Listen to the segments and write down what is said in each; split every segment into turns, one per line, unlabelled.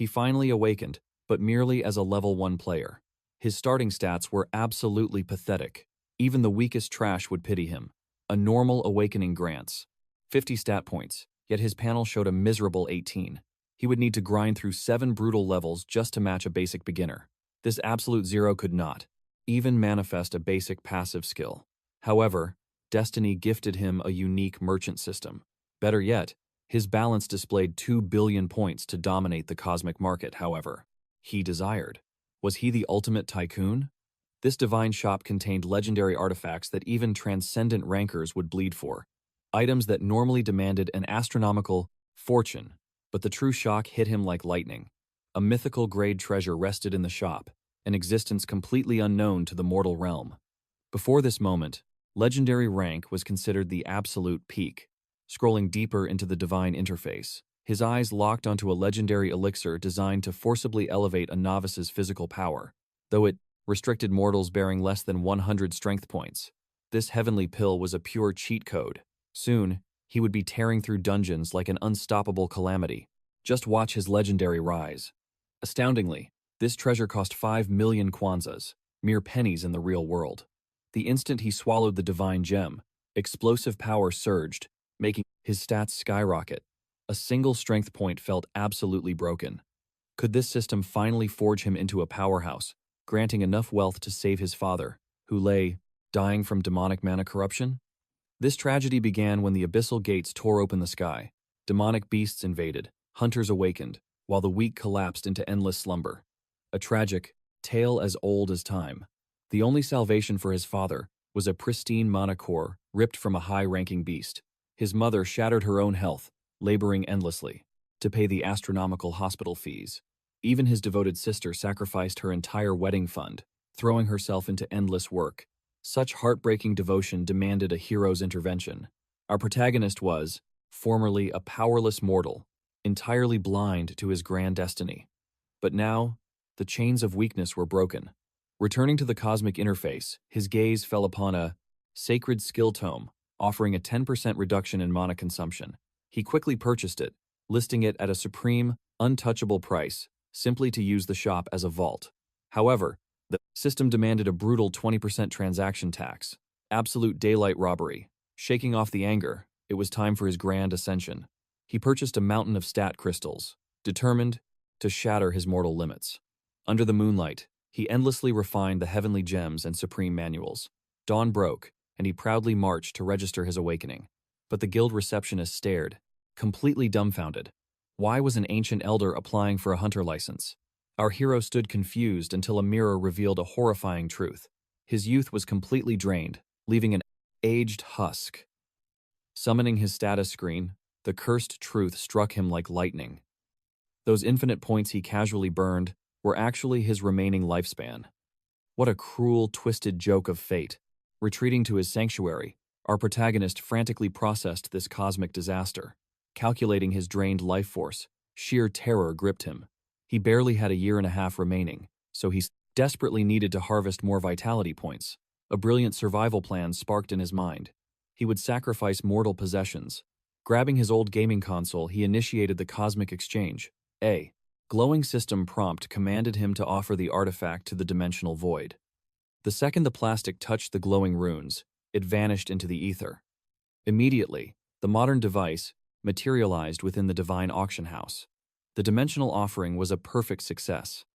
He finally awakened, but merely as a level 1 player. His starting stats were absolutely pathetic. Even the weakest trash would pity him. A normal awakening grants 50 stat points, yet his panel showed a miserable 18. He would need to grind through 7 brutal levels just to match a basic beginner. This absolute zero could not even manifest a basic passive skill. However, Destiny gifted him a unique merchant system. Better yet, his balance displayed 2 billion points to dominate the cosmic market, however. He desired. Was he the ultimate tycoon? This divine shop contained legendary artifacts that even transcendent rankers would bleed for. Items that normally demanded an astronomical fortune, but the true shock hit him like lightning. A mythical-grade treasure rested in the shop, an existence completely unknown to the mortal realm. Before this moment, legendary rank was considered the absolute peak. Scrolling deeper into the divine interface, his eyes locked onto a legendary elixir designed to forcibly elevate a novice's physical power, though it restricted mortals bearing less than 100 strength points. This heavenly pill was a pure cheat code. Soon, he would be tearing through dungeons like an unstoppable calamity. Just watch his legendary rise. Astoundingly, this treasure cost 5 million kwanzas, mere pennies in the real world. The instant he swallowed the divine gem, explosive power surged, making his stats skyrocket. A single strength point felt absolutely broken. Could this system finally forge him into a powerhouse, granting enough wealth to save his father, who lay dying from demonic mana corruption? This tragedy began when the abyssal gates tore open the sky. Demonic beasts invaded, hunters awakened, while the weak collapsed into endless slumber. A tragic tale as old as time. The only salvation for his father was a pristine mana core ripped from a high-ranking beast. His mother shattered her own health, laboring endlessly to pay the astronomical hospital fees. Even his devoted sister sacrificed her entire wedding fund, throwing herself into endless work. Such heartbreaking devotion demanded a hero's intervention. Our protagonist was, formerly a powerless mortal, entirely blind to his grand destiny. But now, the chains of weakness were broken. Returning to the cosmic interface, his gaze fell upon a sacred skill tome, offering a 10% reduction in mana consumption. He quickly purchased it, listing it at a supreme, untouchable price, simply to use the shop as a vault. However, the system demanded a brutal 20% transaction tax. Absolute daylight robbery. Shaking off the anger, it was time for his grand ascension. He purchased a mountain of stat crystals, determined to shatter his mortal limits. Under the moonlight, he endlessly refined the heavenly gems and supreme manuals. Dawn broke, and he proudly marched to register his awakening. But the guild receptionist stared, completely dumbfounded. Why was an ancient elder applying for a hunter license? Our hero stood confused until a mirror revealed a horrifying truth. His youth was completely drained, leaving an aged husk. Summoning his status screen, the cursed truth struck him like lightning. Those infinite points he casually burned were actually his remaining lifespan. What a cruel, twisted joke of fate. Retreating to his sanctuary, our protagonist frantically processed this cosmic disaster. Calculating his drained life force, sheer terror gripped him. He barely had a year and a half remaining, so he desperately needed to harvest more vitality points. A brilliant survival plan sparked in his mind. He would sacrifice mortal possessions. Grabbing his old gaming console, he initiated the cosmic exchange. A glowing system prompt commanded him to offer the artifact to the dimensional void. The second the plastic touched the glowing runes, it vanished into the ether. Immediately, the modern device materialized within the divine auction house. The dimensional offering was a perfect success.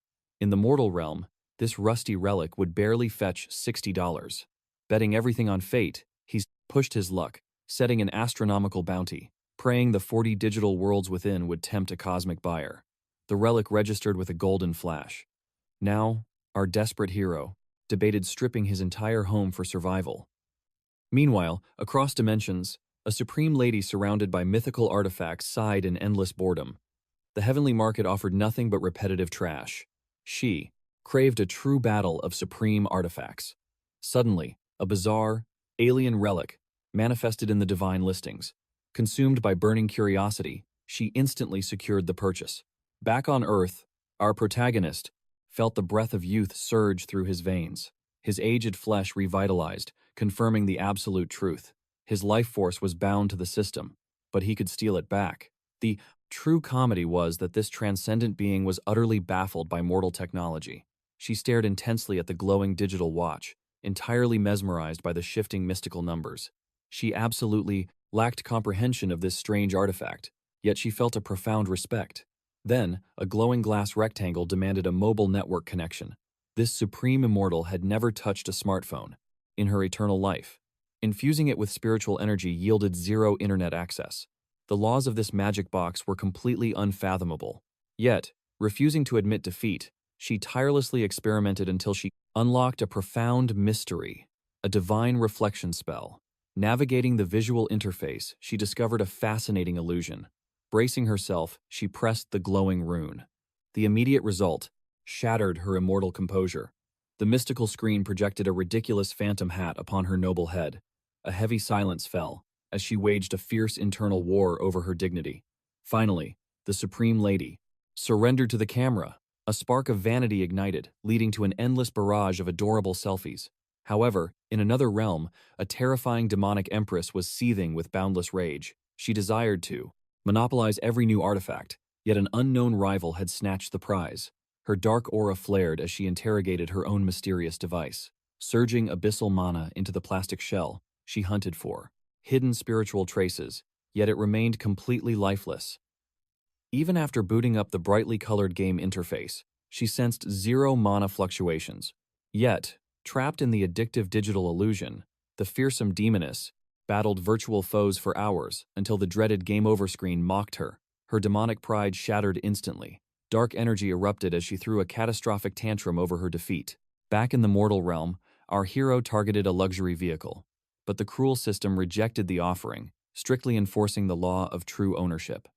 In the mortal realm, this rusty relic would barely fetch $60. Betting everything on fate, he pushed his luck, setting an astronomical bounty, praying the 40 digital worlds within would tempt a cosmic buyer. The relic registered with a golden flash. Now, our desperate hero debated stripping his entire home for survival. Meanwhile, across dimensions, a supreme lady surrounded by mythical artifacts sighed in endless boredom. The heavenly market offered nothing but repetitive trash. She craved a true battle of supreme artifacts. Suddenly, a bizarre, alien relic manifested in the divine listings. Consumed by burning curiosity, she instantly secured the purchase. Back on Earth, our protagonist felt the breath of youth surge through his veins. His aged flesh revitalized, confirming the absolute truth. His life force was bound to the system, but he could steal it back. The True comedy was that this transcendent being was utterly baffled by mortal technology. She stared intensely at the glowing digital watch, entirely mesmerized by the shifting mystical numbers. She absolutely lacked comprehension of this strange artifact, yet she felt a profound respect. Then, a glowing glass rectangle demanded a mobile network connection. This supreme immortal had never touched a smartphone in her eternal life. Infusing it with spiritual energy yielded zero internet access. The laws of this magic box were completely unfathomable. Yet, refusing to admit defeat, she tirelessly experimented until she unlocked a profound mystery, a divine reflection spell. Navigating the visual interface, she discovered a fascinating illusion. Bracing herself, she pressed the glowing rune. The immediate result shattered her immortal composure. The mystical screen projected a ridiculous phantom hat upon her noble head. A heavy silence fell, as she waged a fierce internal war over her dignity. Finally, the Supreme Lady surrendered to the camera. A spark of vanity ignited, leading to an endless barrage of adorable selfies. However, in another realm, a terrifying demonic empress was seething with boundless rage. She desired to monopolize every new artifact, yet an unknown rival had snatched the prize. Her dark aura flared as she interrogated her own mysterious device. Surging abyssal mana into the plastic shell, she hunted for hidden spiritual traces, yet it remained completely lifeless. Even after booting up the brightly colored game interface, she sensed zero mana fluctuations. Yet, trapped in the addictive digital illusion, the fearsome demoness battled virtual foes for hours until the dreaded game over screen mocked her. Her demonic pride shattered instantly. Dark energy erupted as she threw a catastrophic tantrum over her defeat. Back in the mortal realm, our hero targeted a luxury vehicle. But the cruel system rejected the offering, strictly enforcing the law of true ownership.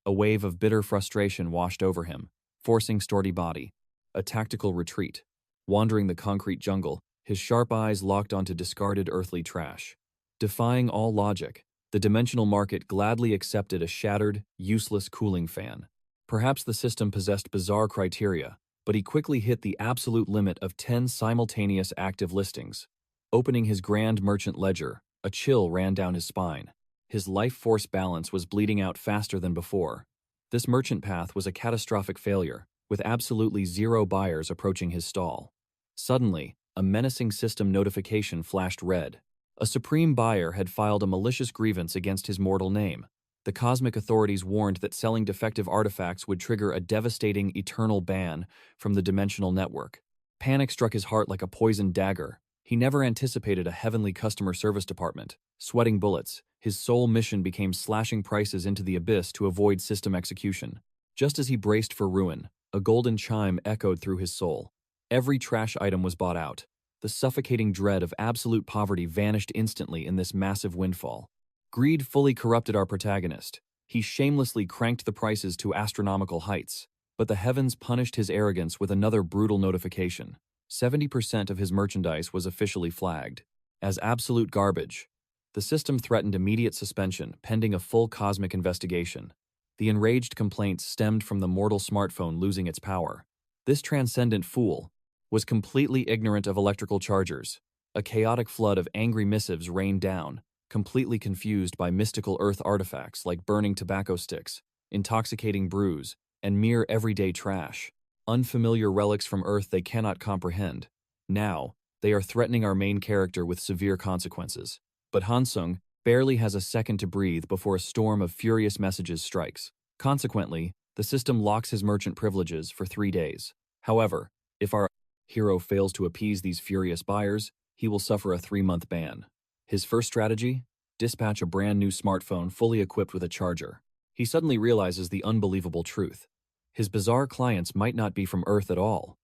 A wave of bitter frustration washed over him, forcing Sturdy Body a tactical retreat. Wandering the concrete jungle, his sharp eyes locked onto discarded earthly trash. Defying all logic, the dimensional market gladly accepted a shattered, useless cooling fan. Perhaps the system possessed bizarre criteria, but he quickly hit the absolute limit of 10 simultaneous active listings. Opening his grand merchant ledger, a chill ran down his spine. His life force balance was bleeding out faster than before. This merchant path was a catastrophic failure, with absolutely zero buyers approaching his stall. Suddenly, a menacing system notification flashed red. A supreme buyer had filed a malicious grievance against his mortal name. The cosmic authorities warned that selling defective artifacts would trigger a devastating eternal ban from the dimensional network. Panic struck his heart like a poisoned dagger. He never anticipated a heavenly customer service department. Sweating bullets, his sole mission became slashing prices into the abyss to avoid system execution. Just as he braced for ruin, a golden chime echoed through his soul. Every trash item was bought out. The suffocating dread of absolute poverty vanished instantly in this massive windfall. Greed fully corrupted our protagonist. He shamelessly cranked the prices to astronomical heights. But the heavens punished his arrogance with another brutal notification. 70% of his merchandise was officially flagged as absolute garbage. The system threatened immediate suspension, pending a full cosmic investigation. The enraged complaints stemmed from the mortal smartphone losing its power. This transcendent fool was completely ignorant of electrical chargers. A chaotic flood of angry missives rained down, completely confused by mystical earth artifacts like burning tobacco sticks, intoxicating brews, and mere everyday trash. Unfamiliar relics from Earth they cannot comprehend. Now, they are threatening our main character with severe consequences. But Hansung barely has a second to breathe before a storm of furious messages strikes. Consequently, the system locks his merchant privileges for 3 days. However, if our hero fails to appease these furious buyers, he will suffer a 3-month ban. His first strategy? Dispatch a brand new smartphone fully equipped with a charger. He suddenly realizes the unbelievable truth. His bizarre clients might not be from Earth at all.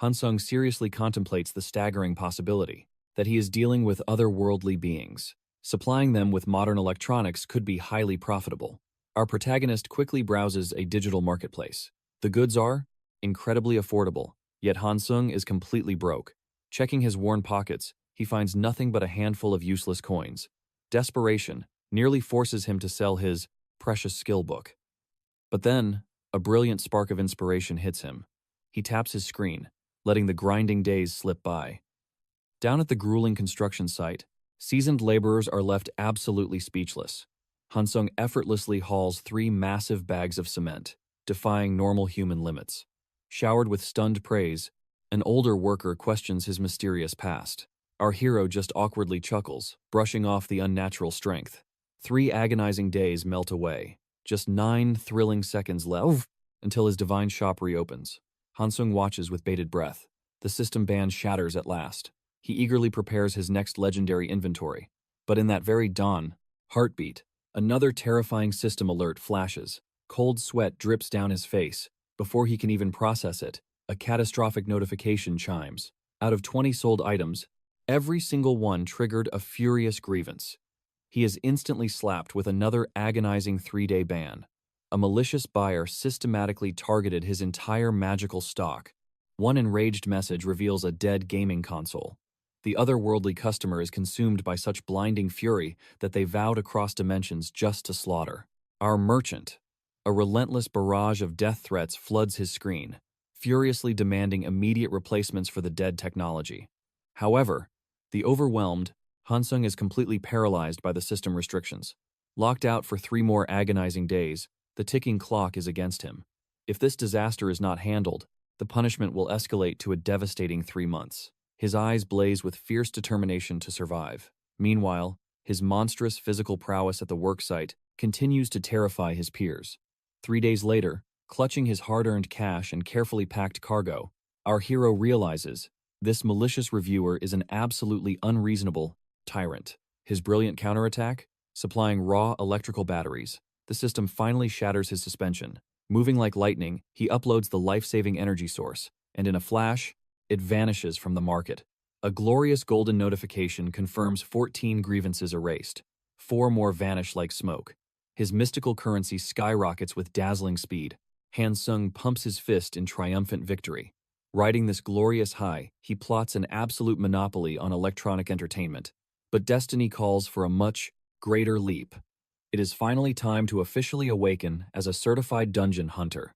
Hansung seriously contemplates the staggering possibility that he is dealing with otherworldly beings. Supplying them with modern electronics could be highly profitable. Our protagonist quickly browses a digital marketplace. The goods are incredibly affordable, yet Hansung is completely broke. Checking his worn pockets, he finds nothing but a handful of useless coins. Desperation nearly forces him to sell his precious skill book. But then, a brilliant spark of inspiration hits him. He taps his screen, letting the grinding days slip by. Down at the grueling construction site, seasoned laborers are left absolutely speechless. Hansung effortlessly hauls 3 massive bags of cement, defying normal human limits. Showered with stunned praise, an older worker questions his mysterious past. Our hero just awkwardly chuckles, brushing off the unnatural strength. 3 agonizing days melt away. Just 9 thrilling seconds left until his divine shop reopens. Hansung watches with bated breath. The system ban shatters at last. He eagerly prepares his next legendary inventory. But in that very dawn, heartbeat, another terrifying system alert flashes. Cold sweat drips down his face. Before he can even process it, a catastrophic notification chimes. Out of 20 sold items, every single one triggered a furious grievance. He is instantly slapped with another agonizing 3-day ban. A malicious buyer systematically targeted his entire magical stock. One enraged message reveals a dead gaming console. The otherworldly customer is consumed by such blinding fury that they vow to cross dimensions just to slaughter. Our merchant. A relentless barrage of death threats floods his screen, furiously demanding immediate replacements for the dead technology. However, the overwhelmed, Hansung is completely paralyzed by the system restrictions. Locked out for 3 more agonizing days, the ticking clock is against him. If this disaster is not handled, the punishment will escalate to a devastating 3 months. His eyes blaze with fierce determination to survive. Meanwhile, his monstrous physical prowess at the worksite continues to terrify his peers. 3 days later, clutching his hard-earned cash and carefully packed cargo, our hero realizes this malicious reviewer is an absolutely unreasonable tyrant. His brilliant counterattack, supplying raw electrical batteries, the system finally shatters his suspension. Moving like lightning, he uploads the life-saving energy source, and in a flash, it vanishes from the market. A glorious golden notification confirms 14 grievances erased. 4 more vanish like smoke. His mystical currency skyrockets with dazzling speed. Hansung pumps his fist in triumphant victory. Riding this glorious high, he plots an absolute monopoly on electronic entertainment. But destiny calls for a much greater leap. It is finally time to officially awaken as a certified dungeon hunter.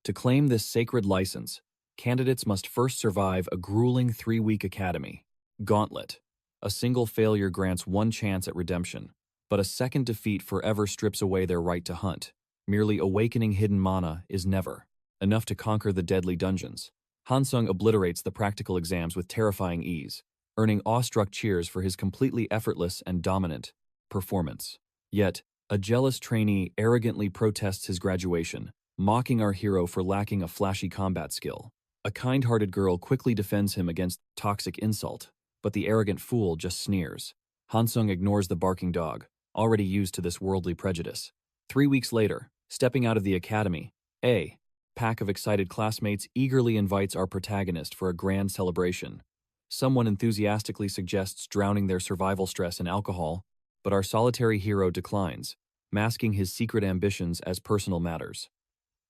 To claim this sacred license, candidates must first survive a grueling 3-week academy. Gauntlet. A single failure grants 1 chance at redemption, but a second defeat forever strips away their right to hunt. Merely awakening hidden mana is never enough to conquer the deadly dungeons. Hansung obliterates the practical exams with terrifying ease, earning awestruck cheers for his completely effortless and dominant performance. Yet, a jealous trainee arrogantly protests his graduation, mocking our hero for lacking a flashy combat skill. A kind-hearted girl quickly defends him against toxic insult, but the arrogant fool just sneers. Hansung ignores the barking dog, already used to this worldly prejudice. 3 weeks later, stepping out of the academy, a pack of excited classmates eagerly invites our protagonist for a grand celebration. Someone enthusiastically suggests drowning their survival stress in alcohol, but our solitary hero declines, masking his secret ambitions as personal matters.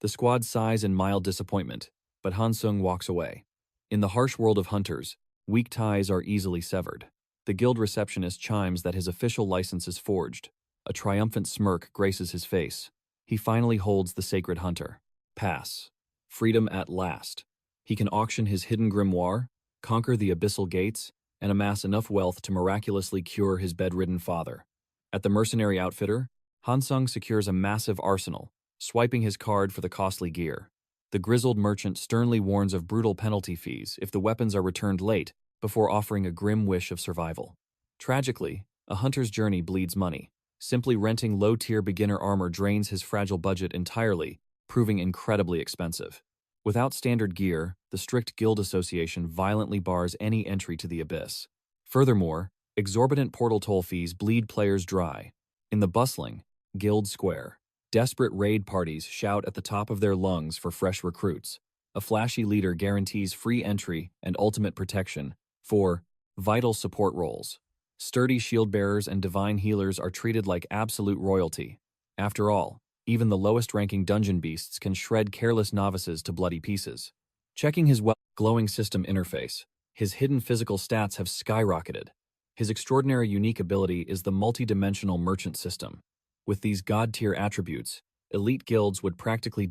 The squad sighs in mild disappointment, but Hansung walks away. In the harsh world of hunters, weak ties are easily severed. The guild receptionist chimes that his official license is forged. A triumphant smirk graces his face. He finally holds the sacred hunter. Pass. Freedom at last. He can auction his hidden grimoire, conquer the abyssal gates, and amass enough wealth to miraculously cure his bedridden father. At the mercenary outfitter, Hansung secures a massive arsenal, swiping his card for the costly gear. The grizzled merchant sternly warns of brutal penalty fees if the weapons are returned late, before offering a grim wish of survival. Tragically, a hunter's journey bleeds money. Simply renting low-tier beginner armor drains his fragile budget entirely, proving incredibly expensive. Without standard gear, the strict guild association violently bars any entry to the abyss. Furthermore, exorbitant portal toll fees bleed players dry. In the bustling guild square, desperate raid parties shout at the top of their lungs for fresh recruits. A flashy leader guarantees free entry and ultimate protection for vital support roles. Sturdy shield-bearers and divine healers are treated like absolute royalty. After all, even the lowest-ranking dungeon beasts can shred careless novices to bloody pieces. Checking his glowing system interface, his hidden physical stats have skyrocketed. His extraordinary unique ability is the multi-dimensional merchant system. With these god-tier attributes, elite guilds would practically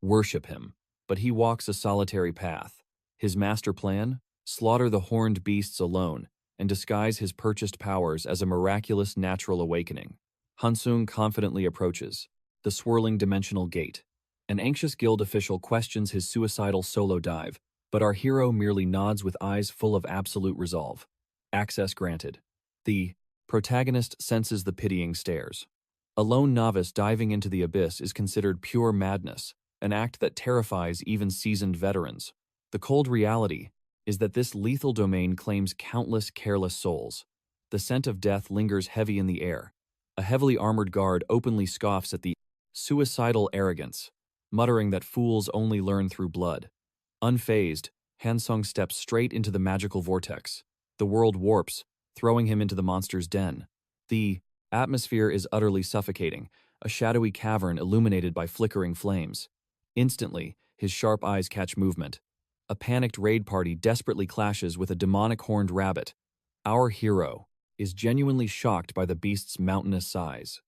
worship him. But he walks a solitary path. His master plan? Slaughter the horned beasts alone, and disguise his purchased powers as a miraculous natural awakening. Hansung confidently approaches the swirling dimensional gate. An anxious guild official questions his suicidal solo dive, but our hero merely nods with eyes full of absolute resolve. Access granted. The protagonist senses the pitying stares. A lone novice diving into the abyss is considered pure madness, an act that terrifies even seasoned veterans. The cold reality is that this lethal domain claims countless careless souls. The scent of death lingers heavy in the air. A heavily armored guard openly scoffs at the suicidal arrogance, muttering that fools only learn through blood. Unfazed, Hansung steps straight into the magical vortex. The world warps, throwing him into the monster's den. The atmosphere is utterly suffocating, a shadowy cavern illuminated by flickering flames. Instantly, his sharp eyes catch movement. A panicked raid party desperately clashes with a demonic horned rabbit. Our hero is genuinely shocked by the beast's mountainous size.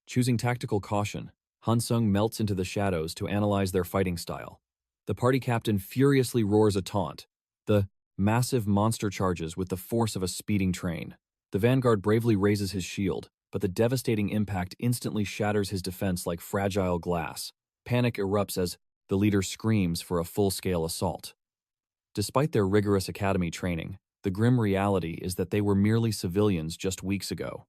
Choosing tactical caution, Hansung melts into the shadows to analyze their fighting style. The party captain furiously roars a taunt. The massive monster charges with the force of a speeding train. The vanguard bravely raises his shield, but the devastating impact instantly shatters his defense like fragile glass. Panic erupts as the leader screams for a full-scale assault. Despite their rigorous academy training, the grim reality is that they were merely civilians just weeks ago.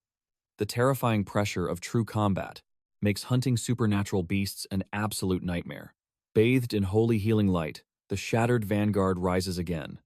The terrifying pressure of true combat makes hunting supernatural beasts an absolute nightmare. Bathed in holy healing light, the shattered vanguard rises again.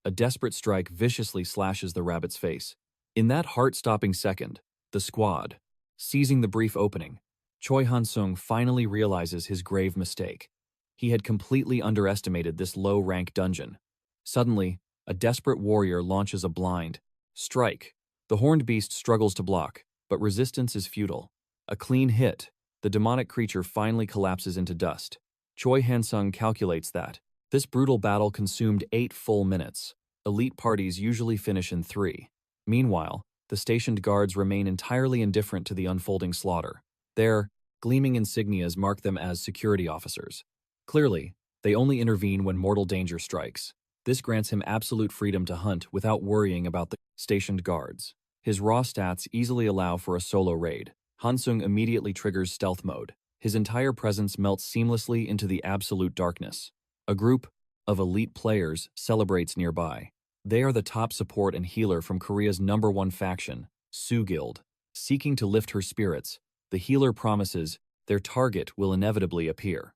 A desperate strike viciously slashes the rabbit's face. In that heart-stopping second, the squad, seizing the brief opening, Choi Hansung finally realizes his grave mistake. He had completely underestimated this low-rank dungeon. Suddenly, a desperate warrior launches a blind strike. The horned beast struggles to block, but resistance is futile. A clean hit, the demonic creature finally collapses into dust. Choi Hansung calculates that this brutal battle consumed 8 full minutes. Elite parties usually finish in 3. Meanwhile, the stationed guards remain entirely indifferent to the unfolding slaughter. Their gleaming insignias mark them as security officers. Clearly, they only intervene when mortal danger strikes. This grants him absolute freedom to hunt without worrying about the stationed guards. His raw stats easily allow for a solo raid. Hansung immediately triggers stealth mode. His entire presence melts seamlessly into the absolute darkness. A group of elite players celebrates nearby. They are the top support and healer from Korea's #1 faction, Soo Guild. Seeking to lift her spirits, the healer promises their target will inevitably appear.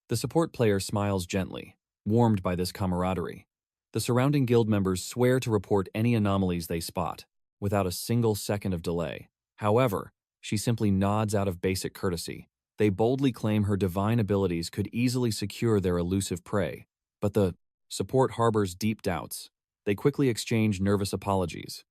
The support player smiles gently, warmed by this camaraderie. The surrounding guild members swear to report any anomalies they spot, without a single second of delay. However, she simply nods out of basic courtesy. They boldly claim her divine abilities could easily secure their elusive prey, but the support harbors deep doubts. They quickly exchange nervous apologies.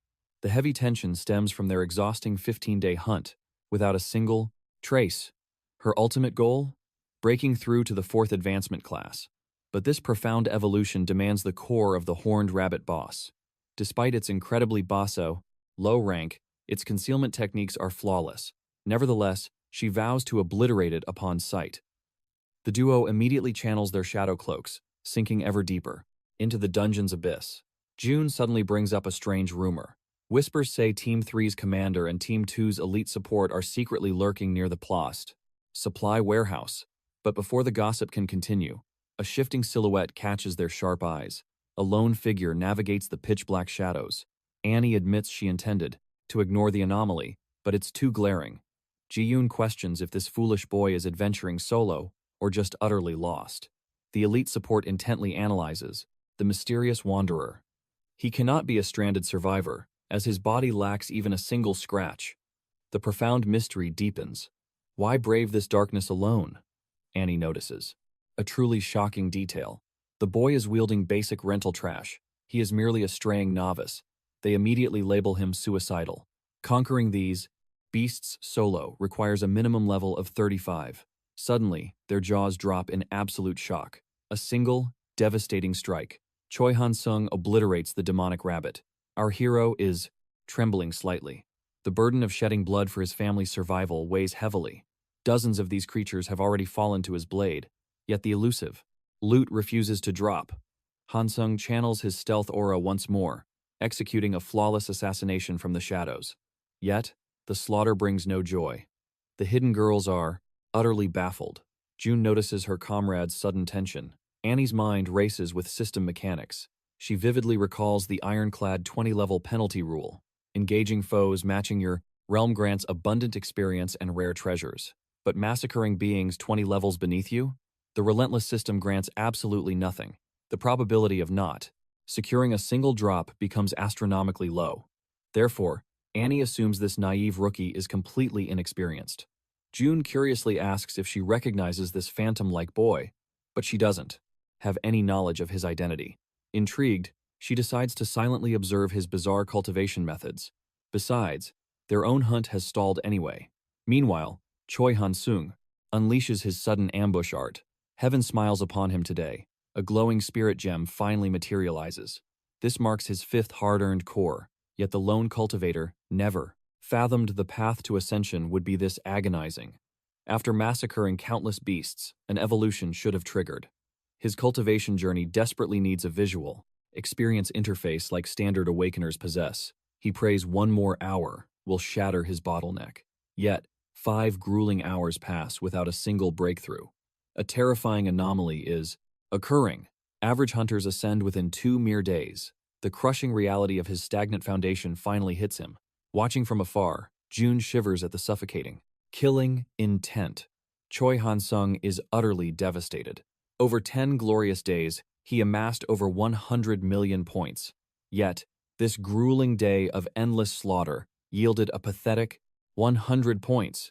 The heavy tension stems from their exhausting 15-day hunt, without a single trace. Her ultimate goal? Breaking through to the 4th advancement class. But this profound evolution demands the core of the horned rabbit boss. Despite its incredibly basso, low rank, its concealment techniques are flawless. Nevertheless, she vows to obliterate it upon sight. The duo immediately channels their shadow cloaks, sinking ever deeper, into the dungeon's abyss. June suddenly brings up a strange rumor. Whispers say Team 3's commander and Team 2's elite support are secretly lurking near the Plost supply warehouse. But before the gossip can continue, a shifting silhouette catches their sharp eyes. A lone figure navigates the pitch-black shadows. Annie admits she intended to ignore the anomaly, but it's too glaring. Ji-yoon questions if this foolish boy is adventuring solo or just utterly lost. The elite support intently analyzes the mysterious wanderer. He cannot be a stranded survivor, as his body lacks even a single scratch. The profound mystery deepens. Why brave this darkness alone? Annie notices. A truly shocking detail. The boy is wielding basic rental trash. He is merely a straying novice. They immediately label him suicidal. Conquering these beasts solo requires a minimum level of 35. Suddenly, their jaws drop in absolute shock. A single, devastating strike. Choi Hansung obliterates the demonic rabbit. Our hero is trembling slightly. The burden of shedding blood for his family's survival weighs heavily. Dozens of these creatures have already fallen to his blade, yet the elusive loot refuses to drop. Hansung channels his stealth aura once more, executing a flawless assassination from the shadows. Yet, The slaughter brings no joy. The hidden girls are utterly baffled. June notices her comrade's sudden tension. Annie's mind races with system mechanics. She vividly recalls the ironclad 20-level penalty rule. Engaging foes matching your realm grants abundant experience and rare treasures. But massacring beings 20 levels beneath you? The relentless system grants absolutely nothing. The probability of not securing a single drop becomes astronomically low. Therefore, Annie assumes this naive rookie is completely inexperienced. June curiously asks if she recognizes this phantom-like boy, but she doesn't have any knowledge of his identity. Intrigued, she decides to silently observe his bizarre cultivation methods. Besides, their own hunt has stalled anyway. Meanwhile, Choi Hansung unleashes his sudden ambush art. Heaven smiles upon him today. A glowing spirit gem finally materializes. This marks his 5th hard-earned core, yet the lone cultivator never fathomed the path to ascension would be this agonizing. After massacring countless beasts, an evolution should have triggered. His cultivation journey desperately needs a visual, experience interface like standard awakeners possess. He prays 1 more hour will shatter his bottleneck. Yet, 5 grueling hours pass without a single breakthrough. A terrifying anomaly is occurring. Average hunters ascend within 2 mere days. The crushing reality of his stagnant foundation finally hits him. Watching from afar, June shivers at the suffocating, killing intent. Choi Hansung is utterly devastated. Over 10 glorious days, he amassed over 100 million points. Yet, this grueling day of endless slaughter yielded a pathetic 100 points.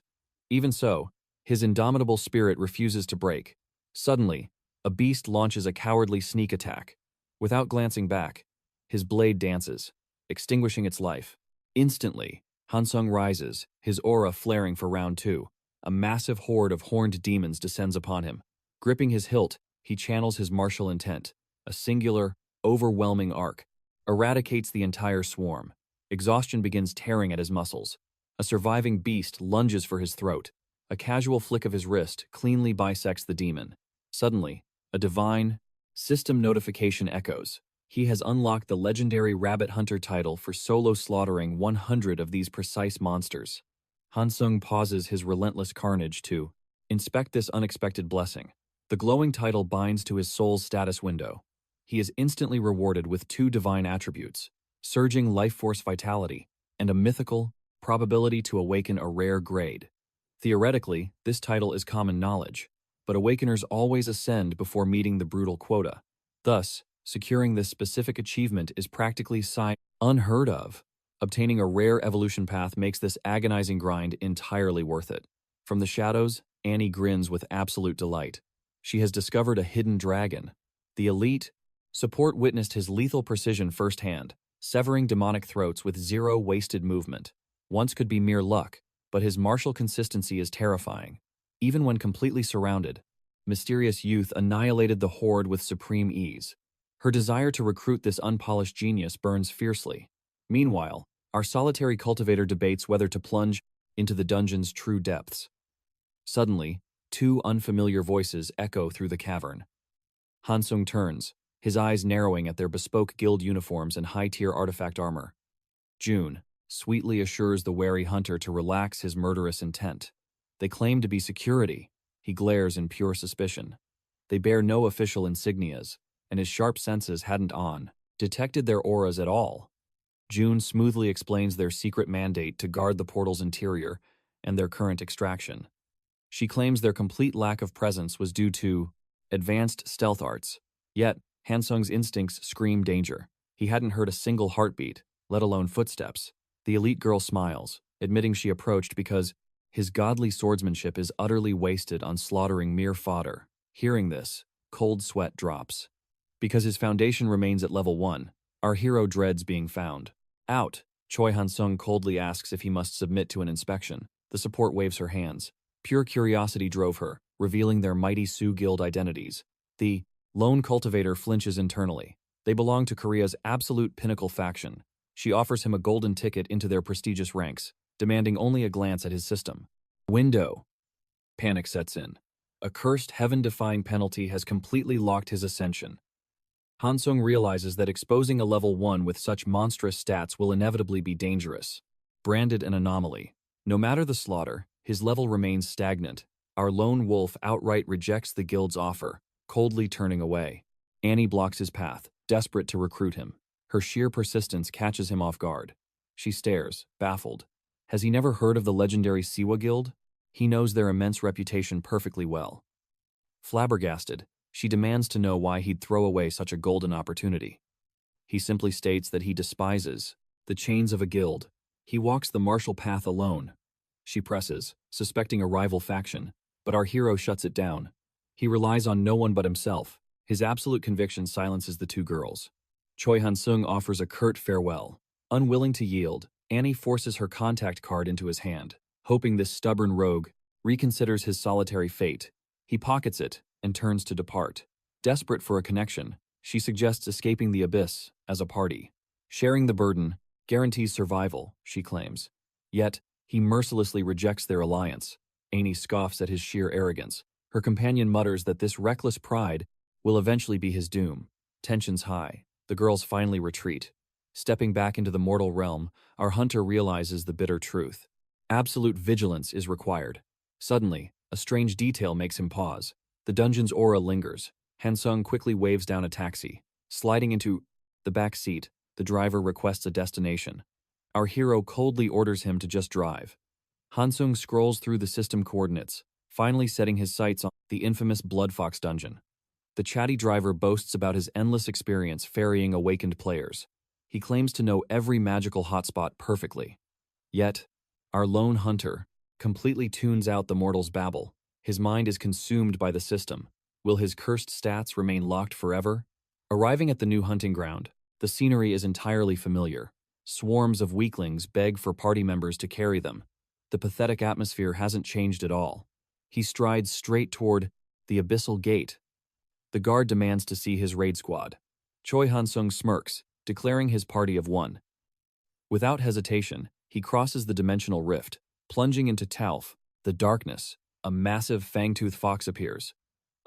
Even so, his indomitable spirit refuses to break. Suddenly, a beast launches a cowardly sneak attack. Without glancing back, his blade dances, extinguishing its life. Instantly, Hansung rises, his aura flaring for round 2. A massive horde of horned demons descends upon him. Gripping his hilt, he channels his martial intent. A singular, overwhelming arc eradicates the entire swarm. Exhaustion begins tearing at his muscles. A surviving beast lunges for his throat. A casual flick of his wrist cleanly bisects the demon. Suddenly, a divine system notification echoes. He has unlocked the legendary Rabbit Hunter title for solo slaughtering 100 of these precise monsters. Hansung pauses his relentless carnage to inspect this unexpected blessing. The glowing title binds to his soul's status window. He is instantly rewarded with 2 divine attributes, surging life force vitality, and a mythical probability to awaken a rare grade. Theoretically, this title is common knowledge, but awakeners always ascend before meeting the brutal quota. Thus, securing this specific achievement is practically unheard of. Obtaining a rare evolution path makes this agonizing grind entirely worth it. From the shadows, Annie grins with absolute delight. She has discovered a hidden dragon. The elite support witnessed his lethal precision firsthand, severing demonic throats with 0 wasted movement. Once could be mere luck, but his martial consistency is terrifying. Even when completely surrounded, mysterious youth annihilated the horde with supreme ease. Her desire to recruit this unpolished genius burns fiercely. Meanwhile, our solitary cultivator debates whether to plunge into the dungeon's true depths. Suddenly, 2 unfamiliar voices echo through the cavern. Hansung turns, his eyes narrowing at their bespoke guild uniforms and high-tier artifact armor. June sweetly assures the wary hunter to relax his murderous intent. They claim to be security. He glares in pure suspicion. They bear no official insignias, and his sharp senses hadn't detected their auras at all. June smoothly explains their secret mandate to guard the portal's interior and their current extraction. She claims their complete lack of presence was due to advanced stealth arts. Yet, Hansung's instincts scream danger. He hadn't heard a single heartbeat, let alone footsteps. The elite girl smiles, admitting she approached because his godly swordsmanship is utterly wasted on slaughtering mere fodder. Hearing this, cold sweat drops. Because his foundation remains at level 1, our hero dreads being found. Out, Choi Hansung coldly asks if he must submit to an inspection. The support waves her hands. Pure curiosity drove her, revealing their mighty Sioux Guild identities. The lone cultivator flinches internally. They belong to Korea's absolute pinnacle faction. She offers him a golden ticket into their prestigious ranks, demanding only a glance at his system. Window. Panic sets in. A cursed heaven-defying penalty has completely locked his ascension. Hansung realizes that exposing a level 1 with such monstrous stats will inevitably be dangerous. Branded an anomaly, No matter the slaughter, his level remains stagnant. Our lone wolf outright rejects the guild's offer, coldly turning away. Annie blocks his path, desperate to recruit him. Her sheer persistence catches him off guard. She stares, baffled. Has he never heard of the legendary Siwa Guild? He knows their immense reputation perfectly well. Flabbergasted, she demands to know why he'd throw away such a golden opportunity. He simply states that he despises the chains of a guild. He walks the martial path alone. She presses, suspecting a rival faction, but our hero shuts it down. He relies on no one but himself. His absolute conviction silences the two girls. Choi Hansung offers a curt farewell. Unwilling to yield, Annie forces her contact card into his hand, hoping this stubborn rogue reconsiders his solitary fate. He pockets it and turns to depart. Desperate for a connection, she suggests escaping the abyss as a party. Sharing the burden guarantees survival, she claims. Yet, he mercilessly rejects their alliance. Annie scoffs at his sheer arrogance. Her companion mutters that this reckless pride will eventually be his doom. Tensions high. The girls finally retreat. Stepping back into the mortal realm, our hunter realizes the bitter truth. Absolute vigilance is required. Suddenly, a strange detail makes him pause. The dungeon's aura lingers. Hansung quickly waves down a taxi. Sliding into the back seat, the driver requests a destination. Our hero coldly orders him to just drive. Hansung scrolls through the system coordinates, finally setting his sights on the infamous Blood Fox dungeon. The chatty driver boasts about his endless experience ferrying awakened players. He claims to know every magical hotspot perfectly. Yet, our lone hunter completely tunes out the mortal's babble. His mind is consumed by the system. Will his cursed stats remain locked forever? Arriving at the new hunting ground, the scenery is entirely familiar. Swarms of weaklings beg for party members to carry them. The pathetic atmosphere hasn't changed at all. He strides straight toward the abyssal gate. The guard demands to see his raid squad. Choi Hansung smirks, declaring his party of one. Without hesitation, he crosses the dimensional rift, plunging into Talf, the darkness. A massive fangtooth fox appears.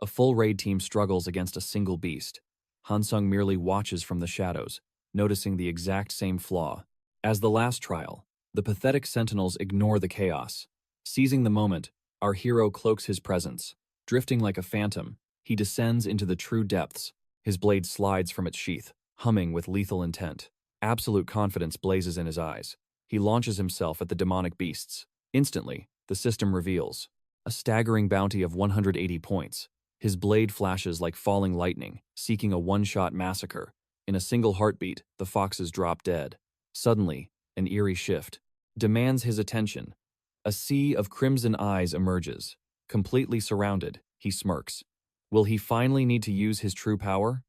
A full raid team struggles against a single beast. Hansung merely watches from the shadows, noticing the exact same flaw. As the last trial, the pathetic sentinels ignore the chaos. Seizing the moment, our hero cloaks his presence. Drifting like a phantom, he descends into the true depths. His blade slides from its sheath, humming with lethal intent. Absolute confidence blazes in his eyes. He launches himself at the demonic beasts. Instantly, the system reveals a staggering bounty of 180 points. His blade flashes like falling lightning, seeking a one-shot massacre. In a single heartbeat, the foxes drop dead. Suddenly, an eerie shift demands his attention. A sea of crimson eyes emerges. Completely surrounded, he smirks. Will he finally need to use his true power?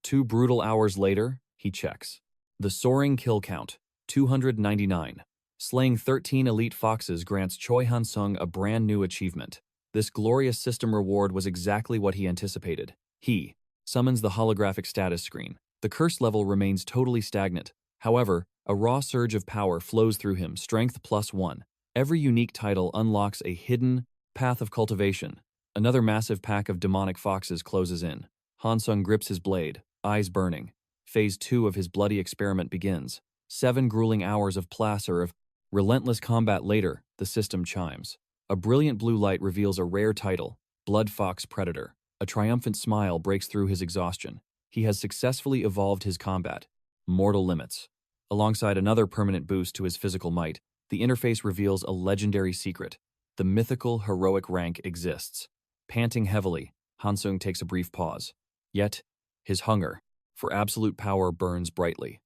2 brutal hours later, he checks. The soaring kill count, 299. Slaying 13 elite foxes grants Choi Hansung a brand new achievement. This glorious system reward was exactly what he anticipated. He summons the holographic status screen. The curse level remains totally stagnant. However, a raw surge of power flows through him, strength +1. Every unique title unlocks a hidden path of cultivation. Another massive pack of demonic foxes closes in. Hansung grips his blade, eyes burning. Phase 2 of his bloody experiment begins. 7 grueling hours of placer of relentless combat later, the system chimes. A brilliant blue light reveals a rare title, Blood Fox Predator. A triumphant smile breaks through his exhaustion. He has successfully evolved his combat, mortal limits. Alongside another permanent boost to his physical might, the interface reveals a legendary secret. The mythical heroic rank exists. Panting heavily, Hansung takes a brief pause. Yet, his hunger for absolute power burns brightly.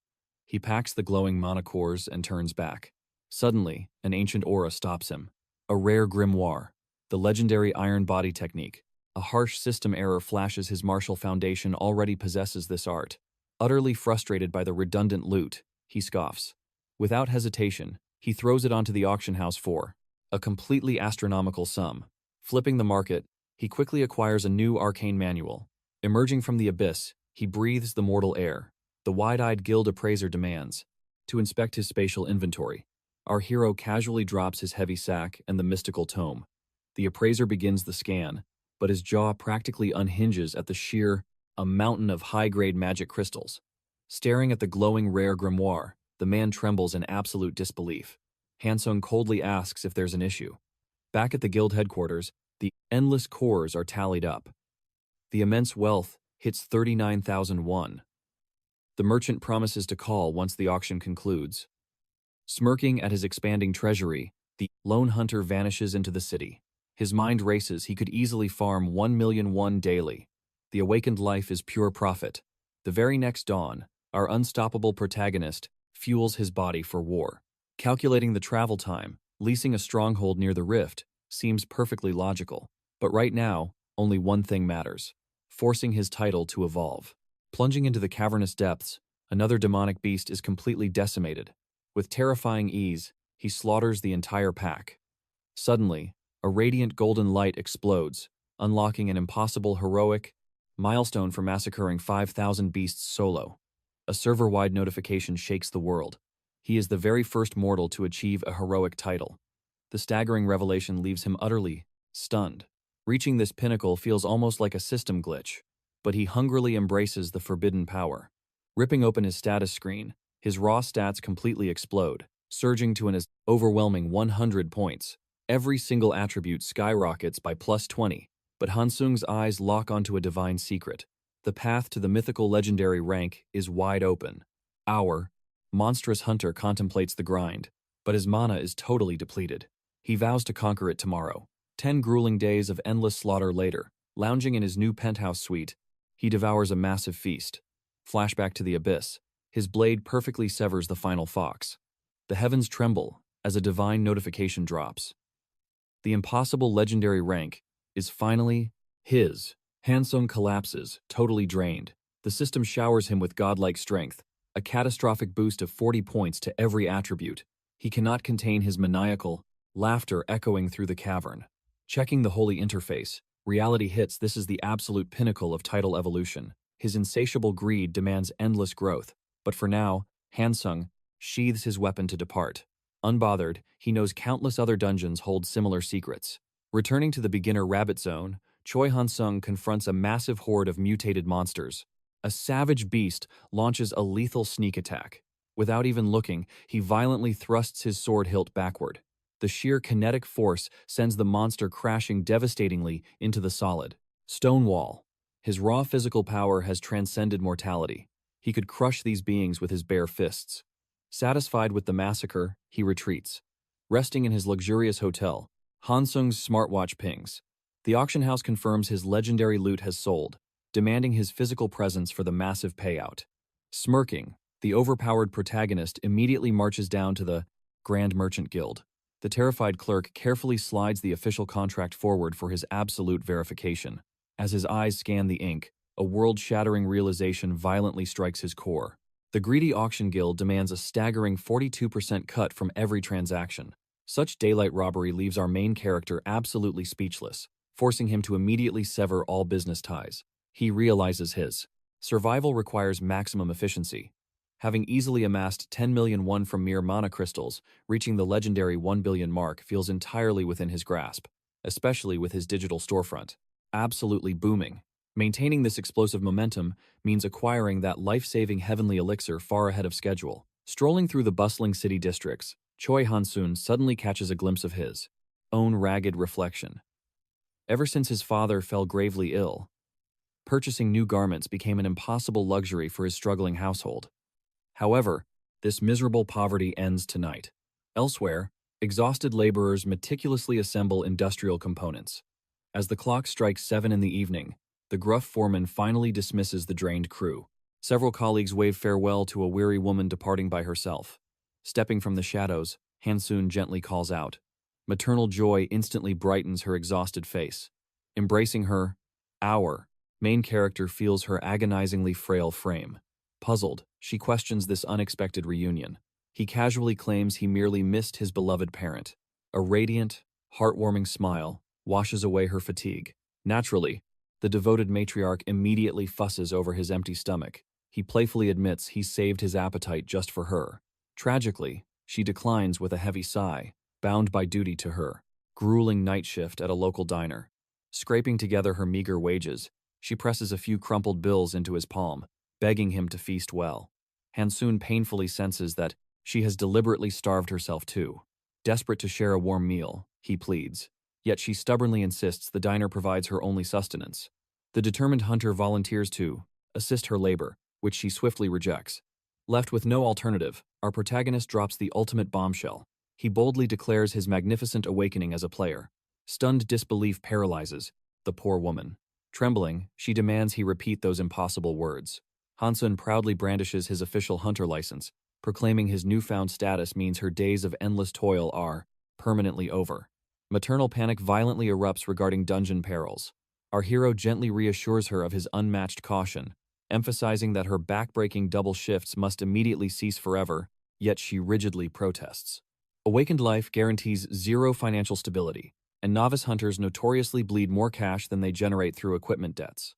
He packs the glowing monocores and turns back. Suddenly, an ancient aura stops him. A rare grimoire, the legendary iron body technique. A harsh system error flashes his martial foundation already possesses this art. Utterly frustrated by the redundant loot, he scoffs. Without hesitation, he throws it onto the auction house for a completely astronomical sum. Flipping the market, he quickly acquires a new arcane manual. Emerging from the abyss, he breathes the mortal air. The wide-eyed guild appraiser demands to inspect his spatial inventory. Our hero casually drops his heavy sack and the mystical tome. The appraiser begins the scan, but his jaw practically unhinges at the sheer, a mountain of high-grade magic crystals. Staring at the glowing rare grimoire, the man trembles in absolute disbelief. Hansung coldly asks if there's an issue. Back at the guild headquarters, the endless cores are tallied up. The immense wealth hits 39,001. The merchant promises to call once the auction concludes. Smirking at his expanding treasury, the lone hunter vanishes into the city. His mind races. He could easily farm 1,000,001 daily. The awakened life is pure profit. The very next dawn, our unstoppable protagonist fuels his body for war. Calculating the travel time, leasing a stronghold near the rift, seems perfectly logical. But right now, only one thing matters: forcing his title to evolve. Plunging into the cavernous depths, another demonic beast is completely decimated. With terrifying ease, he slaughters the entire pack. Suddenly, a radiant golden light explodes, unlocking an impossible heroic milestone for massacring 5,000 beasts solo. A server-wide notification shakes the world. He is the very first mortal to achieve a heroic title. The staggering revelation leaves him utterly stunned. Reaching this pinnacle feels almost like a system glitch, but he hungrily embraces the forbidden power. Ripping open his status screen, his raw stats completely explode, surging to an overwhelming 100 points. Every single attribute skyrockets by +20, but Hansung's eyes lock onto a divine secret. The path to the mythical legendary rank is wide open. Our monstrous hunter contemplates the grind, but his mana is totally depleted. He vows to conquer it tomorrow. 10 grueling days of endless slaughter later, lounging in his new penthouse suite, he devours a massive feast. Flashback to the abyss. His blade perfectly severs the final fox. The heavens tremble as a divine notification drops. The impossible legendary rank is finally his. Hansung collapses, totally drained. The system showers him with godlike strength, a catastrophic boost of 40 points to every attribute. He cannot contain his maniacal laughter echoing through the cavern. Checking the holy interface, reality hits. This is the absolute pinnacle of title evolution. His insatiable greed demands endless growth, but for now, Hansung sheathes his weapon to depart. Unbothered, he knows countless other dungeons hold similar secrets. Returning to the beginner rabbit zone, Choi Hansung confronts a massive horde of mutated monsters. A savage beast launches a lethal sneak attack. Without even looking, he violently thrusts his sword hilt backward. The sheer kinetic force sends the monster crashing devastatingly into the solid stone wall. His raw physical power has transcended mortality. He could crush these beings with his bare fists. Satisfied with the massacre, he retreats. Resting in his luxurious hotel, Hansung's smartwatch pings. The auction house confirms his legendary loot has sold, demanding his physical presence for the massive payout. Smirking, the overpowered protagonist immediately marches down to the Grand Merchant Guild. The terrified clerk carefully slides the official contract forward for his absolute verification. As his eyes scan the ink, a world-shattering realization violently strikes his core. The greedy auction guild demands a staggering 42% cut from every transaction. Such daylight robbery leaves our main character absolutely speechless, forcing him to immediately sever all business ties. He realizes his survival requires maximum efficiency. Having easily amassed 10,000,001 from mere mana crystals, reaching the legendary 1 billion mark feels entirely within his grasp, especially with his digital storefront absolutely booming. Maintaining this explosive momentum means acquiring that life-saving heavenly elixir far ahead of schedule. Strolling through the bustling city districts, Choi Hansung suddenly catches a glimpse of his own ragged reflection. Ever since his father fell gravely ill, purchasing new garments became an impossible luxury for his struggling household. However, this miserable poverty ends tonight. Elsewhere, exhausted laborers meticulously assemble industrial components. As the clock strikes 7 in the evening, the gruff foreman finally dismisses the drained crew. Several colleagues wave farewell to a weary woman departing by herself. Stepping from the shadows, Hansung gently calls out. Maternal joy instantly brightens her exhausted face. Embracing her, our main character feels her agonizingly frail frame. Puzzled, she questions this unexpected reunion. He casually claims he merely missed his beloved parent. A radiant, heartwarming smile washes away her fatigue. Naturally, the devoted matriarch immediately fusses over his empty stomach. He playfully admits he saved his appetite just for her. Tragically, she declines with a heavy sigh, bound by duty to her grueling night shift at a local diner. Scraping together her meager wages, she presses a few crumpled bills into his palm, begging him to feast well. Hansung painfully senses that she has deliberately starved herself too. Desperate to share a warm meal, he pleads. Yet she stubbornly insists the diner provides her only sustenance. The determined hunter volunteers to assist her labor, which she swiftly rejects. Left with no alternative, our protagonist drops the ultimate bombshell. He boldly declares his magnificent awakening as a player. Stunned disbelief paralyzes the poor woman. Trembling, she demands he repeat those impossible words. Hansung proudly brandishes his official hunter license, proclaiming his newfound status means her days of endless toil are permanently over. Maternal panic violently erupts regarding dungeon perils. Our hero gently reassures her of his unmatched caution, emphasizing that her backbreaking double shifts must immediately cease forever, yet she rigidly protests. Awakened life guarantees zero financial stability, and novice hunters notoriously bleed more cash than they generate through equipment debts.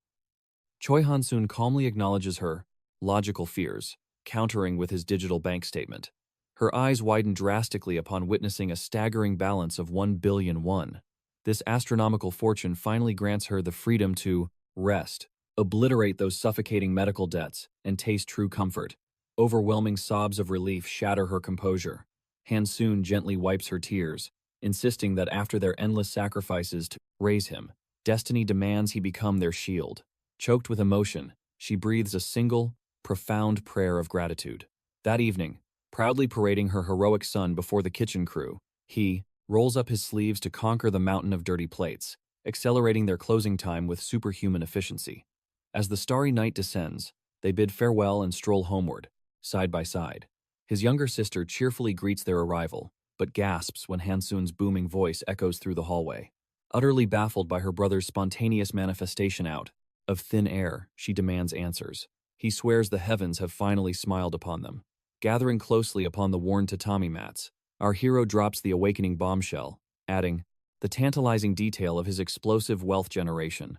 Choi Han-soon calmly acknowledges her logical fears, countering with his digital bank statement. Her eyes widen drastically upon witnessing a staggering balance of 1 billion won. This astronomical fortune finally grants her the freedom to rest, obliterate those suffocating medical debts, and taste true comfort. Overwhelming sobs of relief shatter her composure. Han-soon gently wipes her tears, insisting that after their endless sacrifices to raise him, destiny demands he become their shield. Choked with emotion, she breathes a single, profound prayer of gratitude. That evening, proudly parading her heroic son before the kitchen crew, he rolls up his sleeves to conquer the mountain of dirty plates, accelerating their closing time with superhuman efficiency. As the starry night descends, they bid farewell and stroll homeward, side by side. His younger sister cheerfully greets their arrival, but gasps when Hansoon's booming voice echoes through the hallway. Utterly baffled by her brother's spontaneous manifestation out of thin air, she demands answers. He swears the heavens have finally smiled upon them. Gathering closely upon the worn tatami mats, our hero drops the awakening bombshell, adding the tantalizing detail of his explosive wealth generation.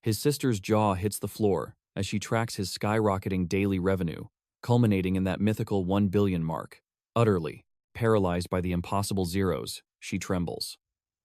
His sister's jaw hits the floor as she tracks his skyrocketing daily revenue, culminating in that mythical 1 billion mark. Utterly paralyzed by the impossible zeros, she trembles.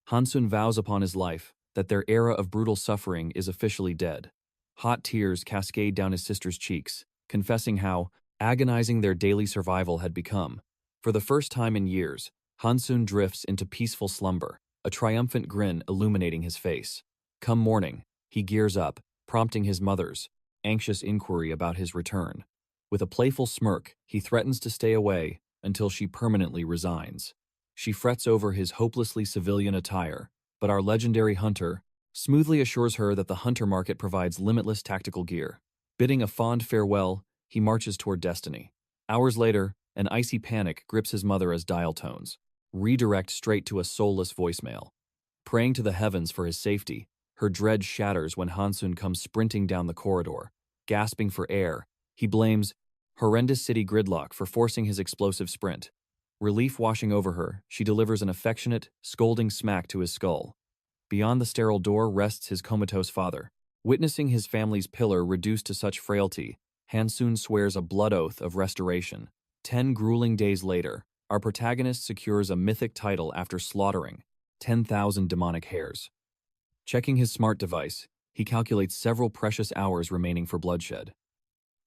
Hansun vows upon his life that their era of brutal suffering is officially dead. Hot tears cascade down his sister's cheeks, confessing how agonizing their daily survival had become. For the first time in years, Hansun drifts into peaceful slumber, a triumphant grin illuminating his face. Come morning, he gears up, prompting his mother's anxious inquiry about his return. With a playful smirk, he threatens to stay away until she permanently resigns. She frets over his hopelessly civilian attire, but our legendary hunter smoothly assures her that the hunter market provides limitless tactical gear. Bidding a fond farewell, he marches toward destiny. Hours later, an icy panic grips his mother as dial tones redirect straight to a soulless voicemail. Praying to the heavens for his safety, her dread shatters when Hansun comes sprinting down the corridor. Gasping for air, he blames horrendous city gridlock for forcing his explosive sprint. Relief washing over her, she delivers an affectionate, scolding smack to his skull. Beyond the sterile door rests his comatose father. Witnessing his family's pillar reduced to such frailty, Hansun swears a blood oath of restoration. 10 grueling days later, our protagonist secures a mythic title after slaughtering 10,000 demonic hares. Checking his smart device, he calculates several precious hours remaining for bloodshed.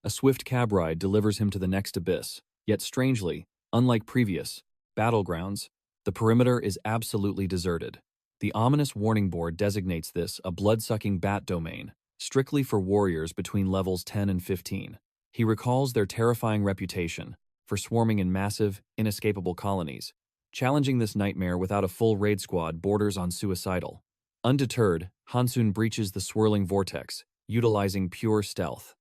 A swift cab ride delivers him to the next abyss, yet strangely, unlike previous battlegrounds, the perimeter is absolutely deserted. The ominous warning board designates this a blood-sucking bat domain, strictly for warriors between levels 10 and 15. He recalls their terrifying reputation for swarming in massive, inescapable colonies. Challenging this nightmare without a full raid squad borders on suicidal. Undeterred, Hansun breaches the swirling vortex, utilizing pure stealth.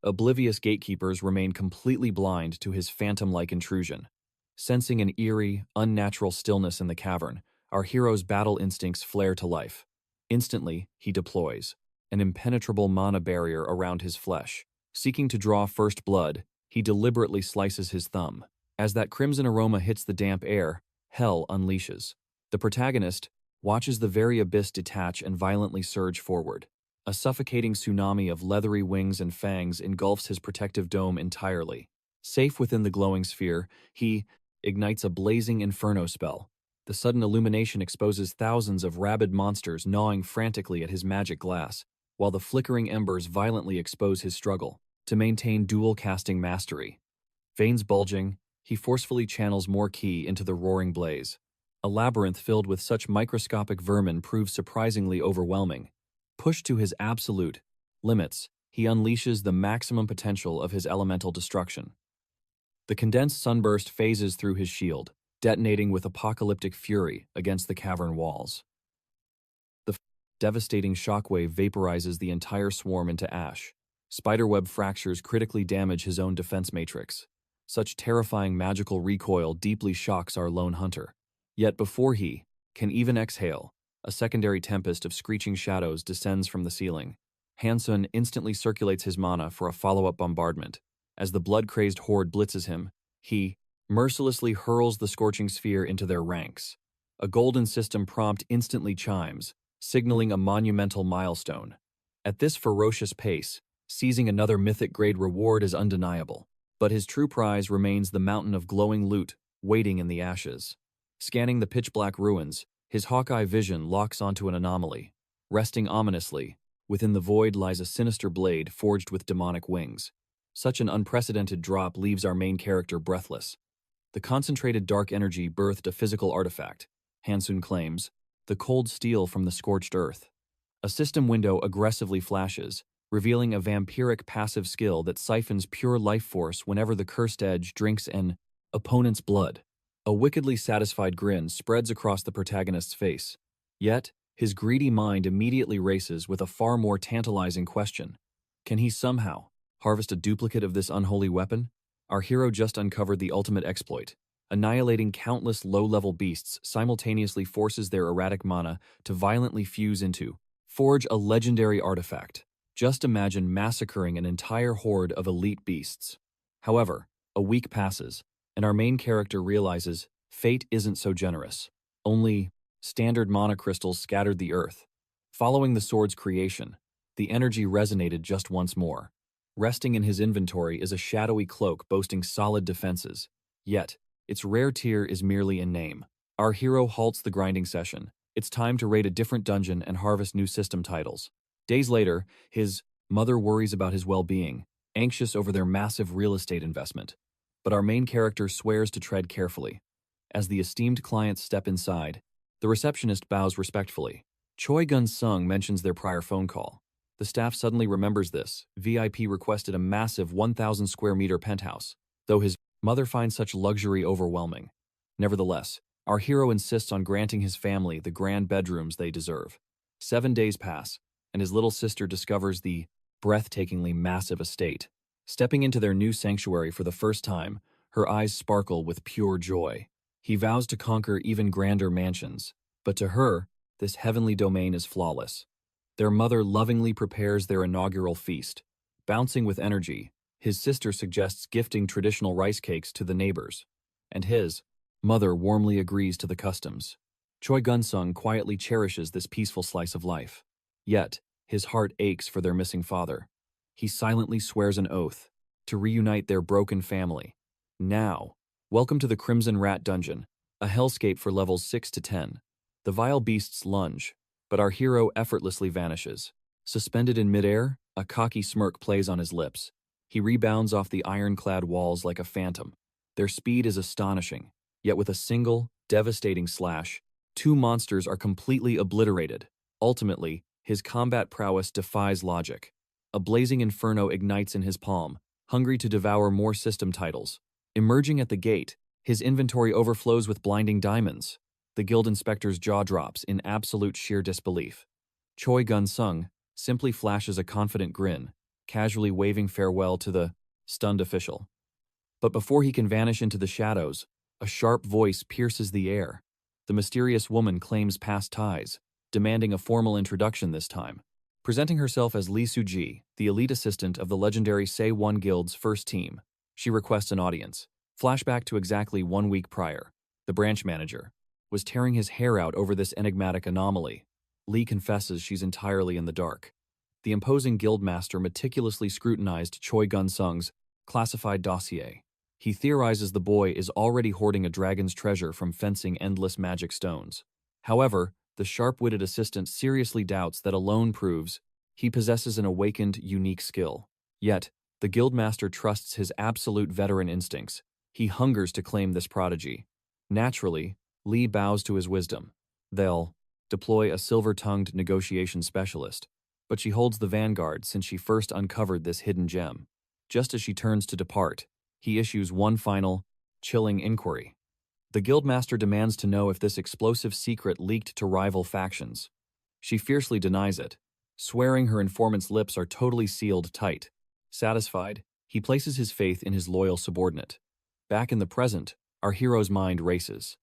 Oblivious gatekeepers remain completely blind to his phantom-like intrusion. Sensing an eerie, unnatural stillness in the cavern, our hero's battle instincts flare to life. Instantly, he deploys, an impenetrable mana barrier around his flesh. Seeking to draw first blood, he deliberately slices his thumb. As that crimson aroma hits the damp air, hell unleashes. The protagonist watches the very abyss detach and violently surge forward. A suffocating tsunami of leathery wings and fangs engulfs his protective dome entirely. Safe within the glowing sphere, he ignites a blazing inferno spell. The sudden illumination exposes thousands of rabid monsters gnawing frantically at his magic glass, while the flickering embers violently expose his struggle to maintain dual casting mastery. Veins bulging, he forcefully channels more ki into the roaring blaze. A labyrinth filled with such microscopic vermin proves surprisingly overwhelming. Pushed to his absolute limits, he unleashes the maximum potential of his elemental destruction. The condensed sunburst phases through his shield, detonating with apocalyptic fury against the cavern walls. The devastating shockwave vaporizes the entire swarm into ash. Spiderweb fractures critically damage his own defense matrix. Such terrifying magical recoil deeply shocks our lone hunter. Yet before he can even exhale, a secondary tempest of screeching shadows descends from the ceiling. Hansung instantly circulates his mana for a follow-up bombardment. As the blood-crazed horde blitzes him, he mercilessly hurls the scorching sphere into their ranks. A golden system prompt instantly chimes, signaling a monumental milestone. At this ferocious pace, seizing another mythic-grade reward is undeniable, but his true prize remains the mountain of glowing loot waiting in the ashes. Scanning the pitch-black ruins, his hawk-eye vision locks onto an anomaly. Resting ominously, within the void lies a sinister blade forged with demonic wings. Such an unprecedented drop leaves our main character breathless. The concentrated dark energy birthed a physical artifact, Hansung claims, the cold steel from the scorched earth. A system window aggressively flashes, revealing a vampiric passive skill that siphons pure life force whenever the cursed edge drinks an opponent's blood. A wickedly satisfied grin spreads across the protagonist's face. Yet, his greedy mind immediately races with a far more tantalizing question. Can he somehow harvest a duplicate of this unholy weapon? Our hero just uncovered the ultimate exploit. Annihilating countless low-level beasts simultaneously forces their erratic mana to violently fuse into, forge a legendary artifact. Just imagine massacring an entire horde of elite beasts. However, a week passes, and our main character realizes fate isn't so generous. Only standard mana crystals scattered the earth. Following the sword's creation, the energy resonated just once more. Resting in his inventory is a shadowy cloak boasting solid defenses. Yet, its rare tier is merely in name. Our hero halts the grinding session. It's time to raid a different dungeon and harvest new system titles. Days later, his mother worries about his well-being, anxious over their massive real estate investment. But our main character swears to tread carefully. As the esteemed clients step inside, the receptionist bows respectfully. Choi Gun-sung mentions their prior phone call. The staff suddenly remembers this. VIP requested a massive 1,000 square meter penthouse, though his mother finds such luxury overwhelming. Nevertheless, our hero insists on granting his family the grand bedrooms they deserve. 7 days pass, and his little sister discovers the breathtakingly massive estate. Stepping into their new sanctuary for the first time, her eyes sparkle with pure joy. He vows to conquer even grander mansions, but to her, this heavenly domain is flawless. Their mother lovingly prepares their inaugural feast. Bouncing with energy, his sister suggests gifting traditional rice cakes to the neighbors, and his mother warmly agrees to the customs. Choi Gun-sung quietly cherishes this peaceful slice of life. Yet, his heart aches for their missing father. He silently swears an oath to reunite their broken family. Now, welcome to the Crimson Rat Dungeon, a hellscape for levels 6 to 10. The vile beasts lunge, but our hero effortlessly vanishes. Suspended in midair, a cocky smirk plays on his lips. He rebounds off the ironclad walls like a phantom. Their speed is astonishing, yet with a single, devastating slash, 2 monsters are completely obliterated. Ultimately, his combat prowess defies logic. A blazing inferno ignites in his palm, hungry to devour more system titles. Emerging at the gate, his inventory overflows with blinding diamonds. The guild inspector's jaw drops in absolute sheer disbelief. Choi Gun-sung simply flashes a confident grin, casually waving farewell to the stunned official. But before he can vanish into the shadows, a sharp voice pierces the air. The mysterious woman claims past ties, demanding a formal introduction this time. Presenting herself as Lee Soo-ji, the elite assistant of the legendary Se-1 Guild's first team, she requests an audience. Flashback to exactly 1 week prior. The branch manager was tearing his hair out over this enigmatic anomaly. Lee confesses she's entirely in the dark. The imposing guildmaster meticulously scrutinized Choi Gun-sung's classified dossier. He theorizes the boy is already hoarding a dragon's treasure from fencing endless magic stones. However, the sharp-witted assistant seriously doubts that alone proves he possesses an awakened, unique skill. Yet, the guildmaster trusts his absolute veteran instincts. He hungers to claim this prodigy. Naturally, Lee bows to his wisdom. They'll deploy a silver-tongued negotiation specialist, but she holds the vanguard since she first uncovered this hidden gem. Just as she turns to depart, he issues one final, chilling inquiry. The guildmaster demands to know if this explosive secret leaked to rival factions. She fiercely denies it, swearing her informant's lips are totally sealed tight. Satisfied, he places his faith in his loyal subordinate. Back in the present, our hero's mind races.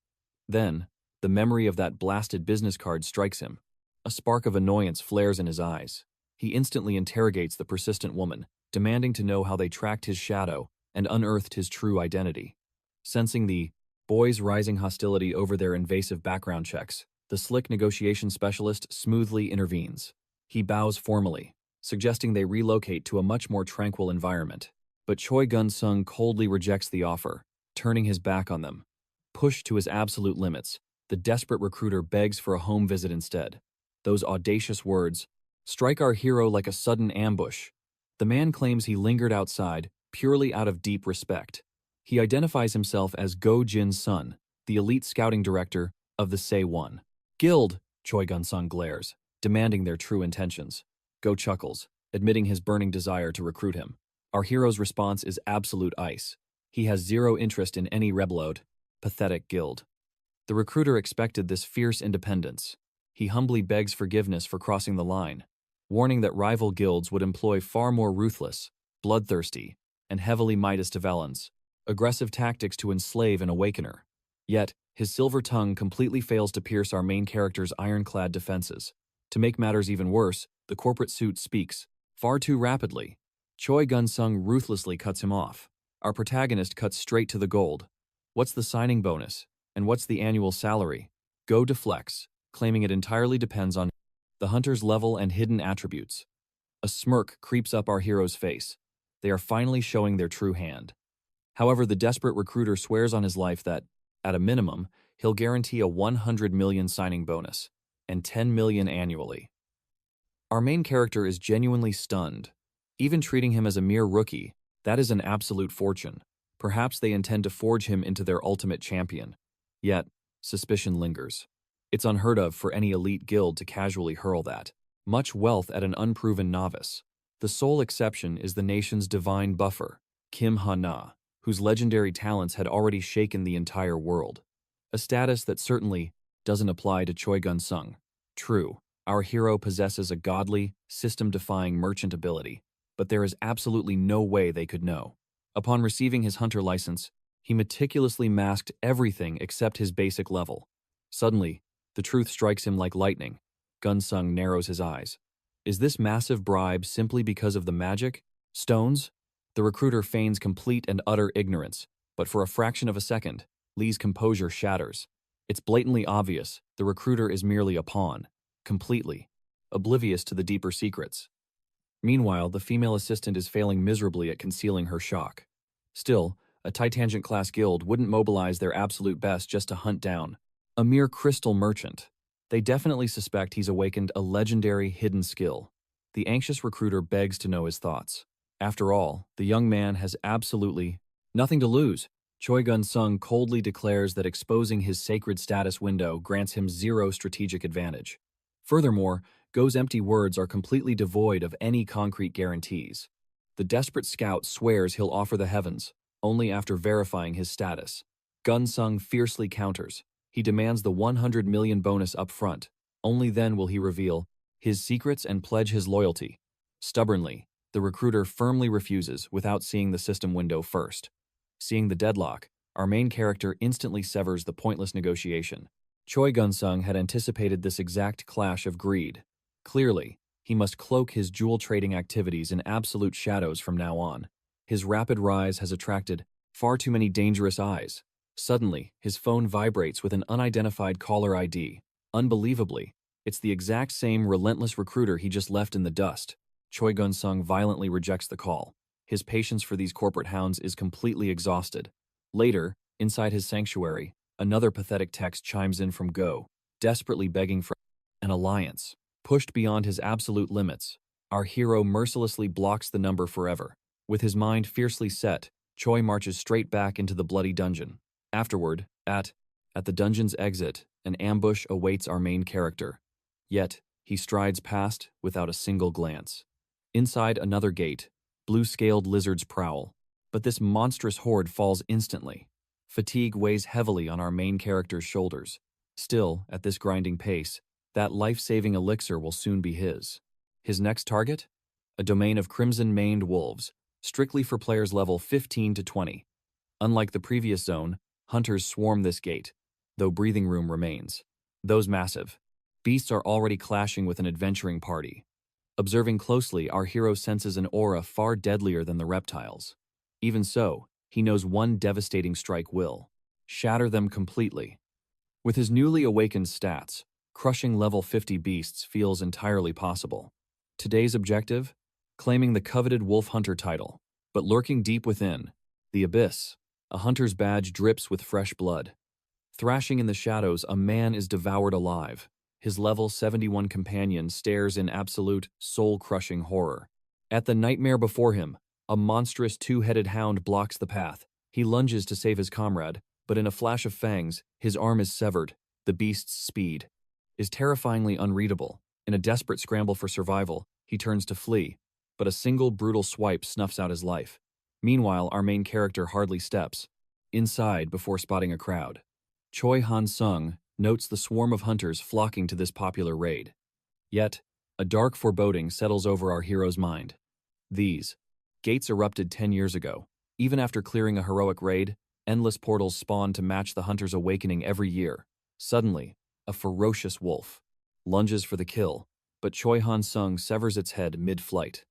Then, the memory of that blasted business card strikes him. A spark of annoyance flares in his eyes. He instantly interrogates the persistent woman, demanding to know how they tracked his shadow and unearthed his true identity. Sensing the boys' rising hostility over their invasive background checks, the slick negotiation specialist smoothly intervenes. He bows formally, suggesting they relocate to a much more tranquil environment. But Choi Gun-sung coldly rejects the offer, turning his back on them. Pushed to his absolute limits, the desperate recruiter begs for a home visit instead. Those audacious words strike our hero like a sudden ambush. The man claims he lingered outside purely out of deep respect. He identifies himself as Go Jin's son, the elite scouting director of the Se-1 Guild. Choi Gun-sung glares, demanding their true intentions. Go chuckles, admitting his burning desire to recruit him. Our hero's response is absolute ice. He has zero interest in any rebellion. Pathetic guild. The recruiter expected this fierce independence. He humbly begs forgiveness for crossing the line, warning that rival guilds would employ far more ruthless, bloodthirsty, and heavily Midas villains, aggressive tactics to enslave an awakener. Yet, his silver tongue completely fails to pierce our main character's ironclad defenses. To make matters even worse, the corporate suit speaks far too rapidly. Choi Gun-sung ruthlessly cuts him off. Our protagonist cuts straight to the gold. What's the signing bonus? And what's the annual salary? Go deflects, claiming it entirely depends on the hunter's level and hidden attributes. A smirk creeps up our hero's face. They are finally showing their true hand. However, the desperate recruiter swears on his life that, at a minimum, he'll guarantee a 100 million signing bonus, and 10 million annually. Our main character is genuinely stunned. Even treating him as a mere rookie, that is an absolute fortune. Perhaps they intend to forge him into their ultimate champion. Yet, suspicion lingers. It's unheard of for any elite guild to casually hurl that much wealth at an unproven novice. The sole exception is the nation's divine buffer, Kim Ha-na, whose legendary talents had already shaken the entire world. A status that certainly doesn't apply to Choi Gun-sung. True, our hero possesses a godly, system-defying merchant ability, but there is absolutely no way they could know. Upon receiving his hunter license, he meticulously masked everything except his basic level. Suddenly, the truth strikes him like lightning. Gun-sung narrows his eyes. Is this massive bribe simply because of the magic? Stones? The recruiter feigns complete and utter ignorance, but for a fraction of a second, Lee's composure shatters. It's blatantly obvious the recruiter is merely a pawn, completely oblivious to the deeper secrets. Meanwhile, the female assistant is failing miserably at concealing her shock. Still, a Titangent-class guild wouldn't mobilize their absolute best just to hunt down a mere crystal merchant. They definitely suspect he's awakened a legendary hidden skill. The anxious recruiter begs to know his thoughts. After all, the young man has absolutely nothing to lose. Choi Gun-sung coldly declares that exposing his sacred status window grants him zero strategic advantage. Furthermore, Go's empty words are completely devoid of any concrete guarantees. The desperate scout swears he'll offer the heavens, only after verifying his status. Gun-sung fiercely counters. He demands the 100 million bonus up front. Only then will he reveal his secrets and pledge his loyalty. Stubbornly, the recruiter firmly refuses without seeing the system window first. Seeing the deadlock, our main character instantly severs the pointless negotiation. Choi Gun-sung had anticipated this exact clash of greed. Clearly, he must cloak his jewel-trading activities in absolute shadows from now on. His rapid rise has attracted far too many dangerous eyes. Suddenly, his phone vibrates with an unidentified caller ID. Unbelievably, it's the exact same relentless recruiter he just left in the dust. Choi Gun-sung violently rejects the call. His patience for these corporate hounds is completely exhausted. Later, inside his sanctuary, another pathetic text chimes in from Go, desperately begging for an alliance. Pushed beyond his absolute limits, our hero mercilessly blocks the number forever. With his mind fiercely set, Choi marches straight back into the bloody dungeon. Afterward, at At the dungeon's exit, an ambush awaits our main character. Yet, he strides past without a single glance. Inside another gate, blue-scaled lizards prowl, but this monstrous horde falls instantly. Fatigue weighs heavily on our main character's shoulders. Still, at this grinding pace, that life-saving elixir will soon be his. His next target? A domain of crimson-maned wolves, strictly for players level 15 to 20. Unlike the previous zone, hunters swarm this gate, though breathing room remains. Those massive beasts are already clashing with an adventuring party. Observing closely, our hero senses an aura far deadlier than the reptiles. Even so, he knows one devastating strike will shatter them completely. With his newly awakened stats, crushing level 50 beasts feels entirely possible. Today's objective? Claiming the coveted Wolf Hunter title. But lurking deep within, the abyss, a hunter's badge drips with fresh blood. Thrashing in the shadows, a man is devoured alive. His level 71 companion stares in absolute, soul-crushing horror. At the nightmare before him, a monstrous two-headed hound blocks the path. He lunges to save his comrade, but in a flash of fangs, his arm is severed. The beast's speed is terrifyingly unreadable. In a desperate scramble for survival, he turns to flee, but a single brutal swipe snuffs out his life. Meanwhile, our main character hardly steps inside before spotting a crowd. Choi Han-sung notes the swarm of hunters flocking to this popular raid. Yet, a dark foreboding settles over our hero's mind. These gates erupted 10 years ago. Even after clearing a heroic raid, endless portals spawn to match the hunter's awakening every year. Suddenly, a ferocious wolf lunges for the kill, but Choi Han-sung severs its head mid-flight.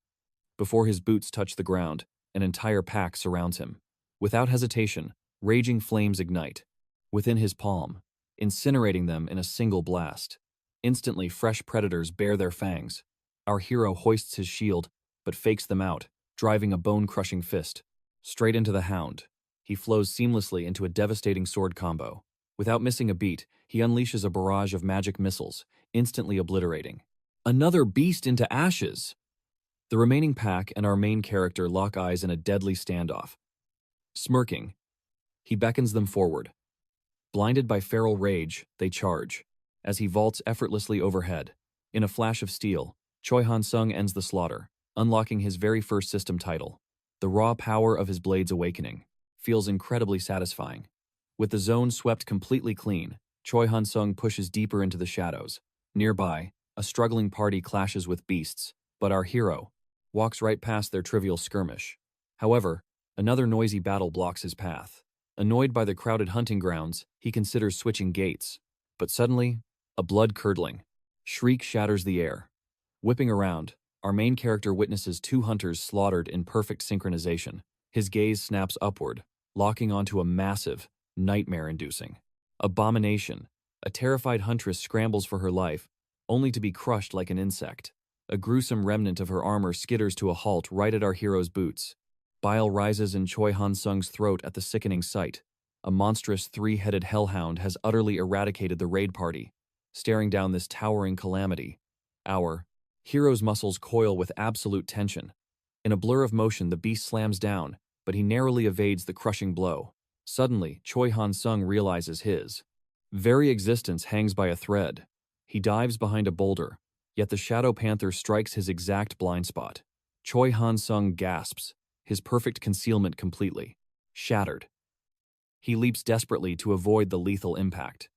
Before his boots touch the ground, an entire pack surrounds him. Without hesitation, raging flames ignite within his palm, incinerating them in a single blast. Instantly, fresh predators bare their fangs. Our hero hoists his shield, but fakes them out, driving a bone-crushing fist straight into the hound. He flows seamlessly into a devastating sword combo. Without missing a beat, he unleashes a barrage of magic missiles, instantly obliterating another beast into ashes. The remaining pack and our main character lock eyes in a deadly standoff. Smirking, he beckons them forward. Blinded by feral rage, they charge. As he vaults effortlessly overhead, in a flash of steel, Choi Han-sung ends the slaughter, unlocking his very first system title. The raw power of his blade's awakening feels incredibly satisfying. With the zone swept completely clean, Choi Han-sung pushes deeper into the shadows. Nearby, a struggling party clashes with beasts, but our hero walks right past their trivial skirmish. However, another noisy battle blocks his path. Annoyed by the crowded hunting grounds, he considers switching gates. But suddenly, a blood-curdling shriek shatters the air. Whipping around, our main character witnesses two hunters slaughtered in perfect synchronization. His gaze snaps upward, locking onto a massive, nightmare-inducing abomination. A terrified huntress scrambles for her life, only to be crushed like an insect. A gruesome remnant of her armor skitters to a halt right at our hero's boots. Bile rises in Choi Han-sung's throat at the sickening sight. A monstrous three-headed hellhound has utterly eradicated the raid party. Staring down this towering calamity, our hero's muscles coil with absolute tension. In a blur of motion, the beast slams down, but he narrowly evades the crushing blow. Suddenly, Choi Han-sung realizes his very existence hangs by a thread. He dives behind a boulder, yet the Shadow Panther strikes his exact blind spot. Choi Han-sung gasps, his perfect concealment completely shattered. He leaps desperately to avoid the lethal impact.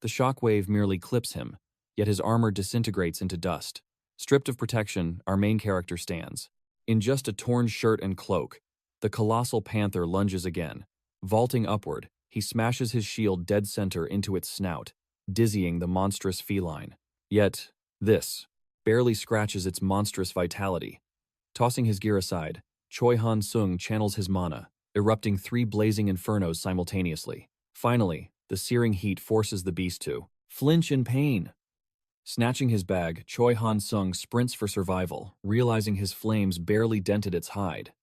The shockwave merely clips him, yet his armor disintegrates into dust. Stripped of protection, our main character stands. In just a torn shirt and cloak, the colossal panther lunges again. Vaulting upward, he smashes his shield dead center into its snout, dizzying the monstrous feline. Yet, this barely scratches its monstrous vitality. Tossing his gear aside, Choi Han-sung channels his mana, erupting 3 blazing infernos simultaneously. Finally, the searing heat forces the beast to flinch in pain. Snatching his bag, Choi Han-sung sprints for survival, realizing his flames barely dented its hide.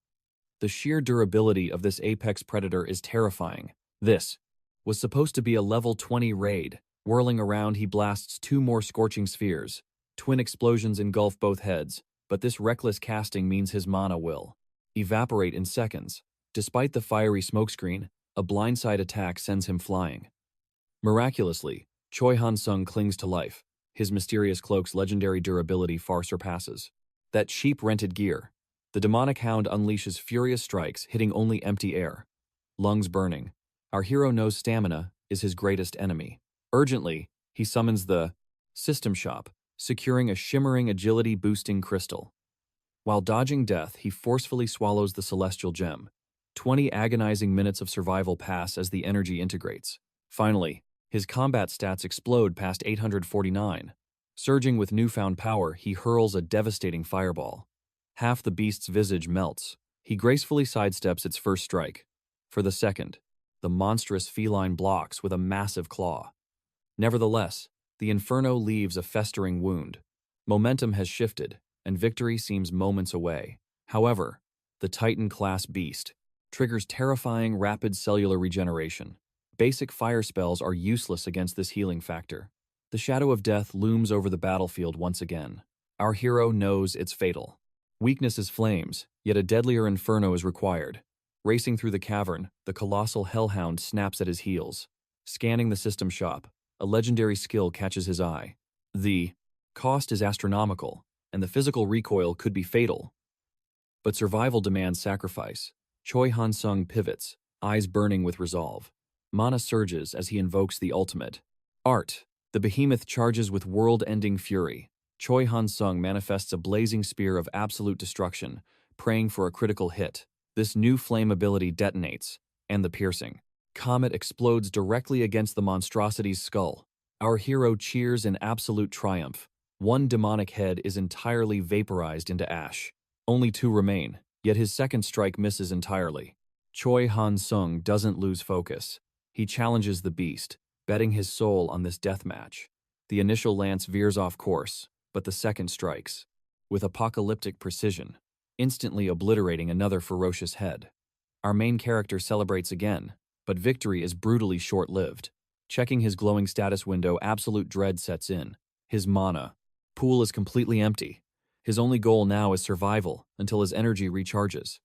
The sheer durability of this apex predator is terrifying. This was supposed to be a level 20 raid. Whirling around, he blasts 2 more scorching spheres. Twin explosions engulf both heads, but this reckless casting means his mana will evaporate in seconds. Despite the fiery smokescreen, a blindside attack sends him flying. Miraculously, Choi Han-sung clings to life. His mysterious cloak's legendary durability far surpasses that cheap rented gear. The demonic hound unleashes furious strikes, hitting only empty air. Lungs burning. Our hero knows stamina is his greatest enemy. Urgently, he summons the system shop, securing a shimmering agility-boosting crystal. While dodging death, he forcefully swallows the celestial gem. 20 agonizing minutes of survival pass as the energy integrates. Finally, his combat stats explode past 849. Surging with newfound power, he hurls a devastating fireball. Half the beast's visage melts. He gracefully sidesteps its first strike. For the second, the monstrous feline blocks with a massive claw. Nevertheless, the inferno leaves a festering wound. Momentum has shifted, and victory seems moments away. However, the Titan-class beast triggers terrifying rapid cellular regeneration. Basic fire spells are useless against this healing factor. The shadow of death looms over the battlefield once again. Our hero knows it's fatal. Weakness is flames, yet a deadlier inferno is required. Racing through the cavern, the colossal hellhound snaps at his heels. Scanning the system shop, a legendary skill catches his eye. The cost is astronomical, and the physical recoil could be fatal. But survival demands sacrifice. Choi Han-sung pivots, eyes burning with resolve. Mana surges as he invokes the ultimate. Art. The behemoth charges with world-ending fury. Choi Han-sung manifests a blazing spear of absolute destruction, praying for a critical hit. This new flame ability detonates, and the piercing comet explodes directly against the monstrosity's skull. Our hero cheers in absolute triumph. One demonic head is entirely vaporized into ash. Only 2 remain, yet his second strike misses entirely. Choi Han-sung doesn't lose focus. He challenges the beast, betting his soul on this death match. The initial lance veers off course, but the second strikes, with apocalyptic precision, instantly obliterating another ferocious head. Our main character celebrates again, but victory is brutally short-lived. Checking his glowing status window, absolute dread sets in. His mana pool is completely empty. His only goal now is survival until his energy recharges.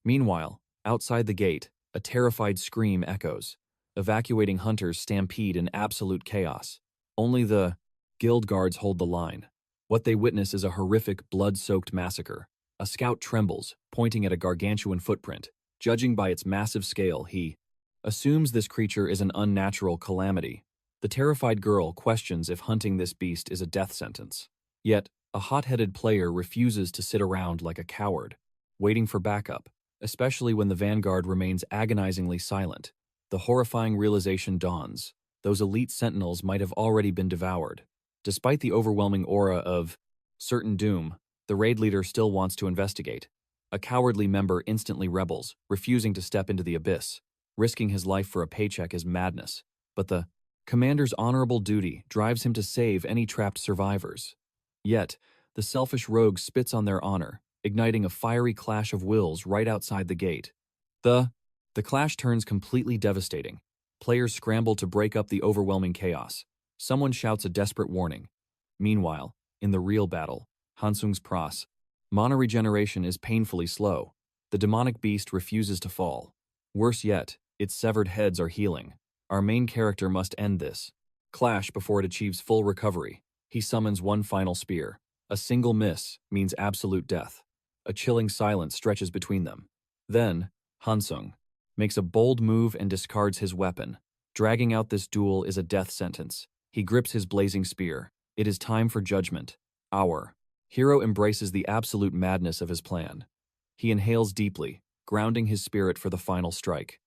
Meanwhile, outside the gate, a terrified scream echoes. Evacuating hunters stampede in absolute chaos. Only the guild guards hold the line. What they witness is a horrific, blood-soaked massacre. A scout trembles, pointing at a gargantuan footprint. Judging by its massive scale, he assumes this creature is an unnatural calamity. The terrified girl questions if hunting this beast is a death sentence. Yet, a hot-headed player refuses to sit around like a coward, waiting for backup, especially when the vanguard remains agonizingly silent. The horrifying realization dawns. Those elite sentinels might have already been devoured. Despite the overwhelming aura of certain doom, the raid leader still wants to investigate. A cowardly member instantly rebels, refusing to step into the abyss. Risking his life for a paycheck is madness, but the commander's honorable duty drives him to save any trapped survivors. Yet, the selfish rogue spits on their honor, igniting a fiery clash of wills right outside the gate. The clash turns completely devastating. Players scramble to break up the overwhelming chaos. Someone shouts a desperate warning. Meanwhile, in the real battle, Hansung's pros, mana regeneration is painfully slow. The demonic beast refuses to fall. Worse yet, its severed heads are healing. Our main character must end this clash before it achieves full recovery. He summons one final spear. A single miss means absolute death. A chilling silence stretches between them. Then, Hansung makes a bold move and discards his weapon. Dragging out this duel is a death sentence. He grips his blazing spear. It is time for judgment. Our hero embraces the absolute madness of his plan. He inhales deeply, grounding his spirit for the final strike.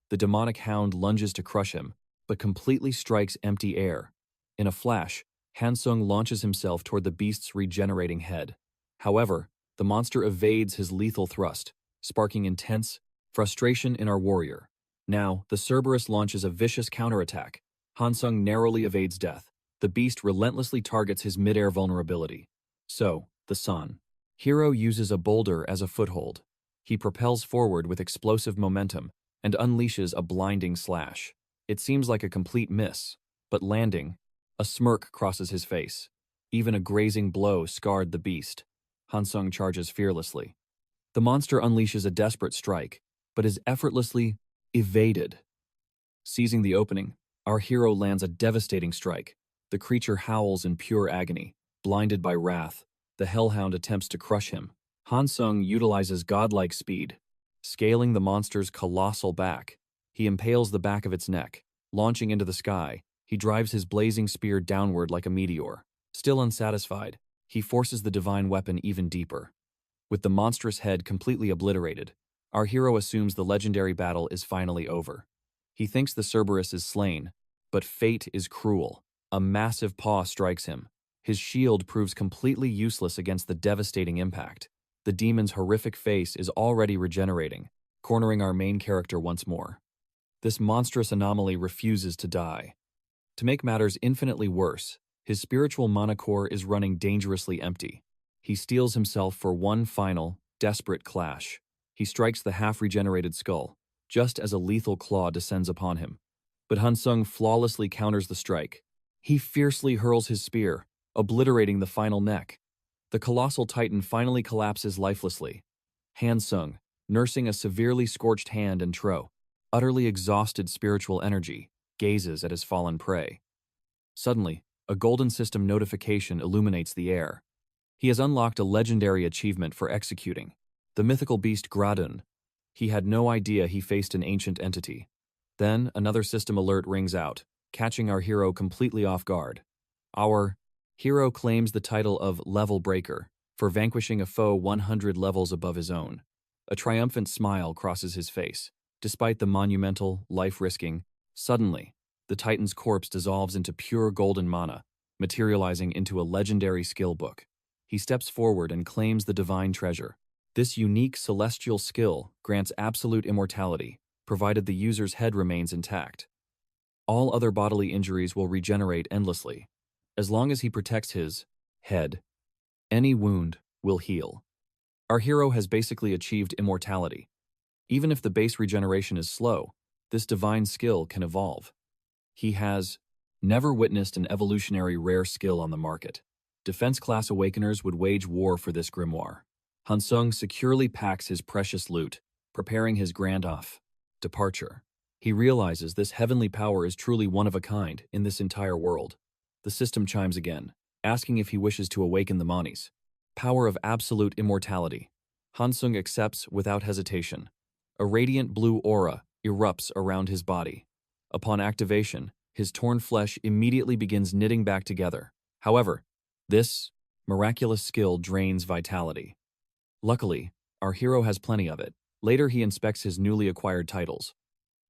The demonic hound lunges to crush him, but completely strikes empty air. In a flash, Hansung launches himself toward the beast's regenerating head. However, the monster evades his lethal thrust, sparking intense frustration in our warrior. Now, the Cerberus launches a vicious counterattack. Hansung narrowly evades death. The beast relentlessly targets his mid-air vulnerability. So, the San hero uses a boulder as a foothold. He propels forward with explosive momentum and unleashes a blinding slash. It seems like a complete miss, but landing, a smirk crosses his face. Even a grazing blow scarred the beast. Hansung charges fearlessly. The monster unleashes a desperate strike, but is effortlessly evaded. Seizing the opening, Our hero lands a devastating strike. The creature howls in pure agony. Blinded by wrath, the hellhound attempts to crush him. Hansung utilizes godlike speed. Scaling the monster's colossal back, he impales the back of its neck. Launching into the sky, he drives his blazing spear downward like a meteor. Still unsatisfied, he forces the divine weapon even deeper. With the monstrous head completely obliterated, our hero assumes the legendary battle is finally over. He thinks the Cerberus is slain, but fate is cruel. A massive paw strikes him. His shield proves completely useless against the devastating impact. The demon's horrific face is already regenerating, cornering our main character once more. This monstrous anomaly refuses to die. To make matters infinitely worse, his spiritual mana core is running dangerously empty. He steels himself for one final, desperate clash. He strikes the half-regenerated skull, just as a lethal claw descends upon him. But Hansung flawlessly counters the strike. He fiercely hurls his spear, obliterating the final neck. The colossal titan finally collapses lifelessly. Hansung, nursing a severely scorched hand and utterly exhausted spiritual energy, gazes at his fallen prey. Suddenly, a golden system notification illuminates the air. He has unlocked a legendary achievement for executing the mythical beast Gradun. He had no idea he faced an ancient entity. Then, another system alert rings out, catching our hero completely off guard. Our hero claims the title of Level Breaker for vanquishing a foe 100 levels above his own. A triumphant smile crosses his face. Despite the monumental, life-risking, suddenly, the Titan's corpse dissolves into pure golden mana, materializing into a legendary skill book. He steps forward and claims the divine treasure. This unique celestial skill grants absolute immortality, provided the user's head remains intact. All other bodily injuries will regenerate endlessly. As long as he protects his head, any wound will heal. Our hero has basically achieved immortality. Even if the base regeneration is slow, this divine skill can evolve. He has never witnessed an evolutionary rare skill on the market. Defense-class awakeners would wage war for this grimoire. Hansung securely packs his precious loot, preparing his grand departure. He realizes this heavenly power is truly one of a kind in this entire world. The system chimes again, asking if he wishes to awaken the Mani's power of absolute immortality. Hansung accepts without hesitation. A radiant blue aura erupts around his body. Upon activation, his torn flesh immediately begins knitting back together. However, this miraculous skill drains vitality. Luckily, our hero has plenty of it. Later, he inspects his newly acquired titles.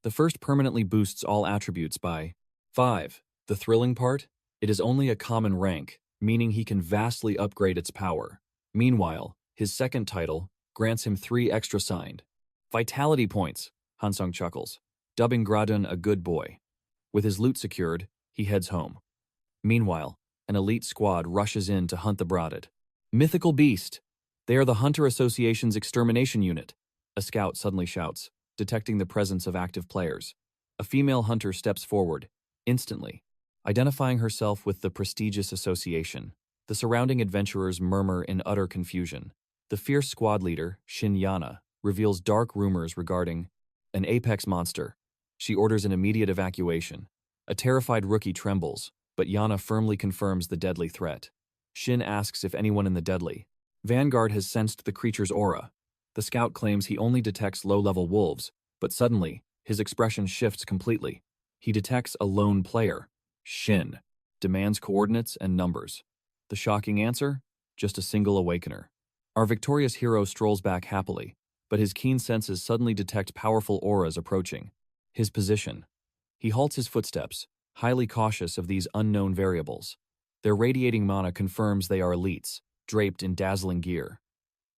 The first permanently boosts all attributes by 5. The thrilling part? It is only a common rank, meaning he can vastly upgrade its power. Meanwhile, his second title grants him 3 extra signed vitality points. Hansung chuckles, dubbing Gradun a good boy. With his loot secured, he heads home. Meanwhile, an elite squad rushes in to hunt the Bradid. Mythical beast! They are the Hunter Association's extermination unit. A scout suddenly shouts, detecting the presence of active players. A female hunter steps forward, instantly, identifying herself with the prestigious association. The surrounding adventurers murmur in utter confusion. The fierce squad leader, Shin Yana, reveals dark rumors regarding an apex monster. She orders an immediate evacuation. A terrified rookie trembles, but Yana firmly confirms the deadly threat. Shin asks if anyone in the deadly vanguard has sensed the creature's aura. The scout claims he only detects low-level wolves, but suddenly, his expression shifts completely. He detects a lone player. Shin demands coordinates and numbers. The shocking answer? Just a single awakener. Our victorious hero strolls back happily, but his keen senses suddenly detect powerful auras approaching. His position. He halts his footsteps, highly cautious of these unknown variables. Their radiating mana confirms they are elites, draped in dazzling gear.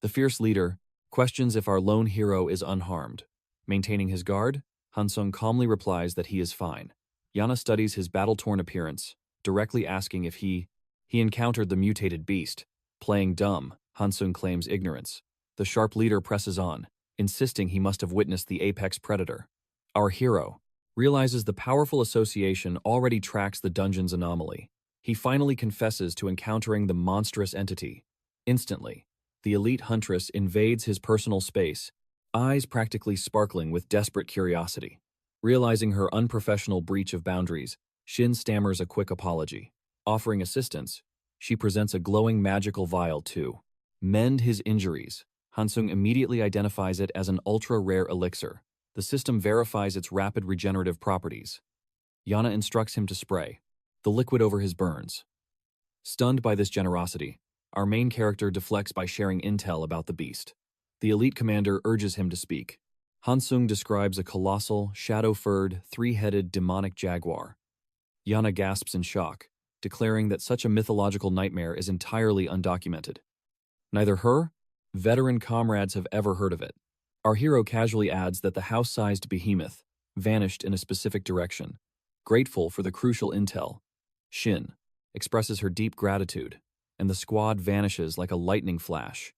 The fierce leader questions if our lone hero is unharmed. Maintaining his guard, Hansung calmly replies that he is fine. Yana studies his battle-torn appearance, directly asking if he encountered the mutated beast. Playing dumb, Hansung claims ignorance. The sharp leader presses on, insisting he must have witnessed the apex predator. Our hero realizes the powerful association already tracks the dungeon's anomaly. He finally confesses to encountering the monstrous entity. Instantly, the elite huntress invades his personal space, eyes practically sparkling with desperate curiosity. Realizing her unprofessional breach of boundaries, Shin stammers a quick apology. Offering assistance, she presents a glowing magical vial to mend his injuries. Hansung immediately identifies it as an ultra-rare elixir. The system verifies its rapid regenerative properties. Yana instructs him to spray the liquid over his burns. Stunned by this generosity, our main character deflects by sharing intel about the beast. The elite commander urges him to speak. Hansung describes a colossal, shadow-furred, three-headed demonic jaguar. Yana gasps in shock, declaring that such a mythological nightmare is entirely undocumented. Neither her, veteran comrades have ever heard of it. Our hero casually adds that the house-sized behemoth vanished in a specific direction. Grateful for the crucial intel, Shin expresses her deep gratitude, and the squad vanishes like a lightning flash.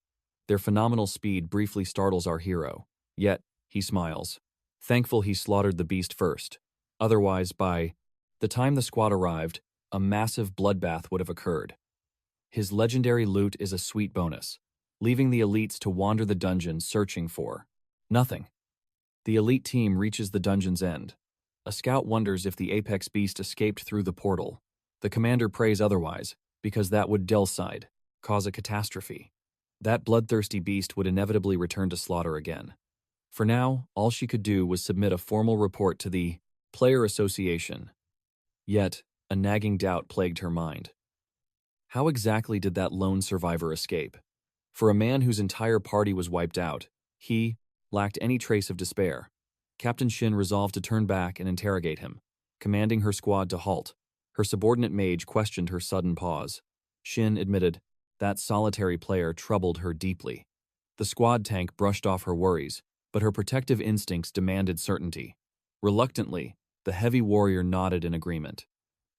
Their phenomenal speed briefly startles our hero, yet he smiles, thankful he slaughtered the beast first. Otherwise, by the time the squad arrived, a massive bloodbath would have occurred. His legendary loot is a sweet bonus, leaving the elites to wander the dungeon searching for nothing. The elite team reaches the dungeon's end. A scout wonders if the apex beast escaped through the portal. The commander prays otherwise, because that would cause a catastrophe. That bloodthirsty beast would inevitably return to slaughter again. For now, all she could do was submit a formal report to the Player Association. Yet, a nagging doubt plagued her mind. How exactly did that lone survivor escape? For a man whose entire party was wiped out, he lacked any trace of despair. Captain Shin resolved to turn back and interrogate him, commanding her squad to halt. Her subordinate mage questioned her sudden pause. Shin admitted that solitary player troubled her deeply. The squad tank brushed off her worries, but her protective instincts demanded certainty. Reluctantly, the heavy warrior nodded in agreement.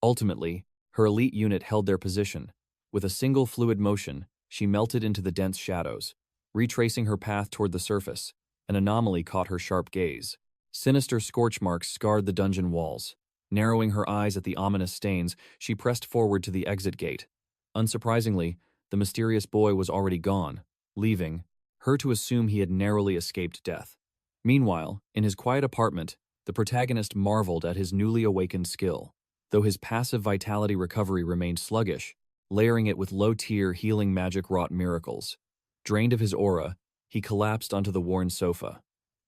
Ultimately, her elite unit held their position. With a single fluid motion, she melted into the dense shadows. Retracing her path toward the surface, an anomaly caught her sharp gaze. Sinister scorch marks scarred the dungeon walls. Narrowing her eyes at the ominous stains, she pressed forward to the exit gate. Unsurprisingly, the mysterious boy was already gone, leaving her to assume he had narrowly escaped death. Meanwhile, in his quiet apartment, the protagonist marveled at his newly awakened skill. Though his passive vitality recovery remained sluggish, layering it with low-tier healing magic wrought miracles. Drained of his aura, he collapsed onto the worn sofa.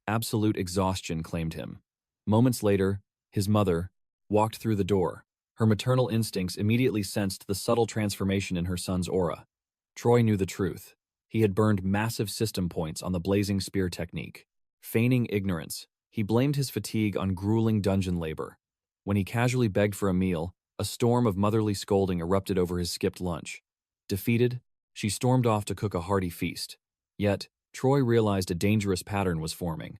Absolute exhaustion claimed him. Moments later, his mother walked through the door. Her maternal instincts immediately sensed the subtle transformation in her son's aura. Troy knew the truth. He had burned massive system points on the blazing spear technique. Feigning ignorance, he blamed his fatigue on grueling dungeon labor. When he casually begged for a meal, a storm of motherly scolding erupted over his skipped lunch. Defeated, she stormed off to cook a hearty feast. Yet, Troy realized a dangerous pattern was forming.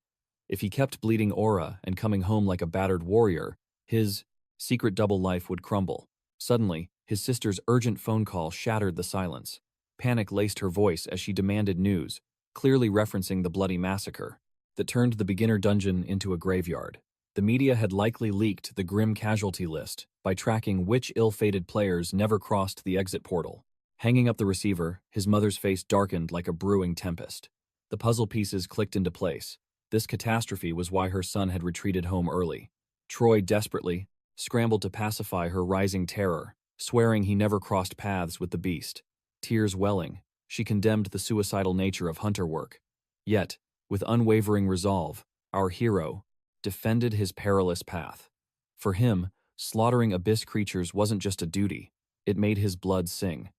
If he kept bleeding aura and coming home like a battered warrior, his secret double life would crumble. Suddenly, his sister's urgent phone call shattered the silence. Panic laced her voice as she demanded news, clearly referencing the bloody massacre that turned the beginner dungeon into a graveyard. The media had likely leaked the grim casualty list by tracking which ill-fated players never crossed the exit portal. Hanging up the receiver, his mother's face darkened like a brewing tempest. The puzzle pieces clicked into place. This catastrophe was why her son had retreated home early. Troy desperately scrambled to pacify her rising terror, swearing he never crossed paths with the beast. Tears welling, she condemned the suicidal nature of hunter work. Yet, with unwavering resolve, our hero defended his perilous path. For him, slaughtering abyss creatures wasn't just a duty, it made his blood sing.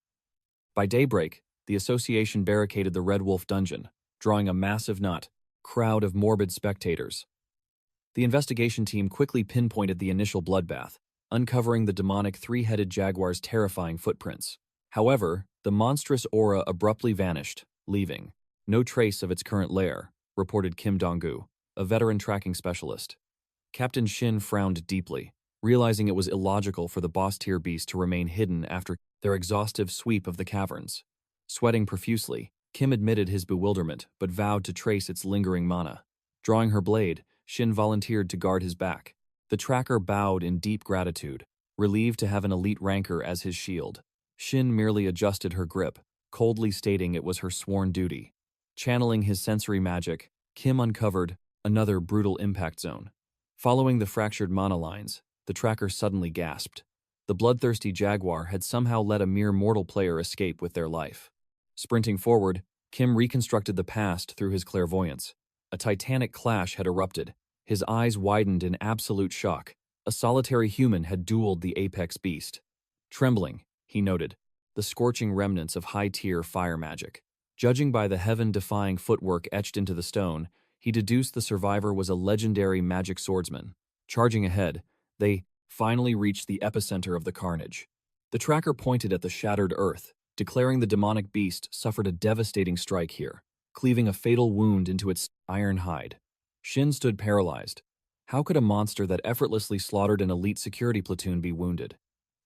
By daybreak, the association barricaded the Red Wolf dungeon, drawing a massive crowd of morbid spectators. The investigation team quickly pinpointed the initial bloodbath, uncovering the demonic three-headed jaguar's terrifying footprints. However, the monstrous aura abruptly vanished, leaving no trace of its current lair, reported Kim Dong-gu, a veteran tracking specialist. Captain Shin frowned deeply, realizing it was illogical for the boss-tier beast to remain hidden after their exhaustive sweep of the caverns. Sweating profusely, Kim admitted his bewilderment but vowed to trace its lingering mana. Drawing her blade, Shin volunteered to guard his back. The tracker bowed in deep gratitude, relieved to have an elite ranker as his shield. Shin merely adjusted her grip, coldly stating it was her sworn duty. Channeling his sensory magic, Kim uncovered another brutal impact zone. Following the fractured monolines, the tracker suddenly gasped. The bloodthirsty jaguar had somehow let a mere mortal player escape with their life. Sprinting forward, Kim reconstructed the past through his clairvoyance. A titanic clash had erupted. His eyes widened in absolute shock. A solitary human had dueled the apex beast. Trembling, he noted, the scorching remnants of high-tier fire magic. Judging by the heaven-defying footwork etched into the stone, he deduced the survivor was a legendary magic swordsman. Charging ahead, they finally reached the epicenter of the carnage. The tracker pointed at the shattered earth, declaring the demonic beast suffered a devastating strike here, cleaving a fatal wound into its iron hide. Shin stood paralyzed. How could a monster that effortlessly slaughtered an elite security platoon be wounded?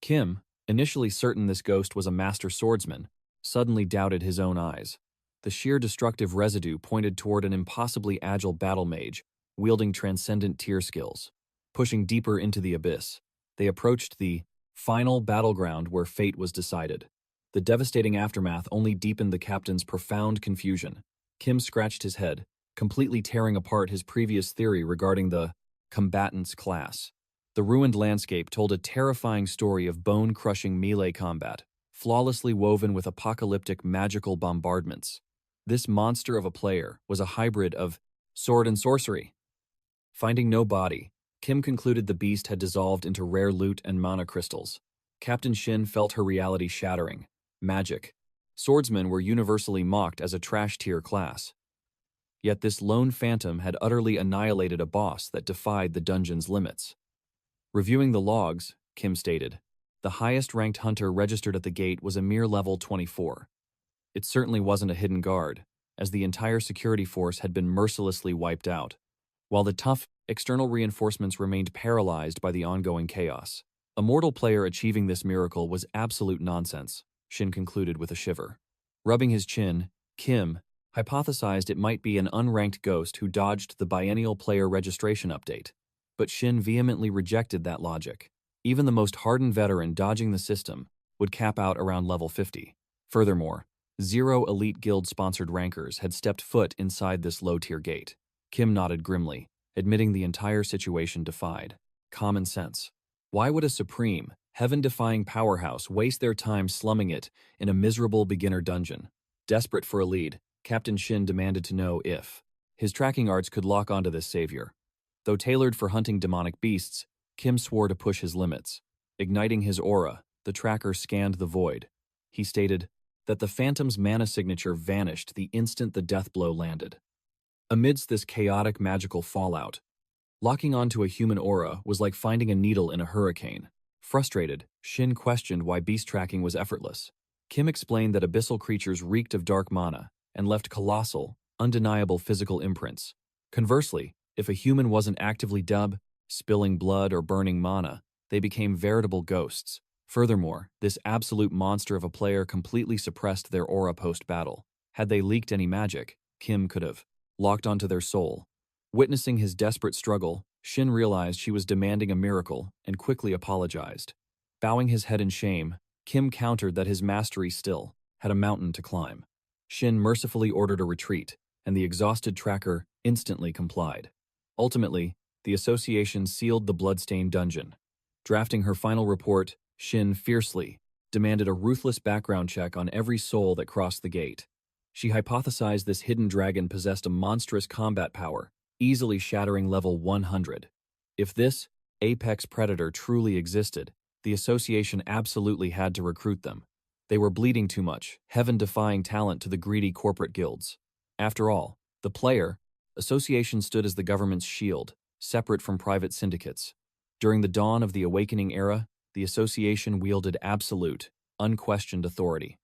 Kim, initially certain this ghost was a master swordsman, suddenly doubted his own eyes. The sheer destructive residue pointed toward an impossibly agile battle mage, wielding transcendent tier skills. Pushing deeper into the abyss, they approached the final battleground where fate was decided. The devastating aftermath only deepened the captain's profound confusion. Kim scratched his head, completely tearing apart his previous theory regarding the combatant's class. The ruined landscape told a terrifying story of bone-crushing melee combat, flawlessly woven with apocalyptic magical bombardments. This monster of a player was a hybrid of sword and sorcery. Finding no body, Kim concluded the beast had dissolved into rare loot and mana crystals. Captain Shin felt her reality shattering. Magic. Swordsmen were universally mocked as a trash-tier class. Yet this lone phantom had utterly annihilated a boss that defied the dungeon's limits. Reviewing the logs, Kim stated, the highest-ranked hunter registered at the gate was a mere level 24. It certainly wasn't a hidden guard, as the entire security force had been mercilessly wiped out, while the tough, external reinforcements remained paralyzed by the ongoing chaos. A mortal player achieving this miracle was absolute nonsense, Shin concluded with a shiver. Rubbing his chin, Kim hypothesized it might be an unranked ghost who dodged the biennial player registration update. But Shin vehemently rejected that logic. Even the most hardened veteran dodging the system would cap out around level 50. Furthermore, 0 elite guild-sponsored rankers had stepped foot inside this low-tier gate. Kim nodded grimly, admitting the entire situation defied common sense. Why would a supreme, heaven-defying powerhouse waste their time slumming it in a miserable beginner dungeon? Desperate for a lead, Captain Shin demanded to know if his tracking arts could lock onto this savior. Though tailored for hunting demonic beasts, Kim swore to push his limits. Igniting his aura, the tracker scanned the void. He stated that the phantom's mana signature vanished the instant the death blow landed. Amidst this chaotic magical fallout, locking onto a human aura was like finding a needle in a hurricane. Frustrated, Shin questioned why beast tracking was effortless. Kim explained that abyssal creatures reeked of dark mana and left colossal, undeniable physical imprints. Conversely, if a human wasn't actively spilling blood or burning mana, they became veritable ghosts. Furthermore, this absolute monster of a player completely suppressed their aura post-battle. Had they leaked any magic, Kim could have locked onto their soul. Witnessing his desperate struggle, Shin realized she was demanding a miracle and quickly apologized. Bowing his head in shame, Kim countered that his mastery still had a mountain to climb. Shin mercifully ordered a retreat, and the exhausted tracker instantly complied. Ultimately, the association sealed the bloodstained dungeon. Drafting her final report, Shin fiercely demanded a ruthless background check on every soul that crossed the gate. She hypothesized this hidden dragon possessed a monstrous combat power, easily shattering level 100. If this apex predator truly existed, the association absolutely had to recruit them. They were bleeding too much, heaven-defying talent to the greedy corporate guilds. After all, the player association stood as the government's shield, separate from private syndicates. During the dawn of the Awakening era, the association wielded absolute, unquestioned authority.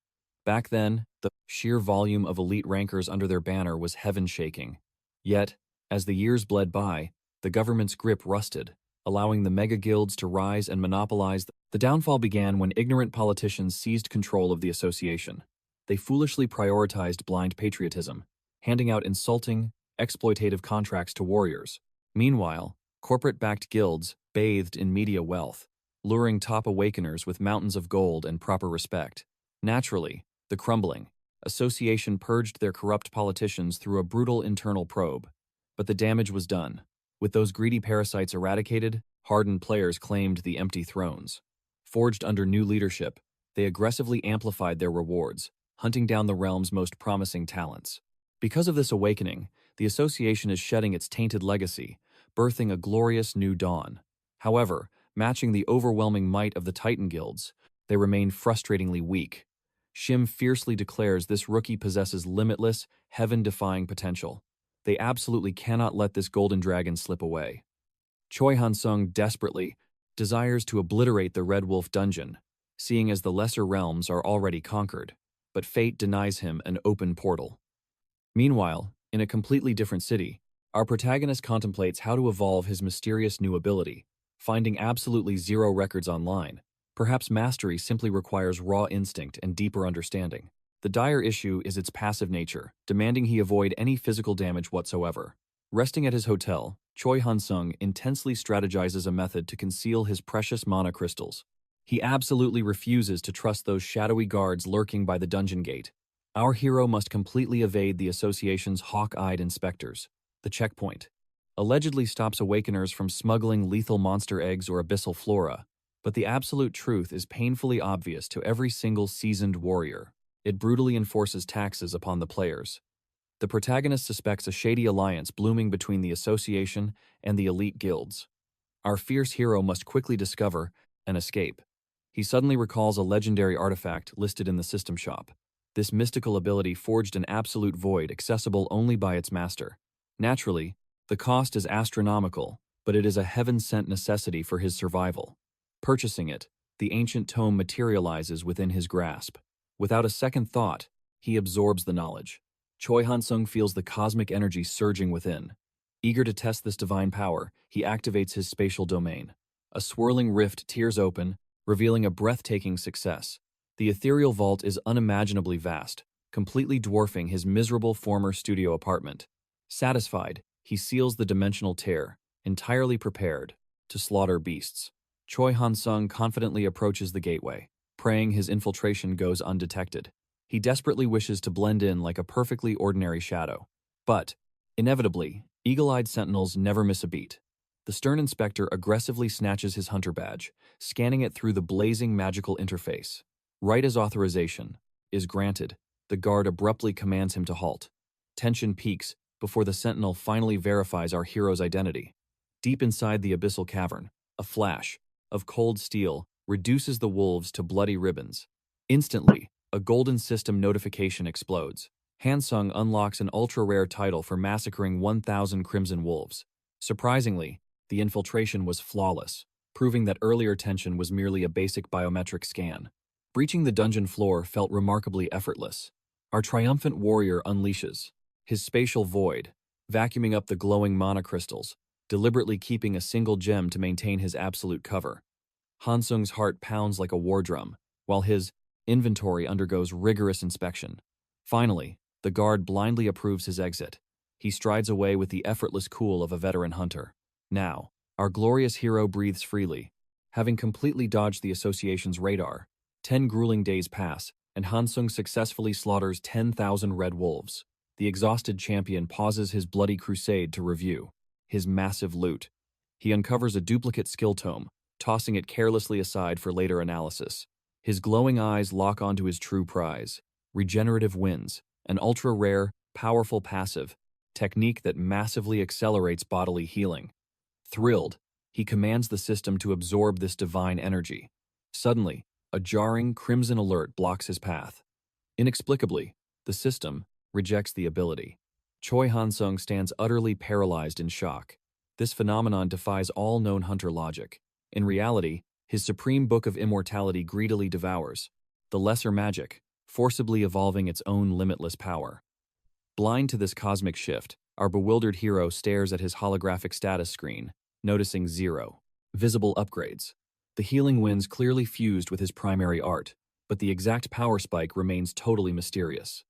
Back then, the sheer volume of elite rankers under their banner was heaven-shaking. Yet, as the years bled by, the government's grip rusted, allowing the mega-guilds to rise and monopolize. The downfall began when ignorant politicians seized control of the association. They foolishly prioritized blind patriotism, handing out insulting, exploitative contracts to warriors. Meanwhile, corporate-backed guilds bathed in media wealth, luring top awakeners with mountains of gold and proper respect. Naturally, the crumbling association purged their corrupt politicians through a brutal internal probe. But the damage was done. With those greedy parasites eradicated, hardened players claimed the empty thrones. Forged under new leadership, they aggressively amplified their rewards, hunting down the realm's most promising talents. Because of this awakening, the association is shedding its tainted legacy, birthing a glorious new dawn. However, matching the overwhelming might of the Titan guilds, they remain frustratingly weak. Shim fiercely declares this rookie possesses limitless, heaven-defying potential. They absolutely cannot let this golden dragon slip away. Choi Hansung desperately desires to obliterate the Red Wolf dungeon, seeing as the lesser realms are already conquered, but fate denies him an open portal. Meanwhile, in a completely different city, our protagonist contemplates how to evolve his mysterious new ability, finding absolutely zero records online. Perhaps mastery simply requires raw instinct and deeper understanding. The dire issue is its passive nature, demanding he avoid any physical damage whatsoever. Resting at his hotel, Choi Hansung intensely strategizes a method to conceal his precious mana crystals. He absolutely refuses to trust those shadowy guards lurking by the dungeon gate. Our hero must completely evade the association's hawk-eyed inspectors. The checkpoint allegedly stops awakeners from smuggling lethal monster eggs or abyssal flora, but the absolute truth is painfully obvious to every single seasoned warrior. It brutally enforces taxes upon the players. The protagonist suspects a shady alliance blooming between the association and the elite guilds. Our fierce hero must quickly discover and escape. He suddenly recalls a legendary artifact listed in the system shop. This mystical ability forged an absolute void accessible only by its master. Naturally, the cost is astronomical, but it is a heaven-sent necessity for his survival. Purchasing it, the ancient tome materializes within his grasp. Without a second thought, he absorbs the knowledge. Choi Hansung feels the cosmic energy surging within. Eager to test this divine power, he activates his spatial domain. A swirling rift tears open, revealing a breathtaking success. The ethereal vault is unimaginably vast, completely dwarfing his miserable former studio apartment. Satisfied, he seals the dimensional tear, entirely prepared to slaughter beasts. Choi Hansung confidently approaches the gateway, praying his infiltration goes undetected. He desperately wishes to blend in like a perfectly ordinary shadow. But, inevitably, eagle-eyed sentinels never miss a beat. The stern inspector aggressively snatches his hunter badge, scanning it through the blazing magical interface. Right as authorization is granted, the guard abruptly commands him to halt. Tension peaks before the sentinel finally verifies our hero's identity. Deep inside the abyssal cavern, a flash of cold steel reduces the wolves to bloody ribbons. Instantly, a golden system notification explodes. Hansung unlocks an ultra-rare title for massacring 1,000 crimson wolves. Surprisingly, the infiltration was flawless, proving that earlier tension was merely a basic biometric scan. Breaching the dungeon floor felt remarkably effortless. Our triumphant warrior unleashes his spatial void, vacuuming up the glowing mana crystals, deliberately keeping a single gem to maintain his absolute cover. Hansung's heart pounds like a war drum, while his inventory undergoes rigorous inspection. Finally, the guard blindly approves his exit. He strides away with the effortless cool of a veteran hunter. Now, our glorious hero breathes freely. Having completely dodged the association's radar, 10 grueling days pass, and Hansung successfully slaughters 10,000 red wolves. The exhausted champion pauses his bloody crusade to review his massive loot. He uncovers a duplicate skill tome, tossing it carelessly aside for later analysis. His glowing eyes lock onto his true prize, regenerative winds, an ultra-rare, powerful passive, technique that massively accelerates bodily healing. Thrilled, he commands the system to absorb this divine energy. Suddenly, a jarring crimson alert blocks his path. Inexplicably, the system rejects the ability. Choi Hansung stands utterly paralyzed in shock. This phenomenon defies all known hunter logic. In reality, his supreme book of immortality greedily devours the lesser magic, forcibly evolving its own limitless power. Blind to this cosmic shift, our bewildered hero stares at his holographic status screen, noticing 0 visible upgrades. The healing winds clearly fused with his primary art, but the exact power spike remains totally mysterious.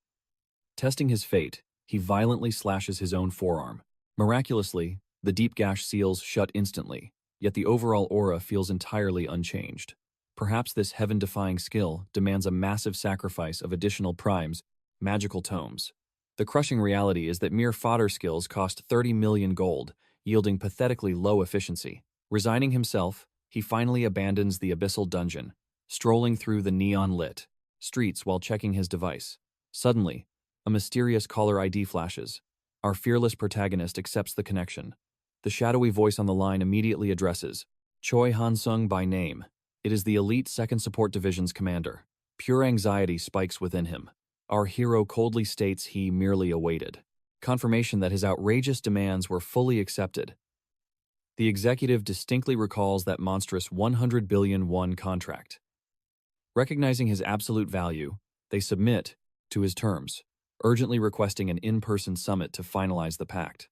Testing his fate, he violently slashes his own forearm. Miraculously, the deep gash seals shut instantly, yet the overall aura feels entirely unchanged. Perhaps this heaven-defying skill demands a massive sacrifice of additional primes, magical tomes. The crushing reality is that mere fodder skills cost 30 million gold, yielding pathetically low efficiency. Resigning himself, he finally abandons the abyssal dungeon, strolling through the neon-lit streets while checking his device. Suddenly, a mysterious caller ID flashes. Our fearless protagonist accepts the connection. The shadowy voice on the line immediately addresses Choi Hansung by name. It is the elite 2nd Support Division's commander. Pure anxiety spikes within him. Our hero coldly states he merely awaited confirmation that his outrageous demands were fully accepted. The executive distinctly recalls that monstrous 100 billion won contract. Recognizing his absolute value, they submit to his terms, urgently requesting an in-person summit to finalize the pact.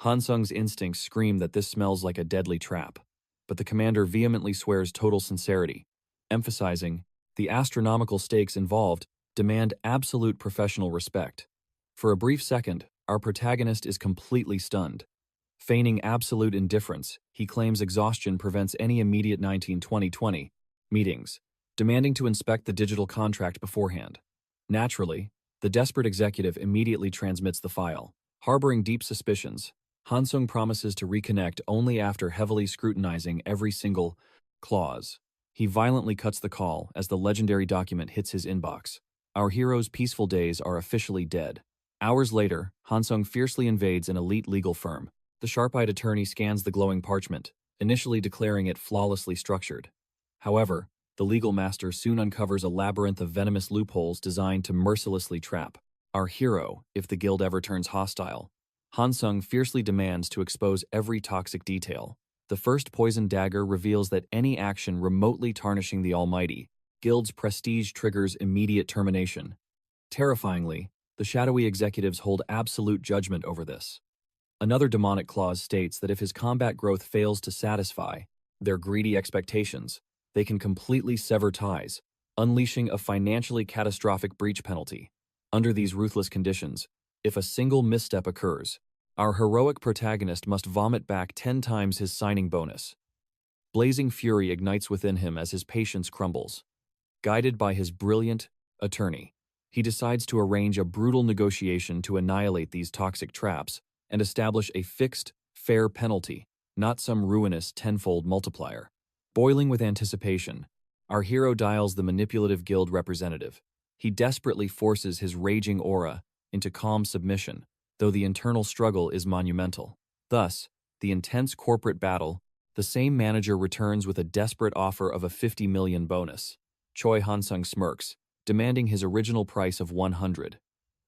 Hansung's instincts scream that this smells like a deadly trap, but the commander vehemently swears total sincerity, emphasizing the astronomical stakes involved demand absolute professional respect. For a brief second, our protagonist is completely stunned. Feigning absolute indifference, he claims exhaustion prevents any immediate 19-20-20 meetings, demanding to inspect the digital contract beforehand. Naturally, the desperate executive immediately transmits the file. Harboring deep suspicions, Hansung promises to reconnect only after heavily scrutinizing every single clause. He violently cuts the call as the legendary document hits his inbox. Our hero's peaceful days are officially dead. Hours later, Hansung fiercely invades an elite legal firm. The sharp-eyed attorney scans the glowing parchment, initially declaring it flawlessly structured. However, the legal master soon uncovers a labyrinth of venomous loopholes designed to mercilessly trap our hero if the guild ever turns hostile. Hansung fiercely demands to expose every toxic detail. The first poison dagger reveals that any action remotely tarnishing the almighty guild's prestige triggers immediate termination. Terrifyingly, the shadowy executives hold absolute judgment over this. Another demonic clause states that if his combat growth fails to satisfy their greedy expectations, they can completely sever ties, unleashing a financially catastrophic breach penalty. Under these ruthless conditions, if a single misstep occurs, our heroic protagonist must vomit back 10 times his signing bonus. Blazing fury ignites within him as his patience crumbles. Guided by his brilliant attorney, he decides to arrange a brutal negotiation to annihilate these toxic traps and establish a fixed, fair penalty, not some ruinous tenfold multiplier. Boiling with anticipation, our hero dials the manipulative guild representative. He desperately forces his raging aura into calm submission, though the internal struggle is monumental. Thus, the intense corporate battle, the same manager returns with a desperate offer of a 50 million bonus. Choi Hansung smirks, demanding his original price of 100.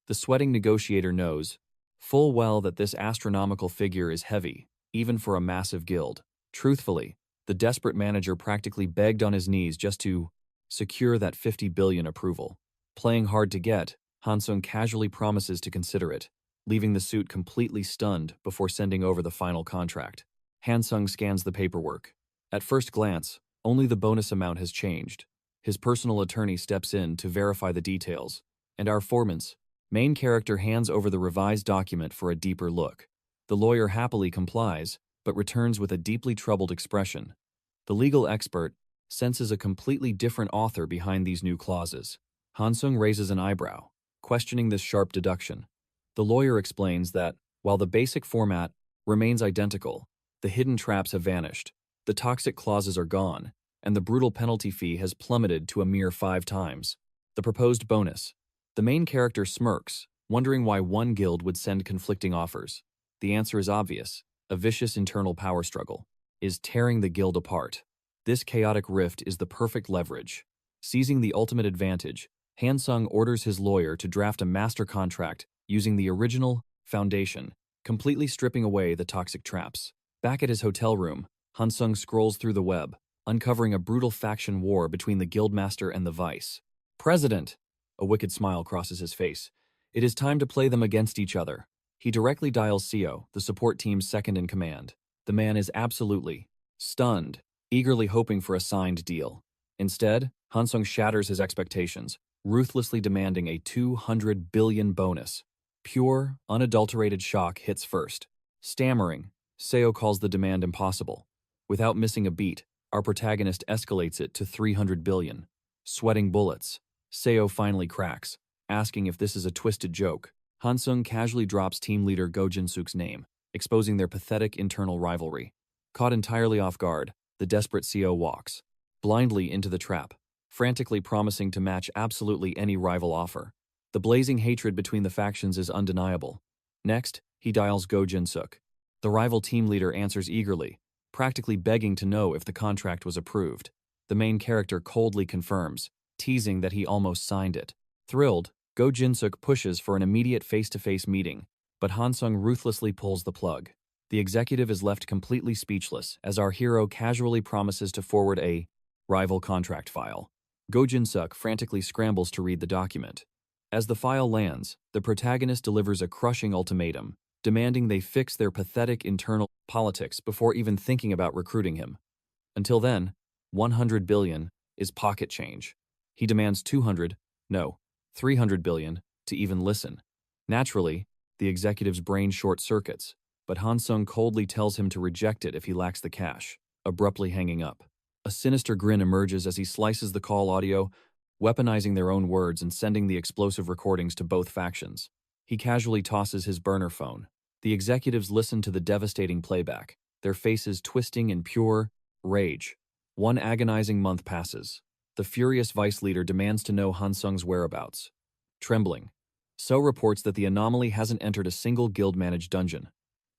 The sweating negotiator knows full well that this astronomical figure is heavy, even for a massive guild. Truthfully, the desperate manager practically begged on his knees just to secure that 50 billion approval. Playing hard to get, Hansung casually promises to consider it, leaving the suit completely stunned before sending over the final contract. Hansung scans the paperwork. At first glance, only the bonus amount has changed. His personal attorney steps in to verify the details, and our foreman's main character hands over the revised document for a deeper look. The lawyer happily complies, but returns with a deeply troubled expression. The legal expert senses a completely different author behind these new clauses. Hansung raises an eyebrow, questioning this sharp deduction. The lawyer explains that, while the basic format remains identical, the hidden traps have vanished, the toxic clauses are gone, and the brutal penalty fee has plummeted to a mere 5 times. The proposed bonus. The main character smirks, wondering why one guild would send conflicting offers. The answer is obvious. A vicious internal power struggle is tearing the guild apart. This chaotic rift is the perfect leverage. Seizing the ultimate advantage, Hansung orders his lawyer to draft a master contract using the original foundation, completely stripping away the toxic traps. Back at his hotel room, Hansung scrolls through the web, uncovering a brutal faction war between the guildmaster and the vice president. A wicked smile crosses his face. It is time to play them against each other. He directly dials Seo, the support team's second in command. The man is absolutely stunned, eagerly hoping for a signed deal. Instead, Hansung shatters his expectations, ruthlessly demanding a 200 billion bonus. Pure, unadulterated shock hits first. Stammering, Seo calls the demand impossible. Without missing a beat, our protagonist escalates it to 300 billion. Sweating bullets, Seo finally cracks, asking if this is a twisted joke. Hansung casually drops team leader Go Jin-suk's name, exposing their pathetic internal rivalry. Caught entirely off guard, the desperate CO walks blindly into the trap, frantically promising to match absolutely any rival offer. The blazing hatred between the factions is undeniable. Next, he dials Go Jin-suk. The rival team leader answers eagerly, practically begging to know if the contract was approved. The main character coldly confirms, teasing that he almost signed it. Thrilled, Go Jin-suk pushes for an immediate face-to-face meeting, but Hansung ruthlessly pulls the plug. The executive is left completely speechless as our hero casually promises to forward a rival contract file. Go Jin-suk frantically scrambles to read the document. As the file lands, the protagonist delivers a crushing ultimatum, demanding they fix their pathetic internal politics before even thinking about recruiting him. Until then, 100 billion is pocket change. He demands 300 billion to even listen. Naturally, the executive's brain short-circuits, but Hansung coldly tells him to reject it if he lacks the cash, abruptly hanging up. A sinister grin emerges as he slices the call audio, weaponizing their own words and sending the explosive recordings to both factions. He casually tosses his burner phone. The executives listen to the devastating playback, their faces twisting in pure rage. One agonizing month passes. The furious vice leader demands to know Hansung's whereabouts. Trembling, So reports that the anomaly hasn't entered a single guild-managed dungeon.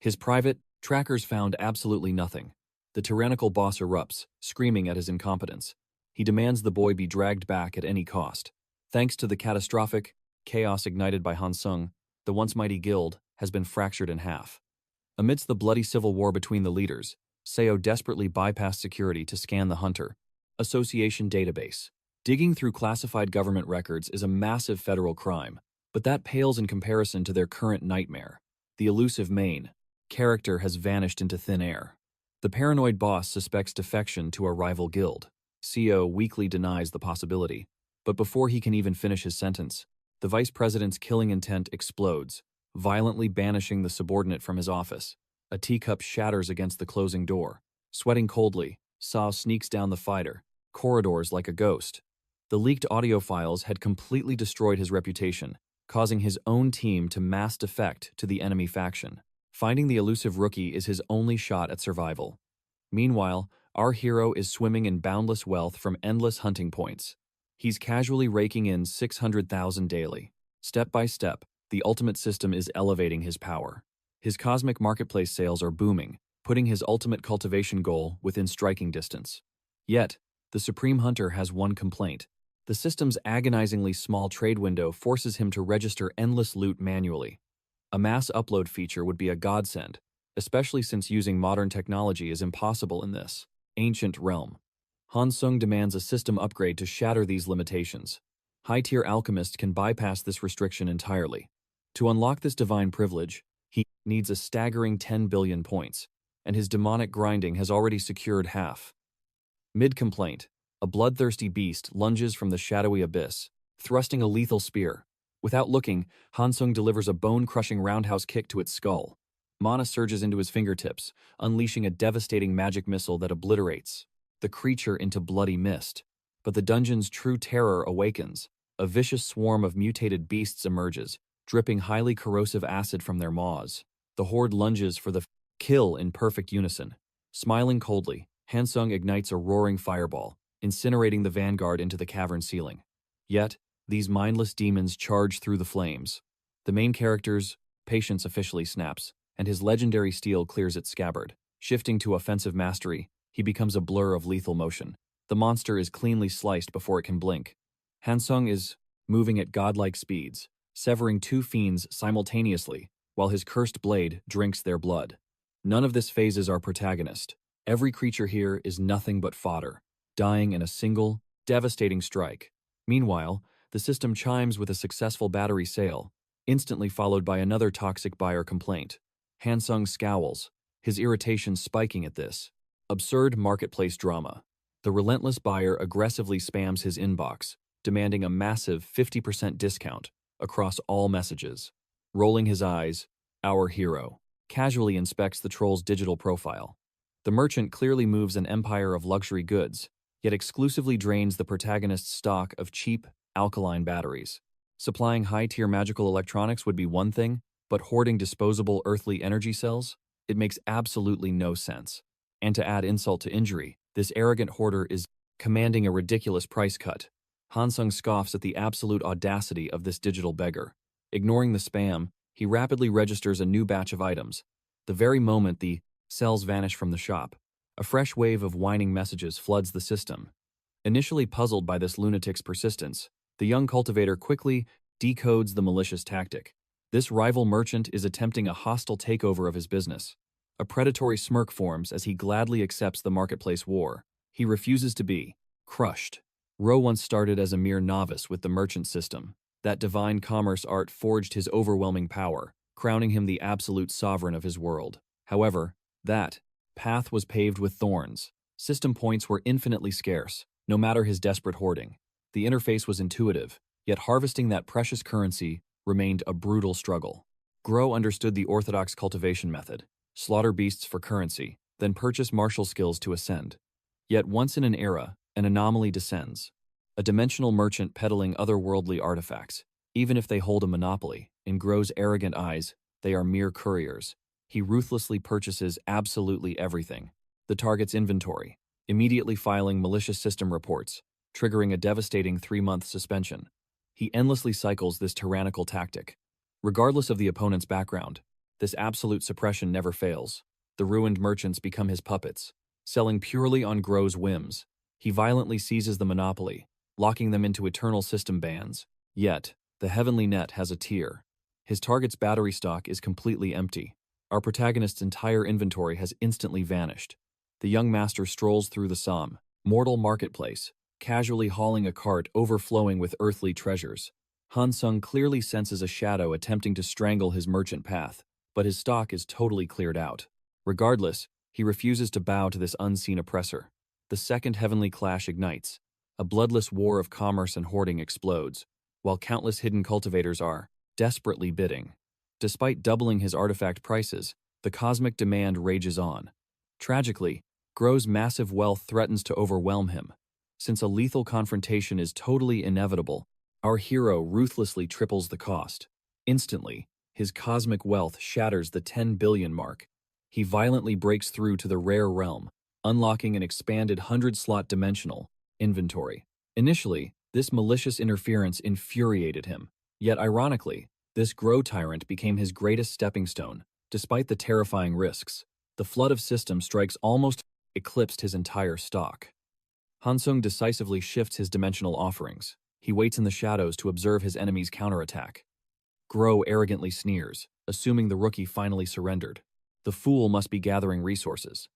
His private trackers found absolutely nothing. The tyrannical boss erupts, screaming at his incompetence. He demands the boy be dragged back at any cost. Thanks to the catastrophic chaos ignited by Hansung, the once mighty guild has been fractured in half. Amidst the bloody civil war between the leaders, Seo desperately bypassed security to scan the Hunter Association database. Digging through classified government records is a massive federal crime, but that pales in comparison to their current nightmare. The elusive main character has vanished into thin air. The paranoid boss suspects defection to a rival guild. Seo weakly denies the possibility, but before he can even finish his sentence, the vice president's killing intent explodes, violently banishing the subordinate from his office. A teacup shatters against the closing door. Sweating coldly, Sao sneaks down the fighter corridors like a ghost. The leaked audio files had completely destroyed his reputation, causing his own team to mass defect to the enemy faction. Finding the elusive rookie is his only shot at survival. Meanwhile, our hero is swimming in boundless wealth from endless hunting points. He's casually raking in 600,000 daily. Step by step, the ultimate system is elevating his power. His cosmic marketplace sales are booming, putting his ultimate cultivation goal within striking distance. Yet, the Supreme Hunter has one complaint. The system's agonizingly small trade window forces him to register endless loot manually. A mass upload feature would be a godsend, especially since using modern technology is impossible in this ancient realm. Hansung demands a system upgrade to shatter these limitations. High-tier alchemists can bypass this restriction entirely. To unlock this divine privilege, he needs a staggering 10 billion points, and his demonic grinding has already secured half. Mid-complaint, a bloodthirsty beast lunges from the shadowy abyss, thrusting a lethal spear. Without looking, Hansung delivers a bone-crushing roundhouse kick to its skull. Mana surges into his fingertips, unleashing a devastating magic missile that obliterates the creature into bloody mist. But the dungeon's true terror awakens. A vicious swarm of mutated beasts emerges, dripping highly corrosive acid from their maws. The horde lunges for the kill in perfect unison. Smiling coldly, Hansung ignites a roaring fireball, incinerating the vanguard into the cavern ceiling. Yet, these mindless demons charge through the flames. The main character's patience officially snaps, and his legendary steel clears its scabbard. Shifting to offensive mastery, he becomes a blur of lethal motion. The monster is cleanly sliced before it can blink. Hansung is moving at godlike speeds, severing two fiends simultaneously, while his cursed blade drinks their blood. None of this phases our protagonist. Every creature here is nothing but fodder, dying in a single, devastating strike. Meanwhile, the system chimes with a successful battery sale, instantly followed by another toxic buyer complaint. Hansung scowls, his irritation spiking at this absurd marketplace drama. The relentless buyer aggressively spams his inbox, demanding a massive 50% discount across all messages. Rolling his eyes, our hero casually inspects the troll's digital profile. The merchant clearly moves an empire of luxury goods, yet exclusively drains the protagonist's stock of cheap, alkaline batteries. Supplying high-tier magical electronics would be one thing, but hoarding disposable earthly energy cells? It makes absolutely no sense. And to add insult to injury, this arrogant hoarder is commanding a ridiculous price cut. Hansung scoffs at the absolute audacity of this digital beggar. Ignoring the spam, he rapidly registers a new batch of items. The very moment the cells vanish from the shop, a fresh wave of whining messages floods the system. Initially puzzled by this lunatic's persistence, the young cultivator quickly decodes the malicious tactic. This rival merchant is attempting a hostile takeover of his business. A predatory smirk forms as he gladly accepts the marketplace war. He refuses to be crushed. Rowe once started as a mere novice with the merchant system. That divine commerce art forged his overwhelming power, crowning him the absolute sovereign of his world. However, that path was paved with thorns. System points were infinitely scarce, no matter his desperate hoarding. The interface was intuitive, yet harvesting that precious currency remained a brutal struggle. Grow understood the orthodox cultivation method: slaughter beasts for currency, then purchase martial skills to ascend. Yet once in an era, an anomaly descends. A dimensional merchant peddling otherworldly artifacts. Even if they hold a monopoly, in Grow's arrogant eyes, they are mere couriers. He ruthlessly purchases absolutely everything. The target's inventory, immediately filing malicious system reports, triggering a devastating 3-month suspension. He endlessly cycles this tyrannical tactic. Regardless of the opponent's background, this absolute suppression never fails. The ruined merchants become his puppets, selling purely on Grow's whims. He violently seizes the monopoly, locking them into eternal system bans. Yet, the heavenly net has a tear. His target's battery stock is completely empty. Our protagonist's entire inventory has instantly vanished. The young master strolls through the Somme, mortal marketplace, casually hauling a cart overflowing with earthly treasures. Hansung clearly senses a shadow attempting to strangle his merchant path, but his stock is totally cleared out. Regardless, he refuses to bow to this unseen oppressor. The second heavenly clash ignites. A bloodless war of commerce and hoarding explodes, while countless hidden cultivators are desperately bidding. Despite doubling his artifact prices, the cosmic demand rages on. Tragically, Grow's massive wealth threatens to overwhelm him. Since a lethal confrontation is totally inevitable, our hero ruthlessly triples the cost. Instantly, his cosmic wealth shatters the 10 billion mark. He violently breaks through to the rare realm, unlocking an expanded 100-slot dimensional inventory. Initially, this malicious interference infuriated him. Yet ironically, this Grow tyrant became his greatest stepping stone. Despite the terrifying risks, the flood of system strikes almost eclipsed his entire stock. Hansung decisively shifts his dimensional offerings. He waits in the shadows to observe his enemy's counterattack. Grow arrogantly sneers, assuming the rookie finally surrendered. The fool must be gathering resources.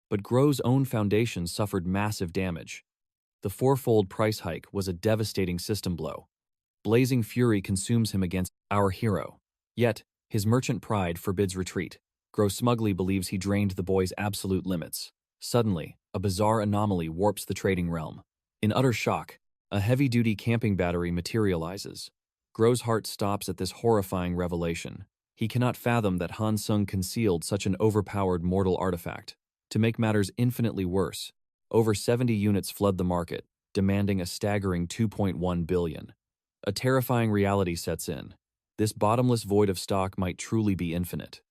But Grow's own foundation suffered massive damage. The 4-fold price hike was a devastating system blow. Blazing fury consumes him against our hero. Yet, his merchant pride forbids retreat. Grow smugly believes he drained the boy's absolute limits. Suddenly, a bizarre anomaly warps the trading realm. In utter shock, a heavy-duty camping battery materializes. Grow's heart stops at this horrifying revelation. He cannot fathom that Hansung concealed such an overpowered mortal artifact. To make matters infinitely worse, over 70 units flood the market, demanding a staggering 2.1 billion. A terrifying reality sets in. This bottomless void of stock might truly be infinite.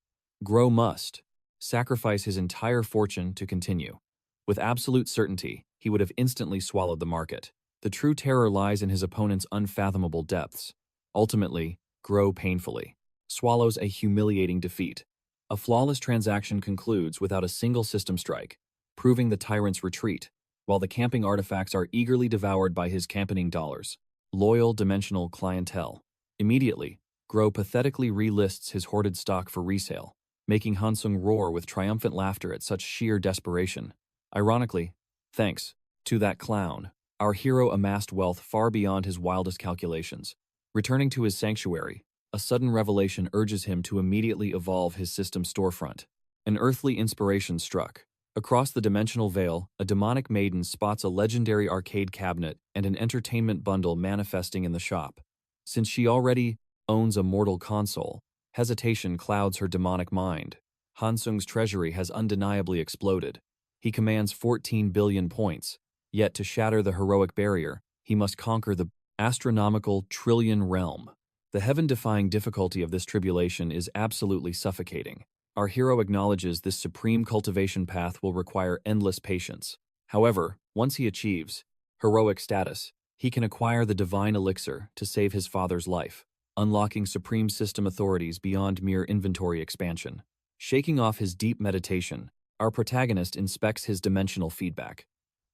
Grow must sacrifice his entire fortune to continue. With absolute certainty, he would have instantly swallowed the market. The true terror lies in his opponent's unfathomable depths. Ultimately, Grow painfully swallows a humiliating defeat. A flawless transaction concludes without a single system strike, proving the tyrant's retreat, while the camping artifacts are eagerly devoured by his campaigning dollars. Loyal dimensional clientele. Immediately, Grow pathetically relists his hoarded stock for resale, making Hansung roar with triumphant laughter at such sheer desperation. Ironically, thanks to that clown, our hero amassed wealth far beyond his wildest calculations. Returning to his sanctuary, a sudden revelation urges him to immediately evolve his system storefront. An earthly inspiration struck. Across the dimensional veil, a demonic maiden spots a legendary arcade cabinet and an entertainment bundle manifesting in the shop. Since she already owns a mortal console, hesitation clouds her demonic mind. Hansung's treasury has undeniably exploded. He commands 14 billion points, yet to shatter the heroic barrier, he must conquer the astronomical trillion realm. The heaven-defying difficulty of this tribulation is absolutely suffocating. Our hero acknowledges this supreme cultivation path will require endless patience. However, once he achieves heroic status, he can acquire the divine elixir to save his father's life, unlocking supreme system authorities beyond mere inventory expansion. Shaking off his deep meditation, our protagonist inspects his dimensional feedback.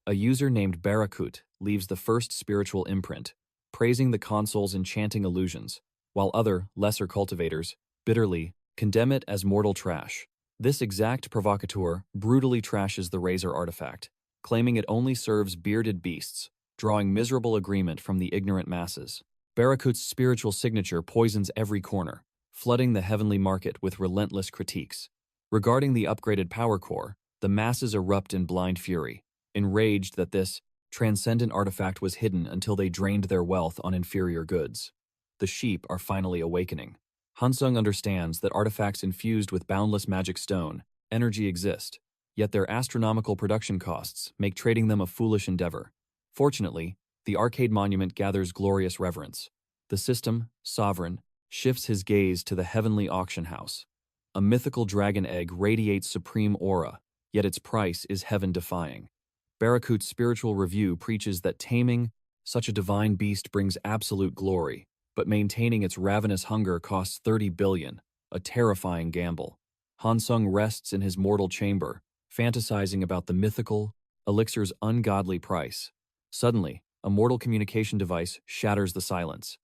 A user named Barakut leaves the first spiritual imprint, praising the console's enchanting illusions, while other, lesser cultivators, bitterly, condemn it as mortal trash. This exact provocateur brutally trashes the razor artifact, claiming it only serves bearded beasts, drawing miserable agreement from the ignorant masses. Barakut's spiritual signature poisons every corner, flooding the heavenly market with relentless critiques. Regarding the upgraded power core, the masses erupt in blind fury, enraged that this transcendent artifact was hidden until they drained their wealth on inferior goods. The sheep are finally awakening. Hansung understands that artifacts infused with boundless magic stone energy exist, yet their astronomical production costs make trading them a foolish endeavor. Fortunately, the arcade monument gathers glorious reverence. The system, sovereign, shifts his gaze to the heavenly auction house. A mythical dragon egg radiates supreme aura, yet its price is heaven-defying. Barakut's spiritual review preaches that taming such a divine beast brings absolute glory, but maintaining its ravenous hunger costs 30 billion, a terrifying gamble. Hansung rests in his mortal chamber, fantasizing about the mythical elixir's ungodly price. Suddenly, a mortal communication device shatters the silence.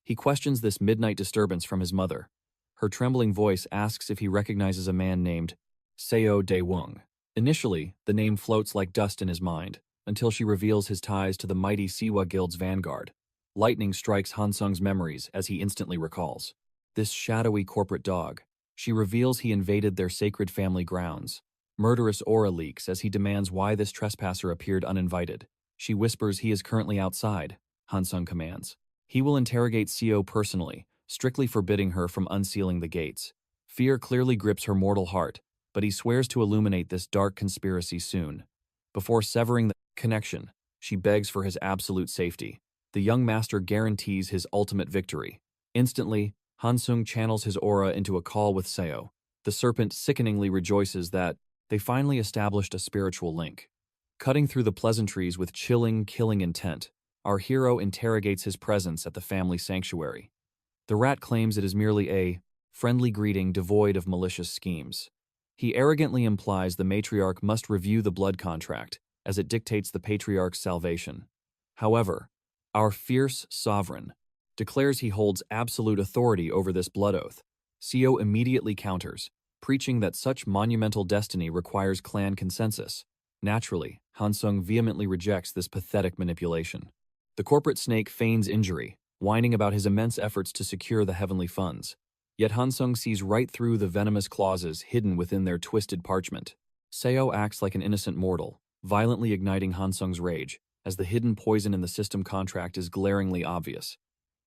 He questions this midnight disturbance from his mother. Her trembling voice asks if he recognizes a man named Seo Daewung. Initially, the name floats like dust in his mind, until she reveals his ties to the mighty Siwa Guild's vanguard. Lightning strikes Hansung's memories as he instantly recalls. This shadowy corporate dog. She reveals he invaded their sacred family grounds. Murderous aura leaks as he demands why this trespasser appeared uninvited. She whispers he is currently outside, Hansung commands. He will interrogate Seo personally, strictly forbidding her from unsealing the gates. Fear clearly grips her mortal heart, but he swears to illuminate this dark conspiracy soon. Before severing the connection, she begs for his absolute safety. The young master guarantees his ultimate victory. Instantly, Hansung channels his aura into a call with Seo. The serpent sickeningly rejoices that they finally established a spiritual link. Cutting through the pleasantries with chilling, killing intent, our hero interrogates his presence at the family sanctuary. The rat claims it is merely a friendly greeting devoid of malicious schemes. He arrogantly implies the matriarch must review the blood contract, as it dictates the patriarch's salvation. However, our fierce sovereign declares he holds absolute authority over this blood oath. Seo immediately counters, preaching that such monumental destiny requires clan consensus. Naturally, Hansung vehemently rejects this pathetic manipulation. The corporate snake feigns injury, whining about his immense efforts to secure the heavenly funds. Yet Hansung sees right through the venomous clauses hidden within their twisted parchment. Seo acts like an innocent mortal, violently igniting Hansung's rage, as the hidden poison in the system contract is glaringly obvious.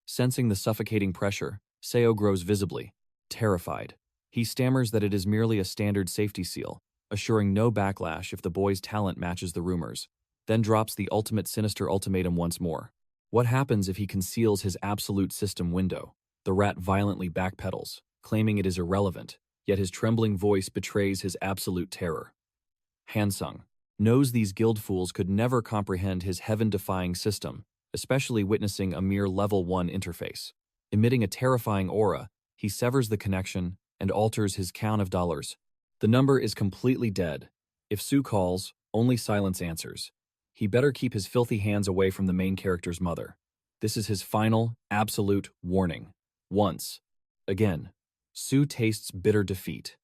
Sensing the suffocating pressure, Seo grows visibly terrified. He stammers that it is merely a standard safety seal, assuring no backlash if the boy's talent matches the rumors, then drops the ultimate sinister ultimatum once more. What happens if he conceals his absolute system window? The rat violently backpedals, claiming it is irrelevant, yet his trembling voice betrays his absolute terror. Hansung knows these guild fools could never comprehend his heaven-defying system, especially witnessing a mere level 1 interface. Emitting a terrifying aura, he severs the connection and alters his count of dollars. The number is completely dead. If Sue calls, only silence answers. He better keep his filthy hands away from the main character's mother. This is his final, absolute warning. Once again, Sue tastes bitter defeat.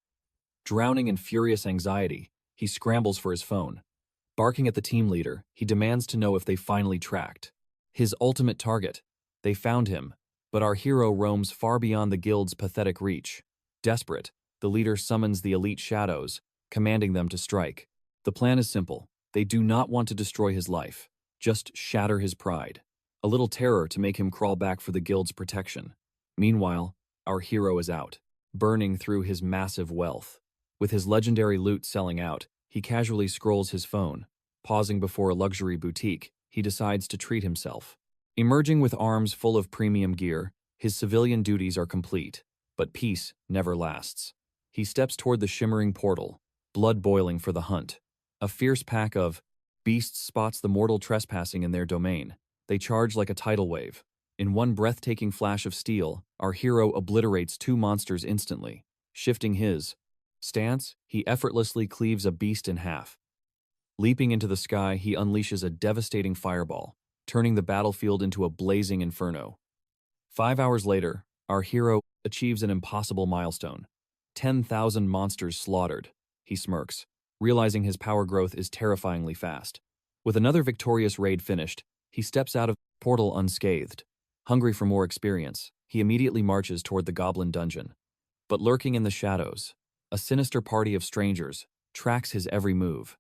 Drowning in furious anxiety, he scrambles for his phone. Barking at the team leader, he demands to know if they finally tracked his ultimate target. They found him, but our hero roams far beyond the guild's pathetic reach. Desperate, the leader summons the elite shadows, commanding them to strike. The plan is simple. They do not want to destroy his life, just shatter his pride. A little terror to make him crawl back for the guild's protection. Meanwhile, our hero is out, burning through his massive wealth. With his legendary loot selling out, he casually scrolls his phone. Pausing before a luxury boutique, he decides to treat himself. Emerging with arms full of premium gear, his civilian duties are complete, but peace never lasts. He steps toward the shimmering portal, blood boiling for the hunt. A fierce pack of beasts spots the mortal trespassing in their domain. They charge like a tidal wave. In one breathtaking flash of steel, our hero obliterates two monsters instantly. Shifting his stance, he effortlessly cleaves a beast in half. Leaping into the sky, he unleashes a devastating fireball, turning the battlefield into a blazing inferno. 5 hours later, our hero achieves an impossible milestone. 10,000 monsters slaughtered. He smirks, realizing his power growth is terrifyingly fast. With another victorious raid finished, he steps out of the portal unscathed. Hungry for more experience, he immediately marches toward the goblin dungeon. But lurking in the shadows, a sinister party of strangers tracks his every move.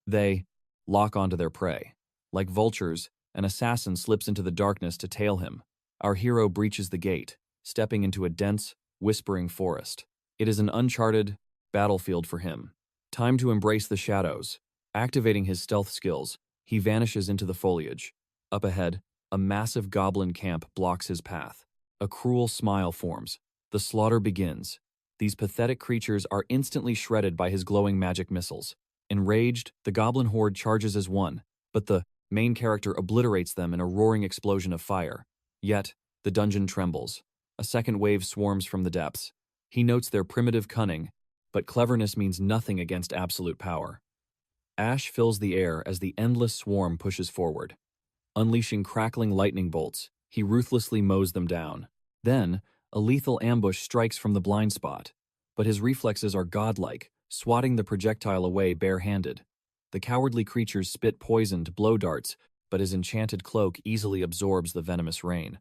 They lock onto their prey. Like vultures, an assassin slips into the darkness to tail him. Our hero breaches the gate, stepping into a dense, whispering forest. It is an uncharted battlefield for him. Time to embrace the shadows. Activating his stealth skills, he vanishes into the foliage. Up ahead, a massive goblin camp blocks his path. A cruel smile forms. The slaughter begins. These pathetic creatures are instantly shredded by his glowing magic missiles. Enraged, the goblin horde charges as one, but the main character obliterates them in a roaring explosion of fire. Yet, the dungeon trembles. A second wave swarms from the depths. He notes their primitive cunning, but cleverness means nothing against absolute power. Ash fills the air as the endless swarm pushes forward. Unleashing crackling lightning bolts, he ruthlessly mows them down. Then, a lethal ambush strikes from the blind spot, but his reflexes are godlike, swatting the projectile away barehanded. The cowardly creatures spit poisoned blow darts, but his enchanted cloak easily absorbs the venomous rain.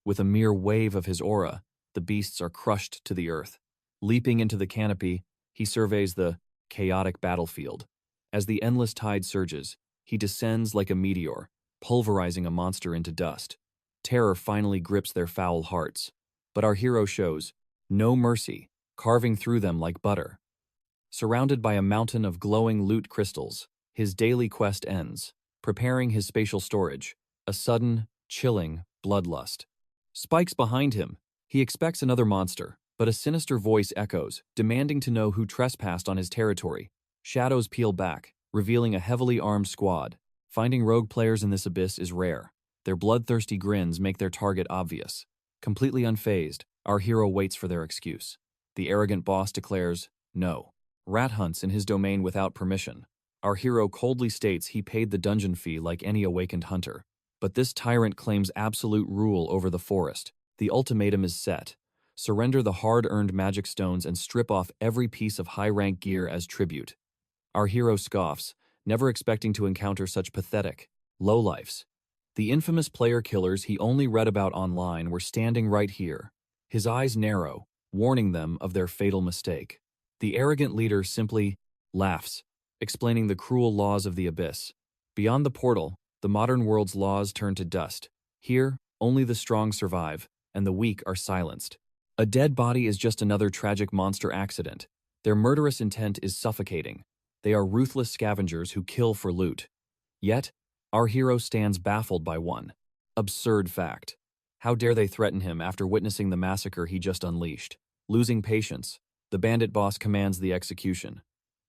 With a mere wave of his aura, the beasts are crushed to the earth. Leaping into the canopy, he surveys the chaotic battlefield. As the endless tide surges, he descends like a meteor, pulverizing a monster into dust. Terror finally grips their foul hearts. But our hero shows no mercy, carving through them like butter. Surrounded by a mountain of glowing loot crystals, his daily quest ends, preparing his spatial storage. A sudden, chilling bloodlust spikes behind him. He expects another monster, but a sinister voice echoes, demanding to know who trespassed on his territory. Shadows peel back, revealing a heavily armed squad. Finding rogue players in this abyss is rare. Their bloodthirsty grins make their target obvious. Completely unfazed, our hero waits for their excuse. The arrogant boss declares, no. Rat hunts in his domain without permission. Our hero coldly states he paid the dungeon fee like any awakened hunter. But this tyrant claims absolute rule over the forest. The ultimatum is set. Surrender the hard-earned magic stones and strip off every piece of high-rank gear as tribute. Our hero scoffs, never expecting to encounter such pathetic lowlifes. The infamous player killers he only read about online were standing right here. His eyes narrow, warning them of their fatal mistake. The arrogant leader simply laughs, explaining the cruel laws of the abyss. Beyond the portal, the modern world's laws turn to dust. Here, only the strong survive, and the weak are silenced. A dead body is just another tragic monster accident. Their murderous intent is suffocating. They are ruthless scavengers who kill for loot. Yet, our hero stands baffled by one absurd fact. How dare they threaten him after witnessing the massacre he just unleashed? Losing patience, the bandit boss commands the execution.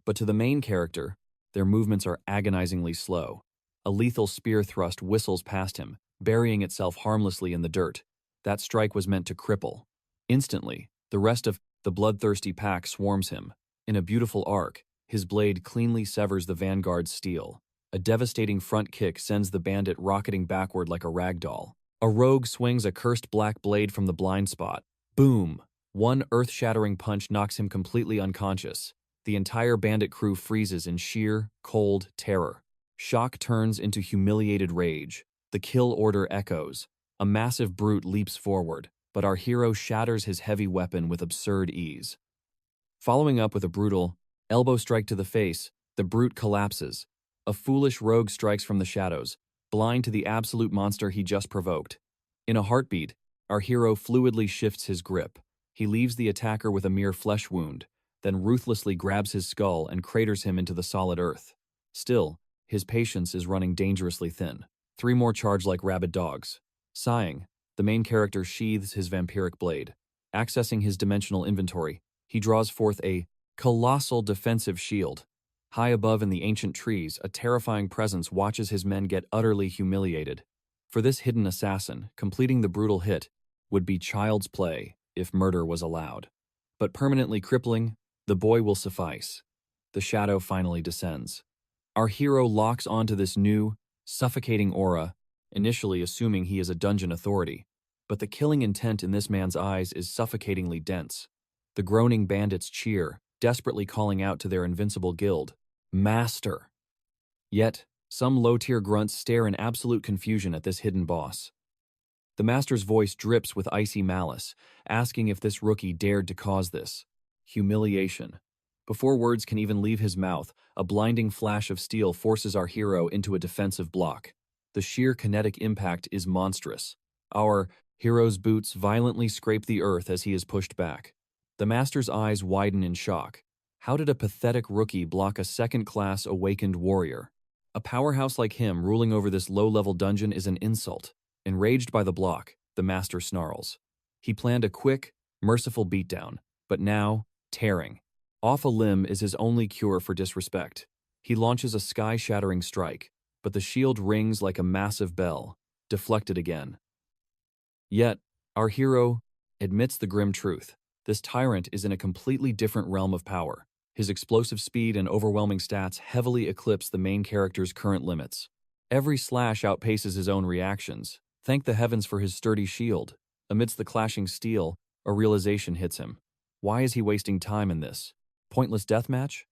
But to the main character, their movements are agonizingly slow. A lethal spear thrust whistles past him, burying itself harmlessly in the dirt. That strike was meant to cripple. Instantly, the rest of the bloodthirsty pack swarms him. In a beautiful arc, his blade cleanly severs the vanguard's steel. A devastating front kick sends the bandit rocketing backward like a rag doll. A rogue swings a cursed black blade from the blind spot. Boom! One earth-shattering punch knocks him completely unconscious. The entire bandit crew freezes in sheer, cold terror. Shock turns into humiliated rage. The kill order echoes. A massive brute leaps forward, but our hero shatters his heavy weapon with absurd ease. Following up with a brutal elbow strike to the face, the brute collapses. A foolish rogue strikes from the shadows, blind to the absolute monster he just provoked. In a heartbeat, our hero fluidly shifts his grip. He leaves the attacker with a mere flesh wound, then ruthlessly grabs his skull and craters him into the solid earth. Still, his patience is running dangerously thin. 3 more charge like rabid dogs. Sighing, the main character sheathes his vampiric blade. Accessing his dimensional inventory, He draws forth a colossal defensive shield. High above in the ancient trees, a terrifying presence watches his men get utterly humiliated. For this hidden assassin, completing the brutal hit would be child's play if murder was allowed. But permanently crippling, the boy will suffice. The shadow finally descends. Our hero locks onto this new, suffocating aura, initially assuming he is a dungeon authority. But the killing intent in this man's eyes is suffocatingly dense. The groaning bandits cheer, desperately calling out to their invincible guild, "Master!" Yet, some low-tier grunts stare in absolute confusion at this hidden boss. The master's voice drips with icy malice, asking if this rookie dared to cause this. Humiliation. Before words can even leave his mouth, a blinding flash of steel forces our hero into a defensive block. The sheer kinetic impact is monstrous. Our hero's boots violently scrape the earth as he is pushed back. The master's eyes widen in shock. How did a pathetic rookie block a second-class awakened warrior? A powerhouse like him ruling over this low-level dungeon is an insult. Enraged by the block, the master snarls. He planned a quick, merciful beatdown, but now, tearing off a limb is his only cure for disrespect. He launches a sky-shattering strike, but the shield rings like a massive bell, deflected again. Yet, our hero admits the grim truth. This tyrant is in a completely different realm of power. His explosive speed and overwhelming stats heavily eclipse the main character's current limits. Every slash outpaces his own reactions. Thank the heavens for his sturdy shield. Amidst the clashing steel, a realization hits him. Why is he wasting time in this? Pointless deathmatch?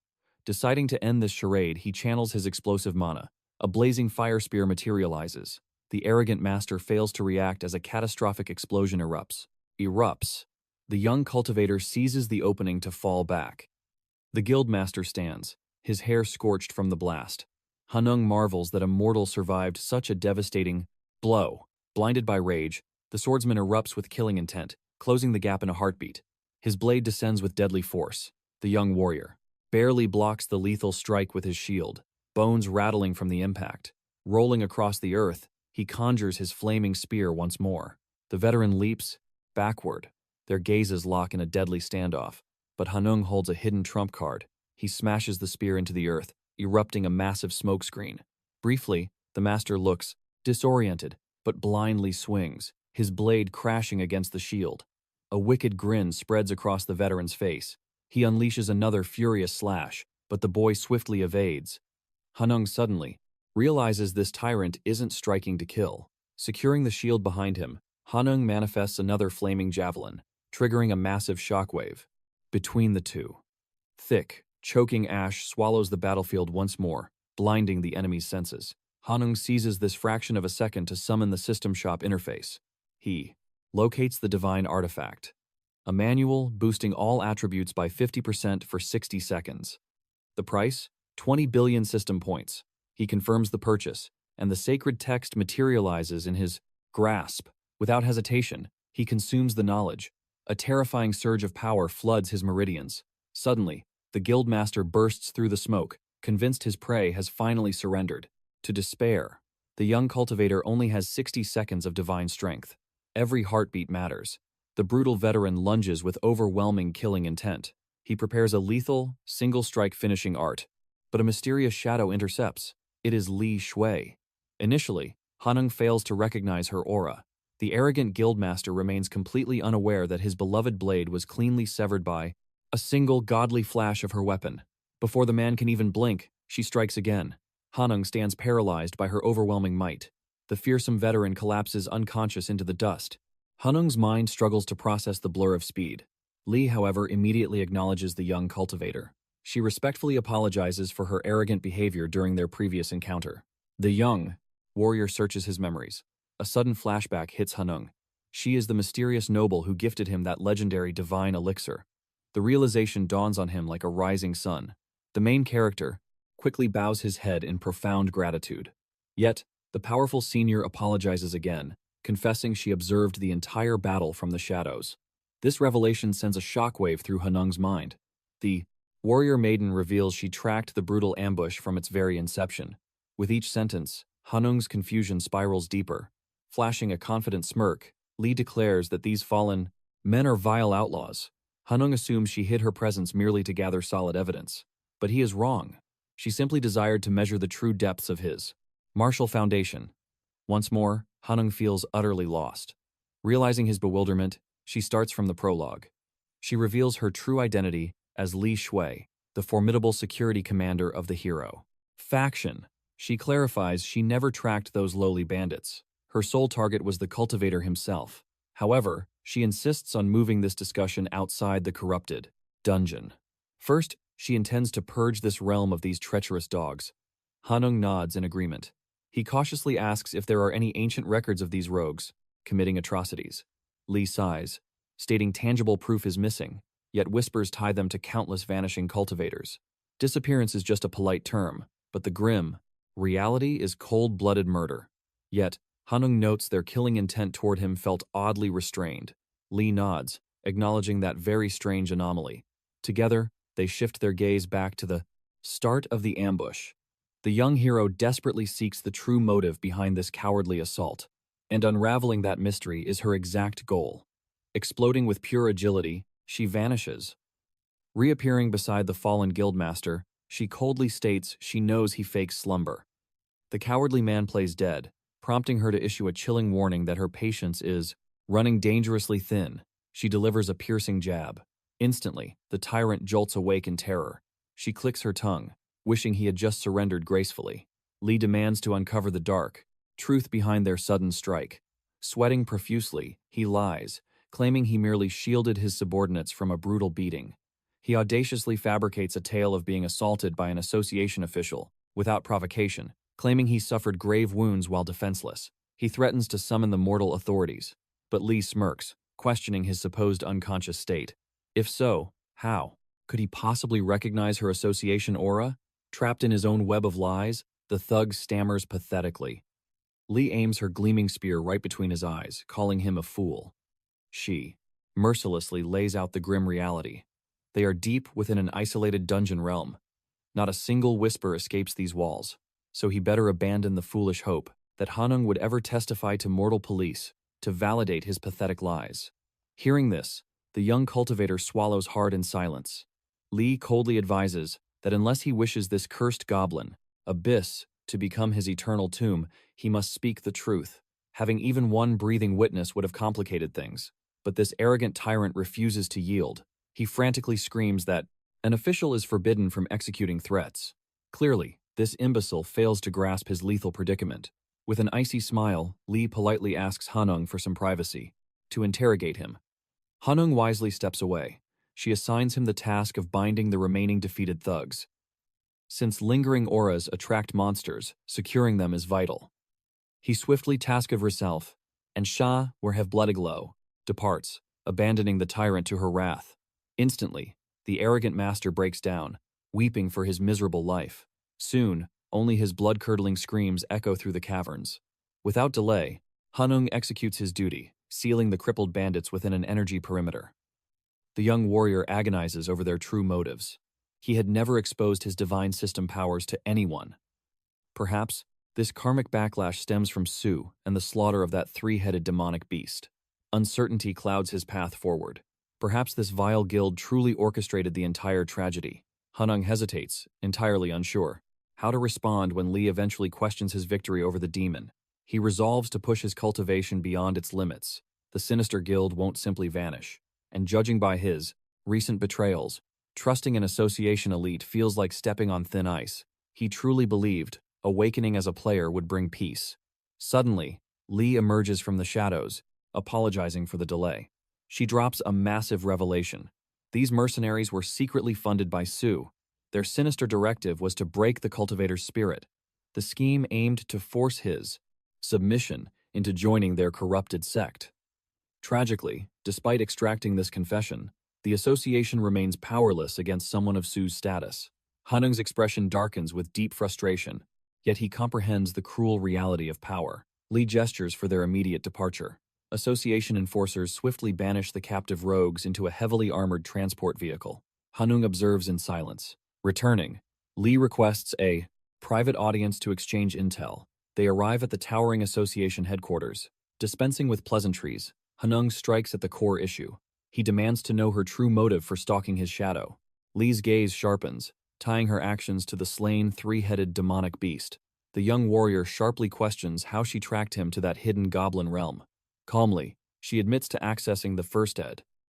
Deciding to end this charade, he channels his explosive mana. A blazing fire spear materializes. The arrogant master fails to react as a catastrophic explosion erupts. The young cultivator seizes the opening to fall back. The guildmaster stands, his hair scorched from the blast. Hanung marvels that a mortal survived such a devastating blow. Blinded by rage, the swordsman erupts with killing intent, closing the gap in a heartbeat. His blade descends with deadly force. The young warrior barely blocks the lethal strike with his shield, bones rattling from the impact. Rolling across the earth, he conjures his flaming spear once more. The veteran leaps backward. Their gazes lock in a deadly standoff, but Hanung holds a hidden trump card. He smashes the spear into the earth, erupting a massive smokescreen. Briefly, the master looks disoriented, but blindly swings, his blade crashing against the shield. A wicked grin spreads across the veteran's face. He unleashes another furious slash, but the boy swiftly evades. Hanung suddenly realizes this tyrant isn't striking to kill. Securing the shield behind him, Hanung manifests another flaming javelin, triggering a massive shockwave. Between the two, thick, choking ash swallows the battlefield once more, blinding the enemy's senses. Hanung seizes this fraction of a second to summon the system shop interface. He locates the divine artifact, a manual boosting all attributes by 50% for 60 seconds. The price? 20 billion system points. He confirms the purchase, and the sacred text materializes in his grasp. Without hesitation, he consumes the knowledge. A terrifying surge of power floods his meridians. Suddenly, the guildmaster bursts through the smoke, convinced his prey has finally surrendered. To despair, the young cultivator only has 60 seconds of divine strength. Every heartbeat matters. The brutal veteran lunges with overwhelming killing intent. He prepares a lethal, single-strike finishing art. But a mysterious shadow intercepts. It is Li Shui. Initially, Hanung fails to recognize her aura. The arrogant guildmaster remains completely unaware that his beloved blade was cleanly severed by a single godly flash of her weapon. Before the man can even blink, she strikes again. Hanung stands paralyzed by her overwhelming might. The fearsome veteran collapses unconscious into the dust. Hanung's mind struggles to process the blur of speed. Li, however, immediately acknowledges the young cultivator. She respectfully apologizes for her arrogant behavior during their previous encounter. The young warrior searches his memories. A sudden flashback hits Hanung. She is the mysterious noble who gifted him that legendary divine elixir. The realization dawns on him like a rising sun. The main character quickly bows his head in profound gratitude. Yet, the powerful senior apologizes again, confessing she observed the entire battle from the shadows. This revelation sends a shockwave through Hanung's mind. The warrior maiden reveals she tracked the brutal ambush from its very inception. With each sentence, Hanung's confusion spirals deeper. Flashing a confident smirk, Li declares that these fallen men are vile outlaws. Hanung assumes she hid her presence merely to gather solid evidence. But he is wrong. She simply desired to measure the true depths of his martial foundation. Once more, Hanung feels utterly lost. Realizing his bewilderment, she starts from the prologue. She reveals her true identity as Li Shui, the formidable security commander of the hero faction. She clarifies she never tracked those lowly bandits. Her sole target was the cultivator himself. However, she insists on moving this discussion outside the corrupted dungeon. First, she intends to purge this realm of these treacherous dogs. Hanung nods in agreement. He cautiously asks if there are any ancient records of these rogues committing atrocities. Li sighs, stating tangible proof is missing, yet whispers tie them to countless vanishing cultivators. Disappearance is just a polite term, but the grim reality is cold-blooded murder. Yet, Hanung notes their killing intent toward him felt oddly restrained. Li nods, acknowledging that very strange anomaly. Together, they shift their gaze back to the start of the ambush. The young hero desperately seeks the true motive behind this cowardly assault, and unraveling that mystery is her exact goal. Exploding with pure agility, she vanishes. Reappearing beside the fallen guildmaster, she coldly states she knows he fakes slumber. The cowardly man plays dead, prompting her to issue a chilling warning that her patience is running dangerously thin. She delivers a piercing jab. Instantly, the tyrant jolts awake in terror. She clicks her tongue, wishing he had just surrendered gracefully. Li demands to uncover the dark truth behind their sudden strike. Sweating profusely, he lies, claiming he merely shielded his subordinates from a brutal beating. He audaciously fabricates a tale of being assaulted by an association official, without provocation, claiming he suffered grave wounds while defenseless. He threatens to summon the mortal authorities, but Li smirks, questioning his supposed unconscious state. If so, how? Could he possibly recognize her association aura? Trapped in his own web of lies, the thug stammers pathetically. Li aims her gleaming spear right between his eyes, calling him a fool. She mercilessly lays out the grim reality. They are deep within an isolated dungeon realm. Not a single whisper escapes these walls, so he better abandon the foolish hope that Hanung would ever testify to mortal police to validate his pathetic lies. Hearing this, the young cultivator swallows hard in silence. Li coldly advises that unless he wishes this cursed goblin, abyss, to become his eternal tomb, he must speak the truth. Having even one breathing witness would have complicated things, but this arrogant tyrant refuses to yield. He frantically screams that an official is forbidden from executing threats. Clearly, this imbecile fails to grasp his lethal predicament. With an icy smile, Li politely asks Hanung for some privacy, to interrogate him. Hanung wisely steps away. She assigns him the task of binding the remaining defeated thugs. Since lingering auras attract monsters, securing them is vital. He swiftly tasks of herself, and Sha, where have blood aglow, departs, abandoning the tyrant to her wrath. Instantly, the arrogant master breaks down, weeping for his miserable life. Soon, only his blood-curdling screams echo through the caverns. Without delay, Hanung executes his duty, sealing the crippled bandits within an energy perimeter. The young warrior agonizes over their true motives. He had never exposed his divine system powers to anyone. Perhaps, this karmic backlash stems from Su and the slaughter of that three-headed demonic beast. Uncertainty clouds his path forward. Perhaps this vile guild truly orchestrated the entire tragedy. Hanung hesitates, entirely unsure how to respond when Li eventually questions his victory over the demon. He resolves to push his cultivation beyond its limits. The sinister guild won't simply vanish. And judging by his recent betrayals, trusting an association elite feels like stepping on thin ice. He truly believed awakening as a player would bring peace. Suddenly, Li emerges from the shadows, apologizing for the delay. She drops a massive revelation. These mercenaries were secretly funded by Su. Their sinister directive was to break the cultivator's spirit. The scheme aimed to force his submission into joining their corrupted sect. Tragically, despite extracting this confession, the association remains powerless against someone of Su's status. Hanung's expression darkens with deep frustration, yet he comprehends the cruel reality of power. Li gestures for their immediate departure. Association enforcers swiftly banish the captive rogues into a heavily armored transport vehicle. Hanung observes in silence. Returning, Li requests a private audience to exchange intel. They arrive at the towering association headquarters. Dispensing with pleasantries, Hanung strikes at the core issue. He demands to know her true motive for stalking his shadow. Lee's gaze sharpens, tying her actions to the slain three-headed demonic beast. The young warrior sharply questions how she tracked him to that hidden goblin realm. Calmly, she admits to accessing the first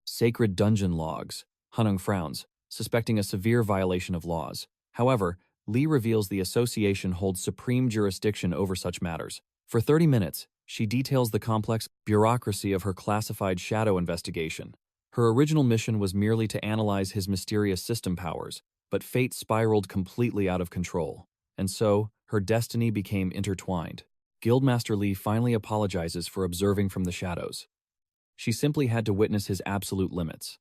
sacred dungeon logs. Hanung frowns, suspecting a severe violation of laws. However, Lee reveals the association holds supreme jurisdiction over such matters. For 30 minutes, she details the complex bureaucracy of her classified shadow investigation. Her original mission was merely to analyze his mysterious system powers, but fate spiraled completely out of control, and so her destiny became intertwined. Guildmaster Lee finally apologizes for observing from the shadows. She simply had to witness his absolute limits.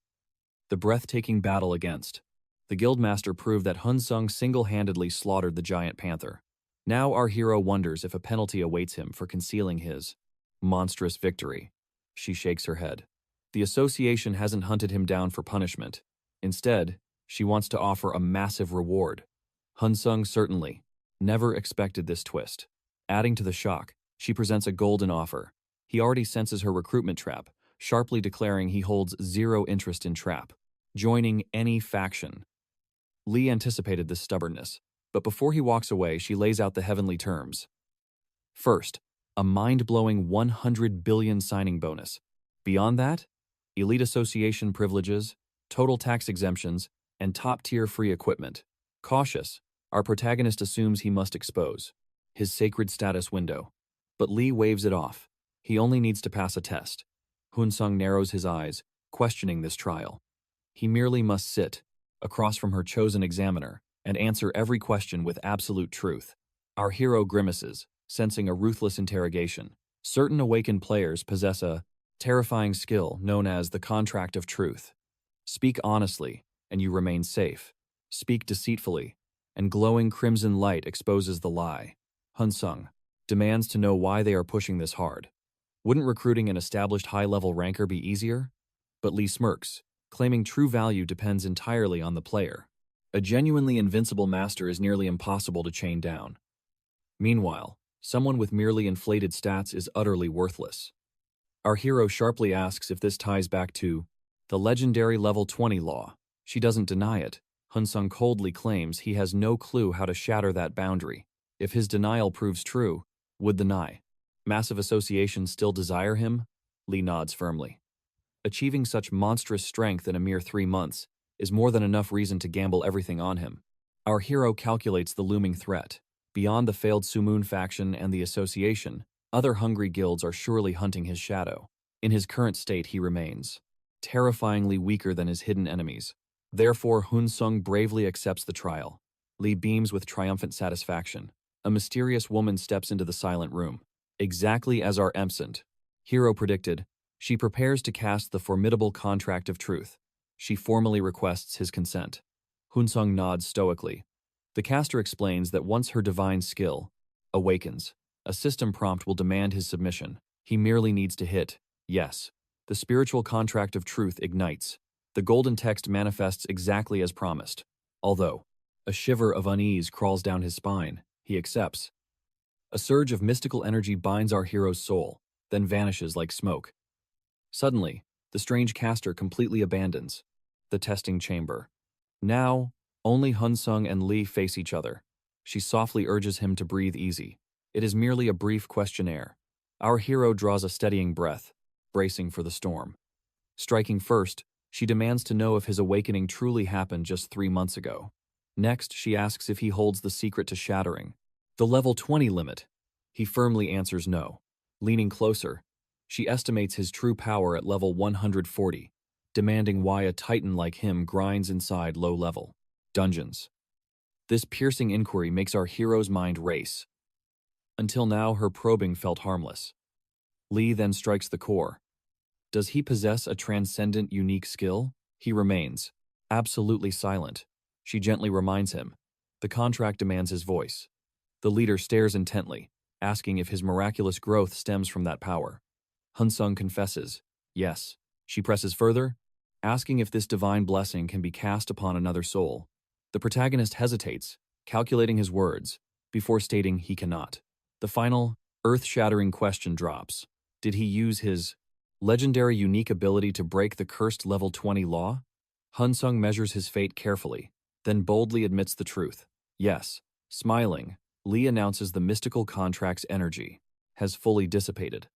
The breathtaking battle against the Guildmaster proved that Hansung single-handedly slaughtered the giant panther. Now our hero wonders if a penalty awaits him for concealing his monstrous victory. She shakes her head. The association hasn't hunted him down for punishment. Instead, she wants to offer a massive reward. Hansung certainly never expected this twist. Adding to the shock, she presents a golden offer. He already senses her recruitment trap, sharply declaring he holds zero interest in joining any faction. Lee anticipated this stubbornness, but before he walks away, she lays out the heavenly terms. First, a mind-blowing 100 billion signing bonus. Beyond that, elite association privileges, total tax exemptions, and top-tier free equipment. Cautious, our protagonist assumes he must expose his sacred status window. But Lee waves it off. He only needs to pass a test. Hansung narrows his eyes, questioning this trial. He merely must sit across from her chosen examiner and answer every question with absolute truth. Our hero grimaces, sensing a ruthless interrogation. Certain awakened players possess a terrifying skill known as the contract of truth. Speak honestly, and you remain safe. Speak deceitfully, and glowing crimson light exposes the lie. Hansung demands to know why they are pushing this hard. Wouldn't recruiting an established high-level ranker be easier? But Lee smirks, claiming true value depends entirely on the player. A genuinely invincible master is nearly impossible to chain down. Meanwhile, someone with merely inflated stats is utterly worthless. Our hero sharply asks if this ties back to the legendary level 20 law. She doesn't deny it. Hansung coldly claims he has no clue how to shatter that boundary. If his denial proves true, would the massive association still desire him? Lee nods firmly. Achieving such monstrous strength in a mere 3 months is more than enough reason to gamble everything on him. Our hero calculates the looming threat. Beyond the failed Sumoon faction and the association, other hungry guilds are surely hunting his shadow. In his current state, he remains terrifyingly weaker than his hidden enemies. Therefore, Hansung bravely accepts the trial. Lee beams with triumphant satisfaction. A mysterious woman steps into the silent room. Exactly as our hero predicted, she prepares to cast the formidable contract of truth. She formally requests his consent. Hansung nods stoically. The caster explains that once her divine skill awakens, a system prompt will demand his submission. He merely needs to hit yes. The spiritual contract of truth ignites. The golden text manifests exactly as promised. Although a shiver of unease crawls down his spine, he accepts. A surge of mystical energy binds our hero's soul, then vanishes like smoke. Suddenly, the strange caster completely abandons the testing chamber. Now, only Hansung and Lee face each other. She softly urges him to breathe easy. It is merely a brief questionnaire. Our hero draws a steadying breath, bracing for the storm. Striking first, she demands to know if his awakening truly happened just 3 months ago. Next, she asks if he holds the secret to shattering the level 20 limit. He firmly answers no. Leaning closer, she estimates his true power at level 140, demanding why a titan like him grinds inside low-level dungeons. This piercing inquiry makes our hero's mind race. Until now, her probing felt harmless. Lee then strikes the core. Does he possess a transcendent unique skill? He remains absolutely silent. She gently reminds him. The contract demands his voice. The leader stares intently, asking if his miraculous growth stems from that power. Hansung confesses, yes. She presses further, asking if this divine blessing can be cast upon another soul. The protagonist hesitates, calculating his words, before stating he cannot. The final, earth-shattering question drops. Did he use his Legendary unique ability to break the cursed level 20 law? Hansung measures his fate carefully, then boldly admits the truth. Yes. Smiling, Lee announces the mystical contract's energy has fully dissipated.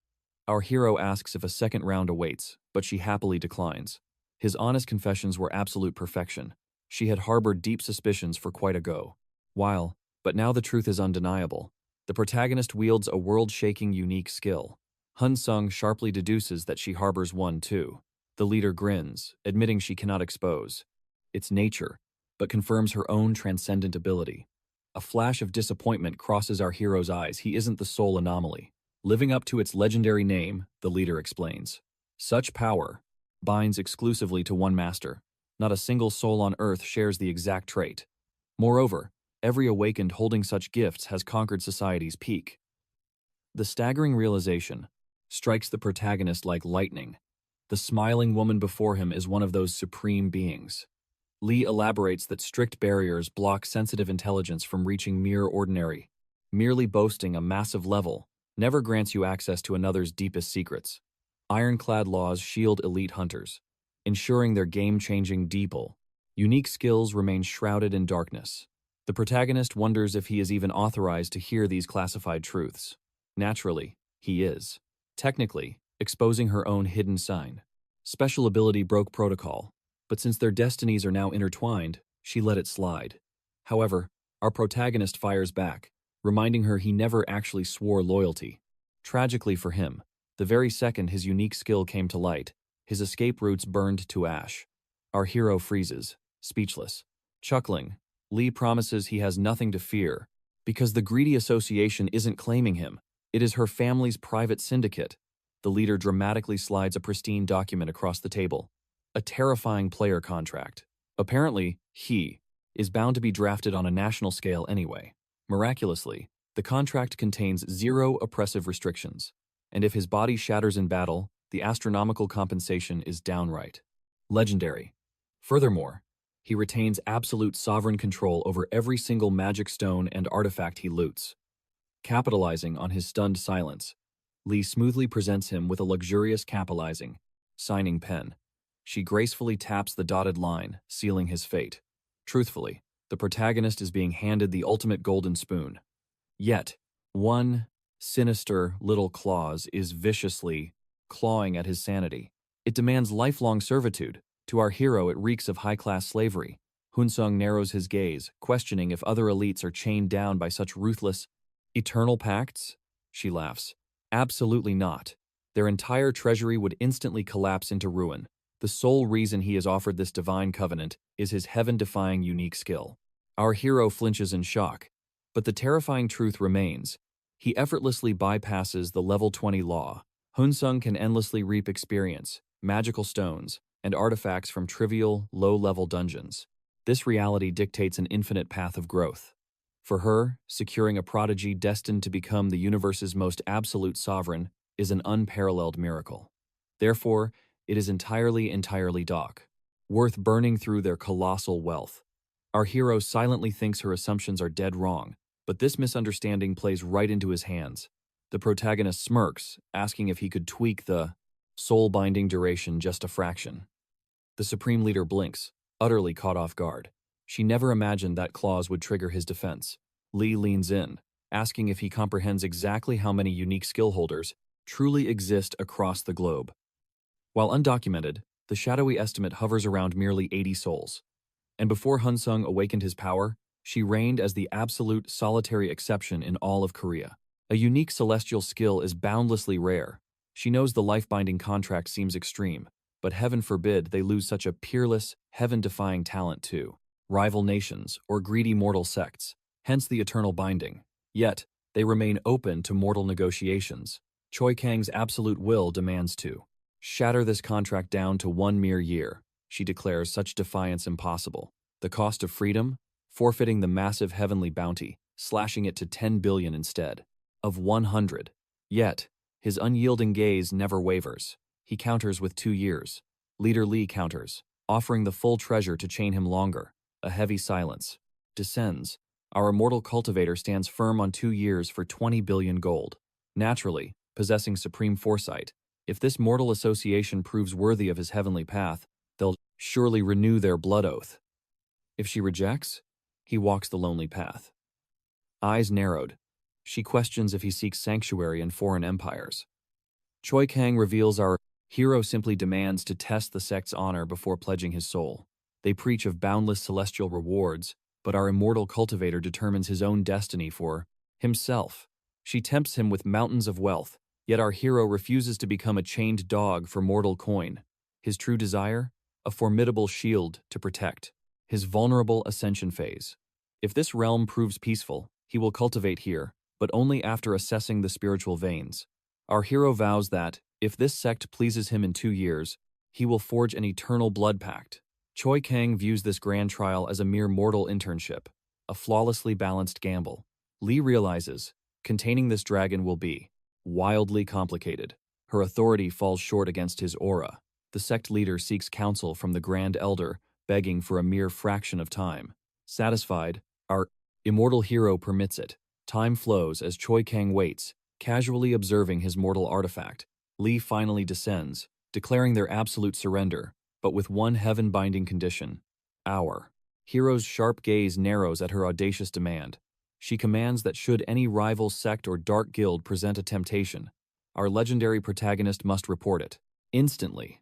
Our hero asks if a second round awaits, but she happily declines. His honest confessions were absolute perfection. She had harbored deep suspicions for quite a go. But now the truth is undeniable. The protagonist wields a world-shaking unique skill. Hansung sharply deduces that she harbors one too. The leader grins, admitting she cannot expose its nature, but confirms her own transcendent ability. A flash of disappointment crosses our hero's eyes. He isn't the sole anomaly. Living up to its legendary name, the leader explains. Such power binds exclusively to one master. Not a single soul on earth shares the exact trait. Moreover, every awakened holding such gifts has conquered society's peak. The staggering realization strikes the protagonist like lightning. The smiling woman before him is one of those supreme beings. Lee elaborates that strict barriers block sensitive intelligence from reaching mere ordinary. Merely boasting a massive level never grants you access to another's deepest secrets. Ironclad laws shield elite hunters, ensuring their game-changing deeple. Unique skills remain shrouded in darkness. The protagonist wonders if he is even authorized to hear these classified truths. Naturally, he is. Technically, exposing her own hidden sign. Special ability broke protocol, but since their destinies are now intertwined, she let it slide. However, our protagonist fires back, reminding her he never actually swore loyalty. Tragically for him, the very second his unique skill came to light, his escape routes burned to ash. Our hero freezes, speechless. Chuckling, Lee promises he has nothing to fear, because the greedy association isn't claiming him. It is her family's private syndicate. The leader dramatically slides a pristine document across the table. A terrifying player contract. Apparently, he is bound to be drafted on a national scale anyway. Miraculously, the contract contains 0 oppressive restrictions, and if his body shatters in battle, the astronomical compensation is downright legendary. Furthermore, he retains absolute sovereign control over every single magic stone and artifact he loots. Capitalizing on his stunned silence, Lee smoothly presents him with a luxurious capitalizing, signing pen. She gracefully taps the dotted line, sealing his fate. Truthfully, the protagonist is being handed the ultimate golden spoon. Yet, one sinister little clause is viciously clawing at his sanity. It demands lifelong servitude. To our hero, it reeks of high-class slavery. Hansung narrows his gaze, questioning if other elites are chained down by such ruthless, eternal pacts. She laughs. Absolutely not. Their entire treasury would instantly collapse into ruin. The sole reason he is offered this divine covenant is his heaven-defying unique skill. Our hero flinches in shock, but the terrifying truth remains. He effortlessly bypasses the level 20 law. Hansung can endlessly reap experience, magical stones, and artifacts from trivial, low-level dungeons. This reality dictates an infinite path of growth. For her, securing a prodigy destined to become the universe's most absolute sovereign is an unparalleled miracle. Therefore, it is entirely worth burning through their colossal wealth. Our hero silently thinks her assumptions are dead wrong, but this misunderstanding plays right into his hands. The protagonist smirks, asking if he could tweak the soul-binding duration just a fraction. The Supreme Leader blinks, utterly caught off guard. She never imagined that clause would trigger his defense. Lee leans in, asking if he comprehends exactly how many unique skill holders truly exist across the globe. While undocumented, the shadowy estimate hovers around merely 80 souls. And before Hansung awakened his power, she reigned as the absolute solitary exception in all of Korea. A unique celestial skill is boundlessly rare. She knows the life-binding contract seems extreme, but heaven forbid they lose such a peerless, heaven-defying talent to rival nations or greedy mortal sects, hence the eternal binding. Yet, they remain open to mortal negotiations. Choi Kang's absolute will demands to shatter this contract down to 1 mere year. She declares such defiance impossible. The cost of freedom? Forfeiting the massive heavenly bounty, slashing it to 10 billion instead of 100. Yet, his unyielding gaze never wavers. He counters with 2 years. Leader Lee counters, offering the full treasure to chain him longer. A heavy silence descends. Our immortal cultivator stands firm on 2 years for 20 billion gold. Naturally, possessing supreme foresight, If this mortal association proves worthy of his heavenly path, they'll surely renew their blood oath. If she rejects, he walks the lonely path. Eyes narrowed, she questions if he seeks sanctuary in foreign empires. Choi Kang reveals our hero simply demands to test the sect's honor before pledging his soul. They preach of boundless celestial rewards, but our immortal cultivator determines his own destiny for himself. She tempts him with mountains of wealth, yet our hero refuses to become a chained dog for mortal coin. His true desire? A formidable shield to protect. His vulnerable ascension phase. If this realm proves peaceful, he will cultivate here, but only after assessing the spiritual veins. Our hero vows that, if this sect pleases him in 2 years, he will forge an eternal blood pact. Choi Kang views this grand trial as a mere mortal internship, a flawlessly balanced gamble. Lee realizes, containing this dragon will be wildly complicated. Her authority falls short against his aura. The sect leader seeks counsel from the Grand Elder, begging for a mere fraction of time. Satisfied, our immortal hero permits it. Time flows as Choi Kang waits, casually observing his mortal artifact. Lee finally descends, declaring their absolute surrender, but with one heaven-binding condition. Our hero's sharp gaze narrows at her audacious demand. She commands that should any rival sect or dark guild present a temptation, our legendary protagonist must report it instantly.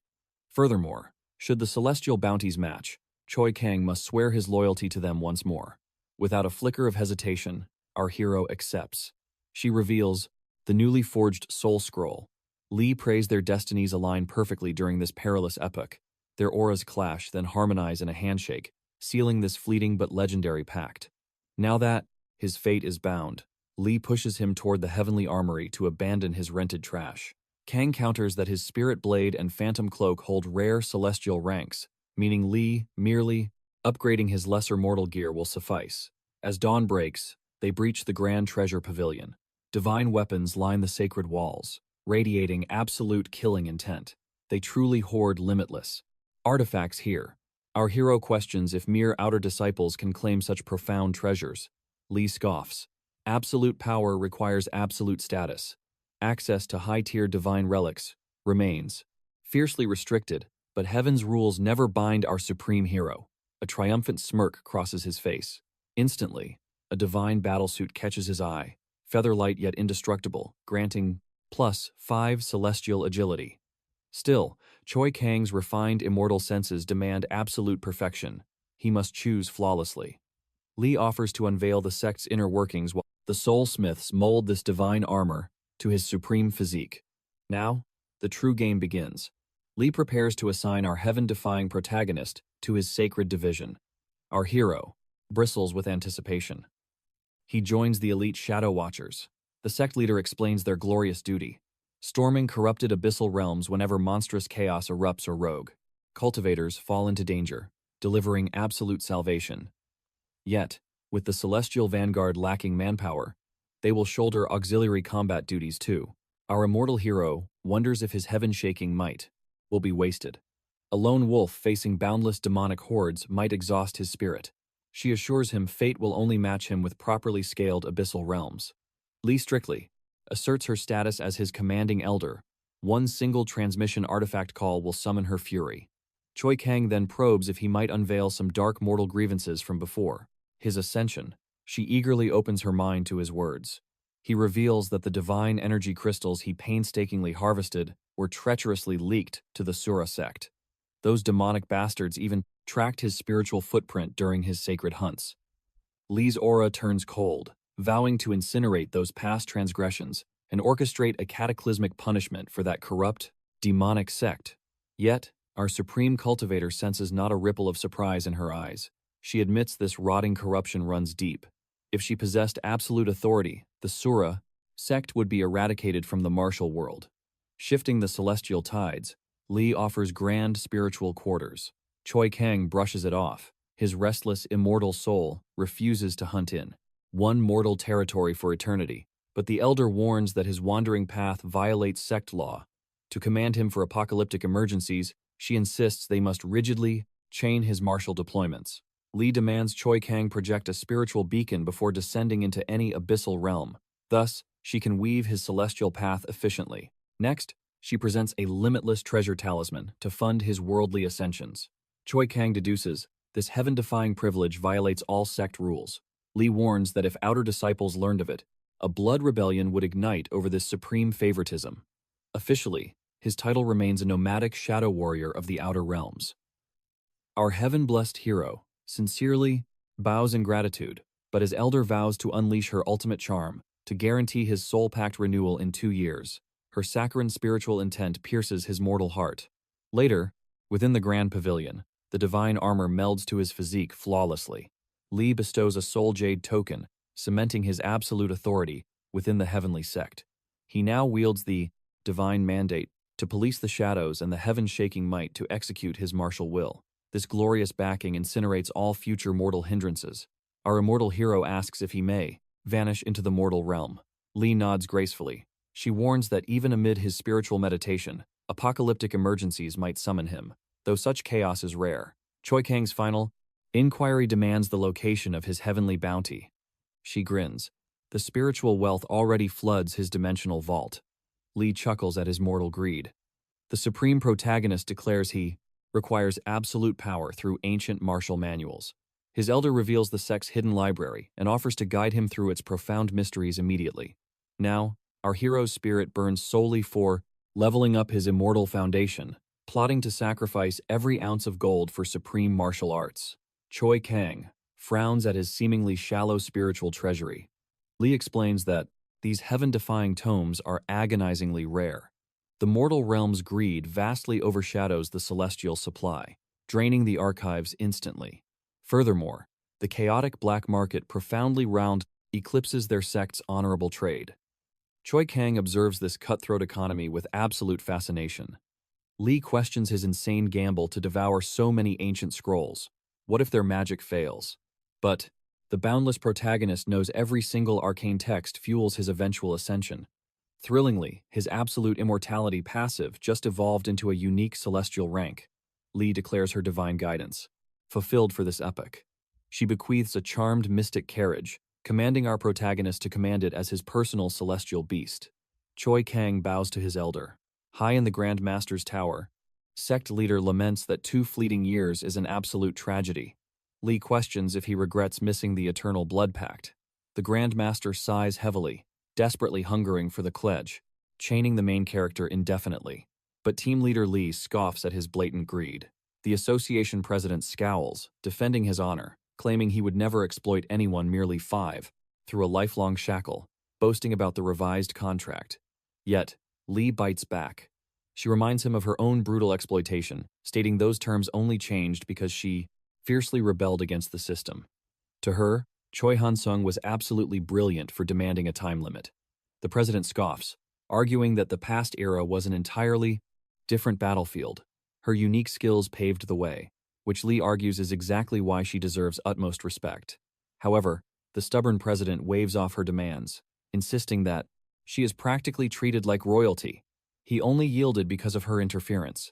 Furthermore, should the celestial bounties match, Choi Kang must swear his loyalty to them once more. Without a flicker of hesitation, our hero accepts. She reveals the newly forged Soul Scroll. Lee prays their destinies align perfectly during this perilous epoch. Their auras clash, then harmonize in a handshake, sealing this fleeting but legendary pact. Now that his fate is bound, Lee pushes him toward the heavenly armory to abandon his rented trash. Kang counters that his spirit blade and phantom cloak hold rare celestial ranks, meaning Lee merely upgrading his lesser mortal gear will suffice. As dawn breaks, they breach the grand treasure pavilion. Divine weapons line the sacred walls, radiating absolute killing intent. They truly hoard limitless artifacts here. Our hero questions if mere outer disciples can claim such profound treasures. Lee scoffs. Absolute power requires absolute status. Access to high-tier divine relics remains fiercely restricted, but heaven's rules never bind our supreme hero. A triumphant smirk crosses his face. Instantly, a divine battlesuit catches his eye, featherlight yet indestructible, granting +5 celestial agility. Still, Choi Kang's refined immortal senses demand absolute perfection. He must choose flawlessly. Lee offers to unveil the sect's inner workings while the soul smiths mold this divine armor to his supreme physique. Now, the true game begins. Lee prepares to assign our heaven-defying protagonist to his sacred division. Our hero bristles with anticipation. He joins the elite Shadow Watchers. The sect leader explains their glorious duty, storming corrupted abyssal realms whenever monstrous chaos erupts or rogue. Cultivators fall into danger, delivering absolute salvation. Yet, with the celestial vanguard lacking manpower, they will shoulder auxiliary combat duties too. Our immortal hero wonders if his heaven-shaking might will be wasted. A lone wolf facing boundless demonic hordes might exhaust his spirit. She assures him fate will only match him with properly scaled abyssal realms. Lee strictly asserts her status as his commanding elder. One single transmission artifact call will summon her fury. Choi Kang then probes if he might unveil some dark mortal grievances from before his ascension. She eagerly opens her mind to his words. He reveals that the divine energy crystals he painstakingly harvested were treacherously leaked to the Sura sect. Those demonic bastards even tracked his spiritual footprint during his sacred hunts. Lee's aura turns cold, vowing to incinerate those past transgressions and orchestrate a cataclysmic punishment for that corrupt, demonic sect. Yet, our supreme cultivator senses not a ripple of surprise in her eyes. She admits this rotting corruption runs deep. If she possessed absolute authority, the Sura sect would be eradicated from the martial world. Shifting the celestial tides, Lee offers grand spiritual quarters. Choi Kang brushes it off. His restless, immortal soul refuses to hunt in one mortal territory for eternity, but the elder warns that his wandering path violates sect law. To command him for apocalyptic emergencies, she insists they must rigidly chain his martial deployments. Lee demands Choi Kang project a spiritual beacon before descending into any abyssal realm. Thus, she can weave his celestial path efficiently. Next, She presents a limitless treasure talisman to fund his worldly ascensions. Choi Kang deduces, this heaven-defying privilege violates all sect rules. Lee warns that if outer disciples learned of it, a blood rebellion would ignite over this supreme favoritism. Officially, his title remains a nomadic shadow warrior of the outer realms. Our heaven-blessed hero sincerely bows in gratitude, but his elder vows to unleash her ultimate charm, to guarantee his soul pact renewal in 2 years. Her saccharine spiritual intent pierces his mortal heart. Later, within the grand pavilion, the divine armor melds to his physique flawlessly. Lee bestows a soul jade token, cementing his absolute authority within the heavenly sect. He now wields the divine mandate to police the shadows and the heaven-shaking might to execute his martial will. This glorious backing incinerates all future mortal hindrances. Our immortal hero asks if he may vanish into the mortal realm. Lee nods gracefully. She warns that even amid his spiritual meditation, apocalyptic emergencies might summon him, though such chaos is rare. Choi Kang's final inquiry demands the location of his heavenly bounty. She grins. The spiritual wealth already floods his dimensional vault. Lee chuckles at his mortal greed. The supreme protagonist declares he requires absolute power through ancient martial manuals. His elder reveals the sect's hidden library and offers to guide him through its profound mysteries immediately. Now, our hero's spirit burns solely for leveling up his immortal foundation, plotting to sacrifice every ounce of gold for supreme martial arts. Choi Kang frowns at his seemingly shallow spiritual treasury. Lee explains that these heaven-defying tomes are agonizingly rare. The mortal realm's greed vastly overshadows the celestial supply, draining the archives instantly. Furthermore, the chaotic black market profoundly round eclipses their sect's honorable trade. Choi Kang observes this cutthroat economy with absolute fascination. Lee questions his insane gamble to devour so many ancient scrolls. What if their magic fails? But the boundless protagonist knows every single arcane text fuels his eventual ascension. Thrillingly, his absolute immortality passive just evolved into a unique celestial rank. Lee declares her divine guidance, fulfilled for this epoch. She bequeaths a charmed mystic carriage, commanding our protagonist to command it as his personal celestial beast. Choi Kang bows to his elder. High in the Grand Master's tower, sect leader laments that 2 fleeting years is an absolute tragedy. Lee questions if he regrets missing the eternal blood pact. The Grand Master sighs heavily, desperately hungering for the pledge, chaining the main character indefinitely. But team leader Lee scoffs at his blatant greed. The association president scowls, defending his honor, claiming he would never exploit anyone merely 5 through a lifelong shackle, boasting about the revised contract. Yet, Lee bites back. She reminds him of her own brutal exploitation, stating those terms only changed because she fiercely rebelled against the system. To her, Choi Hansung was absolutely brilliant for demanding a time limit. The president scoffs, arguing that the past era was an entirely different battlefield. Her unique skills paved the way, which Lee argues is exactly why she deserves utmost respect. However, the stubborn president waves off her demands, insisting that she is practically treated like royalty. He only yielded because of her interference.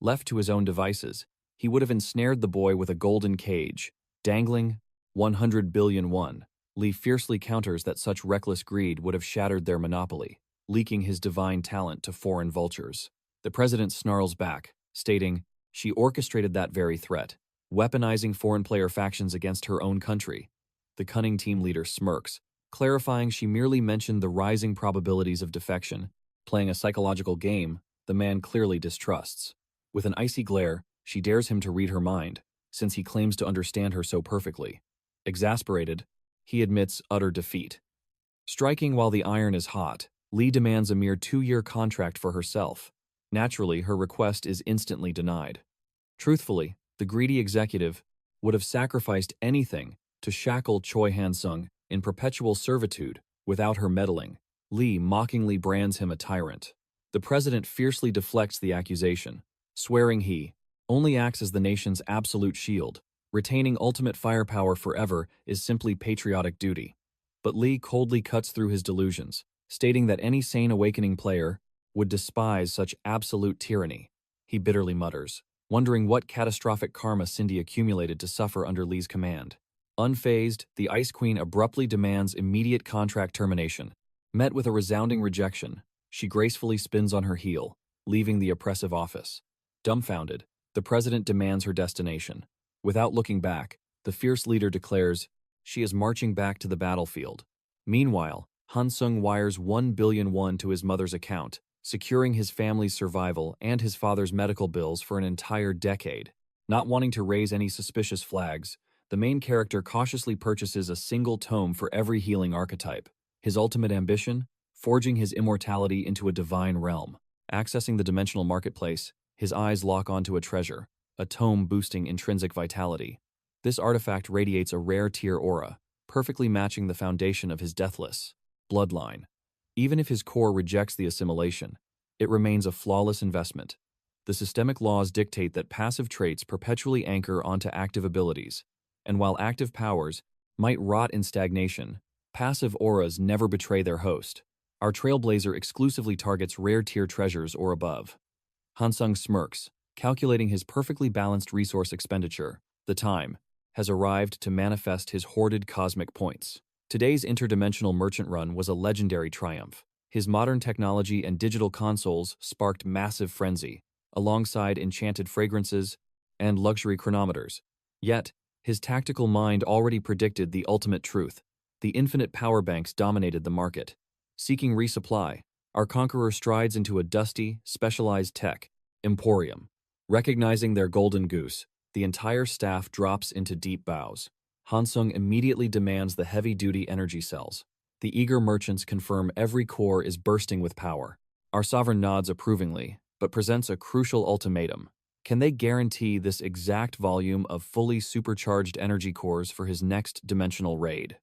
Left to his own devices, he would have ensnared the boy with a golden cage, dangling 100 billion won. Lee fiercely counters that such reckless greed would have shattered their monopoly, leaking his divine talent to foreign vultures. The president snarls back, stating she orchestrated that very threat, weaponizing foreign player factions against her own country. The cunning team leader smirks, clarifying she merely mentioned the rising probabilities of defection. Playing a psychological game the man clearly distrusts. With an icy glare, she dares him to read her mind, since he claims to understand her so perfectly. Exasperated, he admits utter defeat. Striking while the iron is hot, Lee demands a mere 2-year contract for herself. Naturally, her request is instantly denied. Truthfully, the greedy executive would have sacrificed anything to shackle Choi Hansung in perpetual servitude without her meddling. Lee mockingly brands him a tyrant. The president fiercely deflects the accusation, swearing he only acts as the nation's absolute shield. Retaining ultimate firepower forever is simply patriotic duty. But Lee coldly cuts through his delusions, stating that any sane awakening player would despise such absolute tyranny. He bitterly mutters, wondering what catastrophic karma Cindy accumulated to suffer under Lee's command. Unfazed, the Ice Queen abruptly demands immediate contract termination. Met with a resounding rejection, she gracefully spins on her heel, leaving the oppressive office. Dumbfounded, the president demands her destination. Without looking back, the fierce leader declares she is marching back to the battlefield. Meanwhile, Hansung wires 1 billion won to his mother's account, securing his family's survival and his father's medical bills for an entire decade. Not wanting to raise any suspicious flags, the main character cautiously purchases a single tome for every healing archetype. His ultimate ambition? Forging his immortality into a divine realm. Accessing the dimensional marketplace, his eyes lock onto a treasure, a tome boosting intrinsic vitality. This artifact radiates a rare tier aura, perfectly matching the foundation of his deathless bloodline. Even if his core rejects the assimilation, it remains a flawless investment. The systemic laws dictate that passive traits perpetually anchor onto active abilities, and while active powers might rot in stagnation, passive auras never betray their host. Our Trailblazer exclusively targets rare tier treasures or above. Hansung smirks, calculating his perfectly balanced resource expenditure. The time has arrived to manifest his hoarded cosmic points. Today's interdimensional merchant run was a legendary triumph. His modern technology and digital consoles sparked massive frenzy, alongside enchanted fragrances and luxury chronometers. Yet, his tactical mind already predicted the ultimate truth. The infinite power banks dominated the market. Seeking resupply, our conqueror strides into a dusty, specialized tech emporium. Recognizing their golden goose, the entire staff drops into deep bows. Hansung immediately demands the heavy-duty energy cells. The eager merchants confirm every core is bursting with power. Our sovereign nods approvingly, but presents a crucial ultimatum. Can they guarantee this exact volume of fully supercharged energy cores for his next dimensional raid?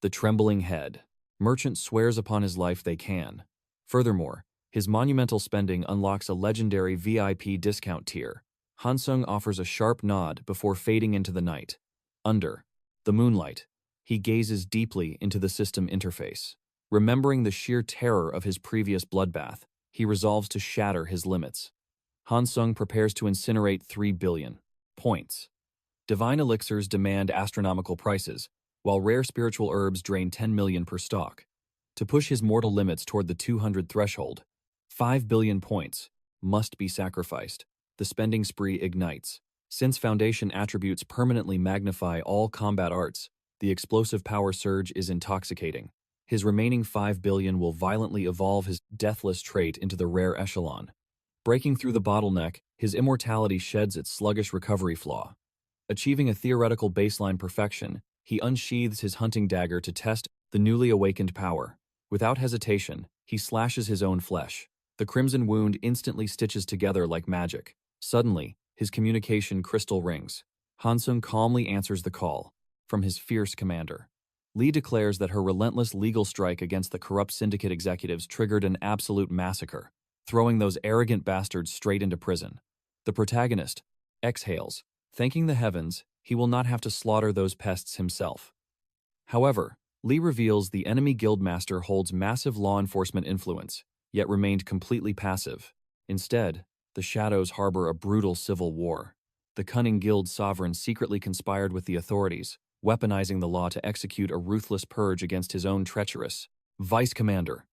The trembling head. Merchant swears upon his life they can. Furthermore, his monumental spending unlocks a legendary VIP discount tier. Hansung offers a sharp nod before fading into the night. Under the moonlight, he gazes deeply into the system interface. Remembering the sheer terror of his previous bloodbath, he resolves to shatter his limits. Hansung prepares to incinerate 3 billion points. Divine elixirs demand astronomical prices, while rare spiritual herbs drain 10 million per stock. To push his mortal limits toward the 200 threshold, 5 billion points must be sacrificed. The spending spree ignites. Since Foundation attributes permanently magnify all combat arts, the explosive power surge is intoxicating. His remaining 5 billion will violently evolve his deathless trait into the rare echelon. Breaking through the bottleneck, his immortality sheds its sluggish recovery flaw. Achieving a theoretical baseline perfection, he unsheathes his hunting dagger to test the newly awakened power. Without hesitation, he slashes his own flesh. The crimson wound instantly stitches together like magic. Suddenly, his communication crystal rings. Hansung calmly answers the call from his fierce commander. Lee declares that her relentless legal strike against the corrupt syndicate executives triggered an absolute massacre, throwing those arrogant bastards straight into prison. The protagonist exhales, thanking the heavens he will not have to slaughter those pests himself. However, Lee reveals the enemy guildmaster holds massive law enforcement influence, yet remained completely passive. Instead, the shadows harbor a brutal civil war. The cunning guild sovereign secretly conspired with the authorities, weaponizing the law to execute a ruthless purge against his own treacherous vice commander.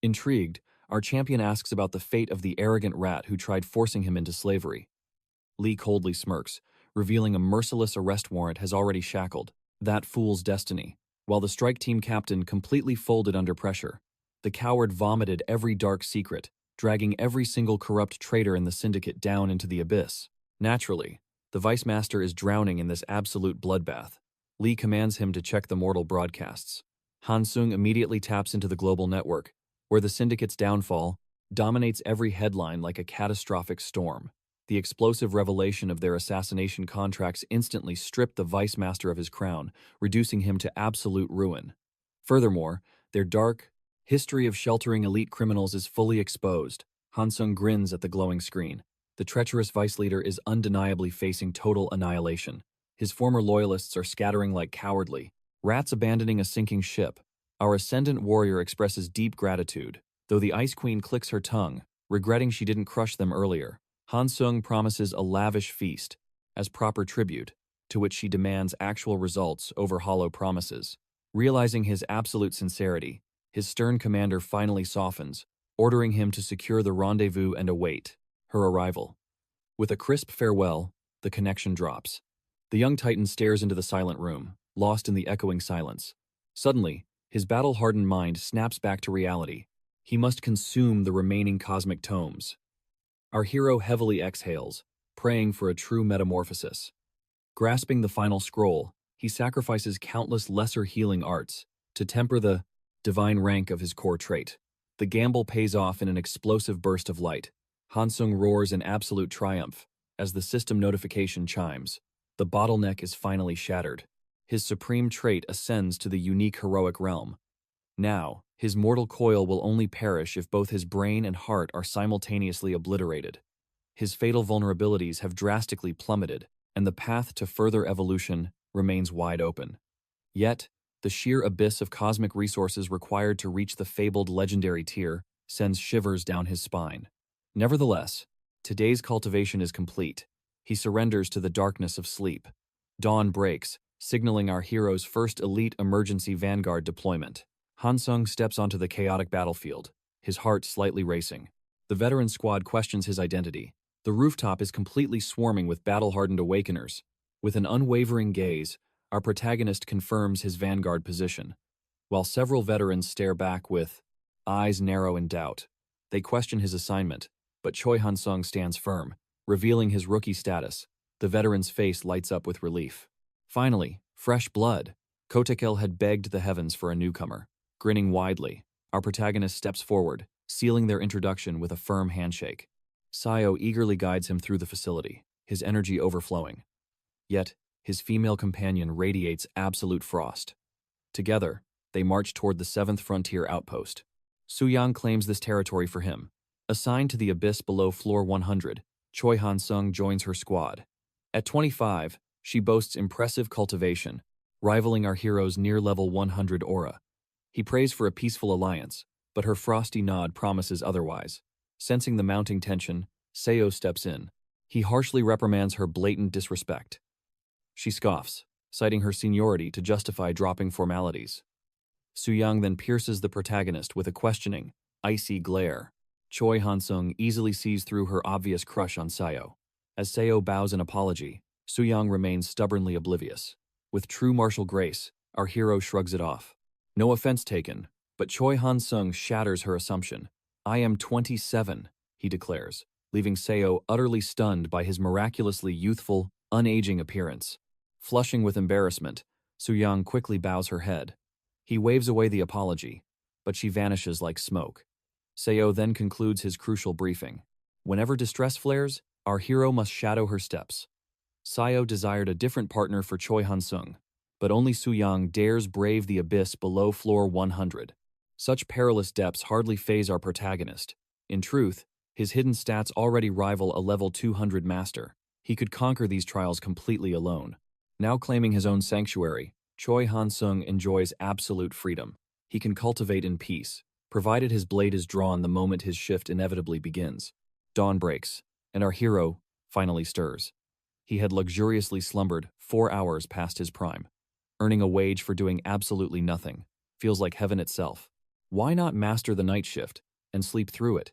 Intrigued, our champion asks about the fate of the arrogant rat who tried forcing him into slavery. Lee coldly smirks, revealing a merciless arrest warrant has already shackled that fool's destiny. While the strike team captain completely folded under pressure, the coward vomited every dark secret, dragging every single corrupt traitor in the syndicate down into the abyss. Naturally, the vice master is drowning in this absolute bloodbath. Lee commands him to check the mortal broadcasts. Hansung immediately taps into the global network, where the syndicate's downfall dominates every headline like a catastrophic storm. The explosive revelation of their assassination contracts instantly stripped the vice master of his crown, reducing him to absolute ruin. Furthermore, their dark history of sheltering elite criminals is fully exposed. Hansung grins at the glowing screen. The treacherous vice leader is undeniably facing total annihilation. His former loyalists are scattering like cowardly rats abandoning a sinking ship. Our ascendant warrior expresses deep gratitude, though the Ice Queen clicks her tongue, regretting she didn't crush them earlier. Hansung promises a lavish feast as proper tribute, to which she demands actual results over hollow promises. Realizing his absolute sincerity, his stern commander finally softens, ordering him to secure the rendezvous and await her arrival. With a crisp farewell, the connection drops. The young Titan stares into the silent room, lost in the echoing silence. Suddenly, his battle-hardened mind snaps back to reality. He must consume the remaining cosmic tomes. Our hero heavily exhales, praying for a true metamorphosis. Grasping the final scroll, he sacrifices countless lesser healing arts to temper the divine rank of his core trait. The gamble pays off in an explosive burst of light. Hansung roars in absolute triumph as the system notification chimes. The bottleneck is finally shattered. His supreme trait ascends to the unique heroic realm. Now, his mortal coil will only perish if both his brain and heart are simultaneously obliterated. His fatal vulnerabilities have drastically plummeted, and the path to further evolution remains wide open. Yet, the sheer abyss of cosmic resources required to reach the fabled legendary tier sends shivers down his spine. Nevertheless, today's cultivation is complete. He surrenders to the darkness of sleep. Dawn breaks, signaling our hero's first elite emergency vanguard deployment. Hansung steps onto the chaotic battlefield, his heart slightly racing. The veteran squad questions his identity. The rooftop is completely swarming with battle-hardened awakeners. With an unwavering gaze, our protagonist confirms his vanguard position, while several veterans stare back with eyes narrow in doubt. They question his assignment, but Choi Hansung stands firm, revealing his rookie status. The veteran's face lights up with relief. Finally, fresh blood. Kotekel had begged the heavens for a newcomer. Grinning widely, our protagonist steps forward, sealing their introduction with a firm handshake. Sayo eagerly guides him through the facility, his energy overflowing. Yet, his female companion radiates absolute frost. Together, they march toward the 7th Frontier Outpost. Suyang claims this territory for him. Assigned to the abyss below floor 100, Choi Hansung joins her squad. At 25, she boasts impressive cultivation, rivaling our hero's near-level 100 aura. He prays for a peaceful alliance, but her frosty nod promises otherwise. Sensing the mounting tension, Seo steps in. He harshly reprimands her blatant disrespect. She scoffs, citing her seniority to justify dropping formalities. Suyang then pierces the protagonist with a questioning, icy glare. Choi Hansung easily sees through her obvious crush on Seo. As Seo bows in apology, Suyang remains stubbornly oblivious. With true martial grace, our hero shrugs it off. No offense taken, but Choi Hansung shatters her assumption. "I am 27, he declares, leaving Seo utterly stunned by his miraculously youthful, unaging appearance. Flushing with embarrassment, Suyang quickly bows her head. He waves away the apology, but she vanishes like smoke. Seo then concludes his crucial briefing. Whenever distress flares, our hero must shadow her steps. Seo desired a different partner for Choi Hansung, but only Suyang dares brave the abyss below floor 100. Such perilous depths hardly faze our protagonist. In truth, his hidden stats already rival a level 200 master. He could conquer these trials completely alone. Now claiming his own sanctuary, Choi Hansung enjoys absolute freedom. He can cultivate in peace, provided his blade is drawn the moment his shift inevitably begins. Dawn breaks, and our hero finally stirs. He had luxuriously slumbered 4 hours past his prime. Earning a wage for doing absolutely nothing feels like heaven itself. Why not master the night shift and sleep through it?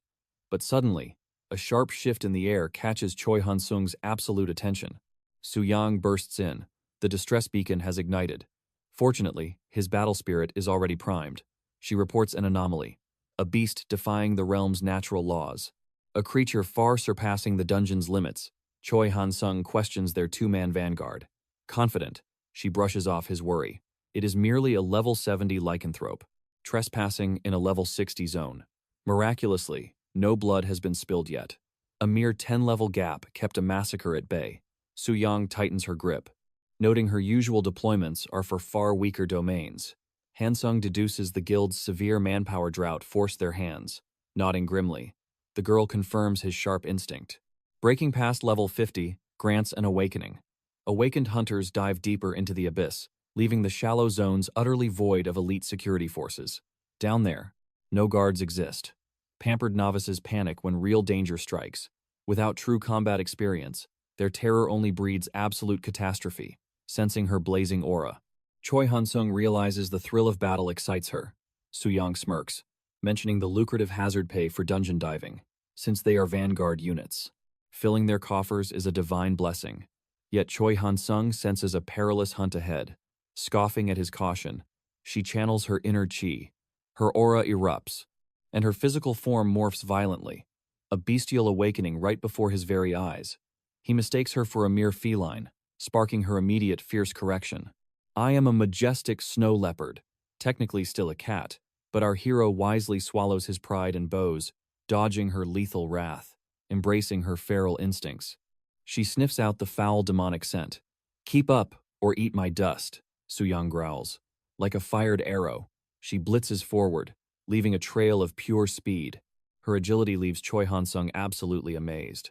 But suddenly, a sharp shift in the air catches Choi Hansung's absolute attention. Suyang bursts in. The distress beacon has ignited. Fortunately, his battle spirit is already primed. She reports an anomaly, a beast defying the realm's natural laws. A creature far surpassing the dungeon's limits. Choi Hansung questions their two-man vanguard. Confident, she brushes off his worry. It is merely a level 70 lycanthrope, trespassing in a level 60 zone. Miraculously, no blood has been spilled yet. A mere 10-level gap kept a massacre at bay. Suyang tightens her grip. Noting her usual deployments are for far weaker domains, Hansung deduces the guild's severe manpower drought forced their hands. Nodding grimly, the girl confirms his sharp instinct. Breaking past level 50 grants an awakening. Awakened hunters dive deeper into the abyss, leaving the shallow zones utterly void of elite security forces. Down there, no guards exist. Pampered novices panic when real danger strikes. Without true combat experience, their terror only breeds absolute catastrophe. Sensing her blazing aura, Choi Hansung realizes the thrill of battle excites her. Suyang smirks. mentioning the lucrative hazard pay for dungeon diving, since they are vanguard units. Filling their coffers is a divine blessing. Yet Choi Hansung senses a perilous hunt ahead. Scoffing at his caution, she channels her inner chi. Her aura erupts, and her physical form morphs violently, a bestial awakening right before his very eyes. He mistakes her for a mere feline, sparking her immediate fierce correction. I am a majestic snow leopard, technically still a cat, but our hero wisely swallows his pride and bows, dodging her lethal wrath, embracing her feral instincts. She sniffs out the foul demonic scent. Keep up, or eat my dust, Suyang growls. Like a fired arrow, she blitzes forward, leaving a trail of pure speed. Her agility leaves Choi Hansung absolutely amazed.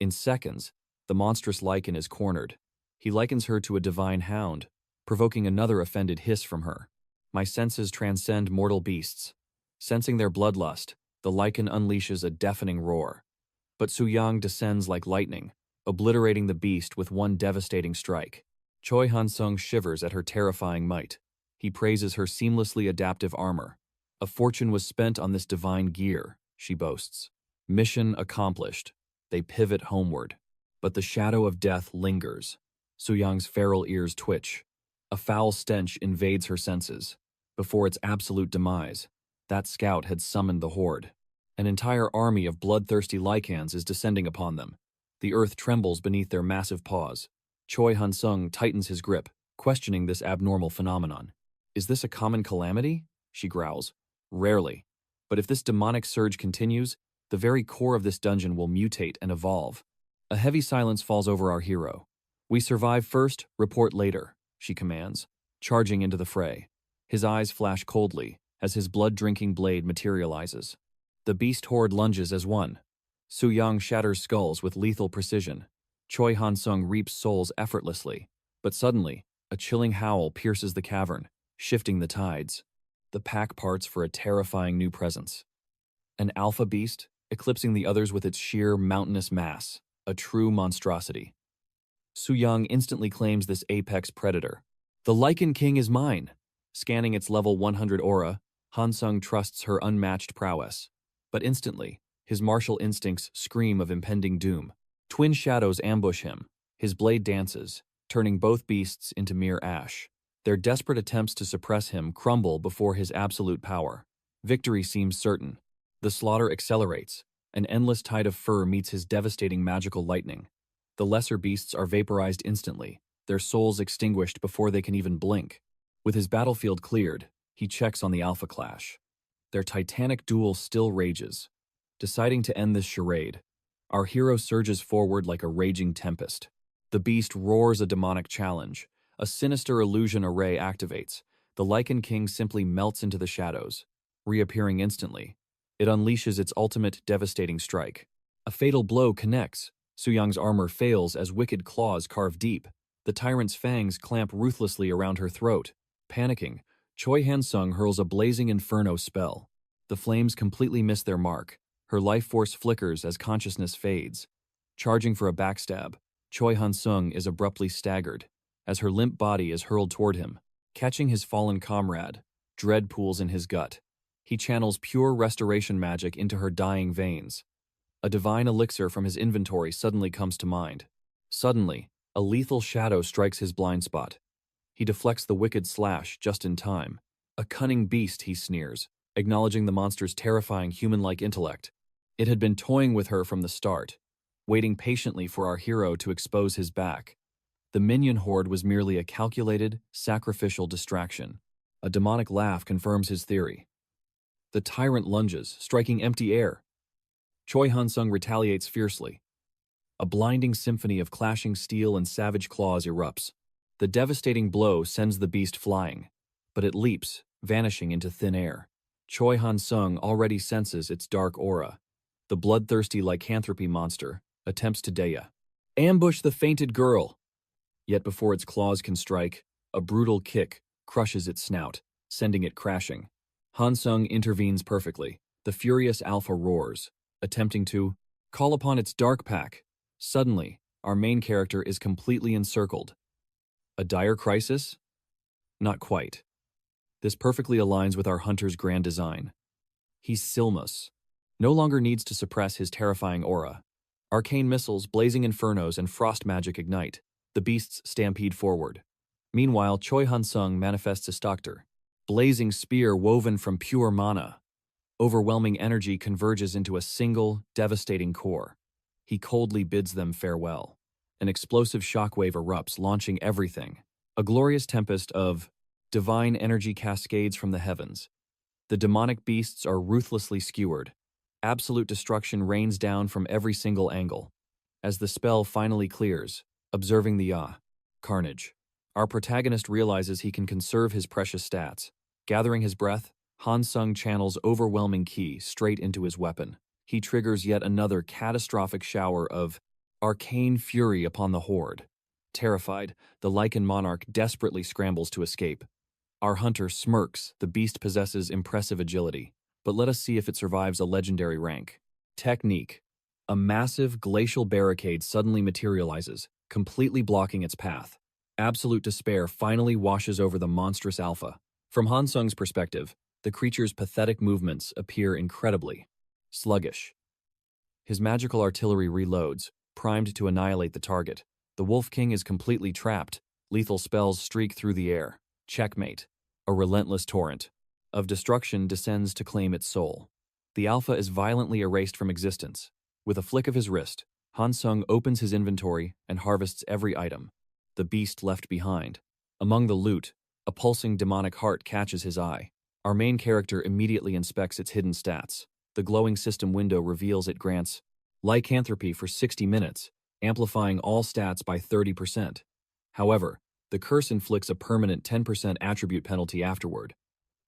In seconds, the monstrous lichen is cornered. He likens her to a divine hound, provoking another offended hiss from her. My senses transcend mortal beasts. Sensing their bloodlust, the lichen unleashes a deafening roar. But Suyang descends like lightning, obliterating the beast with one devastating strike. Choi Hansung shivers at her terrifying might. He praises her seamlessly adaptive armor. A fortune was spent on this divine gear, she boasts. Mission accomplished. They pivot homeward. But the shadow of death lingers. Suyang's feral ears twitch. A foul stench invades her senses. Before its absolute demise, that scout had summoned the horde. An entire army of bloodthirsty lichens is descending upon them. The earth trembles beneath their massive paws. Choi Hansung tightens his grip, questioning this abnormal phenomenon. Is this a common calamity? She growls. Rarely. But if this demonic surge continues, the very core of this dungeon will mutate and evolve. A heavy silence falls over our hero. We survive first, report later, she commands, charging into the fray. His eyes flash coldly as his blood-drinking blade materializes. The beast horde lunges as one. Suyang shatters skulls with lethal precision. Choi Hansung reaps souls effortlessly. But suddenly, a chilling howl pierces the cavern, shifting the tides. The pack parts for a terrifying new presence. An alpha beast, eclipsing the others with its sheer mountainous mass, a true monstrosity. Suyang instantly claims this apex predator. The Lichen King is mine. Scanning its level 100 aura, Hansung trusts her unmatched prowess. But instantly, his martial instincts scream of impending doom. Twin shadows ambush him. His blade dances, turning both beasts into mere ash. Their desperate attempts to suppress him crumble before his absolute power. Victory seems certain. The slaughter accelerates. An endless tide of fur meets his devastating magical lightning. The lesser beasts are vaporized instantly, their souls extinguished before they can even blink. With his battlefield cleared, he checks on the Alpha Clash. Their titanic duel still rages. Deciding to end this charade, our hero surges forward like a raging tempest. The beast roars a demonic challenge. A sinister illusion array activates. The Lichen King simply melts into the shadows, reappearing instantly. It unleashes its ultimate devastating strike. A fatal blow connects. Suyang's armor fails as wicked claws carve deep. The tyrant's fangs clamp ruthlessly around her throat. Panicking, Choi Hansung hurls a blazing inferno spell. The flames completely miss their mark. Her life force flickers as consciousness fades. Charging for a backstab, Choi Hansung is abruptly staggered as her limp body is hurled toward him. Catching his fallen comrade, dread pools in his gut. He channels pure restoration magic into her dying veins. A divine elixir from his inventory suddenly comes to mind. Suddenly, a lethal shadow strikes his blind spot. He deflects the wicked slash just in time. A cunning beast, he sneers, acknowledging the monster's terrifying human-like intellect. It had been toying with her from the start, waiting patiently for our hero to expose his back. The minion horde was merely a calculated, sacrificial distraction. A demonic laugh confirms his theory. The tyrant lunges, striking empty air. Choi Hansung retaliates fiercely. A blinding symphony of clashing steel and savage claws erupts. The devastating blow sends the beast flying, but it leaps, vanishing into thin air. Choi Hansung already senses its dark aura. The bloodthirsty lycanthropy monster attempts to Daya. Ambush the fainted girl! Yet before its claws can strike, a brutal kick crushes its snout, sending it crashing. Hansung intervenes perfectly. The furious alpha roars, attempting to call upon its dark pack. Suddenly, our main character is completely encircled. A dire crisis? Not quite. This perfectly aligns with our hunter's grand design. He's Silmus. No longer needs to suppress his terrifying aura. Arcane missiles, blazing infernos, and frost magic ignite. The beasts stampede forward. Meanwhile, Choi Hansung manifests a Stoctor. Blazing spear woven from pure mana. Overwhelming energy converges into a single, devastating core. He coldly bids them farewell. An explosive shockwave erupts, launching everything. A glorious tempest of divine energy cascades from the heavens. The demonic beasts are ruthlessly skewered. Absolute destruction rains down from every single angle. As the spell finally clears, observing the carnage, our protagonist realizes he can conserve his precious stats. Gathering his breath, Hansung channels overwhelming ki straight into his weapon. He triggers yet another catastrophic shower of arcane fury upon the horde. Terrified, the Lycan monarch desperately scrambles to escape. Our hunter smirks. The beast possesses impressive agility, but let us see if it survives a legendary rank. Technique. A massive glacial barricade suddenly materializes, completely blocking its path. Absolute despair finally washes over the monstrous alpha. From Hansung's perspective, the creature's pathetic movements appear incredibly sluggish. His magical artillery reloads, primed to annihilate the target. The Wolf King is completely trapped. Lethal spells streak through the air. Checkmate. A relentless torrent of destruction descends to claim its soul. The alpha is violently erased from existence. With a flick of his wrist, Hansung opens his inventory and harvests every item. The beast left behind. Among the loot, a pulsing demonic heart catches his eye. Our main character immediately inspects its hidden stats. The glowing system window reveals it grants lycanthropy for 60 minutes, amplifying all stats by 30%. However, the curse inflicts a permanent 10% attribute penalty afterward.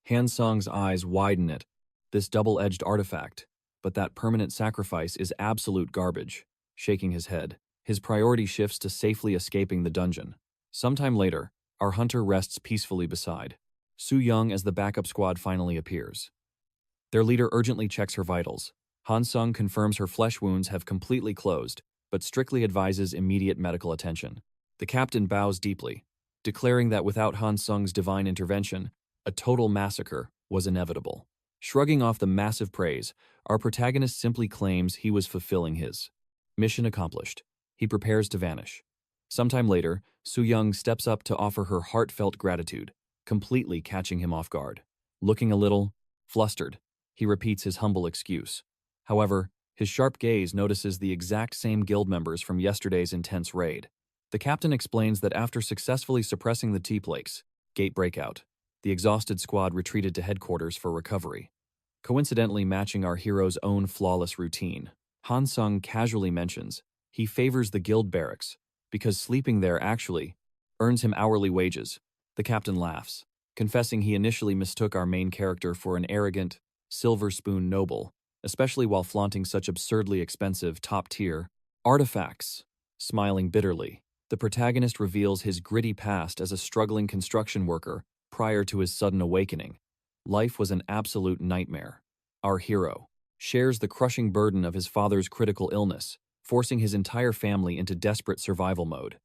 Hansung's eyes widen at this double-edged artifact, but that permanent sacrifice is absolute garbage. Shaking his head, his priority shifts to safely escaping the dungeon. Sometime later, our hunter rests peacefully beside Su Young as the backup squad finally appears. Their leader urgently checks her vitals. Hansung confirms her flesh wounds have completely closed, but strictly advises immediate medical attention. The captain bows deeply, declaring that without Hansung's divine intervention, a total massacre was inevitable. Shrugging off the massive praise, our protagonist simply claims he was fulfilling his mission accomplished. He prepares to vanish. Sometime later, Su Young steps up to offer her heartfelt gratitude, completely catching him off guard. Looking a little flustered, he repeats his humble excuse. However, his sharp gaze notices the exact same guild members from yesterday's intense raid. The captain explains that after successfully suppressing the T-Plakes, gate breakout, the exhausted squad retreated to headquarters for recovery. Coincidentally matching our hero's own flawless routine, Hansung casually mentions he favors the guild barracks because sleeping there actually earns him hourly wages. The captain laughs, confessing he initially mistook our main character for an arrogant, silver spoon noble, especially while flaunting such absurdly expensive, top-tier artifacts. Smiling bitterly, the protagonist reveals his gritty past as a struggling construction worker prior to his sudden awakening. Life was an absolute nightmare. Our hero shares the crushing burden of his father's critical illness, forcing his entire family into desperate survival mode.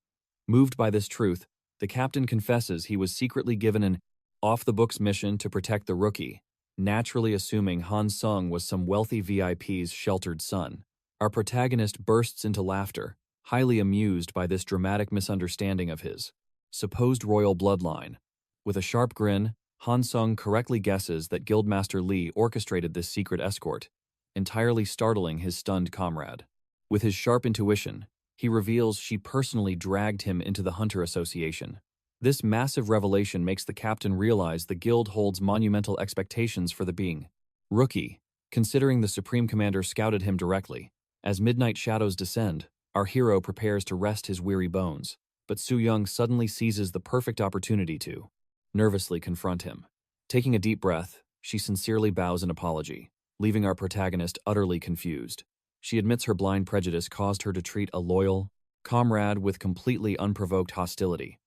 Moved by this truth, the captain confesses he was secretly given an off-the-books mission to protect the rookie, naturally assuming Hansung was some wealthy VIP's sheltered son. Our protagonist bursts into laughter, highly amused by this dramatic misunderstanding of his supposed royal bloodline. With a sharp grin, Hansung correctly guesses that Guildmaster Lee orchestrated this secret escort, entirely startling his stunned comrade. With his sharp intuition, he reveals she personally dragged him into the Hunter Association. This massive revelation makes the captain realize the guild holds monumental expectations for the being rookie, considering the Supreme Commander scouted him directly. As midnight shadows descend, our hero prepares to rest his weary bones, but Su Young suddenly seizes the perfect opportunity to nervously confront him. Taking a deep breath, she sincerely bows an apology, leaving our protagonist utterly confused. She admits her blind prejudice caused her to treat a loyal comrade with completely unprovoked hostility.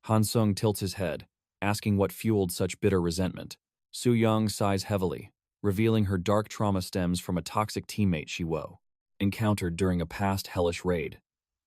Hansung tilts his head, asking what fueled such bitter resentment. Su Young sighs heavily, revealing her dark trauma stems from a toxic teammate she encountered during a past hellish raid.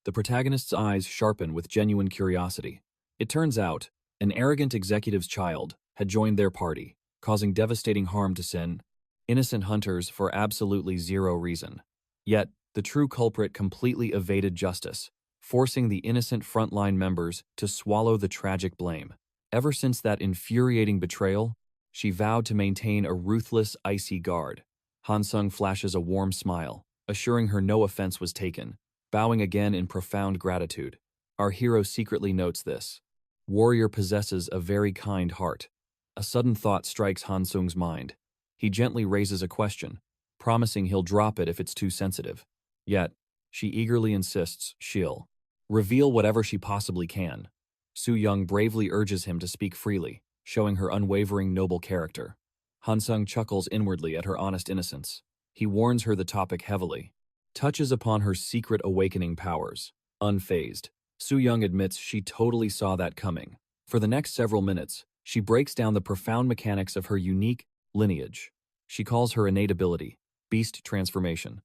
The protagonist's eyes sharpen with genuine curiosity. It turns out, an arrogant executive's child had joined their party, causing devastating harm to Sen. innocent hunters for absolutely zero reason. Yet, the true culprit completely evaded justice, forcing the innocent frontline members to swallow the tragic blame. Ever since that infuriating betrayal, she vowed to maintain a ruthless, icy guard. Hansung flashes a warm smile, assuring her no offense was taken, bowing again in profound gratitude. Our hero secretly notes this. Warrior possesses a very kind heart. A sudden thought strikes Hansung's mind. He gently raises a question, promising he'll drop it if it's too sensitive. Yet, she eagerly insists she'll reveal whatever she possibly can. Su-young bravely urges him to speak freely, showing her unwavering noble character. Hansung chuckles inwardly at her honest innocence. He warns her the topic heavily, touches upon her secret awakening powers. Unfazed, Su-young admits she totally saw that coming. For the next several minutes, she breaks down the profound mechanics of her unique lineage. She calls her innate ability beast transformation.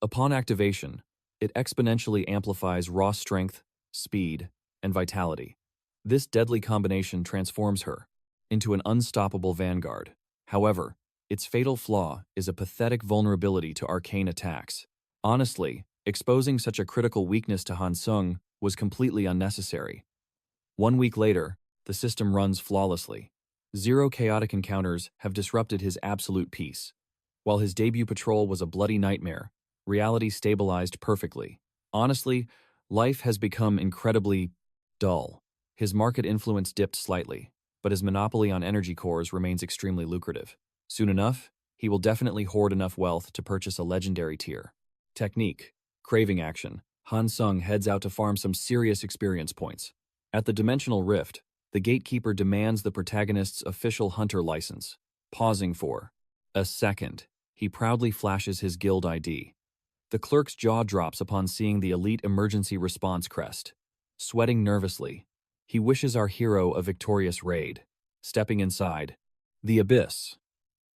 Upon activation, it exponentially amplifies raw strength, speed, and vitality. This deadly combination transforms her into an unstoppable vanguard. However, its fatal flaw is a pathetic vulnerability to arcane attacks. Honestly, exposing such a critical weakness to Hansung was completely unnecessary. 1 week later, the system runs flawlessly. 0 chaotic encounters have disrupted his absolute peace. While his debut patrol was a bloody nightmare, reality stabilized perfectly. Honestly, life has become incredibly dull. His market influence dipped slightly, but his monopoly on energy cores remains extremely lucrative. Soon enough, he will definitely hoard enough wealth to purchase a legendary tier. Technique. Craving action. Hansung heads out to farm some serious experience points. At the Dimensional Rift, the gatekeeper demands the protagonist's official hunter license. Pausing for a second, he proudly flashes his guild ID. The clerk's jaw drops upon seeing the elite emergency response crest. Sweating nervously, he wishes our hero a victorious raid. Stepping inside the abyss,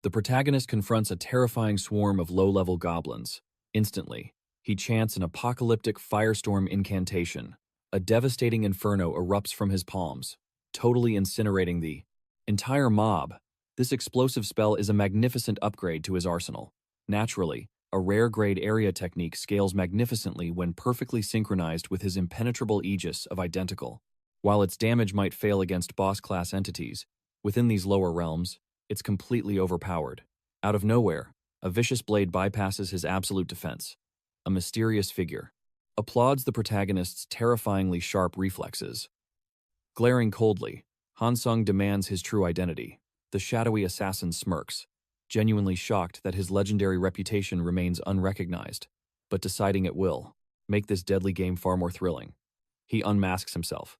the protagonist confronts a terrifying swarm of low-level goblins. Instantly, he chants an apocalyptic firestorm incantation. A devastating inferno erupts from his palms, totally incinerating the entire mob. This explosive spell is a magnificent upgrade to his arsenal. Naturally, a rare grade area technique scales magnificently when perfectly synchronized with his impenetrable aegis of identical. While its damage might fail against boss-class entities, within these lower realms, it's completely overpowered. Out of nowhere, a vicious blade bypasses his absolute defense. A mysterious figure applauds the protagonist's terrifyingly sharp reflexes. Glaring coldly, Hansung demands his true identity. The shadowy assassin smirks, genuinely shocked that his legendary reputation remains unrecognized, but deciding it will make this deadly game far more thrilling. He unmasks himself.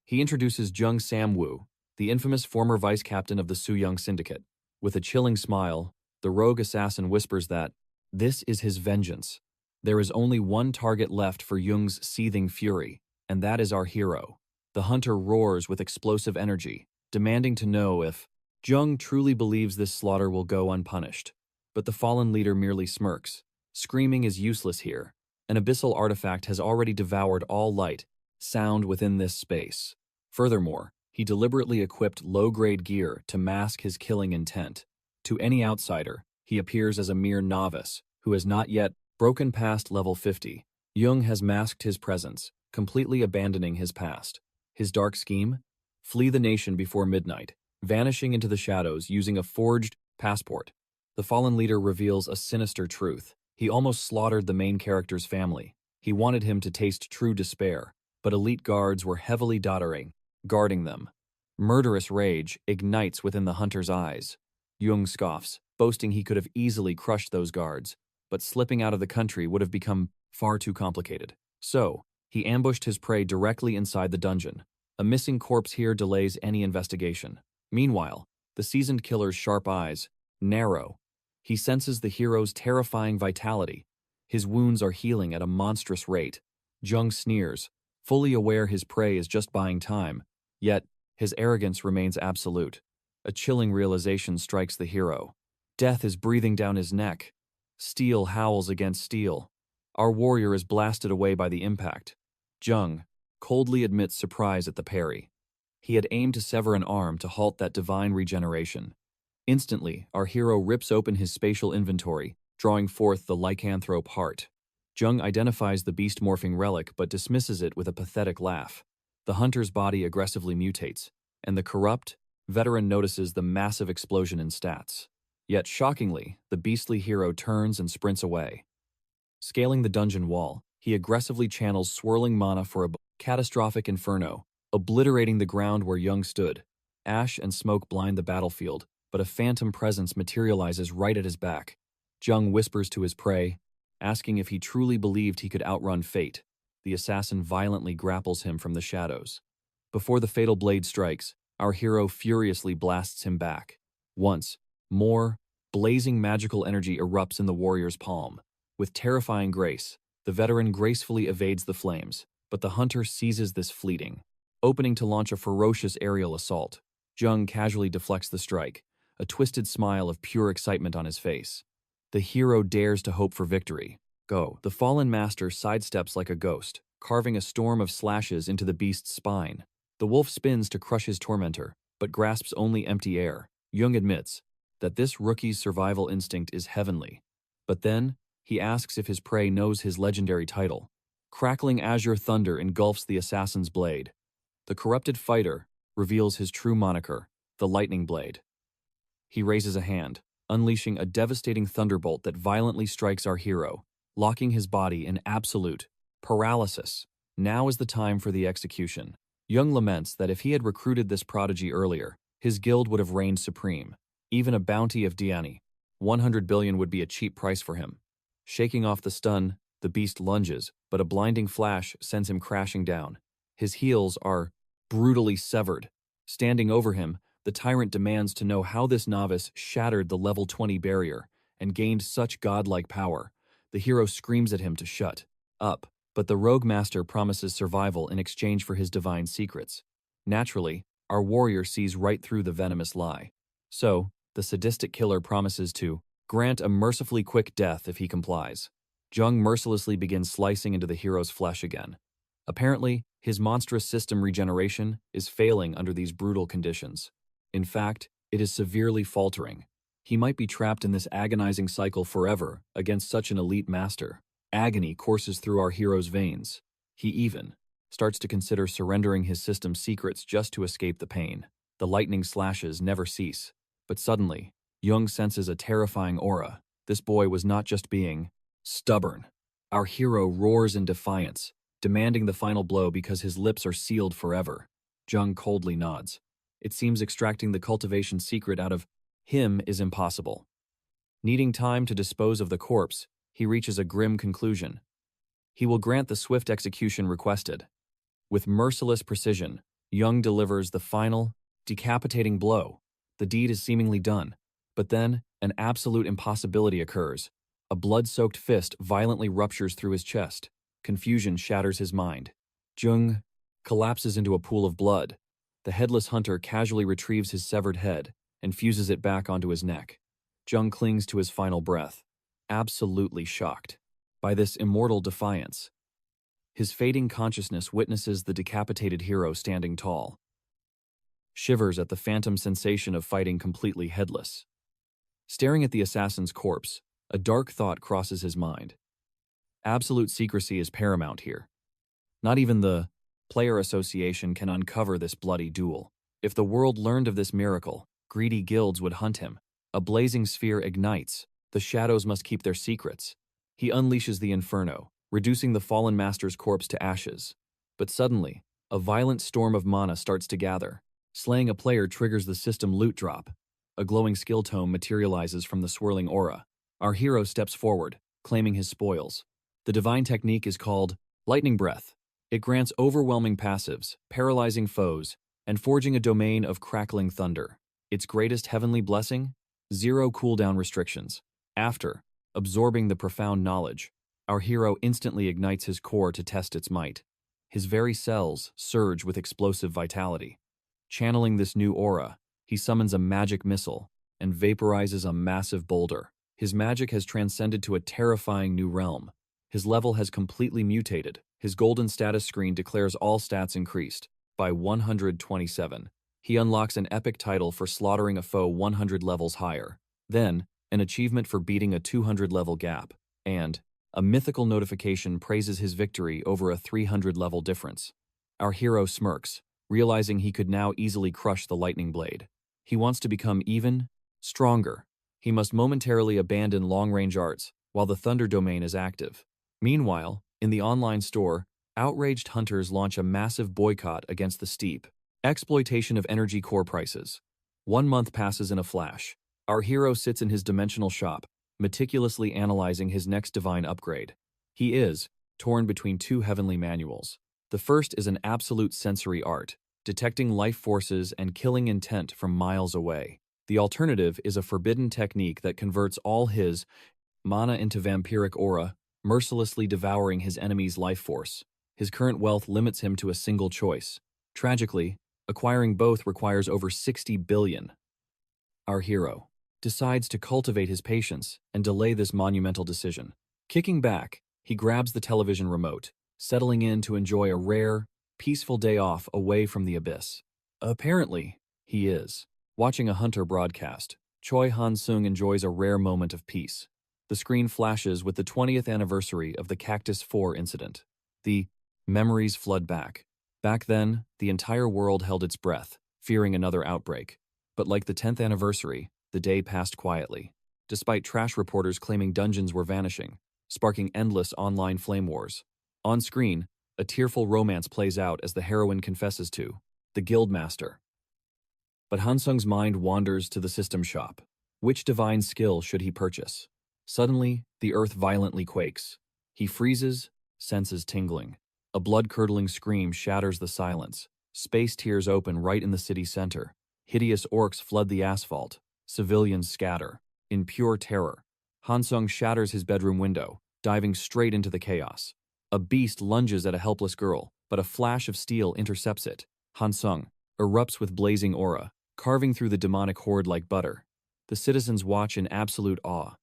He introduces Jung Sam-woo, the infamous former vice captain of the Su-young Syndicate. With a chilling smile, the rogue assassin whispers that this is his vengeance. There is only one target left for Jung's seething fury, and that is our hero. The hunter roars with explosive energy, demanding to know if Jung truly believes this slaughter will go unpunished. But the fallen leader merely smirks. Screaming is useless here. An abyssal artifact has already devoured all light, sound within this space. Furthermore, he deliberately equipped low-grade gear to mask his killing intent. To any outsider, he appears as a mere novice who has not yet broken past level 50. Jung has masked his presence, completely abandoning his past. His dark scheme? Flee the nation before midnight, vanishing into the shadows using a forged passport. The fallen leader reveals a sinister truth. He almost slaughtered the main character's family. He wanted him to taste true despair, but elite guards were heavily guarding them. Murderous rage ignites within the hunter's eyes. Jung scoffs, boasting he could have easily crushed those guards, but slipping out of the country would have become far too complicated. So, he ambushed his prey directly inside the dungeon. A missing corpse here delays any investigation. Meanwhile, the seasoned killer's sharp eyes narrow. He senses the hero's terrifying vitality. His wounds are healing at a monstrous rate. Jung sneers, fully aware his prey is just buying time, yet his arrogance remains absolute. A chilling realization strikes the hero. Death is breathing down his neck. Steel howls against steel. Our warrior is blasted away by the impact. Jung coldly admits surprise at the parry. He had aimed to sever an arm to halt that divine regeneration. Instantly, our hero rips open his spatial inventory, drawing forth the lycanthrope heart. Jung identifies the beast-morphing relic but dismisses it with a pathetic laugh. The hunter's body aggressively mutates, and the corrupt veteran notices the massive explosion in stats. Yet shockingly, the beastly hero turns and sprints away. Scaling the dungeon wall, he aggressively channels swirling mana for a catastrophic inferno, obliterating the ground where Jung stood. Ash and smoke blind the battlefield, but a phantom presence materializes right at his back. Jung whispers to his prey, asking if he truly believed he could outrun fate. The assassin violently grapples him from the shadows. Before the fatal blade strikes, our hero furiously blasts him back. Once more, blazing magical energy erupts in the warrior's palm. With terrifying grace, the veteran gracefully evades the flames, but the hunter seizes this fleeting opening to launch a ferocious aerial assault. Jung casually deflects the strike, a twisted smile of pure excitement on his face. The hero dares to hope for victory. Go. The fallen master sidesteps like a ghost, carving a storm of slashes into the beast's spine. The wolf spins to crush his tormentor, but grasps only empty air. Jung admits that this rookie's survival instinct is heavenly. But then, he asks if his prey knows his legendary title. Crackling azure thunder engulfs the assassin's blade. The corrupted fighter reveals his true moniker, the Lightning Blade. He raises a hand, unleashing a devastating thunderbolt that violently strikes our hero, locking his body in absolute paralysis. Now is the time for the execution. Jung laments that if he had recruited this prodigy earlier, his guild would have reigned supreme. Even a bounty of Diani, 100 billion would be a cheap price for him. Shaking off the stun, the beast lunges, but a blinding flash sends him crashing down. His heels are brutally severed. Standing over him, the tyrant demands to know how this novice shattered the level 20 barrier and gained such godlike power. The hero screams at him to shut up, but the rogue master promises survival in exchange for his divine secrets. Naturally, our warrior sees right through the venomous lie. So, the sadistic killer promises to grant a mercifully quick death if he complies. Jung mercilessly begins slicing into the hero's flesh again. Apparently, his monstrous system regeneration is failing under these brutal conditions. In fact, it is severely faltering. He might be trapped in this agonizing cycle forever against such an elite master. Agony courses through our hero's veins. He even starts to consider surrendering his system's secrets just to escape the pain. The lightning slashes never cease. But suddenly, Jung senses a terrifying aura. This boy was not just being stubborn. Our hero roars in defiance, demanding the final blow because his lips are sealed forever. Jung coldly nods. It seems extracting the cultivation secret out of him is impossible. Needing time to dispose of the corpse, he reaches a grim conclusion. He will grant the swift execution requested. With merciless precision, Jung delivers the final, decapitating blow. The deed is seemingly done, but then an absolute impossibility occurs. A blood-soaked fist violently ruptures through his chest. Confusion shatters his mind. Jung collapses into a pool of blood. The headless hunter casually retrieves his severed head and fuses it back onto his neck. Jung clings to his final breath, absolutely shocked by this immortal defiance. His fading consciousness witnesses the decapitated hero standing tall, shivers at the phantom sensation of fighting completely headless. Staring at the assassin's corpse, a dark thought crosses his mind. Absolute secrecy is paramount here. Not even the player association can uncover this bloody duel. If the world learned of this miracle, greedy guilds would hunt him. A blazing sphere ignites. The shadows must keep their secrets. He unleashes the inferno, reducing the fallen master's corpse to ashes. But suddenly, a violent storm of mana starts to gather. Slaying a player triggers the system loot drop. A glowing skill tome materializes from the swirling aura. Our hero steps forward, claiming his spoils. The divine technique is called Lightning Breath. It grants overwhelming passives, paralyzing foes, and forging a domain of crackling thunder. Its greatest heavenly blessing? 0 cooldown restrictions. After absorbing the profound knowledge, our hero instantly ignites his core to test its might. His very cells surge with explosive vitality. Channeling this new aura, he summons a magic missile and vaporizes a massive boulder. His magic has transcended to a terrifying new realm. His level has completely mutated. His golden status screen declares all stats increased by 127. He unlocks an epic title for slaughtering a foe 100 levels higher, then an achievement for beating a 200-level gap, and a mythical notification praises his victory over a 300-level difference. Our hero smirks, realizing he could now easily crush the lightning blade. He wants to become even stronger. He must momentarily abandon long-range arts while the Thunder Domain is active. Meanwhile, in the online store, outraged hunters launch a massive boycott against the steep exploitation of energy core prices. 1 month passes in a flash. Our hero sits in his dimensional shop, meticulously analyzing his next divine upgrade. He is torn between two heavenly manuals. The first is an absolute sensory art, detecting life forces and killing intent from miles away. The alternative is a forbidden technique that converts all his mana into vampiric aura, mercilessly devouring his enemy's life force. His current wealth limits him to a single choice. Tragically, acquiring both requires over 60 billion. Our hero decides to cultivate his patience and delay this monumental decision. Kicking back, he grabs the television remote, settling in to enjoy a rare, peaceful day off away from the abyss. Apparently, he is. Watching a hunter broadcast, Choi Hansung enjoys a rare moment of peace. The screen flashes with the 20th anniversary of the Cactus 4 incident. The memories flood back. Back then, the entire world held its breath, fearing another outbreak. But like the 10th anniversary, the day passed quietly. Despite trash reporters claiming dungeons were vanishing, sparking endless online flame wars. On screen, a tearful romance plays out as the heroine confesses to the Guildmaster. But Hansung's mind wanders to the system shop. Which divine skill should he purchase? Suddenly, the earth violently quakes. He freezes, senses tingling. A blood-curdling scream shatters the silence. Space tears open right in the city center. Hideous orcs flood the asphalt. Civilians scatter. In pure terror, Hansung shatters his bedroom window, diving straight into the chaos. A beast lunges at a helpless girl, but a flash of steel intercepts it. Hansung erupts with blazing aura, carving through the demonic horde like butter. The citizens watch in absolute awe.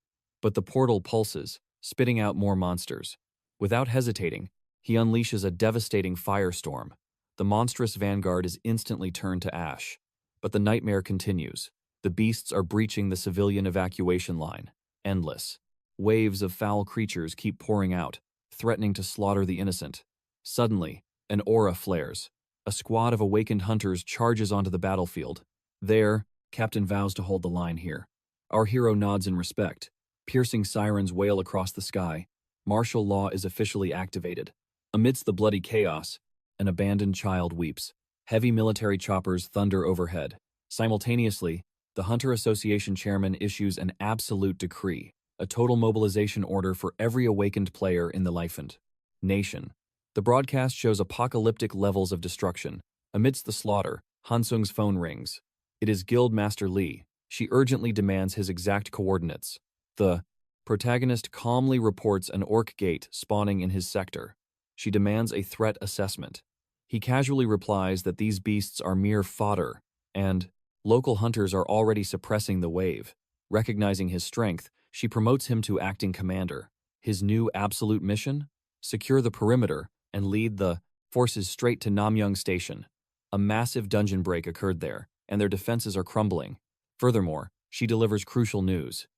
But the portal pulses, spitting out more monsters. Without hesitating, he unleashes a devastating firestorm. The monstrous vanguard is instantly turned to ash. But the nightmare continues. The beasts are breaching the civilian evacuation line. Endless. Waves of foul creatures keep pouring out, threatening to slaughter the innocent. Suddenly, an aura flares. A squad of awakened hunters charges onto the battlefield. There, Captain vows to hold the line here. Our hero nods in respect. Piercing sirens wail across the sky. Martial law is officially activated. Amidst the bloody chaos, an abandoned child weeps. Heavy military choppers thunder overhead. Simultaneously, the Hunter Association chairman issues an absolute decree, a total mobilization order for every awakened player in the Liefend nation. The broadcast shows apocalyptic levels of destruction. Amidst the slaughter, Hansung's phone rings. It is Guildmaster Lee. She urgently demands his exact coordinates. The protagonist calmly reports an orc gate spawning in his sector. She demands a threat assessment. He casually replies that these beasts are mere fodder, and local hunters are already suppressing the wave. Recognizing his strength, she promotes him to acting commander. His new absolute mission? Secure the perimeter and lead the forces straight to Namyang Station. A massive dungeon break occurred there, and their defenses are crumbling. Furthermore, she delivers crucial news.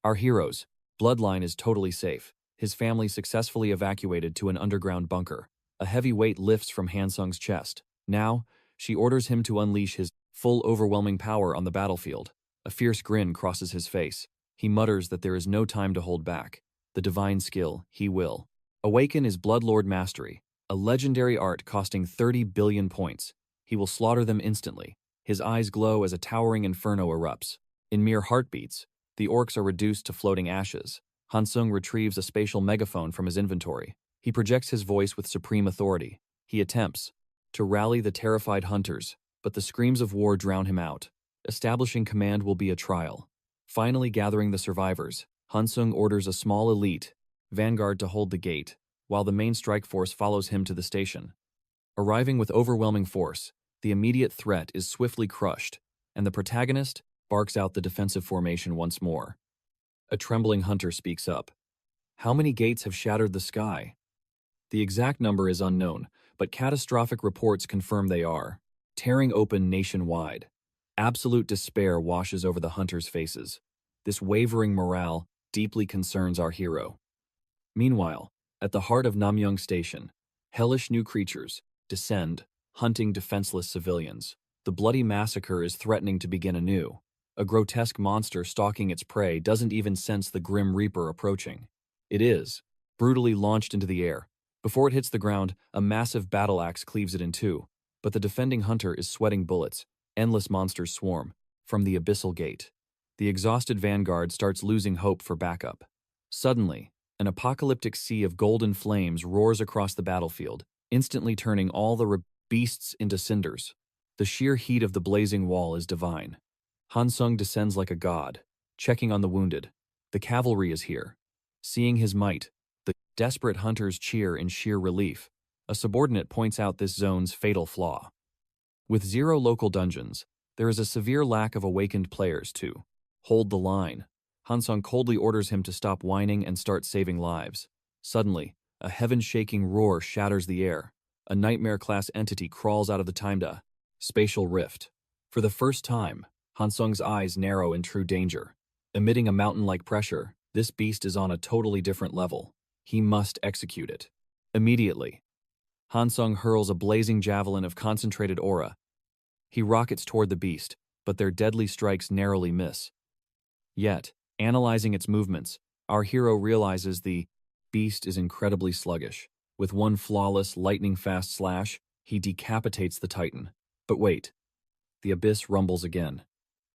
Our hero's bloodline is totally safe. His family successfully evacuated to an underground bunker. A heavy weight lifts from Hansung's chest. Now, she orders him to unleash his full overwhelming power on the battlefield. A fierce grin crosses his face. He mutters that there is no time to hold back. The divine skill, he will awaken his Bloodlord Mastery, a legendary art costing 30 billion points. He will slaughter them instantly. His eyes glow as a towering inferno erupts. In mere heartbeats, the orcs are reduced to floating ashes. Hansung retrieves a spatial megaphone from his inventory. He projects his voice with supreme authority. He attempts to rally the terrified hunters, but the screams of war drown him out. Establishing command will be a trial. Finally gathering the survivors, Hansung orders a small elite vanguard to hold the gate, while the main strike force follows him to the station. Arriving with overwhelming force, the immediate threat is swiftly crushed, and the protagonist barks out the defensive formation once more. A trembling hunter speaks up. How many gates have shattered the sky? The exact number is unknown, but catastrophic reports confirm they are tearing open nationwide. Absolute despair washes over the hunters' faces. This wavering morale deeply concerns our hero. Meanwhile, at the heart of Namyang Station, hellish new creatures descend, hunting defenseless civilians. The bloody massacre is threatening to begin anew. A grotesque monster stalking its prey doesn't even sense the grim reaper approaching. It is, brutally launched into the air. Before it hits the ground, a massive battle axe cleaves it in two, but the defending hunter is sweating bullets. Endless monsters swarm from the abyssal gate. The exhausted vanguard starts losing hope for backup. Suddenly, an apocalyptic sea of golden flames roars across the battlefield, instantly turning all the beasts into cinders. The sheer heat of the blazing wall is divine. Hansung descends like a god, checking on the wounded. The cavalry is here. Seeing his might, the desperate hunters cheer in sheer relief. A subordinate points out this zone's fatal flaw. With 0 local dungeons, there is a severe lack of awakened players to hold the line. Hansung coldly orders him to stop whining and start saving lives. Suddenly, a heaven-shaking roar shatters the air. A nightmare-class entity crawls out of the timed spatial rift. For the first time, Hansung's eyes narrow in true danger. Emitting a mountain-like pressure, this beast is on a totally different level. He must execute it. Immediately, Hansung hurls a blazing javelin of concentrated aura. He rockets toward the beast, but their deadly strikes narrowly miss. Yet, analyzing its movements, our hero realizes the beast is incredibly sluggish. With one flawless, lightning-fast slash, he decapitates the titan. But wait, the abyss rumbles again.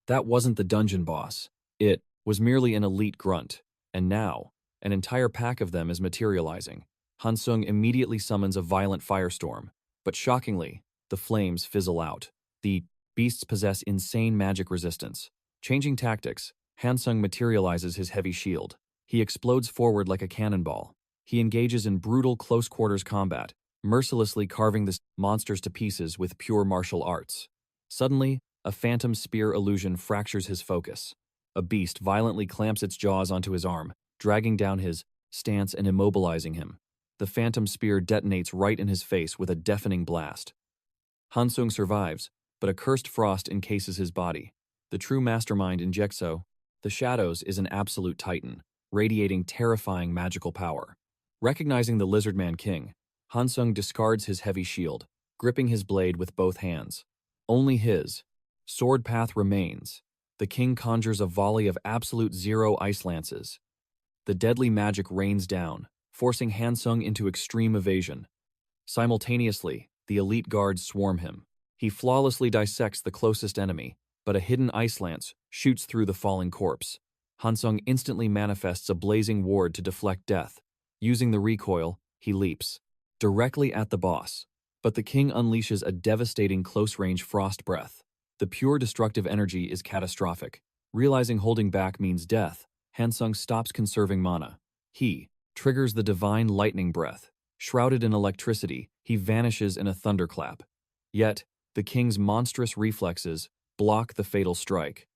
That wasn't the dungeon boss. It was merely an elite grunt. And now, an entire pack of them is materializing. Hansung immediately summons a violent firestorm, but shockingly, the flames fizzle out. The beasts possess insane magic resistance. Changing tactics, Hansung materializes his heavy shield. He explodes forward like a cannonball. He engages in brutal close-quarters combat, mercilessly carving the monsters to pieces with pure martial arts. Suddenly, a phantom spear illusion fractures his focus. A beast violently clamps its jaws onto his arm, dragging down his stance and immobilizing him. The phantom spear detonates right in his face with a deafening blast. Hansung survives, but a cursed frost encases his body. The true mastermind in Jexo, the Shadows, is an absolute titan, radiating terrifying magical power. Recognizing the Lizardman King, Hansung discards his heavy shield, gripping his blade with both hands. Only his sword path remains. The king conjures a volley of absolute 0 ice lances. The deadly magic rains down, forcing Hansung into extreme evasion. Simultaneously, the elite guards swarm him. He flawlessly dissects the closest enemy, but a hidden ice lance shoots through the falling corpse. Hansung instantly manifests a blazing ward to deflect death. Using the recoil, he leaps directly at the boss. But the king unleashes a devastating close-range frost breath. The pure destructive energy is catastrophic. Realizing holding back means death, Hansung stops conserving mana. He triggers the divine lightning breath. Shrouded in electricity, he vanishes in a thunderclap. Yet, the king's monstrous reflexes block the fatal strike.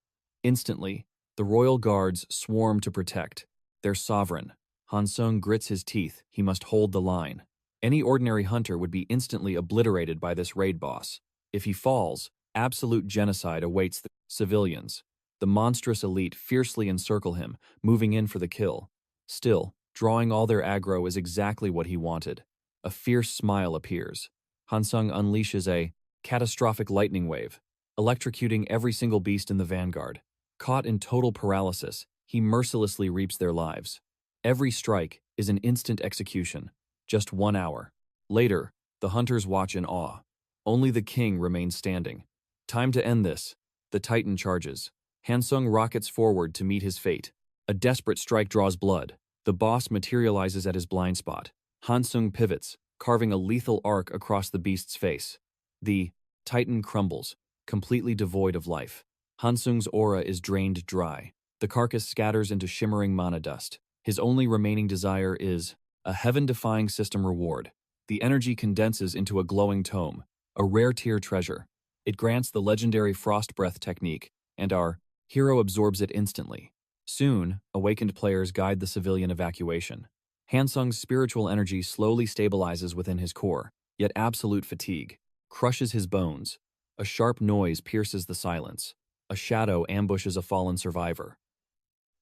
Instantly, the royal guards swarm to protect their sovereign. Hansung grits his teeth. He must hold the line. Any ordinary hunter would be instantly obliterated by this raid boss. If he falls, absolute genocide awaits the civilians. The monstrous elite fiercely encircle him, moving in for the kill. Still, drawing all their aggro is exactly what he wanted. A fierce smile appears. Hansung unleashes a catastrophic lightning wave, electrocuting every single beast in the vanguard. Caught in total paralysis, he mercilessly reaps their lives. Every strike is an instant execution. Just 1 hour. Later, the hunters watch in awe. Only the king remains standing. Time to end this. The titan charges. Hansung rockets forward to meet his fate. A desperate strike draws blood. The boss materializes at his blind spot. Hansung pivots, carving a lethal arc across the beast's face. The titan crumbles, completely devoid of life. Hansung's aura is drained dry. The carcass scatters into shimmering mana dust. His only remaining desire is a heaven-defying system reward. The energy condenses into a glowing tome, a rare tier treasure. It grants the legendary frost breath technique, and our hero absorbs it instantly. Soon, awakened players guide the civilian evacuation. Hansung's spiritual energy slowly stabilizes within his core, yet absolute fatigue crushes his bones. A sharp noise pierces the silence. A shadow ambushes a fallen survivor.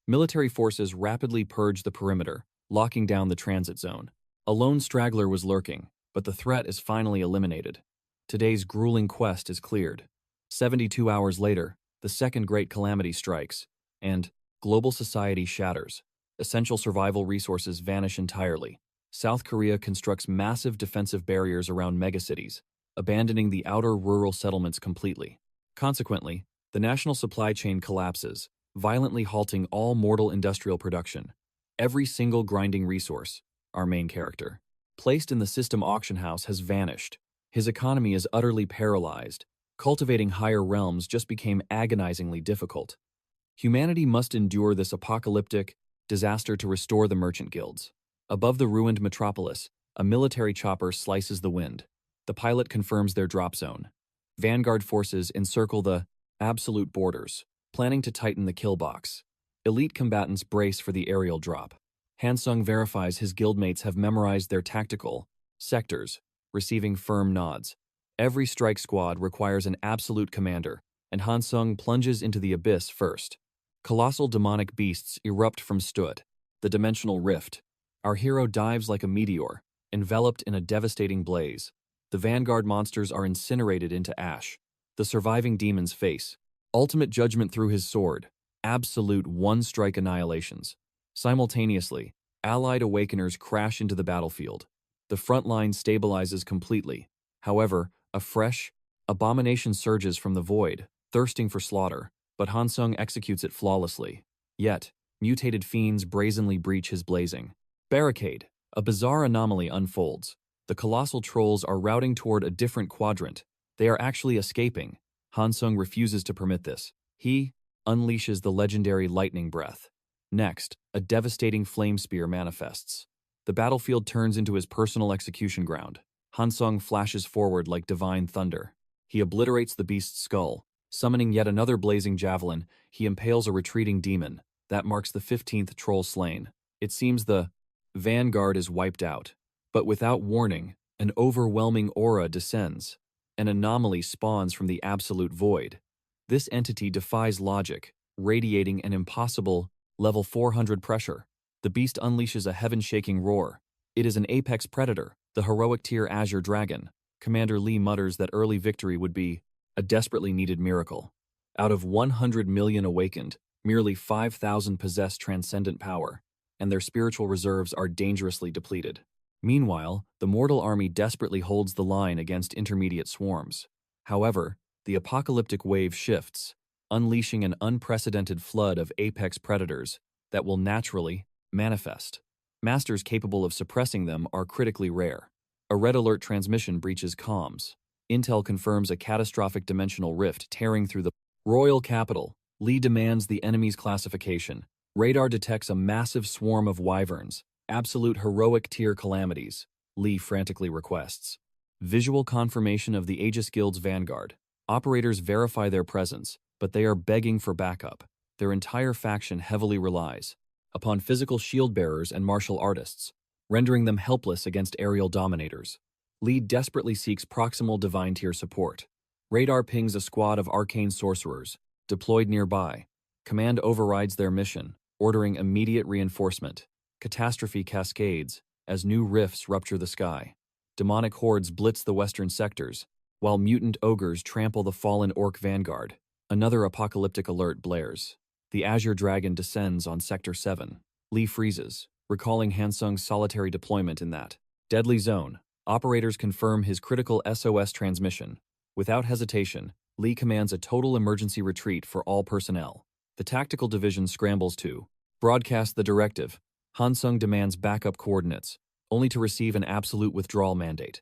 Military forces rapidly purge the perimeter, locking down the transit zone. A lone straggler was lurking, but the threat is finally eliminated. Today's grueling quest is cleared. 72 hours later, the second great calamity strikes, and global society shatters. Essential survival resources vanish entirely. South Korea constructs massive defensive barriers around megacities, abandoning the outer rural settlements completely. Consequently, the national supply chain collapses, violently halting all mortal industrial production. Every single grinding resource, our main character, placed in the system auction house has vanished. His economy is utterly paralyzed. Cultivating higher realms just became agonizingly difficult. Humanity must endure this apocalyptic disaster to restore the merchant guilds. Above the ruined metropolis, a military chopper slices the wind. The pilot confirms their drop zone. Vanguard forces encircle the absolute borders, planning to tighten the kill box. Elite combatants brace for the aerial drop. Hansung verifies his guildmates have memorized their tactical sectors, receiving firm nods. Every strike squad requires an absolute commander, and Hansung plunges into the abyss first. Colossal demonic beasts erupt from Stud, the dimensional rift. Our hero dives like a meteor, enveloped in a devastating blaze. The vanguard monsters are incinerated into ash. The surviving demons face ultimate judgment through his sword, absolute one-strike annihilations. Simultaneously, allied awakeners crash into the battlefield. The front line stabilizes completely. However, a fresh abomination surges from the void, thirsting for slaughter, but Hansung executes it flawlessly. Yet, mutated fiends brazenly breach his blazing barricade. A bizarre anomaly unfolds. The colossal trolls are routing toward a different quadrant. They are actually escaping. Hansung refuses to permit this. He unleashes the legendary lightning breath. Next, a devastating flame spear manifests. The battlefield turns into his personal execution ground. Hansung flashes forward like divine thunder. He obliterates the beast's skull. Summoning yet another blazing javelin, he impales a retreating demon. That marks the 15th troll slain. It seems the vanguard is wiped out. But without warning, an overwhelming aura descends. An anomaly spawns from the absolute void. This entity defies logic, radiating an impossible level 400 pressure. The beast unleashes a heaven-shaking roar. It is an apex predator, the heroic tier Azure Dragon. Commander Lee mutters that early victory would be a desperately needed miracle. Out of 100 million awakened, merely 5,000 possess transcendent power, and their spiritual reserves are dangerously depleted. Meanwhile, the mortal army desperately holds the line against intermediate swarms. However, the apocalyptic wave shifts, unleashing an unprecedented flood of apex predators that will naturally manifest. Masters capable of suppressing them are critically rare. A red alert transmission breaches comms. Intel confirms a catastrophic dimensional rift tearing through the royal capital. Lee demands the enemy's classification. Radar detects a massive swarm of wyverns. Absolute heroic tier calamities, Lee frantically requests. Visual confirmation of the Aegis Guild's vanguard. Operators verify their presence, but they are begging for backup. Their entire faction heavily relies upon physical shield bearers and martial artists, rendering them helpless against aerial dominators. Lee desperately seeks proximal divine tier support. Radar pings a squad of arcane sorcerers, deployed nearby. Command overrides their mission, ordering immediate reinforcement. Catastrophe cascades as new rifts rupture the sky. Demonic hordes blitz the western sectors, while mutant ogres trample the fallen orc vanguard. Another apocalyptic alert blares. The Azure Dragon descends on Sector 7. Lee freezes, recalling Hansung's solitary deployment in that deadly zone. Operators confirm his critical SOS transmission. Without hesitation, Lee commands a total emergency retreat for all personnel. The tactical division scrambles to broadcast the directive. Hansung demands backup coordinates, only to receive an absolute withdrawal mandate.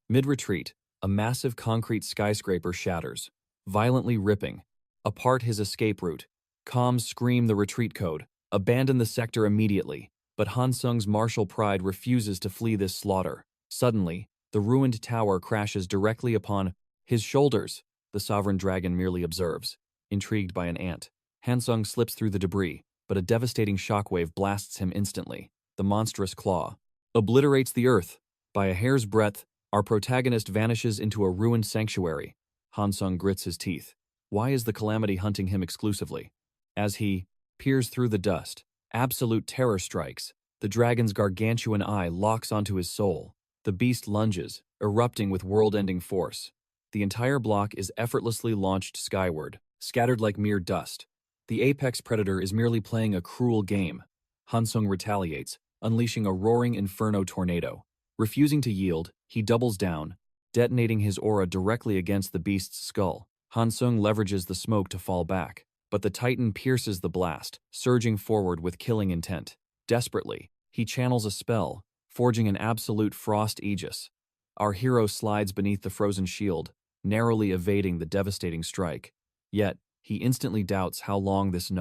Mid-retreat, a massive concrete skyscraper shatters, violently ripping apart his escape route. Comms scream the retreat code, abandon the sector immediately, but Hansung's martial pride refuses to flee this slaughter. Suddenly, the ruined tower crashes directly upon his shoulders. The sovereign dragon merely observes, intrigued by an ant. Hansung slips through the debris, but a devastating shockwave blasts him instantly. The monstrous claw obliterates the earth. By a hair's breadth, our protagonist vanishes into a ruined sanctuary. Hansung grits his teeth. Why is the calamity hunting him exclusively? As he peers through the dust, absolute terror strikes. The dragon's gargantuan eye locks onto his soul. The beast lunges, erupting with world-ending force. The entire block is effortlessly launched skyward, scattered like mere dust. The apex predator is merely playing a cruel game. Hansung retaliates, unleashing a roaring inferno tornado. Refusing to yield, he doubles down, detonating his aura directly against the beast's skull. Hansung leverages the smoke to fall back, but the titan pierces the blast, surging forward with killing intent. Desperately, he channels a spell, forging an absolute frost aegis. Our hero slides beneath the frozen shield, narrowly evading the devastating strike. Yet, he instantly doubts how long this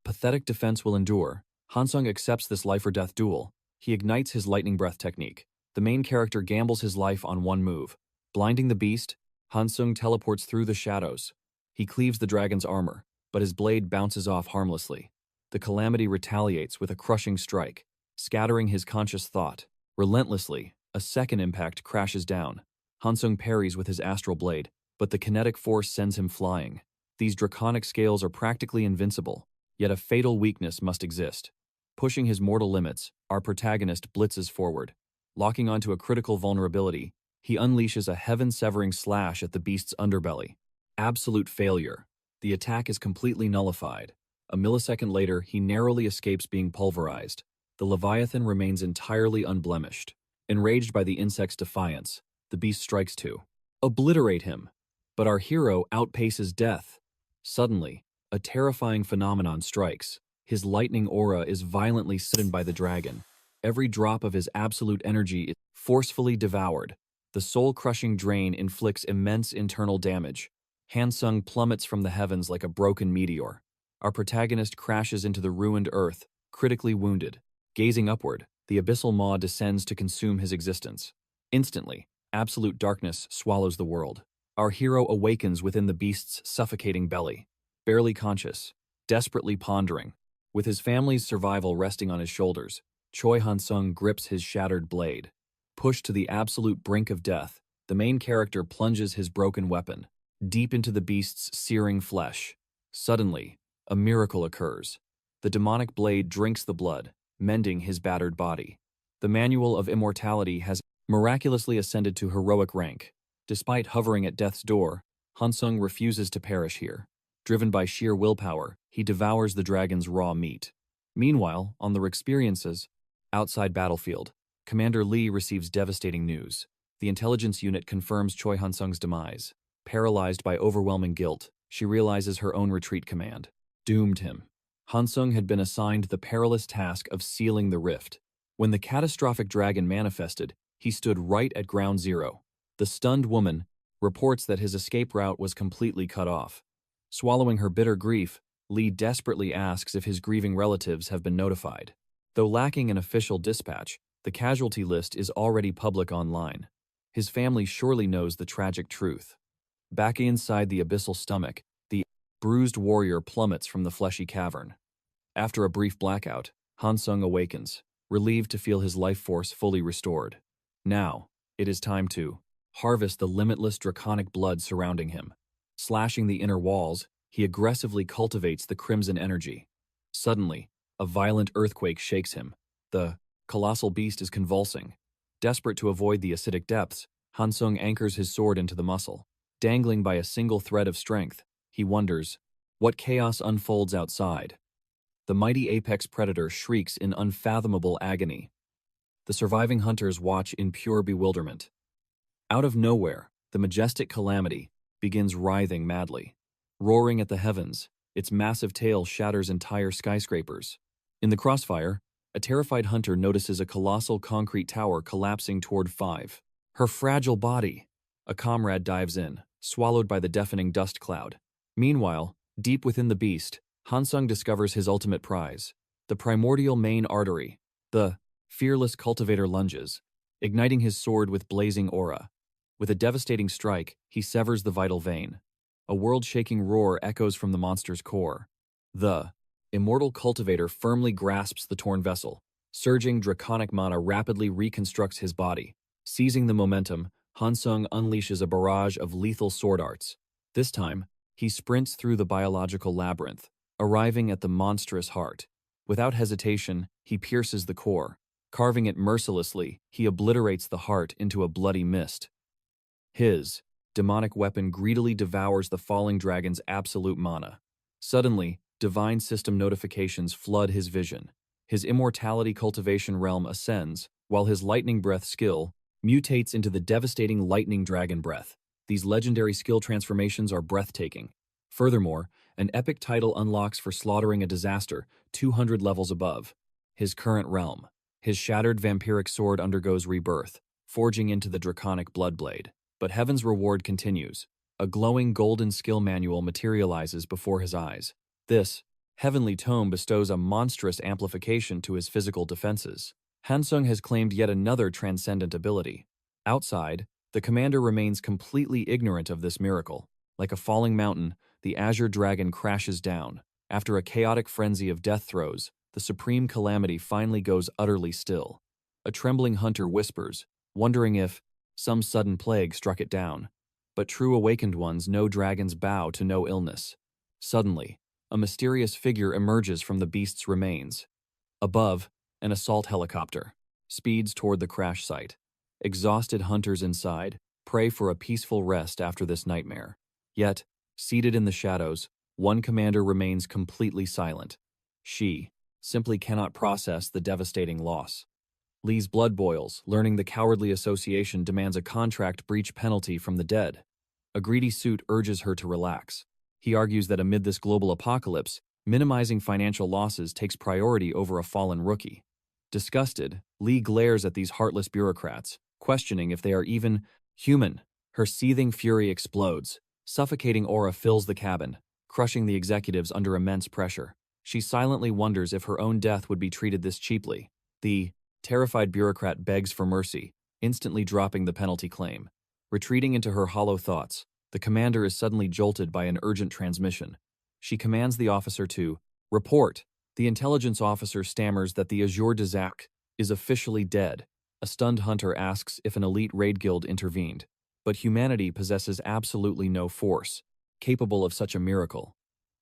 pathetic defense will endure. Hansung accepts this life-or-death duel. He ignites his lightning breath technique. The main character gambles his life on one move. Blinding the beast, Hansung teleports through the shadows. He cleaves the dragon's armor, but his blade bounces off harmlessly. The calamity retaliates with a crushing strike, scattering his conscious thought. Relentlessly, a second impact crashes down. Hansung parries with his astral blade, but the kinetic force sends him flying. These draconic scales are practically invincible, yet a fatal weakness must exist. Pushing his mortal limits, our protagonist blitzes forward. Locking onto a critical vulnerability, he unleashes a heaven-severing slash at the beast's underbelly. Absolute failure. The attack is completely nullified. A millisecond later, he narrowly escapes being pulverized. The Leviathan remains entirely unblemished. Enraged by the insect's defiance, the beast strikes to obliterate him. But our hero outpaces death. Suddenly, a terrifying phenomenon strikes. His lightning aura is violently suddened by the dragon. Every drop of his absolute energy is forcefully devoured. The soul-crushing drain inflicts immense internal damage. Hansung plummets from the heavens like a broken meteor. Our protagonist crashes into the ruined earth, critically wounded. Gazing upward, the abyssal maw descends to consume his existence. Instantly, absolute darkness swallows the world. Our hero awakens within the beast's suffocating belly. Barely conscious, desperately pondering. With his family's survival resting on his shoulders, Choi Hansung grips his shattered blade. Pushed to the absolute brink of death, the main character plunges his broken weapon deep into the beast's searing flesh. Suddenly, a miracle occurs. The demonic blade drinks the blood, mending his battered body. The Manual of Immortality has miraculously ascended to heroic rank. Despite hovering at death's door, Hansung refuses to perish here. Driven by sheer willpower, he devours the dragon's raw meat. Meanwhile, on the experiences, outside battlefield, Commander Lee receives devastating news. The intelligence unit confirms Choi Hansung's demise. Paralyzed by overwhelming guilt, she realizes her own retreat command doomed him. Hansung had been assigned the perilous task of sealing the rift. When the catastrophic dragon manifested, he stood right at ground zero. The stunned woman reports that his escape route was completely cut off. Swallowing her bitter grief, Lee desperately asks if his grieving relatives have been notified. Though lacking an official dispatch, the casualty list is already public online. His family surely knows the tragic truth. Back inside the abyssal stomach, the bruised warrior plummets from the fleshy cavern. After a brief blackout, Hansung awakens, relieved to feel his life force fully restored. Now, it is time to harvest the limitless draconic blood surrounding him. Slashing the inner walls, he aggressively cultivates the crimson energy. Suddenly, a violent earthquake shakes him. The colossal beast is convulsing. Desperate to avoid the acidic depths, Hansung anchors his sword into the muscle. Dangling by a single thread of strength, he wonders what chaos unfolds outside. The mighty apex predator shrieks in unfathomable agony. The surviving hunters watch in pure bewilderment. Out of nowhere, the majestic calamity begins writhing madly. Roaring at the heavens, its massive tail shatters entire skyscrapers. In the crossfire, a terrified hunter notices a colossal concrete tower collapsing toward 5. Her fragile body. A comrade dives in, swallowed by the deafening dust cloud. Meanwhile, deep within the beast, Hansung discovers his ultimate prize, the primordial main artery. The fearless cultivator lunges, igniting his sword with blazing aura. With a devastating strike, he severs the vital vein. A world-shaking roar echoes from the monster's core. The immortal cultivator firmly grasps the torn vessel. Surging draconic mana rapidly reconstructs his body. Seizing the momentum, Hansung unleashes a barrage of lethal sword arts. This time, he sprints through the biological labyrinth, arriving at the monstrous heart. Without hesitation, he pierces the core. Carving it mercilessly, he obliterates the heart into a bloody mist. His demonic weapon greedily devours the falling dragon's absolute mana. Suddenly, divine system notifications flood his vision. His immortality cultivation realm ascends, while his lightning breath skill mutates into the devastating lightning dragon breath. These legendary skill transformations are breathtaking. Furthermore, an epic title unlocks for slaughtering a disaster 200 levels above his current realm. His shattered vampiric sword undergoes rebirth, forging into the draconic bloodblade. But heaven's reward continues. A glowing golden skill manual materializes before his eyes. This heavenly tome bestows a monstrous amplification to his physical defenses. Hansung has claimed yet another transcendent ability. Outside, the commander remains completely ignorant of this miracle. Like a falling mountain, the azure dragon crashes down. After a chaotic frenzy of death throes, the supreme calamity finally goes utterly still. A trembling hunter whispers, wondering if some sudden plague struck it down. But true awakened ones know dragons bow to no illness. Suddenly, a mysterious figure emerges from the beast's remains. Above, an assault helicopter speeds toward the crash site. Exhausted hunters inside pray for a peaceful rest after this nightmare. Yet, seated in the shadows, one commander remains completely silent. She simply cannot process the devastating loss. Lee's blood boils, learning the cowardly association demands a contract breach penalty from the dead. A greedy suit urges her to relax. He argues that amid this global apocalypse, minimizing financial losses takes priority over a fallen rookie. Disgusted, Lee glares at these heartless bureaucrats, questioning if they are even human. Her seething fury explodes. Suffocating aura fills the cabin, crushing the executives under immense pressure. She silently wonders if her own death would be treated this cheaply. The terrified bureaucrat begs for mercy, instantly dropping the penalty claim. Retreating into her hollow thoughts, the commander is suddenly jolted by an urgent transmission. She commands the officer to report. The intelligence officer stammers that the Azure Dizak is officially dead. A stunned hunter asks if an elite raid guild intervened. But humanity possesses absolutely no force capable of such a miracle.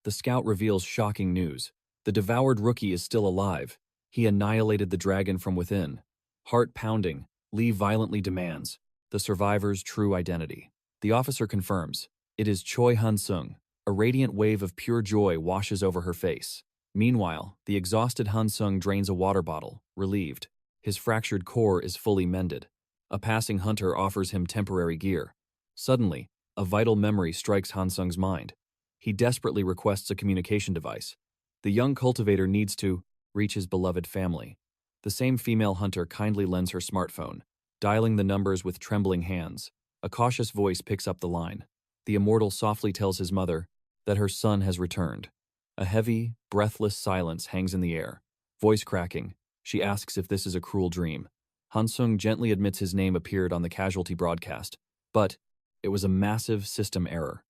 The scout reveals shocking news. The devoured rookie is still alive. He annihilated the dragon from within. Heart pounding, Lee violently demands the survivor's true identity. The officer confirms. It is Choi Hansung. A radiant wave of pure joy washes over her face. Meanwhile, the exhausted Hansung drains a water bottle, relieved. His fractured core is fully mended. A passing hunter offers him temporary gear. Suddenly, a vital memory strikes Hansung's mind. He desperately requests a communication device. The young cultivator needs to reach his beloved family. The same female hunter kindly lends her smartphone, dialing the numbers with trembling hands. A cautious voice picks up the line. The immortal softly tells his mother that her son has returned. A heavy, breathless silence hangs in the air. Voice cracking, she asks if this is a cruel dream. Hansung gently admits his name appeared on the casualty broadcast, but it was a massive system error.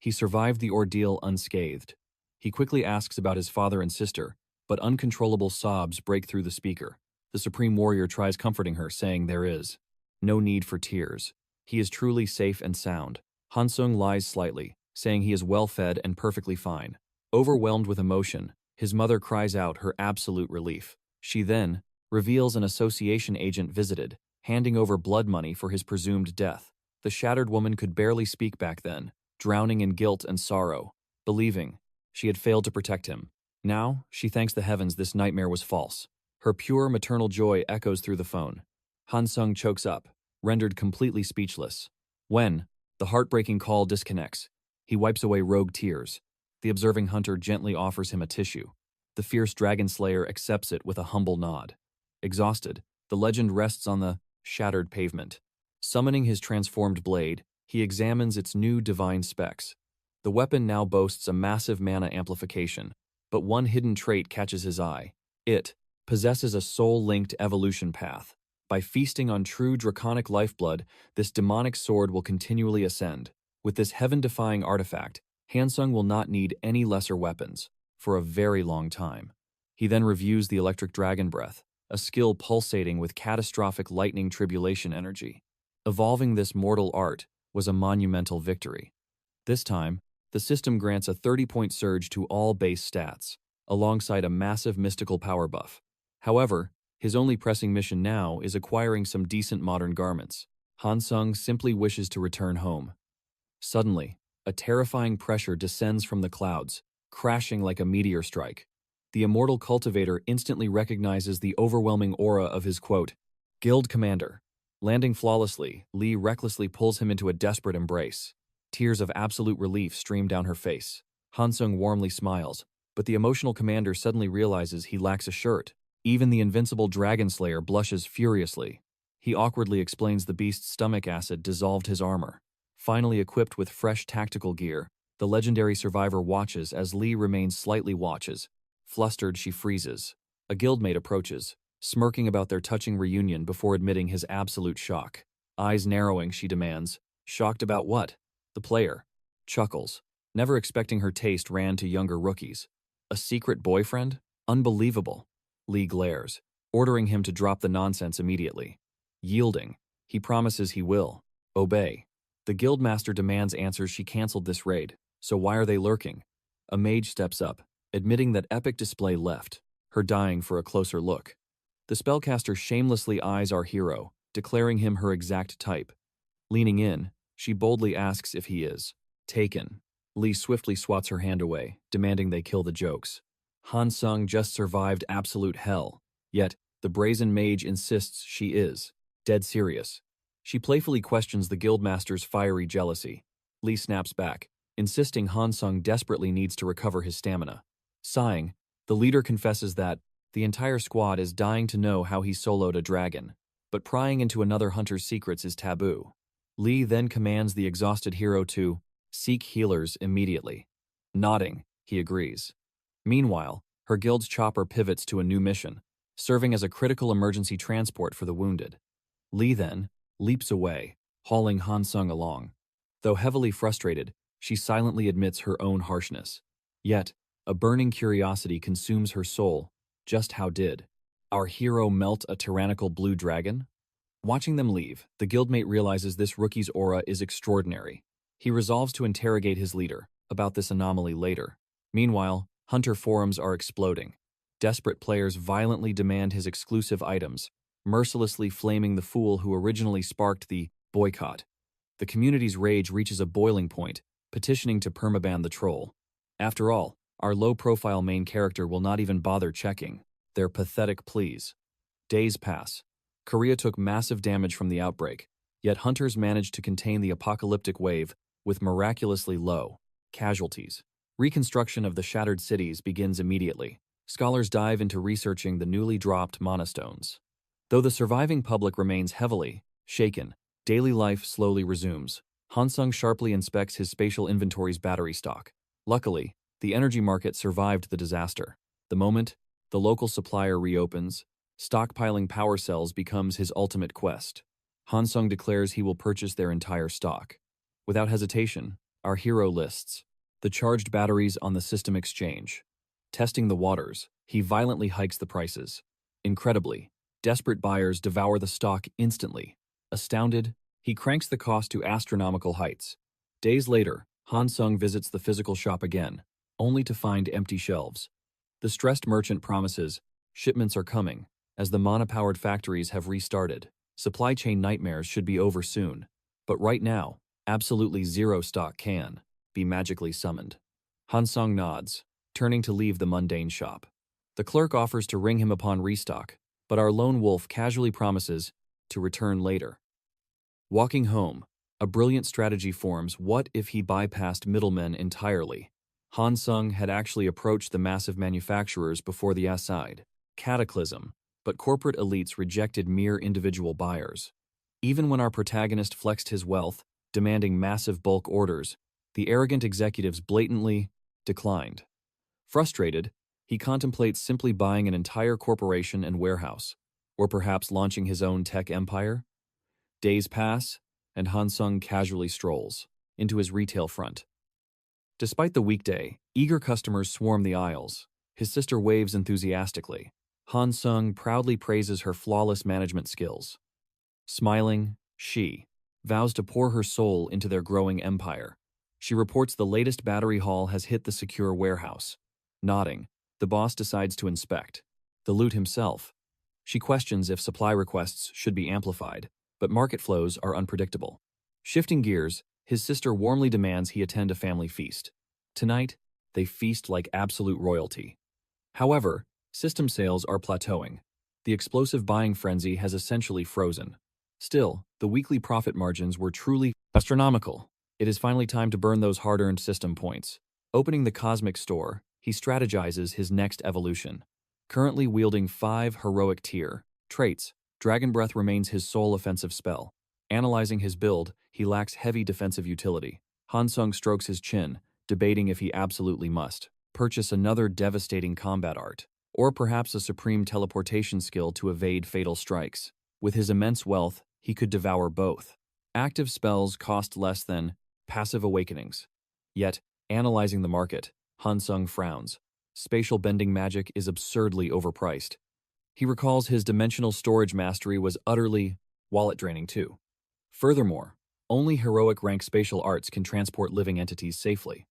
He survived the ordeal unscathed. He quickly asks about his father and sister, but uncontrollable sobs break through the speaker. The Supreme Warrior tries comforting her, saying there is no need for tears. He is truly safe and sound. Hansung lies slightly, saying he is well-fed and perfectly fine. Overwhelmed with emotion, his mother cries out her absolute relief. She then reveals an association agent visited, handing over blood money for his presumed death. The shattered woman could barely speak back then, drowning in guilt and sorrow, believing she had failed to protect him. Now, she thanks the heavens this nightmare was false. Her pure maternal joy echoes through the phone. Hansung chokes up, rendered completely speechless. When the heartbreaking call disconnects, he wipes away rogue tears. The observing hunter gently offers him a tissue. The fierce dragon slayer accepts it with a humble nod. Exhausted, the legend rests on the shattered pavement. Summoning his transformed blade, he examines its new divine specs. The weapon now boasts a massive mana amplification, but one hidden trait catches his eye. It possesses a soul-linked evolution path. By feasting on true draconic lifeblood, this demonic sword will continually ascend. With this heaven-defying artifact, Hansung will not need any lesser weapons for a very long time. He then reviews the electric dragon breath, a skill pulsating with catastrophic lightning tribulation energy. Evolving this mortal art was a monumental victory. This time, the system grants a 30-point surge to all base stats, alongside a massive mystical power buff. However, his only pressing mission now is acquiring some decent modern garments. Hansung simply wishes to return home. Suddenly, a terrifying pressure descends from the clouds, crashing like a meteor strike. The immortal cultivator instantly recognizes the overwhelming aura of his, quote, guild commander. Landing flawlessly, Lee recklessly pulls him into a desperate embrace. Tears of absolute relief stream down her face. Hansung warmly smiles, but the emotional commander suddenly realizes he lacks a shirt. Even the invincible dragon slayer blushes furiously. He awkwardly explains the beast's stomach acid dissolved his armor. Finally equipped with fresh tactical gear, the legendary survivor watches as Lee remains slightly watches. Flustered, she freezes. A guildmate approaches, smirking about their touching reunion before admitting his absolute shock. Eyes narrowing, she demands, shocked about what? The player chuckles, never expecting her taste ran to younger rookies. A secret boyfriend? Unbelievable. Lee glares, ordering him to drop the nonsense immediately. Yielding, he promises he will obey. The guildmaster demands answers. She canceled this raid, so why are they lurking? A mage steps up, admitting that epic display left, her dying for a closer look. The spellcaster shamelessly eyes our hero, declaring him her exact type. Leaning in, she boldly asks if he is taken. Lee swiftly swats her hand away, demanding they kill the jokes. Hansung just survived absolute hell, yet the brazen mage insists she is dead serious. She playfully questions the guildmaster's fiery jealousy. Lee snaps back, insisting Hansung desperately needs to recover his stamina. Sighing, the leader confesses that the entire squad is dying to know how he soloed a dragon, but prying into another hunter's secrets is taboo. Lee then commands the exhausted hero to seek healers immediately. Nodding, he agrees. Meanwhile, her guild's chopper pivots to a new mission, serving as a critical emergency transport for the wounded. Lee then leaps away, hauling Hansung along. Though heavily frustrated, she silently admits her own harshness. Yet, a burning curiosity consumes her soul. Just how did our hero melt a tyrannical blue dragon? Watching them leave, the guildmate realizes this rookie's aura is extraordinary. He resolves to interrogate his leader about this anomaly later. Meanwhile, hunter forums are exploding. Desperate players violently demand his exclusive items, mercilessly flaming the fool who originally sparked the boycott. The community's rage reaches a boiling point, petitioning to permaban the troll. After all, our low-profile main character will not even bother checking their pathetic pleas. Days pass. Korea took massive damage from the outbreak, yet hunters managed to contain the apocalyptic wave with miraculously low casualties. Reconstruction of the shattered cities begins immediately. Scholars dive into researching the newly dropped monastones. Though the surviving public remains heavily shaken, daily life slowly resumes. Hansung sharply inspects his spatial inventory's battery stock. Luckily, the energy market survived the disaster. The moment the local supplier reopens, stockpiling power cells becomes his ultimate quest. Hansung declares he will purchase their entire stock. Without hesitation, our hero lists the charged batteries on the system exchange. Testing the waters, he violently hikes the prices. Incredibly, desperate buyers devour the stock instantly. Astounded, he cranks the cost to astronomical heights. Days later, Hansung visits the physical shop again, only to find empty shelves. The stressed merchant promises shipments are coming, as the mana-powered factories have restarted. Supply chain nightmares should be over soon. But right now, absolutely zero stock can be magically summoned. Hansung nods, turning to leave the mundane shop. The clerk offers to ring him upon restock, but our lone wolf casually promises to return later. Walking home, a brilliant strategy forms. What if he bypassed middlemen entirely? Hansung had actually approached the massive manufacturers before the aside cataclysm, but corporate elites rejected mere individual buyers. Even when our protagonist flexed his wealth, demanding massive bulk orders, the arrogant executives blatantly declined. Frustrated, he contemplates simply buying an entire corporation and warehouse, or perhaps launching his own tech empire. Days pass, and Hansung casually strolls into his retail front. Despite the weekday, eager customers swarm the aisles. His sister waves enthusiastically. Hansung proudly praises her flawless management skills. Smiling, she vows to pour her soul into their growing empire. She reports the latest battery haul has hit the secure warehouse. Nodding, the boss decides to inspect the loot himself. She questions if supply requests should be amplified, but market flows are unpredictable. Shifting gears, his sister warmly demands he attend a family feast. Tonight, they feast like absolute royalty. However, system sales are plateauing. The explosive buying frenzy has essentially frozen. Still, the weekly profit margins were truly astronomical. It is finally time to burn those hard-earned system points. Opening the cosmic store, he strategizes his next evolution. Currently wielding 5 heroic tier traits, Dragon Breath remains his sole offensive spell. Analyzing his build, he lacks heavy defensive utility. Hansung strokes his chin, debating if he absolutely must purchase another devastating combat art, or perhaps a supreme teleportation skill to evade fatal strikes. With his immense wealth, he could devour both. Active spells cost less than passive awakenings. Yet, analyzing the market, Hansung frowns. Spatial bending magic is absurdly overpriced. He recalls his dimensional storage mastery was utterly wallet-draining too. Furthermore, only heroic rank spatial arts can transport living entities safely.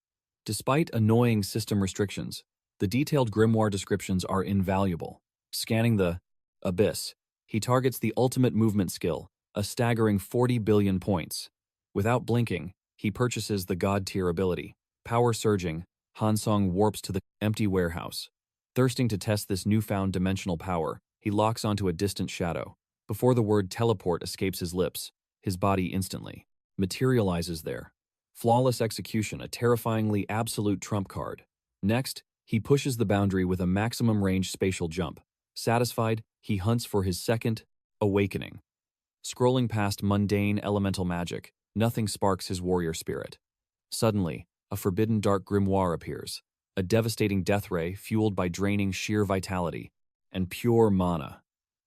Despite annoying system restrictions, the detailed grimoire descriptions are invaluable. Scanning the abyss, he targets the ultimate movement skill, a staggering 40 billion points. Without blinking, he purchases the god-tier ability. Power surging, Hansung warps to the empty warehouse. Thirsting to test this newfound dimensional power, he locks onto a distant shadow. Before the word teleport escapes his lips, his body instantly materializes there. Flawless execution, a terrifyingly absolute trump card. Next, he pushes the boundary with a maximum range spatial jump. Satisfied, he hunts for his second awakening. Scrolling past mundane elemental magic, nothing sparks his warrior spirit. Suddenly, a forbidden dark grimoire appears, a devastating death ray fueled by draining sheer vitality and pure mana.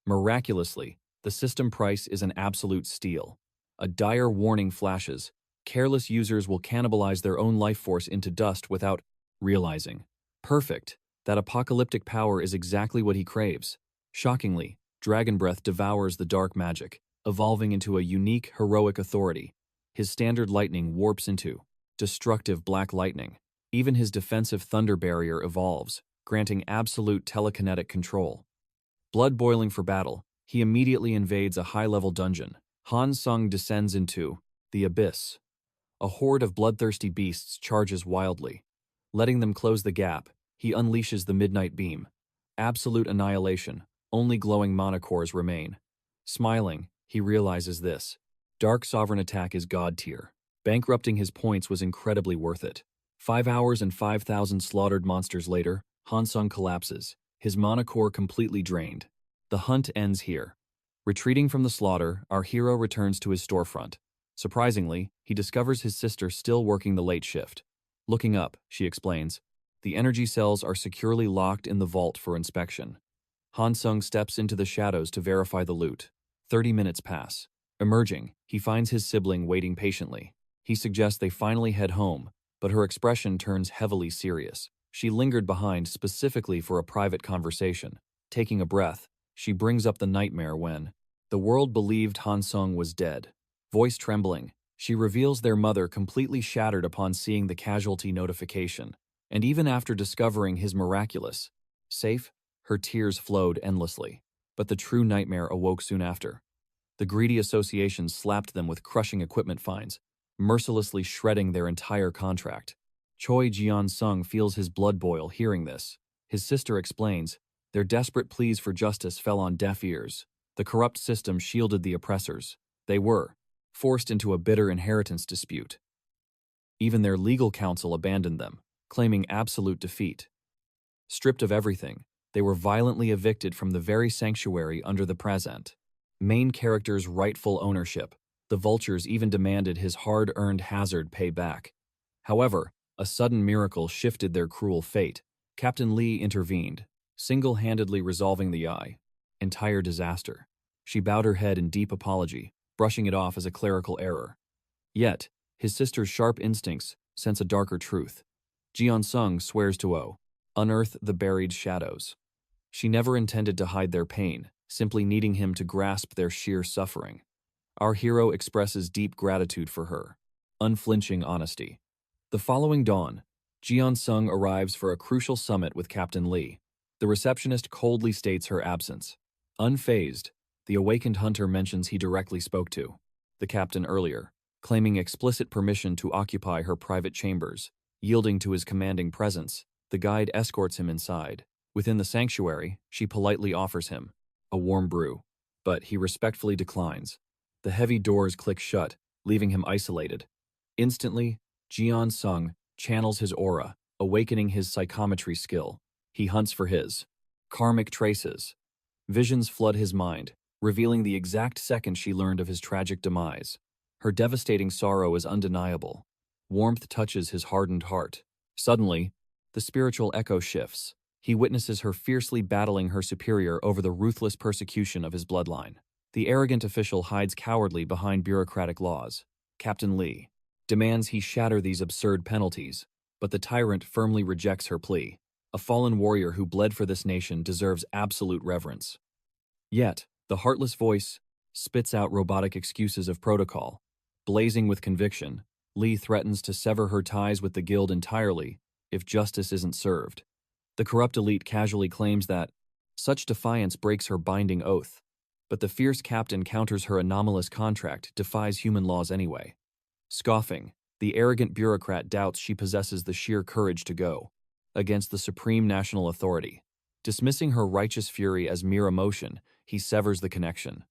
Miraculously, the system price is an absolute steal. A dire warning flashes. Careless users will cannibalize their own life force into dust without realizing. Perfect. That apocalyptic power is exactly what he craves. Shockingly, Dragon Breath devours the dark magic, evolving into a unique heroic authority. His standard lightning warps into destructive black lightning. Even his defensive thunder barrier evolves, granting absolute telekinetic control. Blood boiling for battle, he immediately invades a high-level dungeon. Hansung descends into the abyss. A horde of bloodthirsty beasts charges wildly. Letting them close the gap, he unleashes the midnight beam. Absolute annihilation, only glowing mana cores remain. Smiling, he realizes this. Dark Sovereign attack is god tier. Bankrupting his points was incredibly worth it. 5 hours and 5,000 slaughtered monsters later, Hansung collapses, his mana core completely drained. The hunt ends here. Retreating from the slaughter, our hero returns to his storefront. Surprisingly, he discovers his sister still working the late shift. Looking up, she explains, the energy cells are securely locked in the vault for inspection. Hansung steps into the shadows to verify the loot. 30 minutes pass. Emerging, he finds his sibling waiting patiently. He suggests they finally head home, but her expression turns heavily serious. She lingered behind specifically for a private conversation. Taking a breath, she brings up the nightmare when the world believed Hansung was dead. Voice trembling, she reveals their mother completely shattered upon seeing the casualty notification. And even after discovering his miraculous safe, her tears flowed endlessly. But the true nightmare awoke soon after. The greedy association slapped them with crushing equipment fines, mercilessly shredding their entire contract. Choi Jian-sung feels his blood boil hearing this. His sister explains, their desperate pleas for justice fell on deaf ears. The corrupt system shielded the oppressors. They were forced into a bitter inheritance dispute. Even their legal counsel abandoned them, claiming absolute defeat. Stripped of everything, they were violently evicted from the very sanctuary under the present. Main character's rightful ownership. The vultures even demanded his hard-earned hazard pay back. However, a sudden miracle shifted their cruel fate. Captain Lee intervened, single-handedly resolving the entire disaster. She bowed her head in deep apology, brushing it off as a clerical error. Yet, his sister's sharp instincts sense a darker truth. Jian-sung swears to unearth the buried shadows. She never intended to hide their pain, simply needing him to grasp their sheer suffering. Our hero expresses deep gratitude for her unflinching honesty. The following dawn, Jeon-sung arrives for a crucial summit with Captain Lee. The receptionist coldly states her absence. Unfazed, the awakened hunter mentions he directly spoke to the captain earlier, claiming explicit permission to occupy her private chambers. Yielding to his commanding presence, the guide escorts him inside. Within the sanctuary, she politely offers him a warm brew, but he respectfully declines. The heavy doors click shut, leaving him isolated. Instantly, Jeon-sung channels his aura, awakening his psychometry skill. He hunts for his karmic traces. Visions flood his mind, revealing the exact second she learned of his tragic demise. Her devastating sorrow is undeniable. Warmth touches his hardened heart. Suddenly, the spiritual echo shifts. He witnesses her fiercely battling her superior over the ruthless persecution of his bloodline. The arrogant official hides cowardly behind bureaucratic laws. Captain Lee demands he shatter these absurd penalties, but the tyrant firmly rejects her plea. A fallen warrior who bled for this nation deserves absolute reverence. Yet, the heartless voice spits out robotic excuses of protocol. Blazing with conviction, Lee threatens to sever her ties with the guild entirely if justice isn't served. The corrupt elite casually claims that such defiance breaks her binding oath, but the fierce captain counters her anomalous contract defies human laws anyway. Scoffing, the arrogant bureaucrat doubts she possesses the sheer courage to go against the supreme national authority. Dismissing her righteous fury as mere emotion, he severs the connection.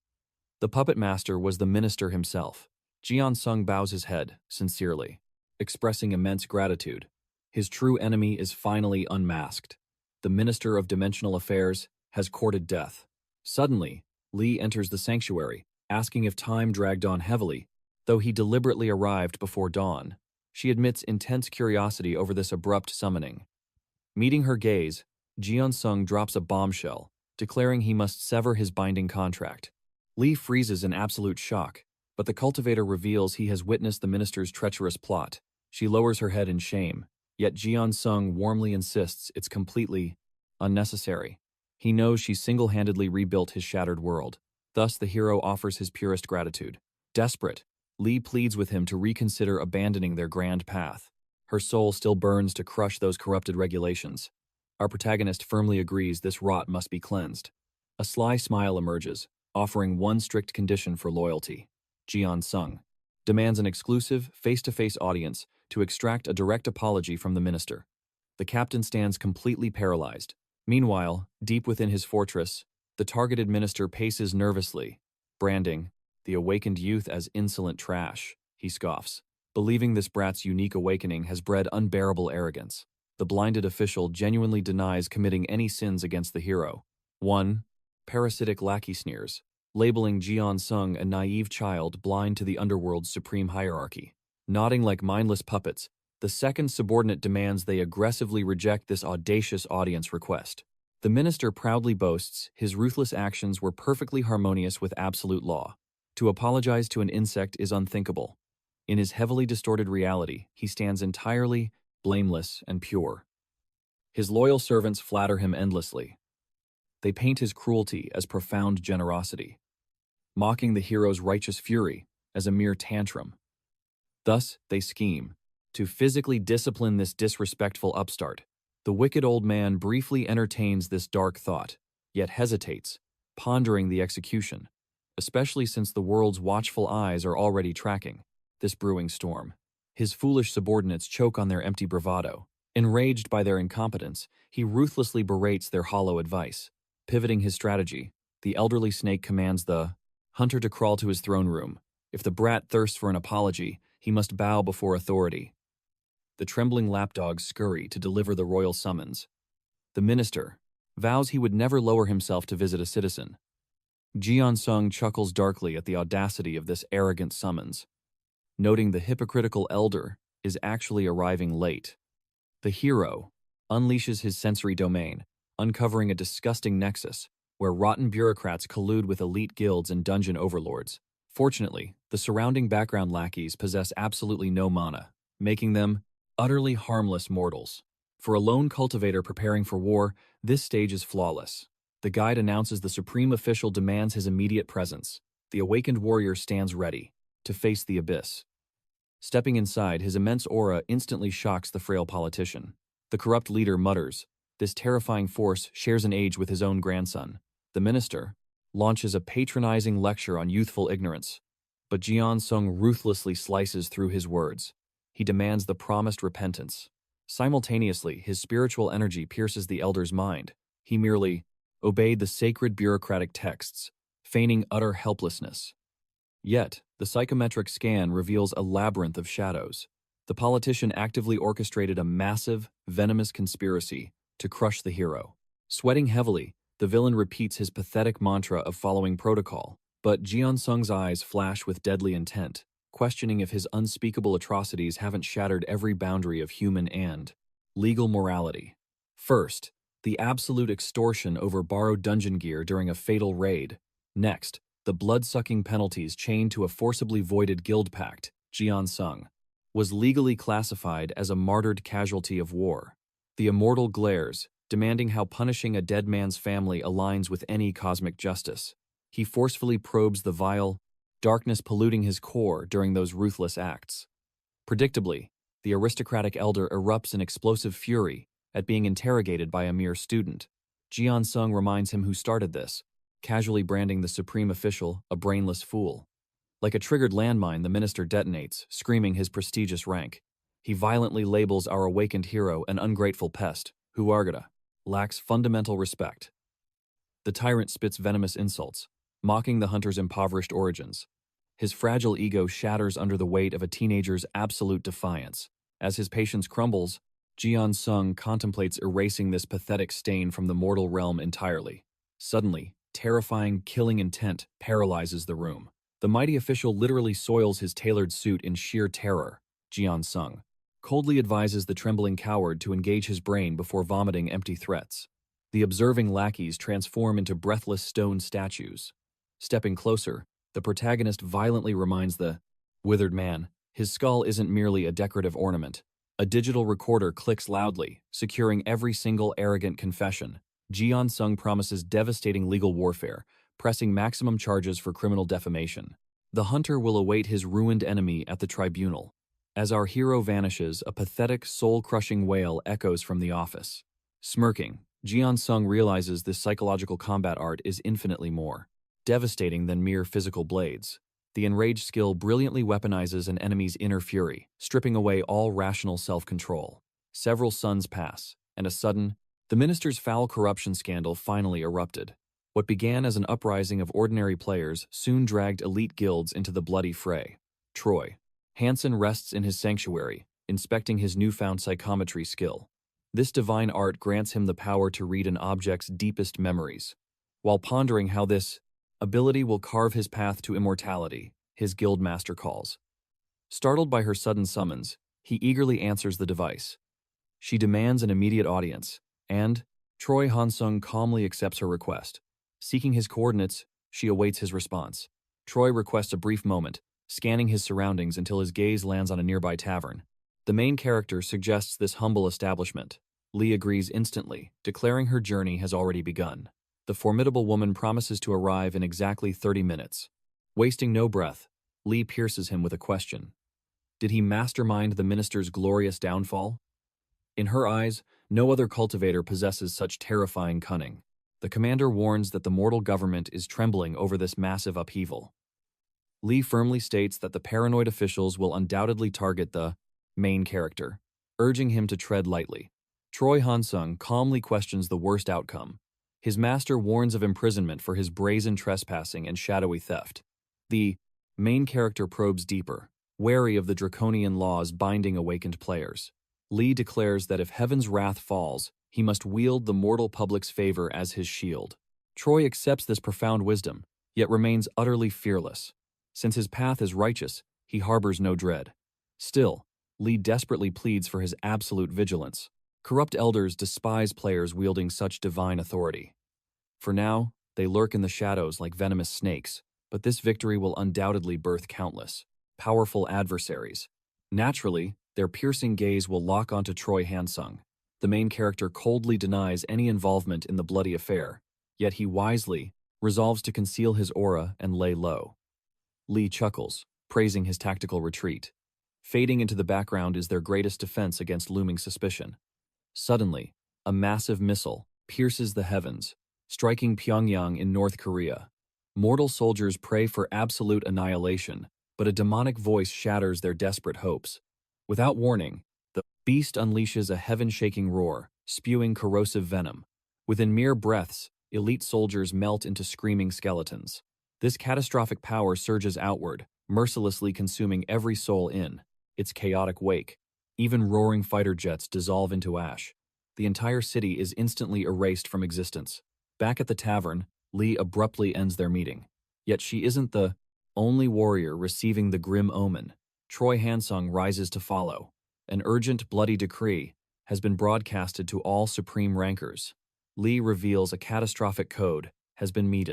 The puppet master was the minister himself. Jeon-sung bows his head, sincerely, expressing immense gratitude. His true enemy is finally unmasked. The Minister of Dimensional Affairs has courted death. Suddenly, Lee enters the sanctuary, asking if time dragged on heavily, though he deliberately arrived before dawn. She admits intense curiosity over this abrupt summoning. Meeting her gaze, Jeon-sung drops a bombshell, declaring he must sever his binding contract. Lee freezes in absolute shock, but the cultivator reveals he has witnessed the minister's treacherous plot. She lowers her head in shame, yet Jeon-sung warmly insists it's completely unnecessary. He knows she single-handedly rebuilt his shattered world. Thus, the hero offers his purest gratitude. Desperate, Lee pleads with him to reconsider abandoning their grand path. Her soul still burns to crush those corrupted regulations. Our protagonist firmly agrees this rot must be cleansed. A sly smile emerges, offering one strict condition for loyalty. Jeon-sung demands an exclusive, face-to-face audience to extract a direct apology from the minister. The captain stands completely paralyzed. Meanwhile, deep within his fortress, the targeted minister paces nervously, branding the awakened youth as insolent trash. He scoffs, believing this brat's unique awakening has bred unbearable arrogance. The blinded official genuinely denies committing any sins against the hero. 1. Parasitic lackey sneers, labeling Jeon-sung a naive child blind to the underworld's supreme hierarchy. Nodding like mindless puppets, the second subordinate demands they aggressively reject this audacious audience request. The minister proudly boasts his ruthless actions were perfectly harmonious with absolute law. To apologize to an insect is unthinkable. In his heavily distorted reality, he stands entirely blameless and pure. His loyal servants flatter him endlessly. They paint his cruelty as profound generosity, mocking the hero's righteous fury as a mere tantrum. Thus, they scheme to physically discipline this disrespectful upstart. The wicked old man briefly entertains this dark thought, yet hesitates, pondering the execution, especially since the world's watchful eyes are already tracking this brewing storm. His foolish subordinates choke on their empty bravado. Enraged by their incompetence, he ruthlessly berates their hollow advice. Pivoting his strategy, the elderly snake commands the hunter to crawl to his throne room. If the brat thirsts for an apology, he must bow before authority. The trembling lapdogs scurry to deliver the royal summons. The minister vows he would never lower himself to visit a citizen. Jeon-sung chuckles darkly at the audacity of this arrogant summons, noting the hypocritical elder is actually arriving late. The hero unleashes his sensory domain, uncovering a disgusting nexus where rotten bureaucrats collude with elite guilds and dungeon overlords. Fortunately, the surrounding background lackeys possess absolutely no mana, making them utterly harmless mortals. For a lone cultivator preparing for war, this stage is flawless. The guide announces the supreme official demands his immediate presence. The awakened warrior stands ready to face the abyss. Stepping inside, his immense aura instantly shocks the frail politician. The corrupt leader mutters, "This terrifying force shares an age with his own grandson." The minister launches a patronizing lecture on youthful ignorance, but Jian Sung ruthlessly slices through his words. He demands the promised repentance. Simultaneously, his spiritual energy pierces the elder's mind. He merely obeyed the sacred bureaucratic texts, feigning utter helplessness. Yet, the psychometric scan reveals a labyrinth of shadows. The politician actively orchestrated a massive, venomous conspiracy to crush the hero. Sweating heavily, the villain repeats his pathetic mantra of following protocol, but Jian Sung's eyes flash with deadly intent, questioning if his unspeakable atrocities haven't shattered every boundary of human and legal morality. First, the absolute extortion over borrowed dungeon gear during a fatal raid. Next, the blood-sucking penalties chained to a forcibly voided guild pact. Jian Sung was legally classified as a martyred casualty of war. The immortal glares, demanding how punishing a dead man's family aligns with any cosmic justice. He forcefully probes the vile darkness polluting his core during those ruthless acts. Predictably, the aristocratic elder erupts in explosive fury at being interrogated by a mere student. Jian Sung reminds him who started this, casually branding the supreme official a brainless fool. Like a triggered landmine, the minister detonates, screaming his prestigious rank. He violently labels our awakened hero an ungrateful pest, who Argata lacks fundamental respect. The tyrant spits venomous insults, mocking the hunter's impoverished origins. His fragile ego shatters under the weight of a teenager's absolute defiance. As his patience crumbles, Jian Sung contemplates erasing this pathetic stain from the mortal realm entirely. Suddenly, terrifying, killing intent paralyzes the room. The mighty official literally soils his tailored suit in sheer terror. Jian Sung coldly advises the trembling coward to engage his brain before vomiting empty threats. The observing lackeys transform into breathless stone statues. Stepping closer, the protagonist violently reminds the withered man his skull isn't merely a decorative ornament. A digital recorder clicks loudly, securing every single arrogant confession. Jian Sung promises devastating legal warfare, pressing maximum charges for criminal defamation. The hunter will await his ruined enemy at the tribunal. As our hero vanishes, a pathetic, soul-crushing wail echoes from the office. Smirking, Jian Sung realizes this psychological combat art is infinitely more devastating than mere physical blades. The enraged skill brilliantly weaponizes an enemy's inner fury, stripping away all rational self-control. Several suns pass, and the minister's foul corruption scandal finally erupted. What began as an uprising of ordinary players soon dragged elite guilds into the bloody fray. Troy Hansen rests in his sanctuary, inspecting his newfound psychometry skill. This divine art grants him the power to read an object's deepest memories. While pondering how this ability will carve his path to immortality, his guildmaster calls. Startled by her sudden summons, he eagerly answers the device. She demands an immediate audience, and Troy Hansung calmly accepts her request. Seeking his coordinates, she awaits his response. Troy requests a brief moment, scanning his surroundings until his gaze lands on a nearby tavern. The main character suggests this humble establishment. Lee agrees instantly, declaring her journey has already begun. The formidable woman promises to arrive in exactly 30 minutes. Wasting no breath, Lee pierces him with a question. Did he mastermind the minister's glorious downfall? In her eyes, no other cultivator possesses such terrifying cunning. The commander warns that the mortal government is trembling over this massive upheaval. Lee firmly states that the paranoid officials will undoubtedly target the main character, urging him to tread lightly. Troy Hansung calmly questions the worst outcome. His master warns of imprisonment for his brazen trespassing and shadowy theft. The main character probes deeper, wary of the draconian laws binding awakened players. Lee declares that if heaven's wrath falls, he must wield the mortal public's favor as his shield. Troy accepts this profound wisdom, yet remains utterly fearless. Since his path is righteous, he harbors no dread. Still, Lee desperately pleads for his absolute vigilance. Corrupt elders despise players wielding such divine authority. For now, they lurk in the shadows like venomous snakes, but this victory will undoubtedly birth countless, powerful adversaries. Naturally, their piercing gaze will lock onto Troy Hansung. The main character coldly denies any involvement in the bloody affair, yet he wisely resolves to conceal his aura and lay low. Lee chuckles, praising his tactical retreat. Fading into the background is their greatest defense against looming suspicion. Suddenly, a massive missile pierces the heavens, striking Pyongyang in North Korea. Mortal soldiers pray for absolute annihilation, but a demonic voice shatters their desperate hopes. Without warning, the beast unleashes a heaven-shaking roar, spewing corrosive venom. Within mere breaths, elite soldiers melt into screaming skeletons. This catastrophic power surges outward, mercilessly consuming every soul in its chaotic wake. Even roaring fighter jets dissolve into ash. The entire city is instantly erased from existence. Back at the tavern, Lee abruptly ends their meeting. Yet she isn't the only warrior receiving the grim omen. Troy Hansung rises to follow. An urgent, bloody decree has been broadcasted to all supreme rankers. Lee reveals a catastrophic code has been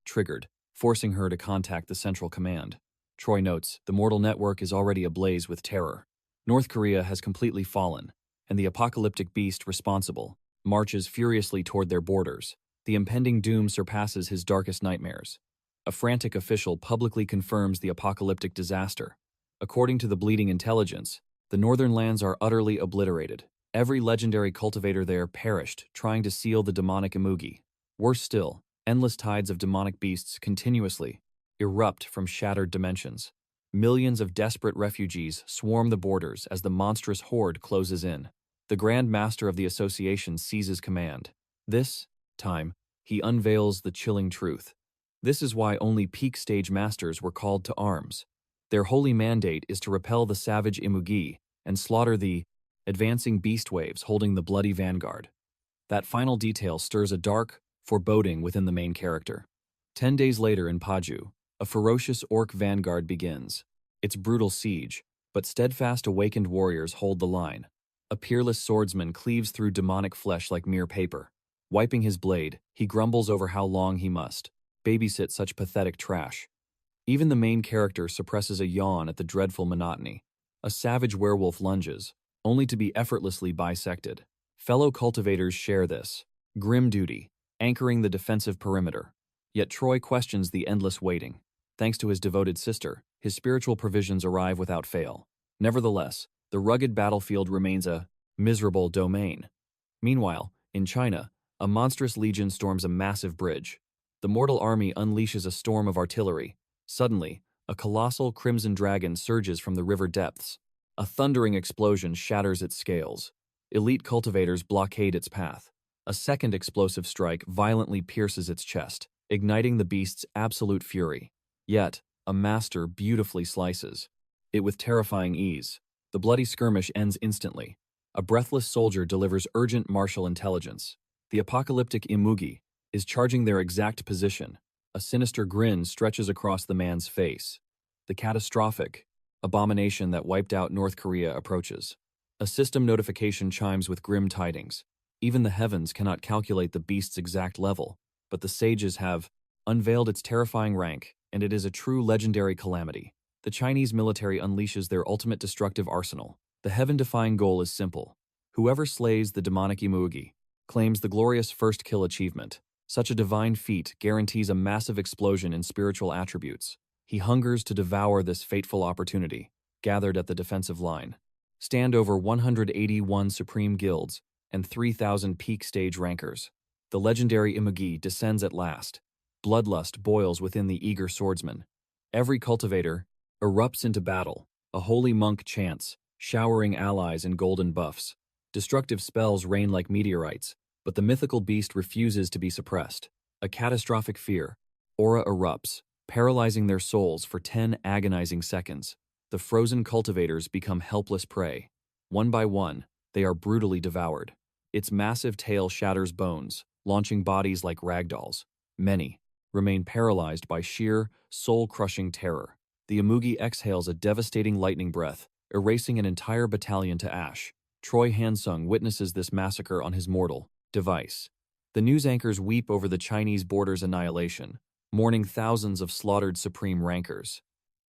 triggered, forcing her to contact the Central Command. Troy notes, the mortal network is already ablaze with terror. North Korea has completely fallen, and the apocalyptic beast responsible marches furiously toward their borders. The impending doom surpasses his darkest nightmares. A frantic official publicly confirms the apocalyptic disaster. According to the Bleeding Intelligence, the northern lands are utterly obliterated. Every legendary cultivator there perished trying to seal the demonic Imugi. Worse still, endless tides of demonic beasts continuously erupt from shattered dimensions. Millions of desperate refugees swarm the borders as the monstrous horde closes in. The Grand Master of the Association seizes command. This time, he unveils the chilling truth. This is why only peak stage masters were called to arms. Their holy mandate is to repel the savage Imugi and slaughter the advancing beast waves holding the bloody vanguard. That final detail stirs a dark foreboding within the main character. 10 days later in Paju, a ferocious orc vanguard begins. Its brutal siege, but steadfast awakened warriors hold the line. A peerless swordsman cleaves through demonic flesh like mere paper. Wiping his blade, he grumbles over how long he must babysit such pathetic trash. Even the main character suppresses a yawn at the dreadful monotony. A savage werewolf lunges, only to be effortlessly bisected. Fellow cultivators share this grim duty, anchoring the defensive perimeter. Yet Troy questions the endless waiting. Thanks to his devoted sister, his spiritual provisions arrive without fail. Nevertheless, the rugged battlefield remains a miserable domain. Meanwhile, in China, a monstrous legion storms a massive bridge. The mortal army unleashes a storm of artillery. Suddenly, a colossal crimson dragon surges from the river depths. A thundering explosion shatters its scales. Elite cultivators blockade its path. A second explosive strike violently pierces its chest, igniting the beast's absolute fury. Yet, a master beautifully slices it with terrifying ease. The bloody skirmish ends instantly. A breathless soldier delivers urgent martial intelligence. The apocalyptic Imugi is charging their exact position. A sinister grin stretches across the man's face. The catastrophic abomination that wiped out North Korea approaches. A system notification chimes with grim tidings. Even the heavens cannot calculate the beast's exact level, but the sages have unveiled its terrifying rank, and it is a true legendary calamity. The Chinese military unleashes their ultimate destructive arsenal. The heaven-defying goal is simple. Whoever slays the demonic Imugi claims the glorious first kill achievement. Such a divine feat guarantees a massive explosion in spiritual attributes. He hungers to devour this fateful opportunity. Gathered at the defensive line stand over 181 supreme guilds and 3,000 peak stage rankers. The legendary Imugi descends at last. Bloodlust boils within the eager swordsman. Every cultivator erupts into battle. A holy monk chants, showering allies in golden buffs. Destructive spells rain like meteorites, but the mythical beast refuses to be suppressed. A catastrophic fear, aura erupts, paralyzing their souls for 10 agonizing seconds. The frozen cultivators become helpless prey. One by one, they are brutally devoured. Its massive tail shatters bones, launching bodies like ragdolls. Many remain paralyzed by sheer, soul-crushing terror. The Imugi exhales a devastating lightning breath, erasing an entire battalion to ash. Troy Hansung witnesses this massacre on his mortal device. The news anchors weep over the Chinese border's annihilation, mourning thousands of slaughtered supreme rankers.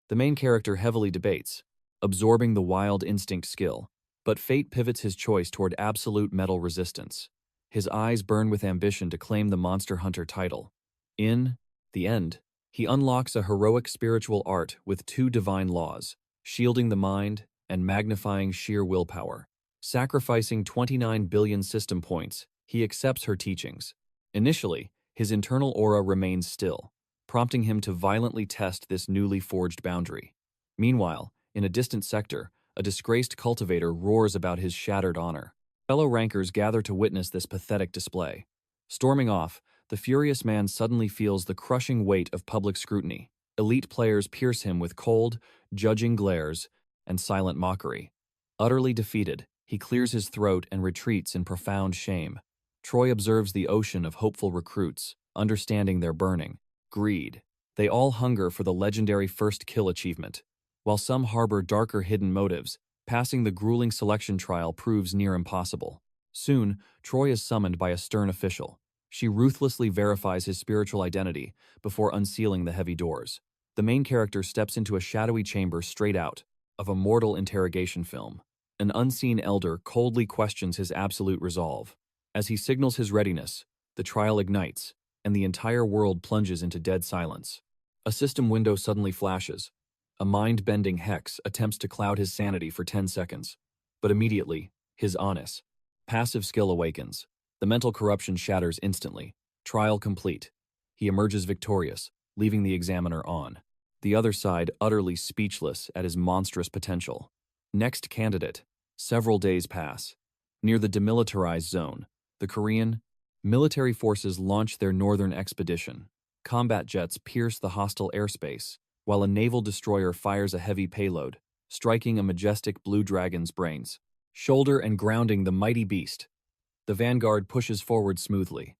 The main character heavily debates, absorbing the wild instinct skill, but fate pivots his choice toward absolute metal resistance. His eyes burn with ambition to claim the Monster Hunter title. In the end, he unlocks a heroic spiritual art with 2 divine laws, shielding the mind and magnifying sheer willpower. Sacrificing 29 billion system points, he accepts her teachings. Initially, his internal aura remains still, prompting him to violently test this newly forged boundary. Meanwhile, in a distant sector, a disgraced cultivator roars about his shattered honor. Fellow rankers gather to witness this pathetic display. Storming off, the furious man suddenly feels the crushing weight of public scrutiny. Elite players pierce him with cold, judging glares and silent mockery. Utterly defeated, he clears his throat and retreats in profound shame. Troy observes the ocean of hopeful recruits, understanding their burning greed. They all hunger for the legendary first kill achievement. While some harbor darker hidden motives, passing the grueling selection trial proves near impossible. Soon, Troy is summoned by a stern official. She ruthlessly verifies his spiritual identity before unsealing the heavy doors. The main character steps into a shadowy chamber straight out of a mortal interrogation film. An unseen elder coldly questions his absolute resolve. As he signals his readiness, the trial ignites, and the entire world plunges into dead silence. A system window suddenly flashes. A mind-bending hex attempts to cloud his sanity for 10 seconds. But immediately, his honest, passive skill awakens. The mental corruption shatters instantly. Trial complete. He emerges victorious, leaving the examiner on. The other side utterly speechless at his monstrous potential. Next candidate. Several days pass. Near the demilitarized zone, the Korean military forces launch their northern expedition. Combat jets pierce the hostile airspace, while a naval destroyer fires a heavy payload, striking a majestic blue dragon's brains, shoulder and grounding the mighty beast. The vanguard pushes forward smoothly.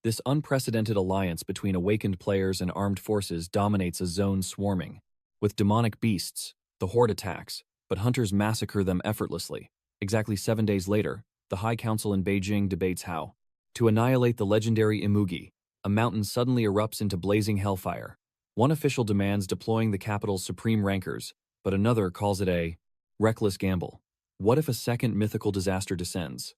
This unprecedented alliance between awakened players and armed forces dominates a zone swarming. With demonic beasts, the horde attacks, but hunters massacre them effortlessly. Exactly 7 days later, the High Council in Beijing debates how to annihilate the legendary Imugi. A mountain suddenly erupts into blazing hellfire. One official demands deploying the capital's supreme rankers, but another calls it a reckless gamble. What if a second mythical disaster descends?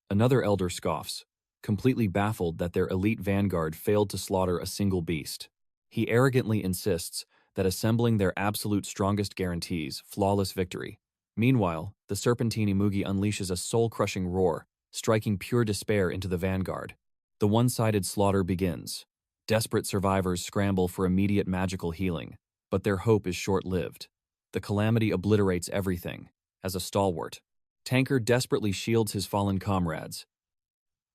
Another elder scoffs, completely baffled that their elite vanguard failed to slaughter a single beast. He arrogantly insists that assembling their absolute strongest guarantees flawless victory. Meanwhile, the serpentine Imugi unleashes a soul-crushing roar, striking pure despair into the vanguard. The one-sided slaughter begins. Desperate survivors scramble for immediate magical healing, but their hope is short-lived. The calamity obliterates everything. As a stalwart, Tanker desperately shields his fallen comrades.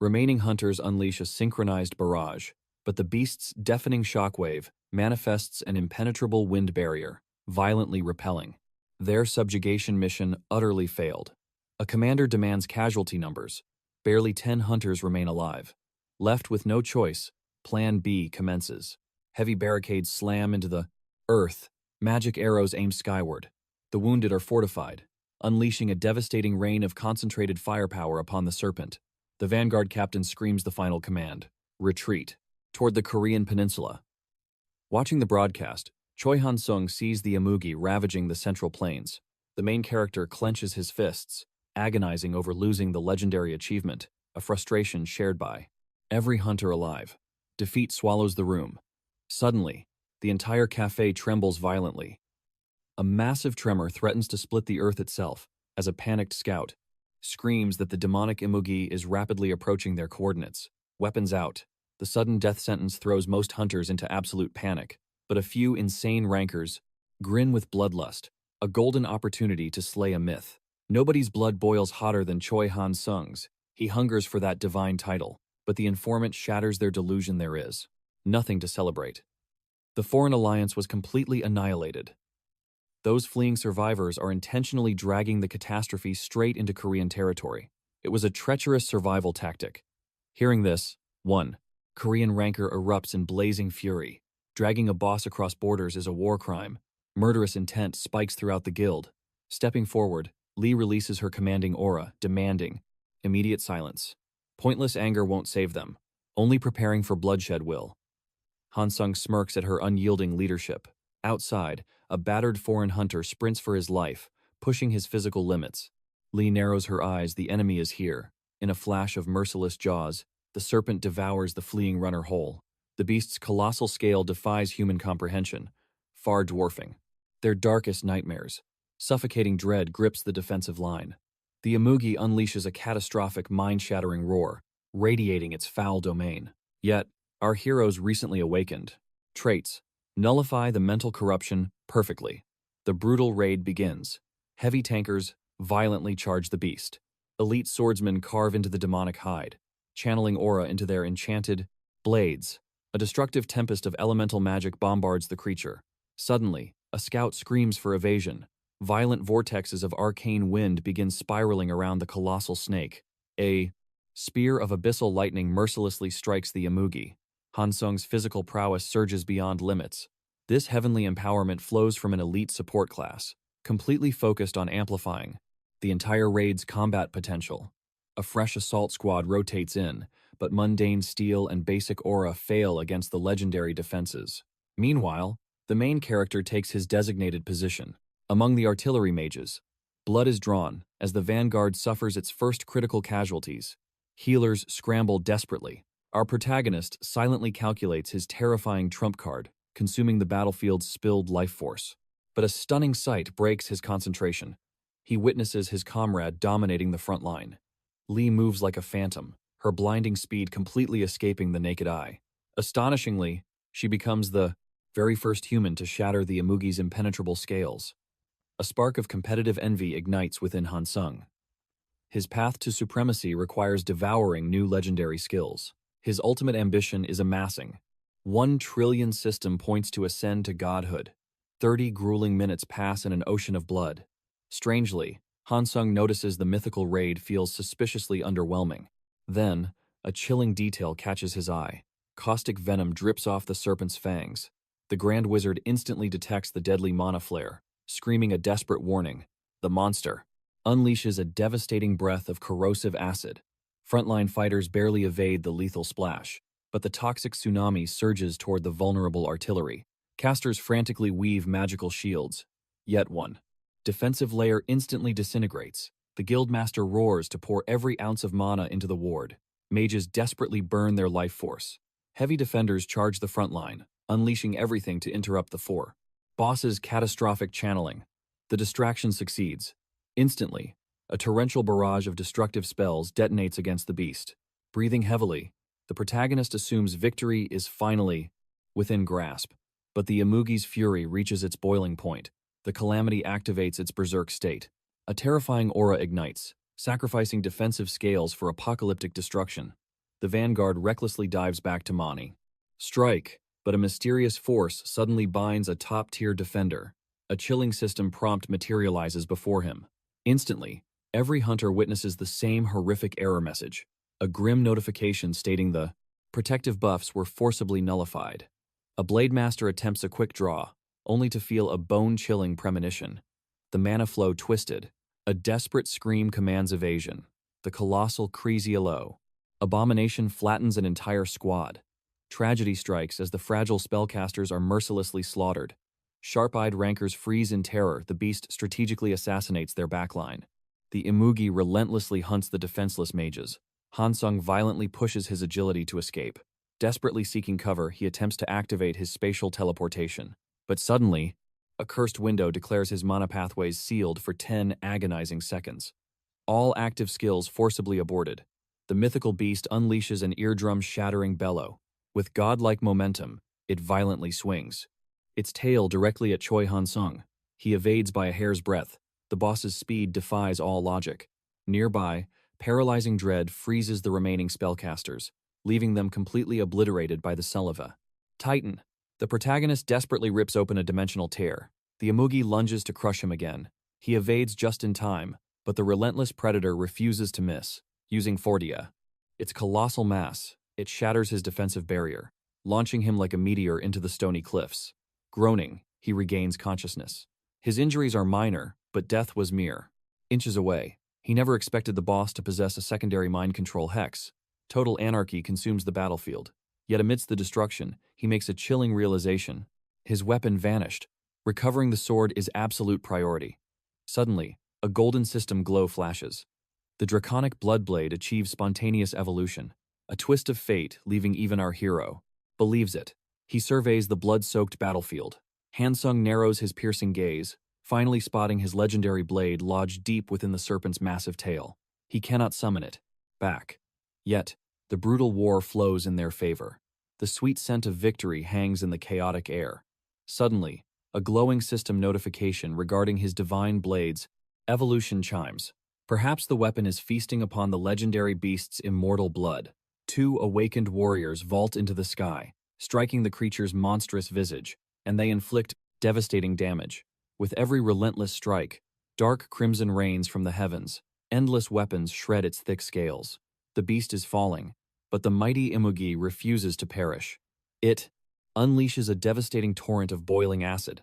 Remaining hunters unleash a synchronized barrage, but the beast's deafening shockwave manifests an impenetrable wind barrier, violently repelling. Their subjugation mission utterly failed. A commander demands casualty numbers. Barely 10 hunters remain alive. Left with no choice, Plan B commences. Heavy barricades slam into the earth. Magic arrows aim skyward. The wounded are fortified, unleashing a devastating rain of concentrated firepower upon the serpent. The vanguard captain screams the final command: retreat, toward the Korean peninsula. Watching the broadcast, Choi Han-sung sees the Imugi ravaging the central plains. The main character clenches his fists, agonizing over losing the legendary achievement, a frustration shared by every hunter alive. Defeat swallows the room. Suddenly, the entire cafe trembles violently. A massive tremor threatens to split the earth itself as a panicked scout screams that the demonic Imugi is rapidly approaching their coordinates. Weapons out. The sudden death sentence throws most hunters into absolute panic, but a few insane rankers grin with bloodlust, a golden opportunity to slay a myth. Nobody's blood boils hotter than Choi Han-sung's. He hungers for that divine title, but the informant shatters their delusion there is nothing to celebrate. The foreign alliance was completely annihilated. Those fleeing survivors are intentionally dragging the catastrophe straight into Korean territory. It was a treacherous survival tactic. Hearing this, one Korean ranker erupts in blazing fury. Dragging a boss across borders is a war crime. Murderous intent spikes throughout the guild. Stepping forward, Lee releases her commanding aura, demanding immediate silence. Pointless anger won't save them. Only preparing for bloodshed will. Hansung smirks at her unyielding leadership. Outside, a battered foreign hunter sprints for his life, pushing his physical limits. Lee narrows her eyes. The enemy is here. In a flash of merciless jaws, the serpent devours the fleeing runner whole. The beast's colossal scale defies human comprehension, far dwarfing their darkest nightmares. Suffocating dread grips the defensive line. The Imugi unleashes a catastrophic, mind-shattering roar, radiating its foul domain. Yet, our heroes recently awakened. Traits: nullify the mental corruption perfectly. The brutal raid begins. Heavy tankers violently charge the beast. Elite swordsmen carve into the demonic hide, channeling aura into their enchanted blades. A destructive tempest of elemental magic bombards the creature. Suddenly, a scout screams for evasion. Violent vortexes of arcane wind begin spiraling around the colossal snake. A spear of abyssal lightning mercilessly strikes the Imugi. Hansung's physical prowess surges beyond limits. This heavenly empowerment flows from an elite support class, completely focused on amplifying the entire raid's combat potential. A fresh assault squad rotates in, but mundane steel and basic aura fail against the legendary defenses. Meanwhile, the main character takes his designated position. Among the artillery mages, blood is drawn as the vanguard suffers its first critical casualties. Healers scramble desperately. Our protagonist silently calculates his terrifying trump card, consuming the battlefield's spilled life force. But a stunning sight breaks his concentration. He witnesses his comrade dominating the front line. Lee moves like a phantom, her blinding speed completely escaping the naked eye. Astonishingly, she becomes the very first human to shatter the Imugi's impenetrable scales. A spark of competitive envy ignites within Hansung. His path to supremacy requires devouring new legendary skills. His ultimate ambition is amassing. 1 trillion system points to ascend to godhood. 30 grueling minutes pass in an ocean of blood. Strangely, Hansung notices the mythical raid feels suspiciously underwhelming. Then, a chilling detail catches his eye. Caustic venom drips off the serpent's fangs. The Grand Wizard instantly detects the deadly mana flare, screaming a desperate warning. The monster unleashes a devastating breath of corrosive acid. Frontline fighters barely evade the lethal splash, but the toxic tsunami surges toward the vulnerable artillery. Casters frantically weave magical shields. Yet one defensive layer instantly disintegrates. The Guildmaster roars to pour every ounce of mana into the ward. Mages desperately burn their life force. Heavy defenders charge the front line, unleashing everything to interrupt the four. Boss's catastrophic channeling. The distraction succeeds. Instantly, a torrential barrage of destructive spells detonates against the beast. Breathing heavily, the protagonist assumes victory is finally within grasp. But the Imugi's fury reaches its boiling point. The calamity activates its berserk state. A terrifying aura ignites, sacrificing defensive scales for apocalyptic destruction. The vanguard recklessly dives back to Mani. Strike, but a mysterious force suddenly binds a top-tier defender. A chilling system prompt materializes before him. Instantly, every hunter witnesses the same horrific error message, a grim notification stating the protective buffs were forcibly nullified. A Blade Master attempts a quick draw, only to feel a bone-chilling premonition. The mana flow twisted. A desperate scream commands evasion. The colossal Kresialo. Abomination flattens an entire squad. Tragedy strikes as the fragile spellcasters are mercilessly slaughtered. Sharp-eyed rankers freeze in terror. The beast strategically assassinates their backline. The Imugi relentlessly hunts the defenseless mages. Hansung violently pushes his agility to escape. Desperately seeking cover, he attempts to activate his spatial teleportation. But suddenly, a cursed window declares his mana pathways sealed for 10 agonizing seconds. All active skills forcibly aborted. The mythical beast unleashes an eardrum-shattering bellow. With godlike momentum, it violently swings. Its tail directly at Choi Hansung. He evades by a hair's breadth. The boss's speed defies all logic. Nearby, paralyzing dread freezes the remaining spellcasters, leaving them completely obliterated by the saliva. Titan. The protagonist desperately rips open a dimensional tear. The Imugi lunges to crush him again. He evades just in time, but the relentless predator refuses to miss, using Fortia. Its colossal mass, it shatters his defensive barrier, launching him like a meteor into the stony cliffs. Groaning, he regains consciousness. His injuries are minor, but death was mere inches away. He never expected the boss to possess a secondary mind control hex. Total anarchy consumes the battlefield. Yet amidst the destruction, he makes a chilling realization. His weapon vanished. Recovering the sword is absolute priority. Suddenly, a golden system glow flashes. The draconic bloodblade achieves spontaneous evolution. A twist of fate, leaving even our hero believes it. He surveys the blood-soaked battlefield. Hansung narrows his piercing gaze, finally spotting his legendary blade lodged deep within the serpent's massive tail. He cannot summon it back. Yet, the brutal war flows in their favor. The sweet scent of victory hangs in the chaotic air. Suddenly, a glowing system notification regarding his divine blade's evolution chimes. Perhaps the weapon is feasting upon the legendary beast's immortal blood. Two awakened warriors vault into the sky, striking the creature's monstrous visage, and they inflict devastating damage. With every relentless strike, dark crimson rains from the heavens. Endless weapons shred its thick scales. The beast is falling, but the mighty Imugi refuses to perish. It unleashes a devastating torrent of boiling acid.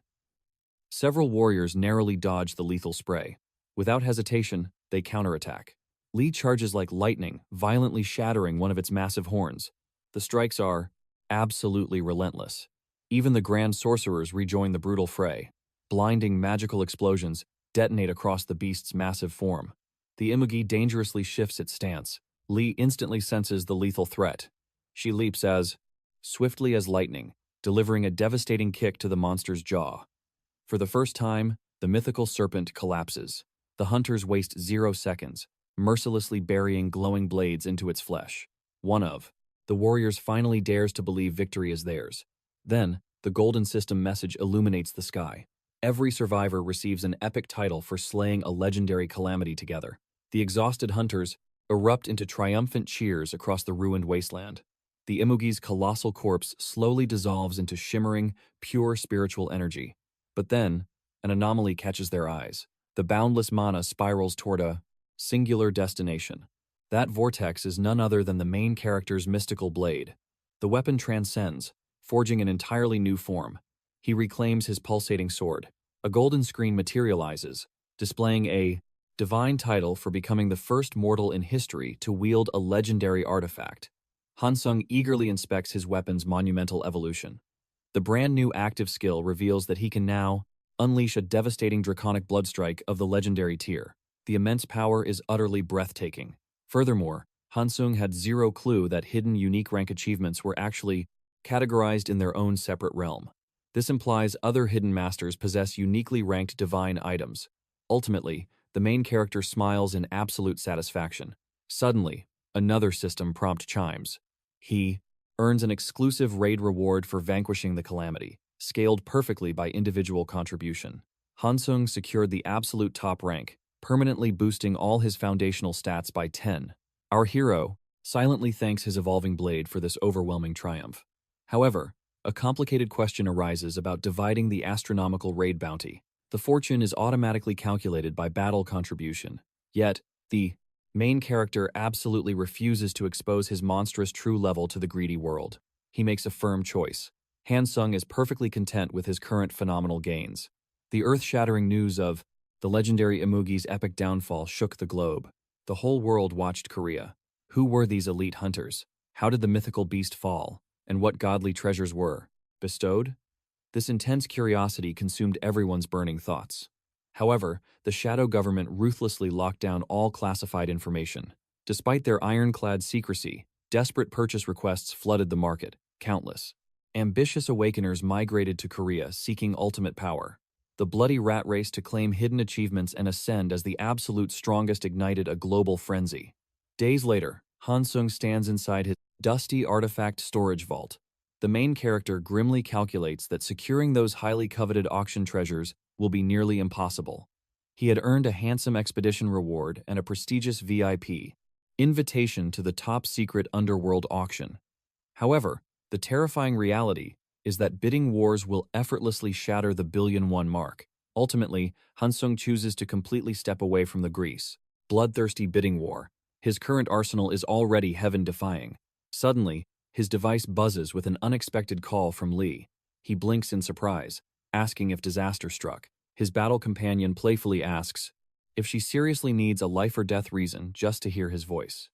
Several warriors narrowly dodge the lethal spray. Without hesitation, they counterattack. Lee charges like lightning, violently shattering one of its massive horns. The strikes are absolutely relentless. Even the Grand Sorcerers rejoin the brutal fray. Blinding magical explosions detonate across the beast's massive form. The Imugi dangerously shifts its stance. Lee instantly senses the lethal threat. She leaps as swiftly as lightning, delivering a devastating kick to the monster's jaw. For the first time, the mythical serpent collapses. The hunters waste 0 seconds, mercilessly burying glowing blades into its flesh. The warriors finally dares to believe victory is theirs. Then, the golden system message illuminates the sky. Every survivor receives an epic title for slaying a legendary calamity together. The exhausted hunters erupt into triumphant cheers across the ruined wasteland. The Imugi's colossal corpse slowly dissolves into shimmering, pure spiritual energy. But then, an anomaly catches their eyes. The boundless mana spirals toward a singular destination. That vortex is none other than the main character's mystical blade. The weapon transcends, forging an entirely new form. He reclaims his pulsating sword. A golden screen materializes, displaying a divine title for becoming the first mortal in history to wield a legendary artifact. Hansung eagerly inspects his weapon's monumental evolution. The brand new active skill reveals that he can now unleash a devastating draconic bloodstrike of the legendary tier. The immense power is utterly breathtaking. Furthermore, Hansung had zero clue that hidden unique rank achievements were actually categorized in their own separate realm. This implies other hidden masters possess uniquely ranked divine items. Ultimately, the main character smiles in absolute satisfaction. Suddenly, another system prompt chimes. He earns an exclusive raid reward for vanquishing the calamity, scaled perfectly by individual contribution. Hansung secured the absolute top rank, permanently boosting all his foundational stats by 10. Our hero silently thanks his evolving blade for this overwhelming triumph. However, a complicated question arises about dividing the astronomical raid bounty. The fortune is automatically calculated by battle contribution. Yet, the main character absolutely refuses to expose his monstrous true level to the greedy world. He makes a firm choice. Hansung is perfectly content with his current phenomenal gains. The earth-shattering news of the legendary Imugi's epic downfall shook the globe. The whole world watched Korea. Who were these elite hunters? How did the mythical beast fall? And what godly treasures were bestowed? This intense curiosity consumed everyone's burning thoughts. However, the shadow government ruthlessly locked down all classified information. Despite their ironclad secrecy, desperate purchase requests flooded the market, countless. Ambitious awakeners migrated to Korea seeking ultimate power. The bloody rat race to claim hidden achievements and ascend as the absolute strongest ignited a global frenzy. Days later, Hansung stands inside his dusty artifact storage vault. The main character grimly calculates that securing those highly coveted auction treasures will be nearly impossible. He had earned a handsome expedition reward and a prestigious VIP invitation to the top-secret underworld auction. However, the terrifying reality is that bidding wars will effortlessly shatter the billion-won mark. Ultimately, Hansung chooses to completely step away from the grease, bloodthirsty bidding war. His current arsenal is already heaven-defying. Suddenly, his device buzzes with an unexpected call from Lee. He blinks in surprise, asking if disaster struck. His battle companion playfully asks if she seriously needs a life-or-death reason just to hear his voice.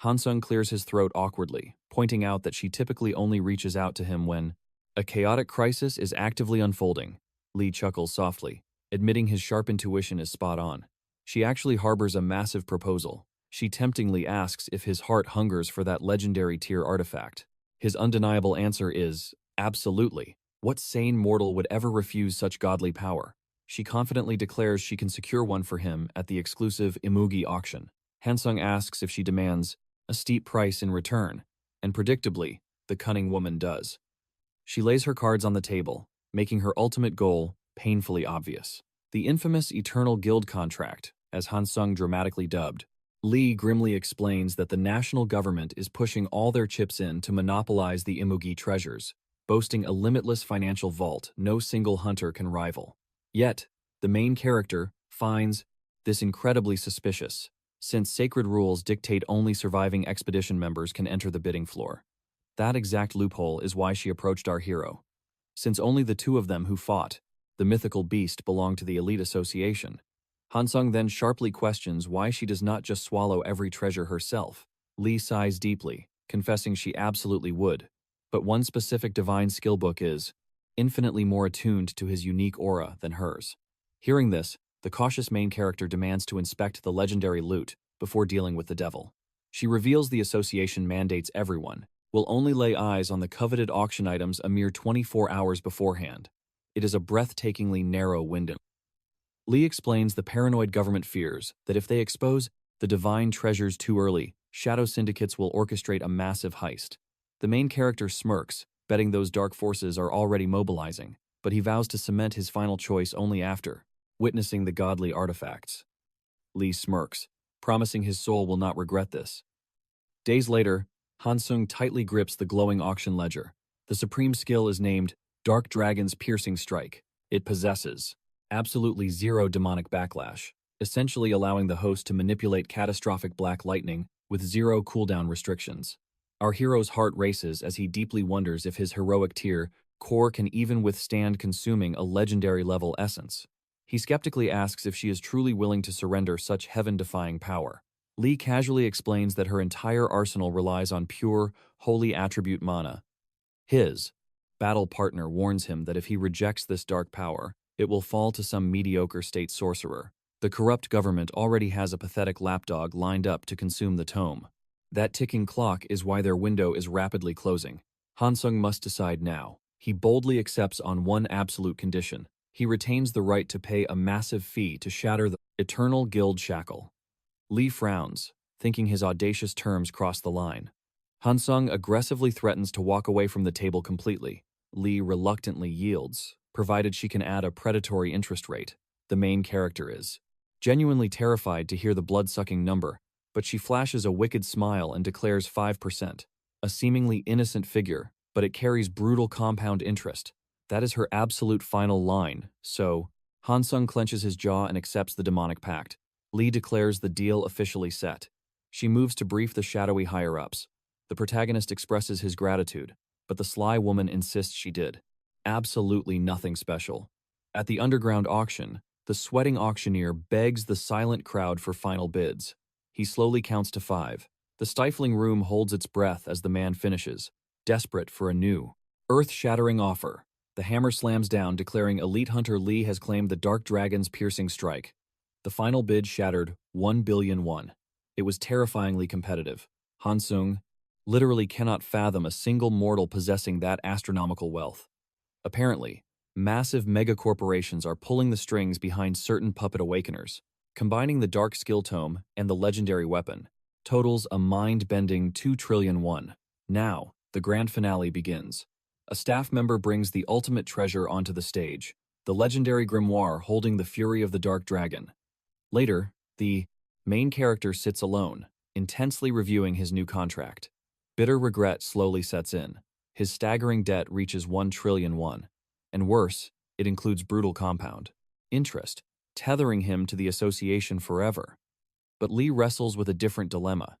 Hansung clears his throat awkwardly, pointing out that she typically only reaches out to him when a chaotic crisis is actively unfolding. Lee chuckles softly, admitting his sharp intuition is spot on. She actually harbors a massive proposal. She temptingly asks if his heart hungers for that legendary tier artifact. His undeniable answer is, absolutely. What sane mortal would ever refuse such godly power? She confidently declares she can secure one for him at the exclusive Imugi auction. Hansung asks if she demands a steep price in return, and predictably, the cunning woman does. She lays her cards on the table, making her ultimate goal painfully obvious. The infamous Eternal Guild contract, as Hansung dramatically dubbed. Lee grimly explains that the national government is pushing all their chips in to monopolize the Imugi treasures, boasting a limitless financial vault no single hunter can rival. Yet, the main character finds this incredibly suspicious, since sacred rules dictate only surviving expedition members can enter the bidding floor. That exact loophole is why she approached our hero. Since only the two of them who fought, the mythical beast, belonged to the elite association. Hansung then sharply questions why she does not just swallow every treasure herself. Lee sighs deeply, confessing she absolutely would. But one specific divine skill book is infinitely more attuned to his unique aura than hers. Hearing this, the cautious main character demands to inspect the legendary loot before dealing with the devil. She reveals the association mandates everyone will only lay eyes on the coveted auction items a mere 24 hours beforehand. It is a breathtakingly narrow window. Lee explains the paranoid government fears that if they expose the divine treasures too early, shadow syndicates will orchestrate a massive heist. The main character smirks, betting those dark forces are already mobilizing, but he vows to cement his final choice only after witnessing the godly artifacts. Lee smirks, promising his soul will not regret this. Days later, Hansung tightly grips the glowing auction ledger. The supreme skill is named Dark Dragon's Piercing Strike. It possesses absolutely zero demonic backlash, essentially allowing the host to manipulate catastrophic black lightning with zero cooldown restrictions. Our hero's heart races as he deeply wonders if his heroic tier core can even withstand consuming a legendary level essence. He skeptically asks if she is truly willing to surrender such heaven-defying power. Lee casually explains that her entire arsenal relies on pure, holy attribute mana. His battle partner warns him that if he rejects this dark power, it will fall to some mediocre state sorcerer. The corrupt government already has a pathetic lapdog lined up to consume the tome. That ticking clock is why their window is rapidly closing. Hansung must decide now. He boldly accepts on one absolute condition. He retains the right to pay a massive fee to shatter the Eternal Guild shackle. Lee frowns, thinking his audacious terms cross the line. Hansung aggressively threatens to walk away from the table completely. Lee reluctantly yields, provided she can add a predatory interest rate. The main character is genuinely terrified to hear the blood-sucking number, but she flashes a wicked smile and declares 5%. A seemingly innocent figure, but it carries brutal compound interest. That is her absolute final line, so Hansung clenches his jaw and accepts the demonic pact. Lee declares the deal officially set. She moves to brief the shadowy higher-ups. The protagonist expresses his gratitude, but the sly woman insists she did absolutely nothing special. At the underground auction, the sweating auctioneer begs the silent crowd for final bids. He slowly counts to 5. The stifling room holds its breath as the man finishes, desperate for a new, earth-shattering offer. The hammer slams down, declaring elite hunter Lee has claimed the Dark Dragon's Piercing Strike. The final bid shattered 1 billion won. It was terrifyingly competitive. Hansung literally cannot fathom a single mortal possessing that astronomical wealth. Apparently, massive megacorporations are pulling the strings behind certain puppet awakeners. Combining the Dark Skill Tome and the legendary weapon totals a mind-bending 2 trillion won. Now, the grand finale begins. A staff member brings the ultimate treasure onto the stage, the legendary grimoire holding the fury of the Dark Dragon. Later, the main character sits alone, intensely reviewing his new contract. Bitter regret slowly sets in. His staggering debt reaches 1 trillion won. And worse, it includes brutal compound interest, tethering him to the association forever. But Lee wrestles with a different dilemma.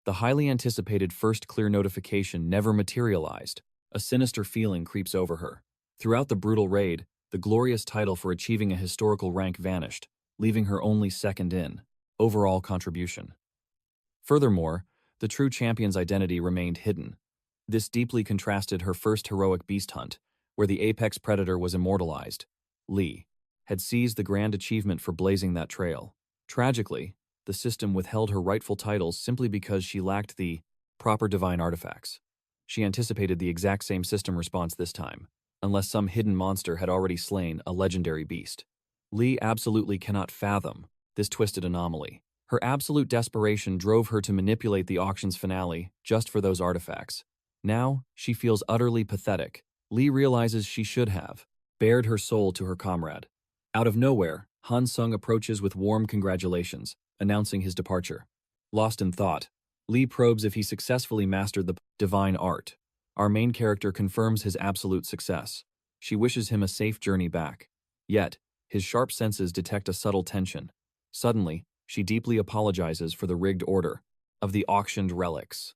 The highly anticipated first clear notification never materialized. A sinister feeling creeps over her. Throughout the brutal raid, the glorious title for achieving a historical rank vanished, leaving her only second in overall contribution. Furthermore, the true champion's identity remained hidden. This deeply contrasted her first heroic beast hunt, where the apex predator was immortalized. Lee had seized the grand achievement for blazing that trail. Tragically, the system withheld her rightful titles simply because she lacked the proper divine artifacts. She anticipated the exact same system response this time, unless some hidden monster had already slain a legendary beast. Lee absolutely cannot fathom this twisted anomaly. Her absolute desperation drove her to manipulate the auction's finale just for those artifacts. Now, she feels utterly pathetic. Lee realizes she should have bared her soul to her comrade. Out of nowhere, Hansung approaches with warm congratulations, announcing his departure. Lost in thought, Lee probes if he successfully mastered the divine art. Our main character confirms his absolute success. She wishes him a safe journey back. Yet, his sharp senses detect a subtle tension. Suddenly, she deeply apologizes for the rigged order of the auctioned relics.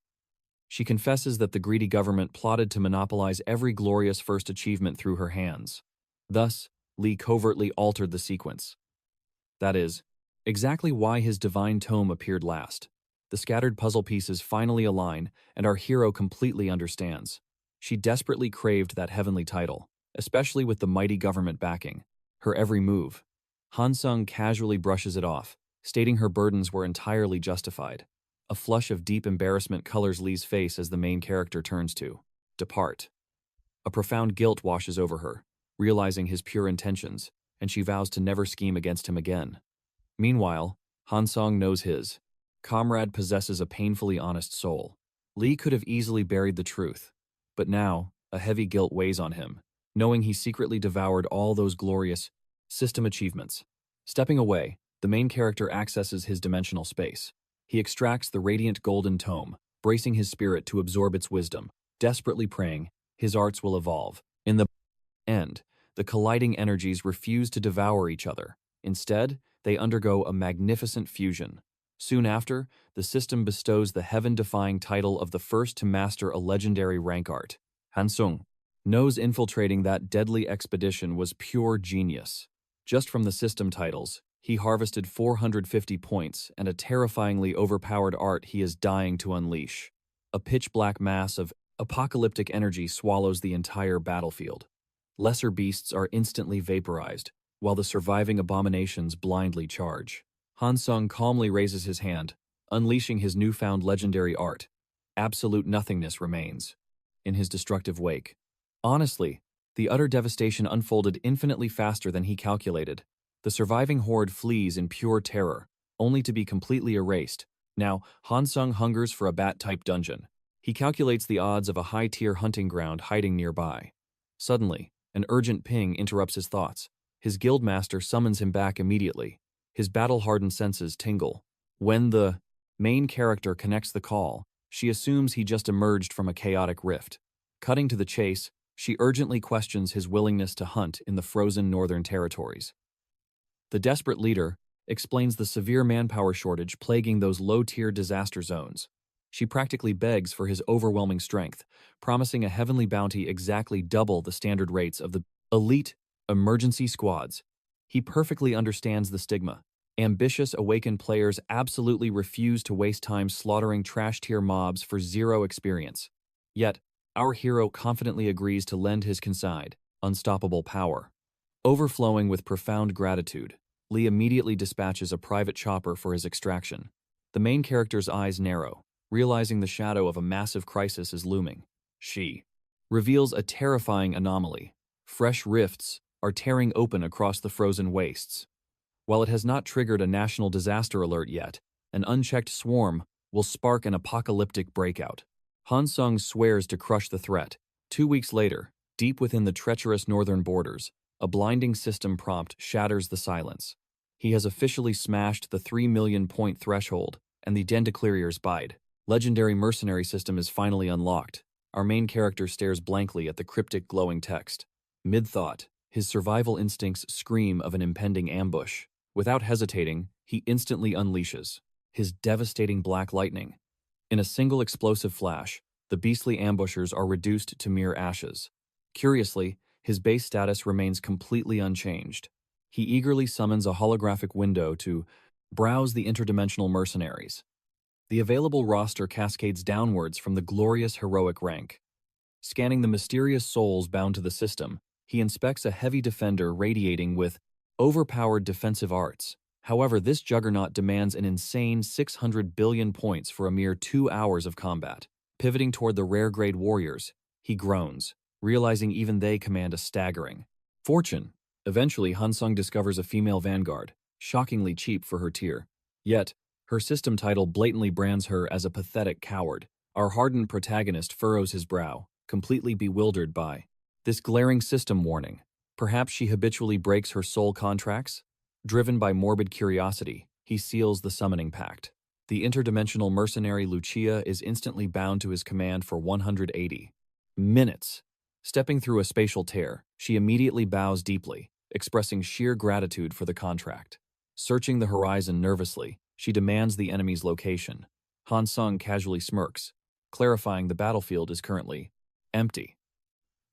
She confesses that the greedy government plotted to monopolize every glorious first achievement through her hands. Thus, Lee covertly altered the sequence. That is, exactly why his divine tome appeared last. The scattered puzzle pieces finally align, and our hero completely understands. She desperately craved that heavenly title, especially with the mighty government backing her every move. Hansung casually brushes it off, stating her burdens were entirely justified. A flush of deep embarrassment colors Lee's face as the main character turns to depart. A profound guilt washes over her, realizing his pure intentions, and she vows to never scheme against him again. Meanwhile, Hansung knows his comrade possesses a painfully honest soul. Lee could have easily buried the truth, but now, a heavy guilt weighs on him, knowing he secretly devoured all those glorious system achievements. Stepping away, the main character accesses his dimensional space. He extracts the radiant golden tome, bracing his spirit to absorb its wisdom, desperately praying his arts will evolve. In the end, the colliding energies refuse to devour each other. Instead, they undergo a magnificent fusion. Soon after, the system bestows the heaven-defying title of the first to master a legendary rank art. Hansung knows infiltrating that deadly expedition was pure genius. Just from the system titles, he harvested 450 points and a terrifyingly overpowered art he is dying to unleash. A pitch-black mass of apocalyptic energy swallows the entire battlefield. Lesser beasts are instantly vaporized, while the surviving abominations blindly charge. Hansung calmly raises his hand, unleashing his newfound legendary art. Absolute nothingness remains in his destructive wake. Honestly, the utter devastation unfolded infinitely faster than he calculated. The surviving horde flees in pure terror, only to be completely erased. Now, Hansung hungers for a bat-type dungeon. He calculates the odds of a high-tier hunting ground hiding nearby. Suddenly, an urgent ping interrupts his thoughts. His guildmaster summons him back immediately. His battle-hardened senses tingle. When the main character connects the call, she assumes he just emerged from a chaotic rift. Cutting to the chase, she urgently questions his willingness to hunt in the frozen northern territories. The desperate leader explains the severe manpower shortage plaguing those low-tier disaster zones. She practically begs for his overwhelming strength, promising a heavenly bounty exactly double the standard rates of the elite emergency squads. He perfectly understands the stigma. Ambitious awakened players absolutely refuse to waste time slaughtering trash-tier mobs for zero experience. Yet, our hero confidently agrees to lend his consigned, unstoppable power. Overflowing with profound gratitude, Lee immediately dispatches a private chopper for his extraction. The main character's eyes narrow, realizing the shadow of a massive crisis is looming. She reveals a terrifying anomaly. Fresh rifts are tearing open across the frozen wastes. While it has not triggered a national disaster alert yet, an unchecked swarm will spark an apocalyptic breakout. Hansung swears to crush the threat. 2 weeks later, deep within the treacherous northern borders, a blinding system prompt shatters the silence. He has officially smashed the 3 million point threshold, and the Dendeclearier's bide. Legendary mercenary system is finally unlocked. Our main character stares blankly at the cryptic glowing text. Mid-thought, his survival instincts scream of an impending ambush. Without hesitating, he instantly unleashes his devastating black lightning. In a single explosive flash, the beastly ambushers are reduced to mere ashes. Curiously, his base status remains completely unchanged. He eagerly summons a holographic window to browse the interdimensional mercenaries. The available roster cascades downwards from the glorious heroic rank. Scanning the mysterious souls bound to the system, he inspects a heavy defender radiating with overpowered defensive arts. However, this juggernaut demands an insane 600 billion points for a mere 2 hours of combat. Pivoting toward the rare-grade warriors, he groans, realizing even they command a staggering fortune. Eventually, Hansung discovers a female vanguard, shockingly cheap for her tier. Yet, her system title blatantly brands her as a pathetic coward. Our hardened protagonist furrows his brow, completely bewildered by this glaring system warning. Perhaps she habitually breaks her soul contracts? Driven by morbid curiosity, he seals the summoning pact. The interdimensional mercenary Lucia is instantly bound to his command for 180 minutes. Stepping through a spatial tear, she immediately bows deeply, expressing sheer gratitude for the contract. Searching the horizon nervously, she demands the enemy's location. Hansung casually smirks, clarifying the battlefield is currently empty.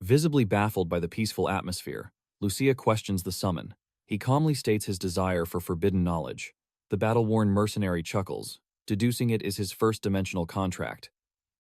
Visibly baffled by the peaceful atmosphere, Lucia questions the summon. He calmly states his desire for forbidden knowledge. The battle-worn mercenary chuckles, deducing it is his first-dimensional contract.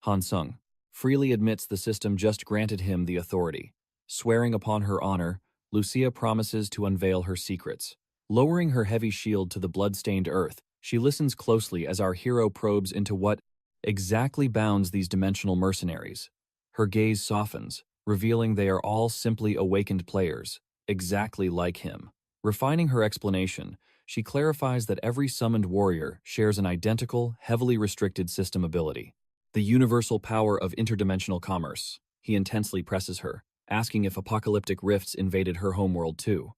Hansung freely admits the system just granted him the authority. Swearing upon her honor, Lucia promises to unveil her secrets. Lowering her heavy shield to the blood-stained earth, she listens closely as our hero probes into what exactly bounds these dimensional mercenaries. Her gaze softens, revealing they are all simply awakened players, exactly like him. Refining her explanation, she clarifies that every summoned warrior shares an identical, heavily restricted system ability. The universal power of interdimensional commerce. He intensely presses her, asking if apocalyptic rifts invaded her homeworld too.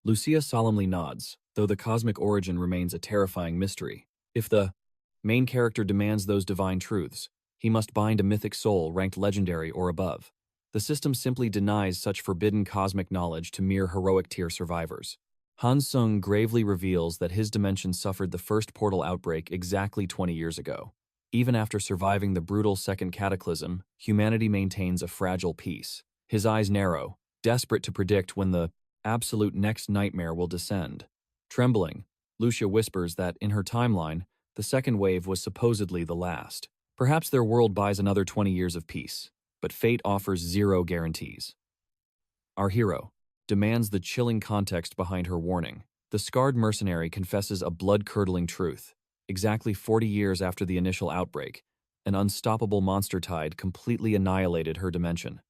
Lucia solemnly nods, though the cosmic origin remains a terrifying mystery. If the main character demands those divine truths, he must bind a mythic soul ranked legendary or above. The system simply denies such forbidden cosmic knowledge to mere heroic tier survivors. Hansung gravely reveals that his dimension suffered the first portal outbreak exactly 20 years ago. Even after surviving the brutal second cataclysm, humanity maintains a fragile peace. His eyes narrow, desperate to predict when the absolute next nightmare will descend. Trembling, Lucia whispers that, in her timeline, the second wave was supposedly the last. Perhaps their world buys another 20 years of peace, but fate offers zero guarantees. Our hero demands the chilling context behind her warning. The scarred mercenary confesses a blood-curdling truth. Exactly 40 years after the initial outbreak, an unstoppable monster tide completely annihilated her dimension.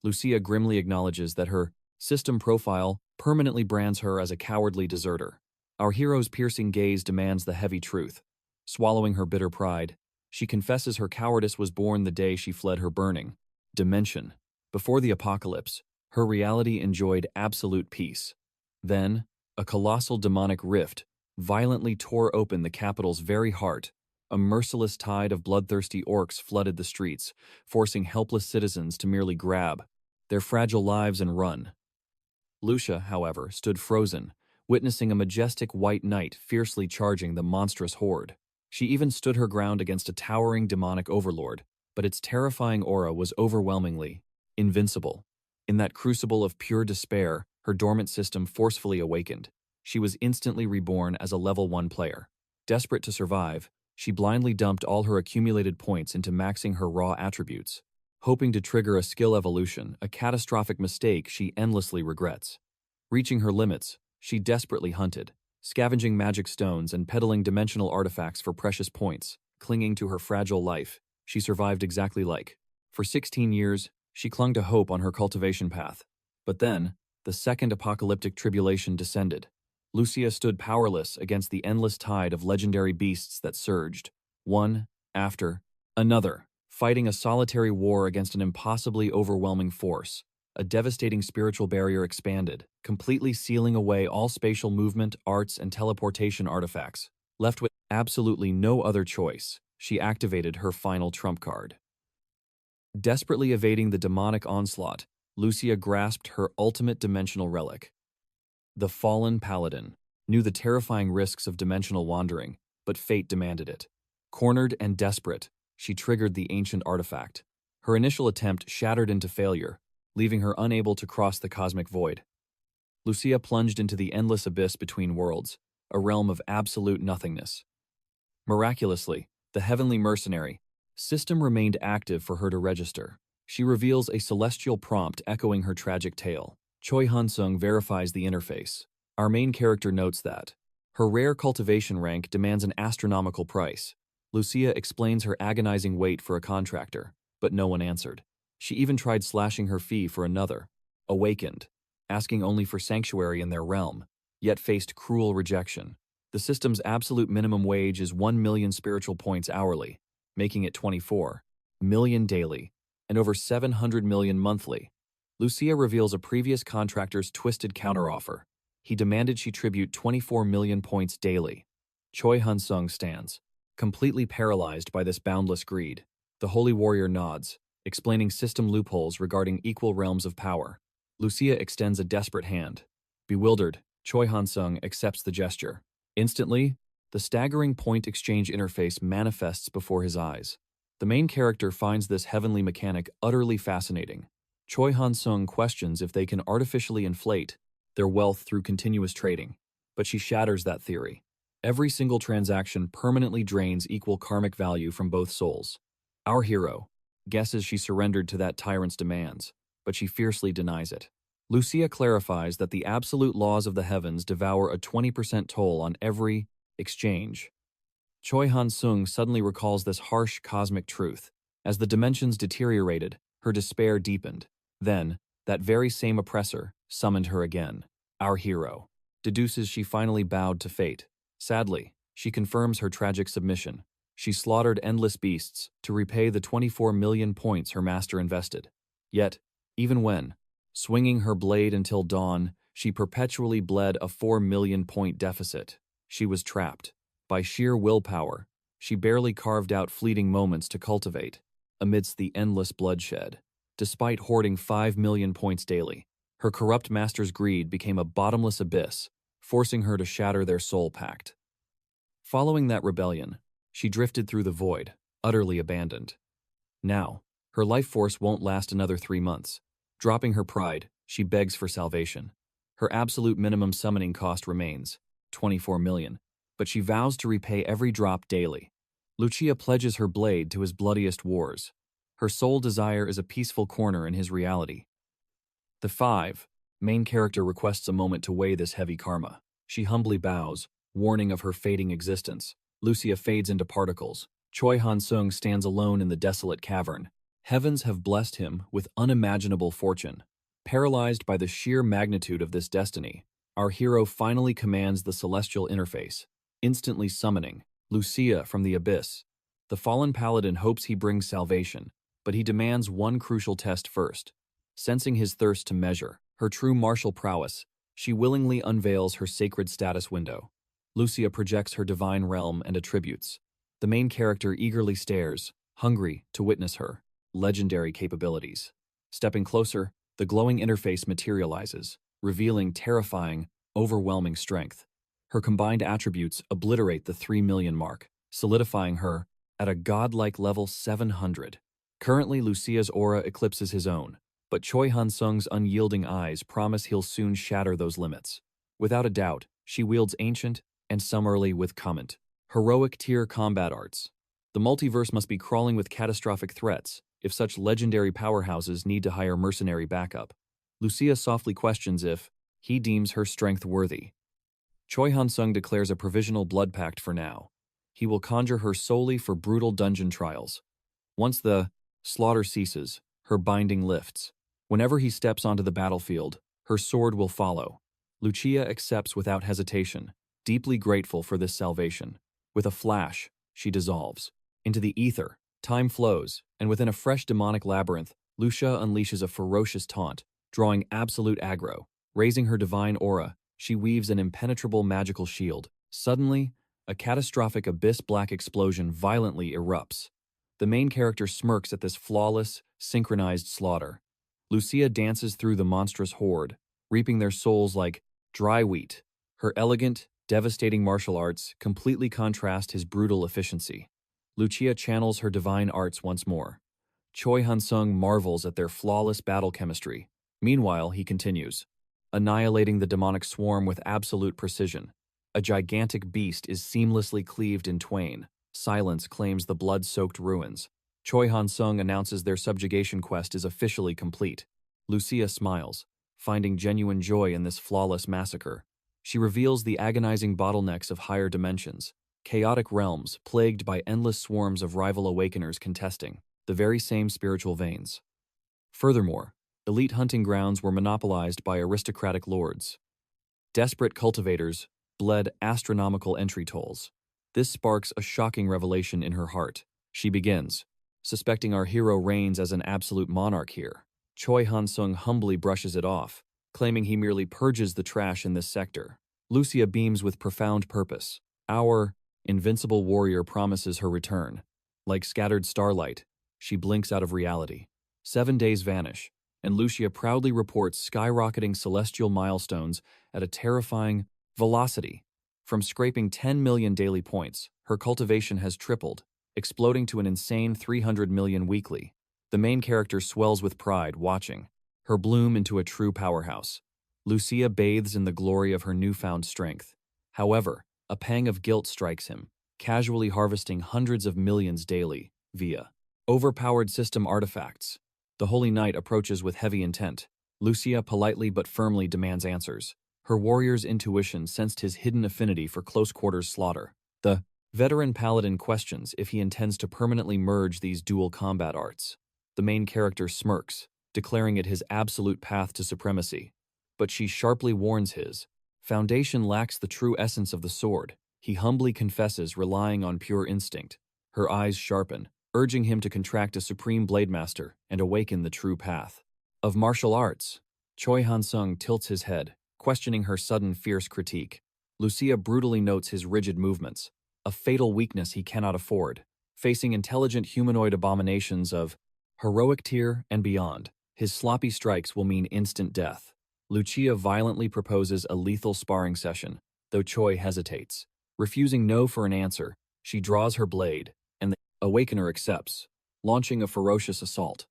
Lucia grimly acknowledges that her system profile permanently brands her as a cowardly deserter. Our hero's piercing gaze demands the heavy truth. Swallowing her bitter pride, she confesses her cowardice was born the day she fled her burning dimension. Before the apocalypse, her reality enjoyed absolute peace. Then, a colossal demonic rift violently tore open the capital's very heart. A merciless tide of bloodthirsty orcs flooded the streets, forcing helpless citizens to merely grab their fragile lives and run. Lucia, however, stood frozen, witnessing a majestic white knight fiercely charging the monstrous horde. She even stood her ground against a towering demonic overlord, but its terrifying aura was overwhelmingly invincible. In that crucible of pure despair, her dormant system forcefully awakened. She was instantly reborn as a level 1 player. Desperate to survive, she blindly dumped all her accumulated points into maxing her raw attributes, hoping to trigger a skill evolution, a catastrophic mistake she endlessly regrets. Reaching her limits, she desperately hunted, scavenging magic stones and peddling dimensional artifacts for precious points. Clinging to her fragile life, she survived exactly like. For 16 years, she clung to hope on her cultivation path. But then, the second apocalyptic tribulation descended. Lucia stood powerless against the endless tide of legendary beasts that surged, one after another, fighting a solitary war against an impossibly overwhelming force. A devastating spiritual barrier expanded, completely sealing away all spatial movement, arts, and teleportation artifacts. Left with absolutely no other choice, she activated her final trump card. Desperately evading the demonic onslaught, Lucia grasped her ultimate dimensional relic. The fallen paladin knew the terrifying risks of dimensional wandering, but fate demanded it. Cornered and desperate, she triggered the ancient artifact. Her initial attempt shattered into failure, leaving her unable to cross the cosmic void. Lucia plunged into the endless abyss between worlds, a realm of absolute nothingness. Miraculously, the heavenly mercenary system remained active for her to register. She reveals a celestial prompt echoing her tragic tale. Choi Hansung verifies the interface. Our main character notes that her rare cultivation rank demands an astronomical price. Lucia explains her agonizing wait for a contractor, but no one answered. She even tried slashing her fee for another. Awakened, asking only for sanctuary in their realm, yet faced cruel rejection. The system's absolute minimum wage is 1 million spiritual points hourly, making it 24 million daily, and over 700 million monthly. Lucia reveals a previous contractor's twisted counteroffer. He demanded she tribute 24 million points daily. Choi Hansung stands, completely paralyzed by this boundless greed. The holy warrior nods, explaining system loopholes regarding equal realms of power. Lucia extends a desperate hand. Bewildered, Choi Hansung accepts the gesture. Instantly, the staggering point exchange interface manifests before his eyes. The main character finds this heavenly mechanic utterly fascinating. Choi Hansung questions if they can artificially inflate their wealth through continuous trading, but she shatters that theory. Every single transaction permanently drains equal karmic value from both souls. Our hero guesses she surrendered to that tyrant's demands, but she fiercely denies it. Lucia clarifies that the absolute laws of the heavens devour a 20% toll on every exchange. Choi Hansung suddenly recalls this harsh cosmic truth. As the dimensions deteriorated, her despair deepened. Then, that very same oppressor summoned her again. Our hero deduces she finally bowed to fate. Sadly, she confirms her tragic submission. She slaughtered endless beasts to repay the 24 million points her master invested. Yet, even when, swinging her blade until dawn, she perpetually bled a 4 million point deficit, she was trapped. By sheer willpower, she barely carved out fleeting moments to cultivate, amidst the endless bloodshed. Despite hoarding 5 million points daily, her corrupt master's greed became a bottomless abyss, forcing her to shatter their soul pact. Following that rebellion, she drifted through the void, utterly abandoned. Now, her life force won't last another 3 months. Dropping her pride, she begs for salvation. Her absolute minimum summoning cost remains 24 million, but she vows to repay every drop daily. Lucia pledges her blade to his bloodiest wars. Her sole desire is a peaceful corner in his reality. The 5 main character requests a moment to weigh this heavy karma. She humbly bows, warning of her fading existence. Lucia fades into particles. Choi Hansung stands alone in the desolate cavern. Heavens have blessed him with unimaginable fortune. Paralyzed by the sheer magnitude of this destiny, our hero finally commands the celestial interface, instantly summoning Lucia from the abyss. The fallen paladin hopes he brings salvation, but he demands one crucial test first. Sensing his thirst to measure her true martial prowess, she willingly unveils her sacred status window. Lucia projects her divine realm and attributes. The main character eagerly stares, hungry to witness her legendary capabilities. Stepping closer, the glowing interface materializes, revealing terrifying, overwhelming strength. Her combined attributes obliterate the 3 million mark, solidifying her at a godlike level 700. Currently, Lucia's aura eclipses his own, but Choi Hansung's unyielding eyes promise he'll soon shatter those limits. Without a doubt, she wields ancient and summarily with comment heroic tier combat arts. The multiverse must be crawling with catastrophic threats if such legendary powerhouses need to hire mercenary backup. Lucia softly questions if he deems her strength worthy. Choi Hansung declares a provisional blood pact for now. He will conjure her solely for brutal dungeon trials. Once the slaughter ceases, her binding lifts. Whenever he steps onto the battlefield, her sword will follow. Lucia accepts without hesitation, deeply grateful for this salvation. With a flash, she dissolves. Into the ether, time flows, and within a fresh demonic labyrinth, Lucia unleashes a ferocious taunt, drawing absolute aggro. Raising her divine aura, she weaves an impenetrable magical shield. Suddenly, a catastrophic abyss-black explosion violently erupts. The main character smirks at this flawless, synchronized slaughter. Lucia dances through the monstrous horde, reaping their souls like dry wheat. Her elegant, devastating martial arts completely contrast his brutal efficiency. Lucia channels her divine arts once more. Choi Hansung marvels at their flawless battle chemistry. Meanwhile, he continues, annihilating the demonic swarm with absolute precision. A gigantic beast is seamlessly cleaved in twain. Silence claims the blood-soaked ruins. Choi Hansung announces their subjugation quest is officially complete. Lucia smiles, finding genuine joy in this flawless massacre. She reveals the agonizing bottlenecks of higher dimensions, chaotic realms plagued by endless swarms of rival awakeners contesting the very same spiritual veins. Furthermore, Elite hunting grounds were monopolized by aristocratic lords. Desperate cultivators bled astronomical entry tolls. This sparks a shocking revelation in her heart. She begins, suspecting our hero reigns as an absolute monarch here. Choi Hansung humbly brushes it off, claiming he merely purges the trash in this sector. Lucia beams with profound purpose. Our invincible warrior promises her return. Like scattered starlight, she blinks out of reality. 7 days vanish, and Lucia proudly reports skyrocketing celestial milestones at a terrifying velocity. From scraping 10 million daily points, her cultivation has tripled, exploding to an insane 300 million weekly. The main character swells with pride watching her bloom into a true powerhouse. Lucia bathes in the glory of her newfound strength. However, a pang of guilt strikes him, casually harvesting hundreds of millions daily via overpowered system artifacts. The Holy Knight approaches with heavy intent. Lucia politely but firmly demands answers. Her warrior's intuition sensed his hidden affinity for close-quarters slaughter. The veteran paladin questions if he intends to permanently merge these dual combat arts. The main character smirks, declaring it his absolute path to supremacy. But she sharply warns his foundation lacks the true essence of the sword. He humbly confesses relying on pure instinct. Her eyes sharpen, urging him to contract a supreme blade master and awaken the true path of martial arts. Choi Hansung tilts his head, questioning her sudden fierce critique. Lucia brutally notes his rigid movements, a fatal weakness he cannot afford. Facing intelligent humanoid abominations of heroic tier and beyond, his sloppy strikes will mean instant death. Lucia violently proposes a lethal sparring session, though Choi hesitates. Refusing no for an answer, she draws her blade, and the Awakener accepts, launching a ferocious assault.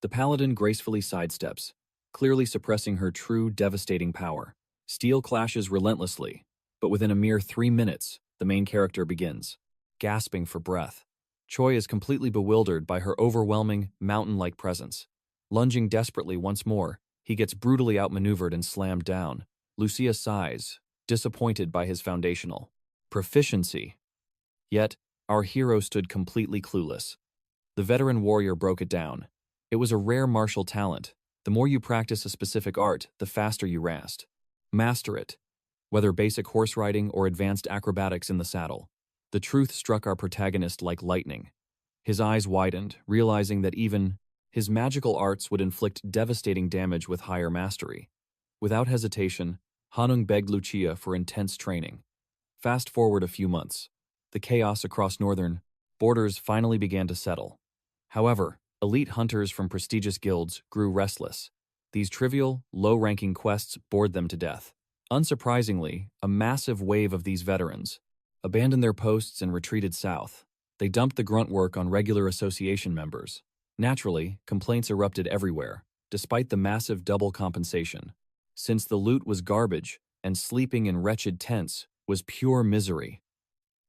The paladin gracefully sidesteps, clearly suppressing her true devastating power. Steel clashes relentlessly, but within a mere 3 minutes, the main character begins, gasping for breath. Choi is completely bewildered by her overwhelming, mountain-like presence. Lunging desperately once more, he gets brutally outmaneuvered and slammed down. Lucia sighs, disappointed by his foundational proficiency. Yet, our hero stood completely clueless. The veteran warrior broke it down. It was a rare martial talent. The more you practice a specific art, the faster you master it. Whether basic horse riding or advanced acrobatics in the saddle. The truth struck our protagonist like lightning. His eyes widened, realizing that even his magical arts would inflict devastating damage with higher mastery. Without hesitation, Hanung begged Lucia for intense training. Fast forward a few months. The chaos across northern borders finally began to settle. However, elite hunters from prestigious guilds grew restless. These trivial, low-ranking quests bored them to death. Unsurprisingly, a massive wave of these veterans abandoned their posts and retreated south. They dumped the grunt work on regular association members. Naturally, complaints erupted everywhere, despite the massive double compensation. Since the loot was garbage and sleeping in wretched tents was pure misery.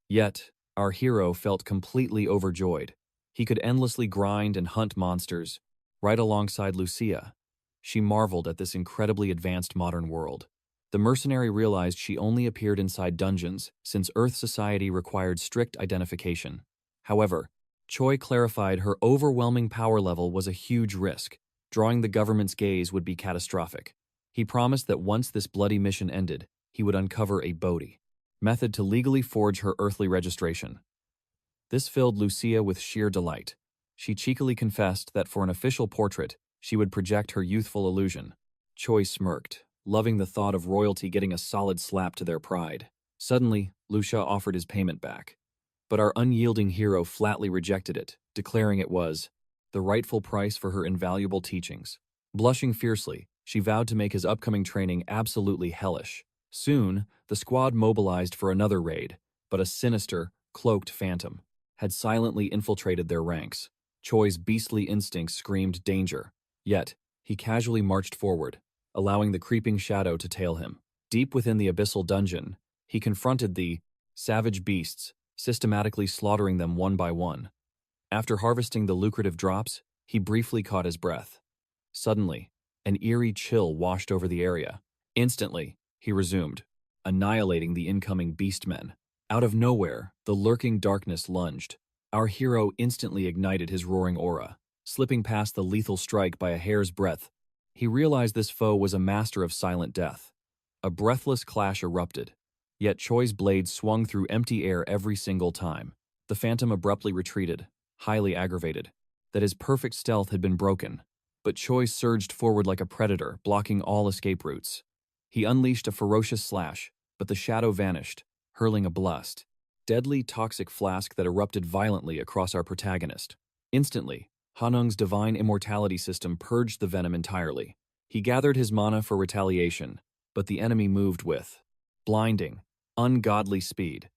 Yet, our hero felt completely overjoyed. He could endlessly grind and hunt monsters, right alongside Lucia. She marveled at this incredibly advanced modern world. The mercenary realized she only appeared inside dungeons since Earth society required strict identification. However, Choi clarified her overwhelming power level was a huge risk. Drawing the government's gaze would be catastrophic. He promised that once this bloody mission ended, he would uncover a Bodhi method to legally forge her earthly registration. This filled Lucia with sheer delight. She cheekily confessed that for an official portrait, she would project her youthful illusion. Choi smirked, loving the thought of royalty getting a solid slap to their pride. Suddenly, Lucia offered his payment back. But our unyielding hero flatly rejected it, declaring it was the rightful price for her invaluable teachings. Blushing fiercely, she vowed to make his upcoming training absolutely hellish. Soon, the squad mobilized for another raid, but a sinister, cloaked phantom had silently infiltrated their ranks. Choi's beastly instincts screamed danger. Yet, he casually marched forward, allowing the creeping shadow to tail him. Deep within the abyssal dungeon, he confronted the savage beasts, systematically slaughtering them one by one. After harvesting the lucrative drops, he briefly caught his breath. Suddenly, an eerie chill washed over the area. Instantly, he resumed, annihilating the incoming beastmen. Out of nowhere, the lurking darkness lunged. Our hero instantly ignited his roaring aura, slipping past the lethal strike by a hair's breadth. He realized this foe was a master of silent death. A breathless clash erupted, yet Choi's blade swung through empty air every single time. The phantom abruptly retreated, highly aggravated, that his perfect stealth had been broken. But Choi surged forward like a predator, blocking all escape routes. He unleashed a ferocious slash, but the shadow vanished, hurling a blast, deadly toxic flask that erupted violently across our protagonist. Instantly, Hanung's divine immortality system purged the venom entirely. He gathered his mana for retaliation, but the enemy moved with blinding, ungodly speed.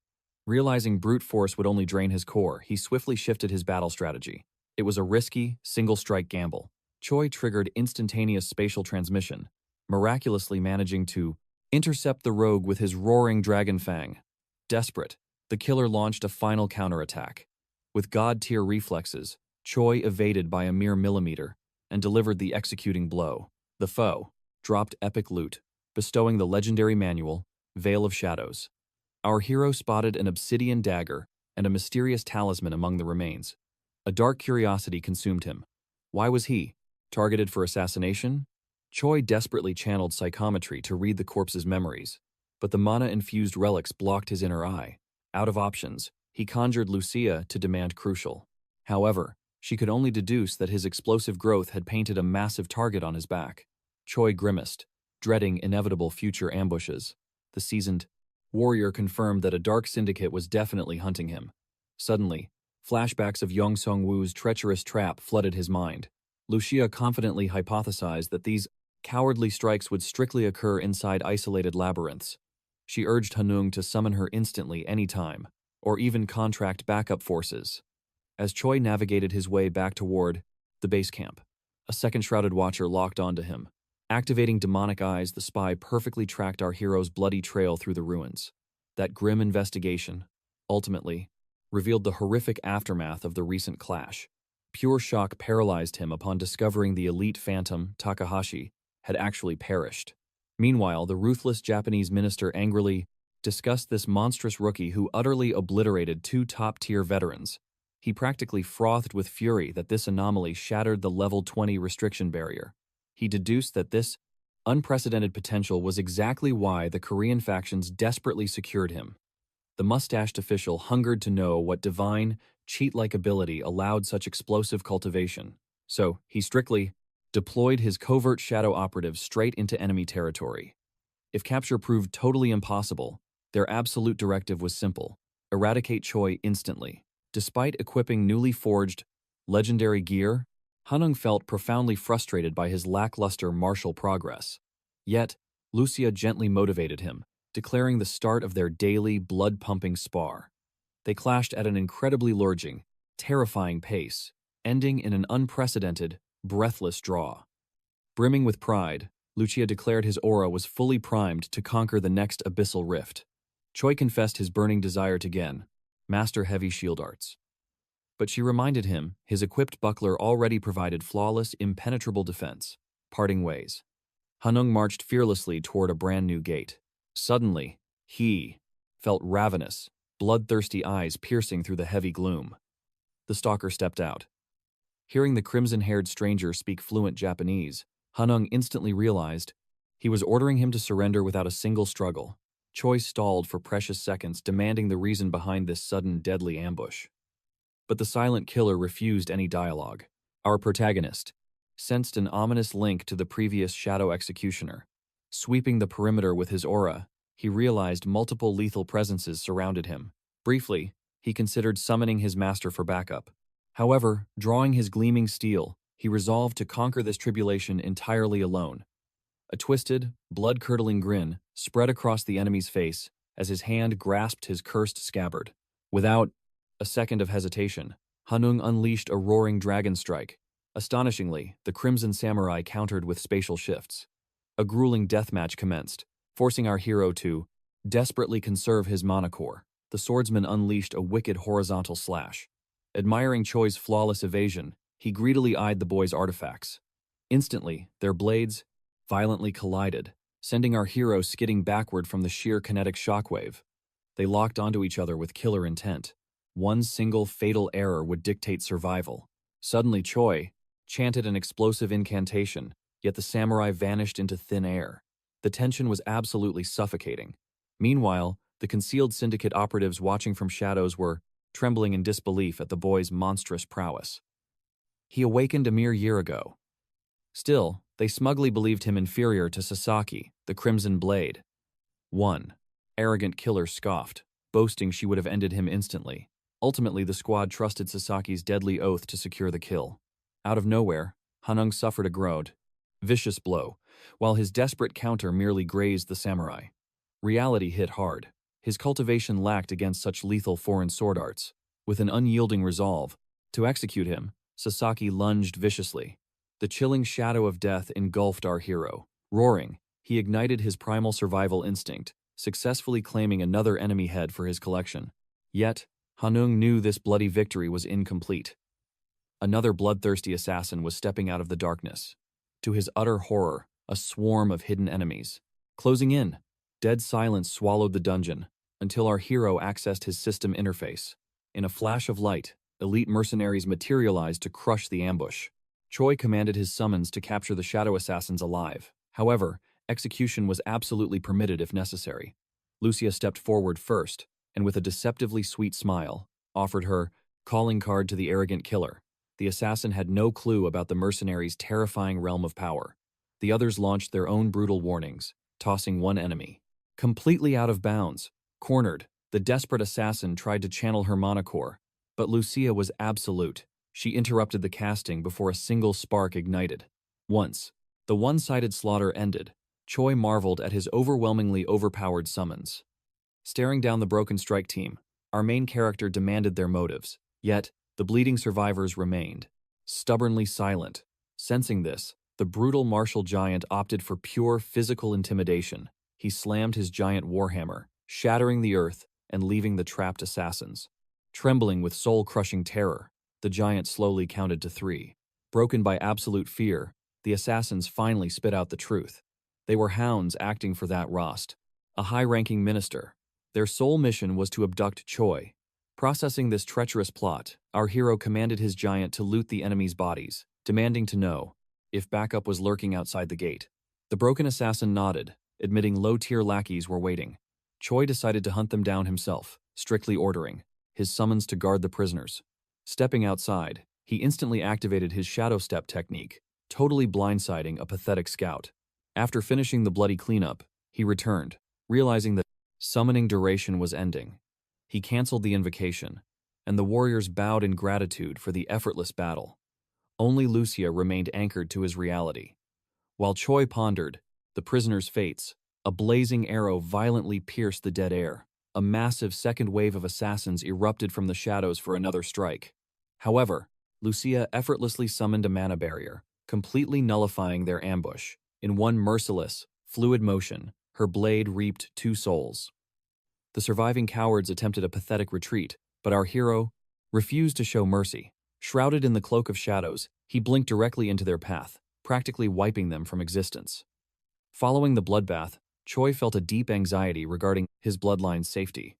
Realizing brute force would only drain his core, he swiftly shifted his battle strategy. It was a risky, single-strike gamble. Choi triggered instantaneous spatial transmission, miraculously managing to intercept the rogue with his roaring dragon fang. Desperate, the killer launched a final counterattack. With god-tier reflexes, Choi evaded by a mere millimeter and delivered the executing blow. The foe dropped epic loot, bestowing the legendary manual, Veil of Shadows. Our hero spotted an obsidian dagger and a mysterious talisman among the remains. A dark curiosity consumed him. Why was he targeted for assassination? Choi desperately channeled psychometry to read the corpse's memories, but the mana-infused relics blocked his inner eye. Out of options, he conjured Lucia to demand crucial. However, she could only deduce that his explosive growth had painted a massive target on his back. Choi grimaced, dreading inevitable future ambushes. The seasoned warrior confirmed that a dark syndicate was definitely hunting him. Suddenly, flashbacks of Yong Song-woo's treacherous trap flooded his mind. Lucia confidently hypothesized that these cowardly strikes would strictly occur inside isolated labyrinths. She urged Hanung to summon her instantly anytime, or even contract backup forces. As Choi navigated his way back toward the base camp, a second shrouded watcher locked onto him. Activating demonic eyes, the spy perfectly tracked our hero's bloody trail through the ruins. That grim investigation, ultimately, revealed the horrific aftermath of the recent clash. Pure shock paralyzed him upon discovering the elite phantom, Takahashi, had actually perished. Meanwhile, the ruthless Japanese minister angrily discussed this monstrous rookie who utterly obliterated two top-tier veterans. He practically frothed with fury that this anomaly shattered the level 20 restriction barrier. He deduced that this unprecedented potential was exactly why the Korean factions desperately secured him. The mustached official hungered to know what divine, cheat-like ability allowed such explosive cultivation. So, he strictly deployed his covert shadow operatives straight into enemy territory. If capture proved totally impossible, their absolute directive was simple: eradicate Choi instantly. Despite equipping newly forged, legendary gear, Hanung felt profoundly frustrated by his lackluster martial progress. Yet, Lucia gently motivated him, declaring the start of their daily, blood-pumping spar. They clashed at an incredibly lurching, terrifying pace, ending in an unprecedented, breathless draw. Brimming with pride, Lucia declared his aura was fully primed to conquer the next abyssal rift. Choi confessed his burning desire to again master heavy shield arts. But she reminded him his equipped buckler already provided flawless, impenetrable defense. Parting ways. Hanung marched fearlessly toward a brand new gate. Suddenly, he felt ravenous, bloodthirsty eyes piercing through the heavy gloom. The stalker stepped out. Hearing the crimson-haired stranger speak fluent Japanese, Hanung instantly realized he was ordering him to surrender without a single struggle. Choi stalled for precious seconds, demanding the reason behind this sudden, deadly ambush. But the silent killer refused any dialogue. Our protagonist sensed an ominous link to the previous shadow executioner. Sweeping the perimeter with his aura, he realized multiple lethal presences surrounded him. Briefly, he considered summoning his master for backup. However, drawing his gleaming steel, he resolved to conquer this tribulation entirely alone. A twisted, blood-curdling grin spread across the enemy's face as his hand grasped his cursed scabbard. Without a second of hesitation, Hanung unleashed a roaring dragon strike. Astonishingly, the Crimson Samurai countered with spatial shifts. A grueling deathmatch commenced, forcing our hero to desperately conserve his mana core. The swordsman unleashed a wicked horizontal slash. Admiring Choi's flawless evasion, he greedily eyed the boy's artifacts. Instantly, their blades violently collided, sending our hero skidding backward from the sheer kinetic shockwave. They locked onto each other with killer intent. One single fatal error would dictate survival. Suddenly, Choi chanted an explosive incantation, yet the samurai vanished into thin air. The tension was absolutely suffocating. Meanwhile, the concealed syndicate operatives watching from shadows were trembling in disbelief at the boy's monstrous prowess. He awakened a mere year ago. Still, they smugly believed him inferior to Sasaki, the Crimson Blade. One arrogant killer scoffed, boasting she would have ended him instantly. Ultimately, the squad trusted Sasaki's deadly oath to secure the kill. Out of nowhere, Hanung suffered a vicious blow, while his desperate counter merely grazed the samurai. Reality hit hard. His cultivation lacked against such lethal foreign sword arts. With an unyielding resolve to execute him, Sasaki lunged viciously. The chilling shadow of death engulfed our hero. Roaring, he ignited his primal survival instinct, successfully claiming another enemy head for his collection. Yet, Hanung knew this bloody victory was incomplete. Another bloodthirsty assassin was stepping out of the darkness. To his utter horror, a swarm of hidden enemies. Closing in, dead silence swallowed the dungeon, until our hero accessed his system interface. In a flash of light, elite mercenaries materialized to crush the ambush. Choi commanded his summons to capture the shadow assassins alive. However, execution was absolutely permitted if necessary. Lucia stepped forward first, and with a deceptively sweet smile, offered her calling card to the arrogant killer. The assassin had no clue about the mercenaries' terrifying realm of power. The others launched their own brutal warnings, tossing one enemy. Completely out of bounds, cornered, the desperate assassin tried to channel her monocore, but Lucia was absolute. She interrupted the casting before a single spark ignited. Once the one-sided slaughter ended, Choi marveled at his overwhelmingly overpowered summons. Staring down the broken strike team, our main character demanded their motives, yet the bleeding survivors remained, stubbornly silent. Sensing this, the brutal martial giant opted for pure physical intimidation. He slammed his giant warhammer, shattering the earth and leaving the trapped assassins. Trembling with soul-crushing terror, the giant slowly counted to 3. Broken by absolute fear, the assassins finally spit out the truth. They were hounds acting for that Rost, a high-ranking minister. Their sole mission was to abduct Choi. Processing this treacherous plot, our hero commanded his giant to loot the enemy's bodies, demanding to know if backup was lurking outside the gate. The broken assassin nodded, admitting low-tier lackeys were waiting. Choi decided to hunt them down himself, strictly ordering his summons to guard the prisoners. Stepping outside, he instantly activated his shadow step technique, totally blindsiding a pathetic scout. After finishing the bloody cleanup, he returned, realizing that summoning duration was ending. He canceled the invocation, and the warriors bowed in gratitude for the effortless battle. Only Lucia remained anchored to his reality. While Choi pondered the prisoners' fates, a blazing arrow violently pierced the dead air. A massive second wave of assassins erupted from the shadows for another strike. However, Lucia effortlessly summoned a mana barrier, completely nullifying their ambush. In one merciless, fluid motion, her blade reaped 2 souls. The surviving cowards attempted a pathetic retreat, but our hero refused to show mercy. Shrouded in the cloak of shadows, he blinked directly into their path, practically wiping them from existence. Following the bloodbath, Choi felt a deep anxiety regarding his bloodline's safety.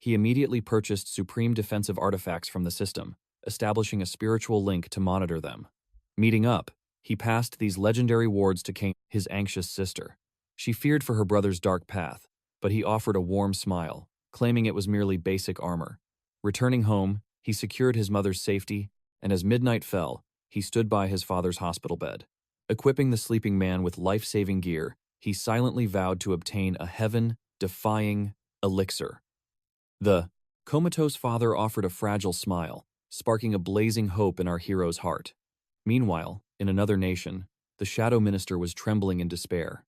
He immediately purchased supreme defensive artifacts from the system, establishing a spiritual link to monitor them. Meeting up, he passed these legendary wards to Kane, his anxious sister. She feared for her brother's dark path, but he offered a warm smile, claiming it was merely basic armor. Returning home, he secured his mother's safety, and as midnight fell, he stood by his father's hospital bed. Equipping the sleeping man with life-saving gear, he silently vowed to obtain a heaven-defying elixir. The comatose father offered a fragile smile, sparking a blazing hope in our hero's heart. Meanwhile, in another nation, the shadow minister was trembling in despair.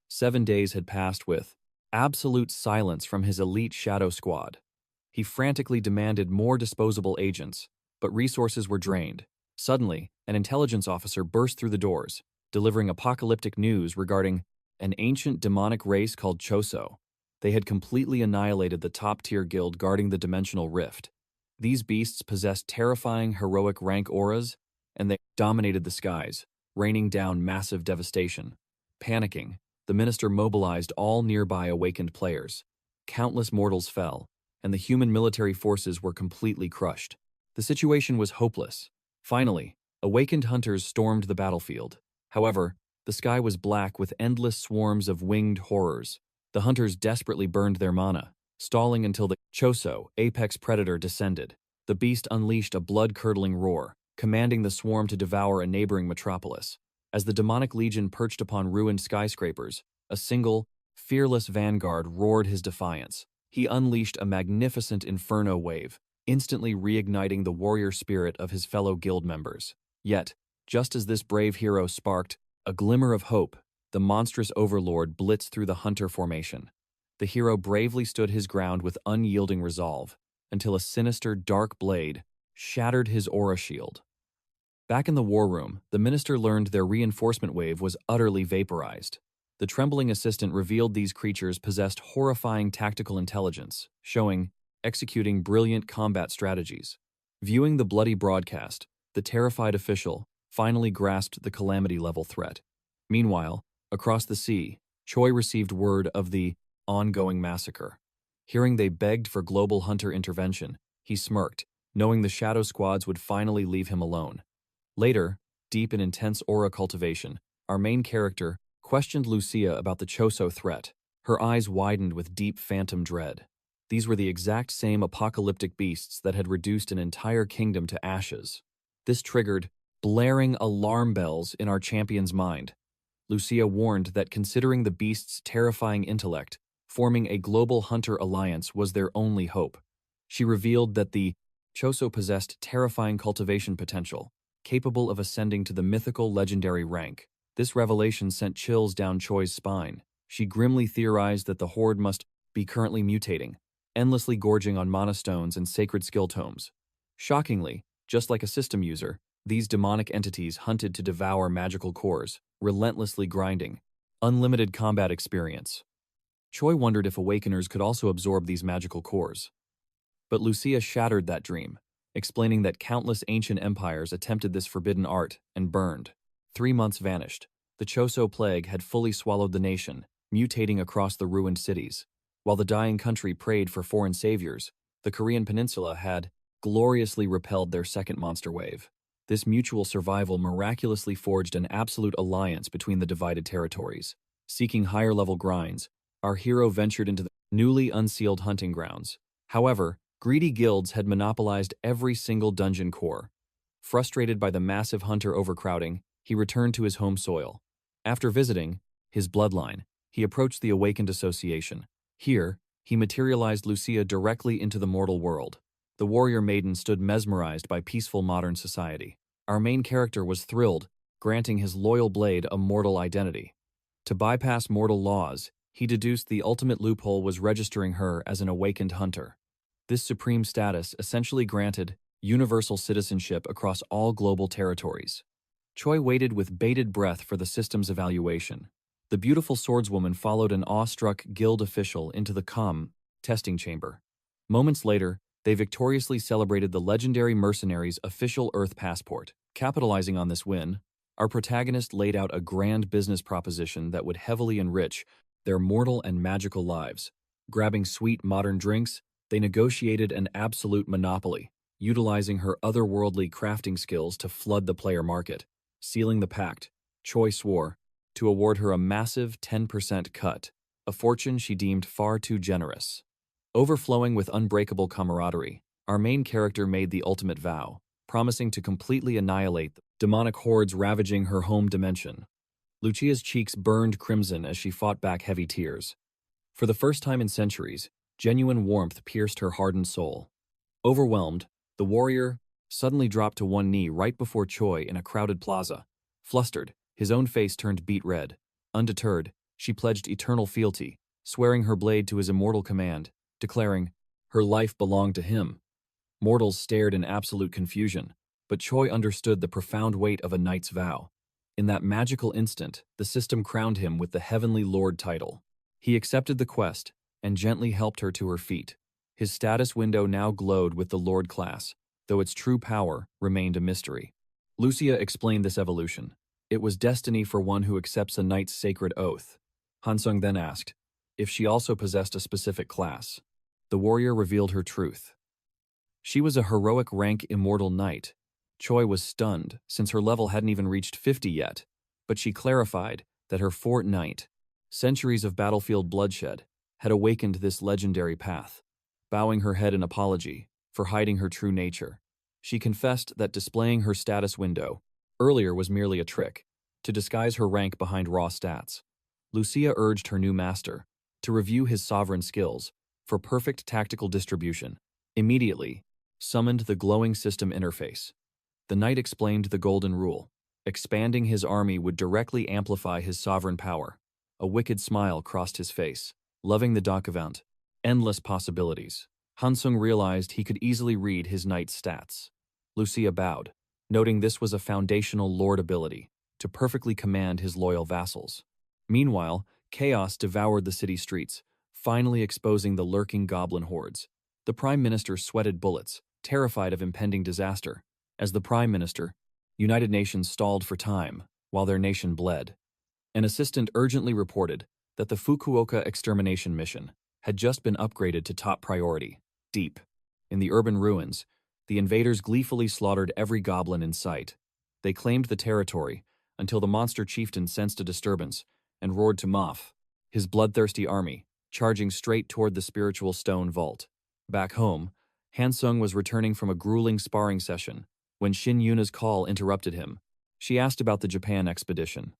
7 days had passed with absolute silence from his elite shadow squad. He frantically demanded more disposable agents, but resources were drained. Suddenly, an intelligence officer burst through the doors, delivering apocalyptic news regarding an ancient demonic race called Choso. They had completely annihilated the top-tier guild guarding the dimensional rift. These beasts possessed terrifying heroic rank auras, and they dominated the skies, raining down massive devastation. Panicking, the minister mobilized all nearby awakened players. Countless mortals fell, and the human military forces were completely crushed. The situation was hopeless. Finally, awakened hunters stormed the battlefield. However, The sky was black with endless swarms of winged horrors. The hunters desperately burned their mana, stalling until the Choso, apex predator, descended. The beast unleashed a blood-curdling roar, commanding the swarm to devour a neighboring metropolis. As the demonic legion perched upon ruined skyscrapers, a single, fearless vanguard roared his defiance. He unleashed a magnificent inferno wave, instantly reigniting the warrior spirit of his fellow guild members. Yet, just as this brave hero sparked a glimmer of hope, the monstrous overlord blitzed through the hunter formation. The hero bravely stood his ground with unyielding resolve, until a sinister, dark blade shattered his aura shield. Back in the war room, the minister learned their reinforcement wave was utterly vaporized. The trembling assistant revealed these creatures possessed horrifying tactical intelligence, executing brilliant combat strategies. Viewing the bloody broadcast, the terrified official finally grasped the calamity-level threat. Meanwhile, across the sea, Choi received word of the ongoing massacre. Hearing they begged for global hunter intervention, he smirked, knowing the shadow squads would finally leave him alone. Later, deep in intense aura cultivation, our main character questioned Lucia about the Choso threat. Her eyes widened with deep phantom dread. These were the exact same apocalyptic beasts that had reduced an entire kingdom to ashes. This triggered blaring alarm bells in our champion's mind. Lucia warned that considering the beast's terrifying intellect, forming a global hunter alliance was their only hope. She revealed that the Choso possessed terrifying cultivation potential, capable of ascending to the mythical legendary rank. This revelation sent chills down Choi's spine. She grimly theorized that the horde must be currently mutating, endlessly gorging on mana stones and sacred skill tomes. Shockingly, just like a system user, these demonic entities hunted to devour magical cores, relentlessly grinding. Unlimited combat experience. Choi wondered if Awakeners could also absorb these magical cores. But Lucia shattered that dream, explaining that countless ancient empires attempted this forbidden art and burned. 3 months vanished. The Choso plague had fully swallowed the nation, mutating across the ruined cities. While the dying country prayed for foreign saviors, the Korean peninsula had gloriously repelled their second monster wave. This mutual survival miraculously forged an absolute alliance between the divided territories. Seeking higher-level grinds, our hero ventured into the newly unsealed hunting grounds. However, greedy guilds had monopolized every single dungeon core. Frustrated by the massive hunter overcrowding, he returned to his home soil. After visiting his bloodline, he approached the Awakened Association. Here, he materialized Lucia directly into the mortal world. The warrior maiden stood mesmerized by peaceful modern society. Our main character was thrilled, granting his loyal blade a mortal identity. To bypass mortal laws, he deduced the ultimate loophole was registering her as an awakened hunter. This supreme status essentially granted universal citizenship across all global territories. Choi waited with bated breath for the system's evaluation. The beautiful swordswoman followed an awestruck guild official into the testing chamber. Moments later, they victoriously celebrated the legendary mercenary's official Earth passport. Capitalizing on this win, our protagonist laid out a grand business proposition that would heavily enrich their mortal and magical lives. Grabbing sweet modern drinks, they negotiated an absolute monopoly, utilizing her otherworldly crafting skills to flood the player market. Sealing the pact, Choi swore to award her a massive 10% cut, a fortune she deemed far too generous. Overflowing with unbreakable camaraderie, our main character made the ultimate vow, promising to completely annihilate the demonic hordes ravaging her home dimension. Lucia's cheeks burned crimson as she fought back heavy tears. For the first time in centuries, genuine warmth pierced her hardened soul. Overwhelmed, the warrior suddenly dropped to one knee right before Choi in a crowded plaza. Flustered, his own face turned beet red. Undeterred, she pledged eternal fealty, swearing her blade to his immortal command, declaring her life belonged to him. Mortals stared in absolute confusion, but Choi understood the profound weight of a knight's vow. In that magical instant, the system crowned him with the Heavenly Lord title. He accepted the quest and gently helped her to her feet. His status window now glowed with the Lord class, though its true power remained a mystery. Lucia explained this evolution. It was destiny for one who accepts a knight's sacred oath. Hansung then asked if she also possessed a specific class. The warrior revealed her truth. She was a heroic rank immortal knight. Choi was stunned, since her level hadn't even reached 50 yet. but she clarified that her fortnight, centuries of battlefield bloodshed, had awakened this legendary path. Bowing her head in apology for hiding her true nature, she confessed that displaying her status window earlier was merely a trick to disguise her rank behind raw stats. Lucia urged her new master to review his sovereign skills for perfect tactical distribution. Immediately, summoned the glowing system interface. The knight explained the golden rule. Expanding his army would directly amplify his sovereign power. A wicked smile crossed his face. Loving the document, endless possibilities. Hansung realized he could easily read his knight's stats. Lucia bowed, noting this was a foundational lord ability to perfectly command his loyal vassals. Meanwhile, chaos devoured the city streets, finally exposing the lurking goblin hordes. The Prime Minister sweated bullets, terrified of impending disaster. As the Prime Minister, United Nations stalled for time while their nation bled. An assistant urgently reported that the Fukuoka extermination mission had just been upgraded to top priority. Deep in the urban ruins, the invaders gleefully slaughtered every goblin in sight. They claimed the territory until the monster chieftain sensed a disturbance and roared to Moff, his bloodthirsty army, charging straight toward the spiritual stone vault. Back home, Hansung was returning from a grueling sparring session when Shin Yuna's call interrupted him. She asked about the Japan expedition.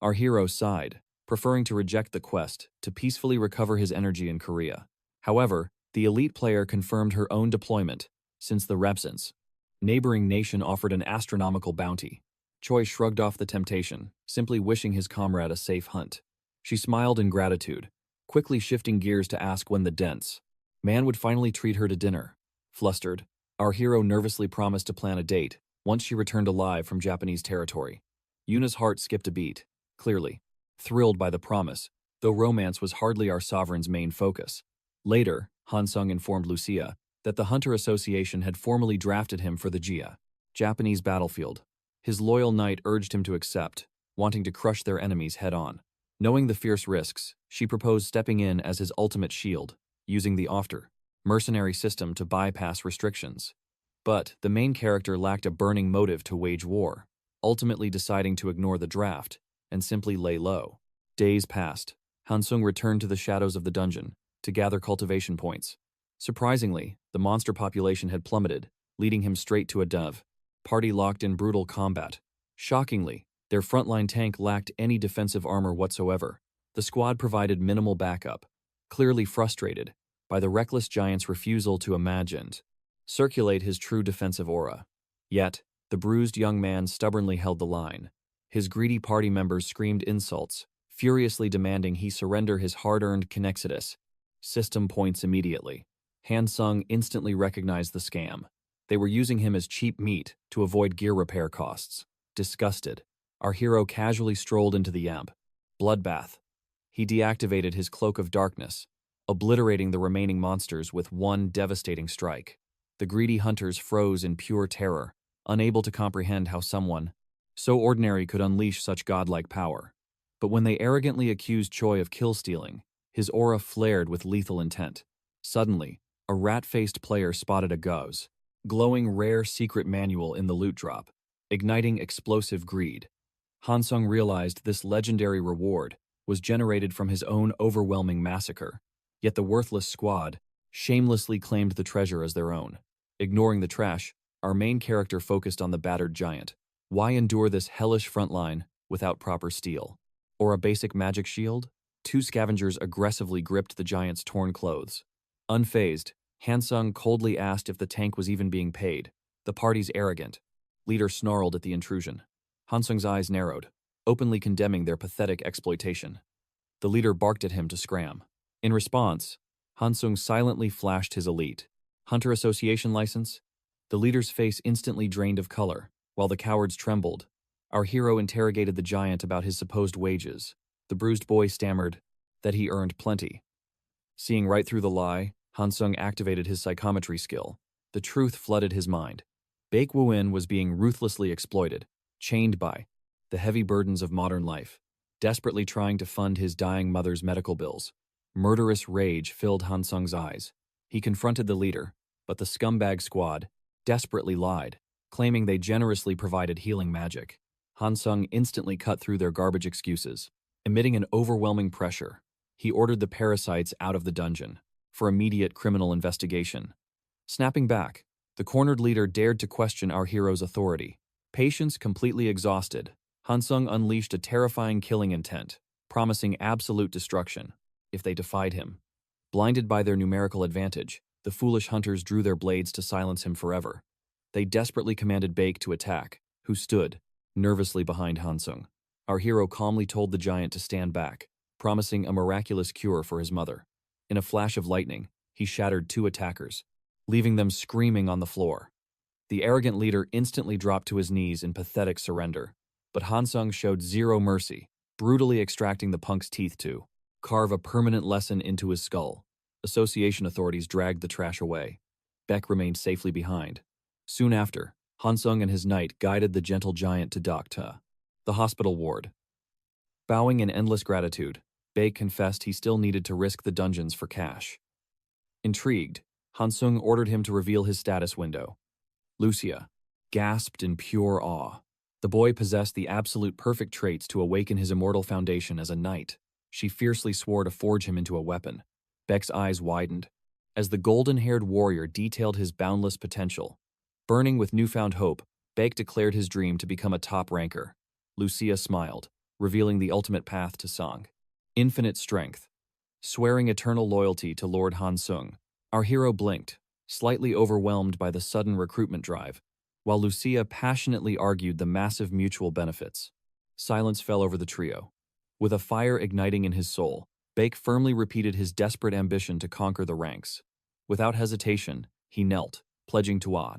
Our hero sighed, preferring to reject the quest to peacefully recover his energy in Korea. However, the elite player confirmed her own deployment since the Repsons. Neighboring nation offered an astronomical bounty. Choi shrugged off the temptation, simply wishing his comrade a safe hunt. She smiled in gratitude, quickly shifting gears to ask when the dense man would finally treat her to dinner. Flustered, our hero nervously promised to plan a date once she returned alive from Japanese territory. Yuna's heart skipped a beat, clearly thrilled by the promise, though romance was hardly our sovereign's main focus. Later, Hansung informed Lucia that the Hunter Association had formally drafted him for the Japanese battlefield. His loyal knight urged him to accept, wanting to crush their enemies head-on. Knowing the fierce risks, she proposed stepping in as his ultimate shield, using the mercenary system to bypass restrictions. But the main character lacked a burning motive to wage war, ultimately deciding to ignore the draft and simply lay low. Days passed. Hansung returned to the shadows of the dungeon to gather cultivation points. Surprisingly, the monster population had plummeted, leading him straight to a dove. Party locked in brutal combat. Shockingly, their frontline tank lacked any defensive armor whatsoever. The squad provided minimal backup, clearly frustrated by the reckless giant's refusal to circulate his true defensive aura. Yet, the bruised young man stubbornly held the line. His greedy party members screamed insults, furiously demanding he surrender his hard-earned Connexidus system points immediately. Hansung instantly recognized the scam. They were using him as cheap meat to avoid gear repair costs. Disgusted, our hero casually strolled into the bloodbath. He deactivated his cloak of darkness, obliterating the remaining monsters with one devastating strike. The greedy hunters froze in pure terror, unable to comprehend how someone so ordinary could unleash such godlike power. But when they arrogantly accused Choi of kill-stealing, his aura flared with lethal intent. Suddenly, a rat-faced player spotted a glowing rare secret manual in the loot drop, igniting explosive greed. Hansung realized this legendary reward was generated from his own overwhelming massacre, yet the worthless squad shamelessly claimed the treasure as their own. Ignoring the trash, our main character focused on the battered giant. Why endure this hellish frontline without proper steel? Or a basic magic shield? Two scavengers aggressively gripped the giant's torn clothes. Unfazed, Hansung coldly asked if the tank was even being paid. The party's arrogant leader snarled at the intrusion. Hansung's eyes narrowed, openly condemning their pathetic exploitation. The leader barked at him to scram. In response, Hansung silently flashed his elite Hunter Association license. The leader's face instantly drained of color, while the cowards trembled. Our hero interrogated the giant about his supposed wages. The bruised boy stammered that he earned plenty. Seeing right through the lie, Hansung activated his psychometry skill. The truth flooded his mind. Baek Woo-in was being ruthlessly exploited, chained by the heavy burdens of modern life, desperately trying to fund his dying mother's medical bills. Murderous rage filled Hansung's eyes. He confronted the leader, but the scumbag squad desperately lied, claiming they generously provided healing magic. Hansung instantly cut through their garbage excuses. Emitting an overwhelming pressure, he ordered the parasites out of the dungeon for immediate criminal investigation. Snapping back, the cornered leader dared to question our hero's authority. Patience completely exhausted, Hansung unleashed a terrifying killing intent, promising absolute destruction if they defied him. Blinded by their numerical advantage, the foolish hunters drew their blades to silence him forever. They desperately commanded Baek to attack, who stood nervously behind Hansung. Our hero calmly told the giant to stand back, promising a miraculous cure for his mother. In a flash of lightning, he shattered 2 attackers, leaving them screaming on the floor. The arrogant leader instantly dropped to his knees in pathetic surrender, but Hansung showed zero mercy, brutally extracting the punk's teeth to carve a permanent lesson into his skull. Association authorities dragged the trash away. Baek remained safely behind. Soon after, Hansung and his knight guided the gentle giant to Dokta, the hospital ward. Bowing in endless gratitude, Baek confessed he still needed to risk the dungeons for cash. Intrigued, Hansung ordered him to reveal his status window. Lucia gasped in pure awe. The boy possessed the absolute perfect traits to awaken his immortal foundation as a knight. She fiercely swore to forge him into a weapon. Baek's eyes widened as the golden-haired warrior detailed his boundless potential. Burning with newfound hope, Baek declared his dream to become a top ranker. Lucia smiled, revealing the ultimate path to Song. Infinite strength. Swearing eternal loyalty to Lord Hansung, our hero blinked, slightly overwhelmed by the sudden recruitment drive, while Lucia passionately argued the massive mutual benefits. Silence fell over the trio. With a fire igniting in his soul, Baek firmly repeated his desperate ambition to conquer the ranks. Without hesitation, he knelt, pledging to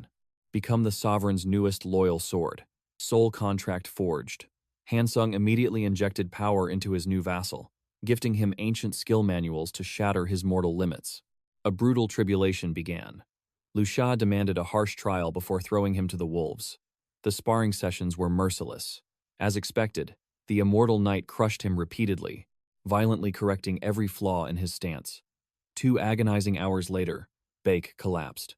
become the sovereign's newest loyal sword. Soul contract forged. Hansung immediately injected power into his new vassal, gifting him ancient skill manuals to shatter his mortal limits. A brutal tribulation began. Lucia demanded a harsh trial before throwing him to the wolves. The sparring sessions were merciless. As expected, the immortal knight crushed him repeatedly, violently correcting every flaw in his stance. 2 agonizing hours later, Baek collapsed.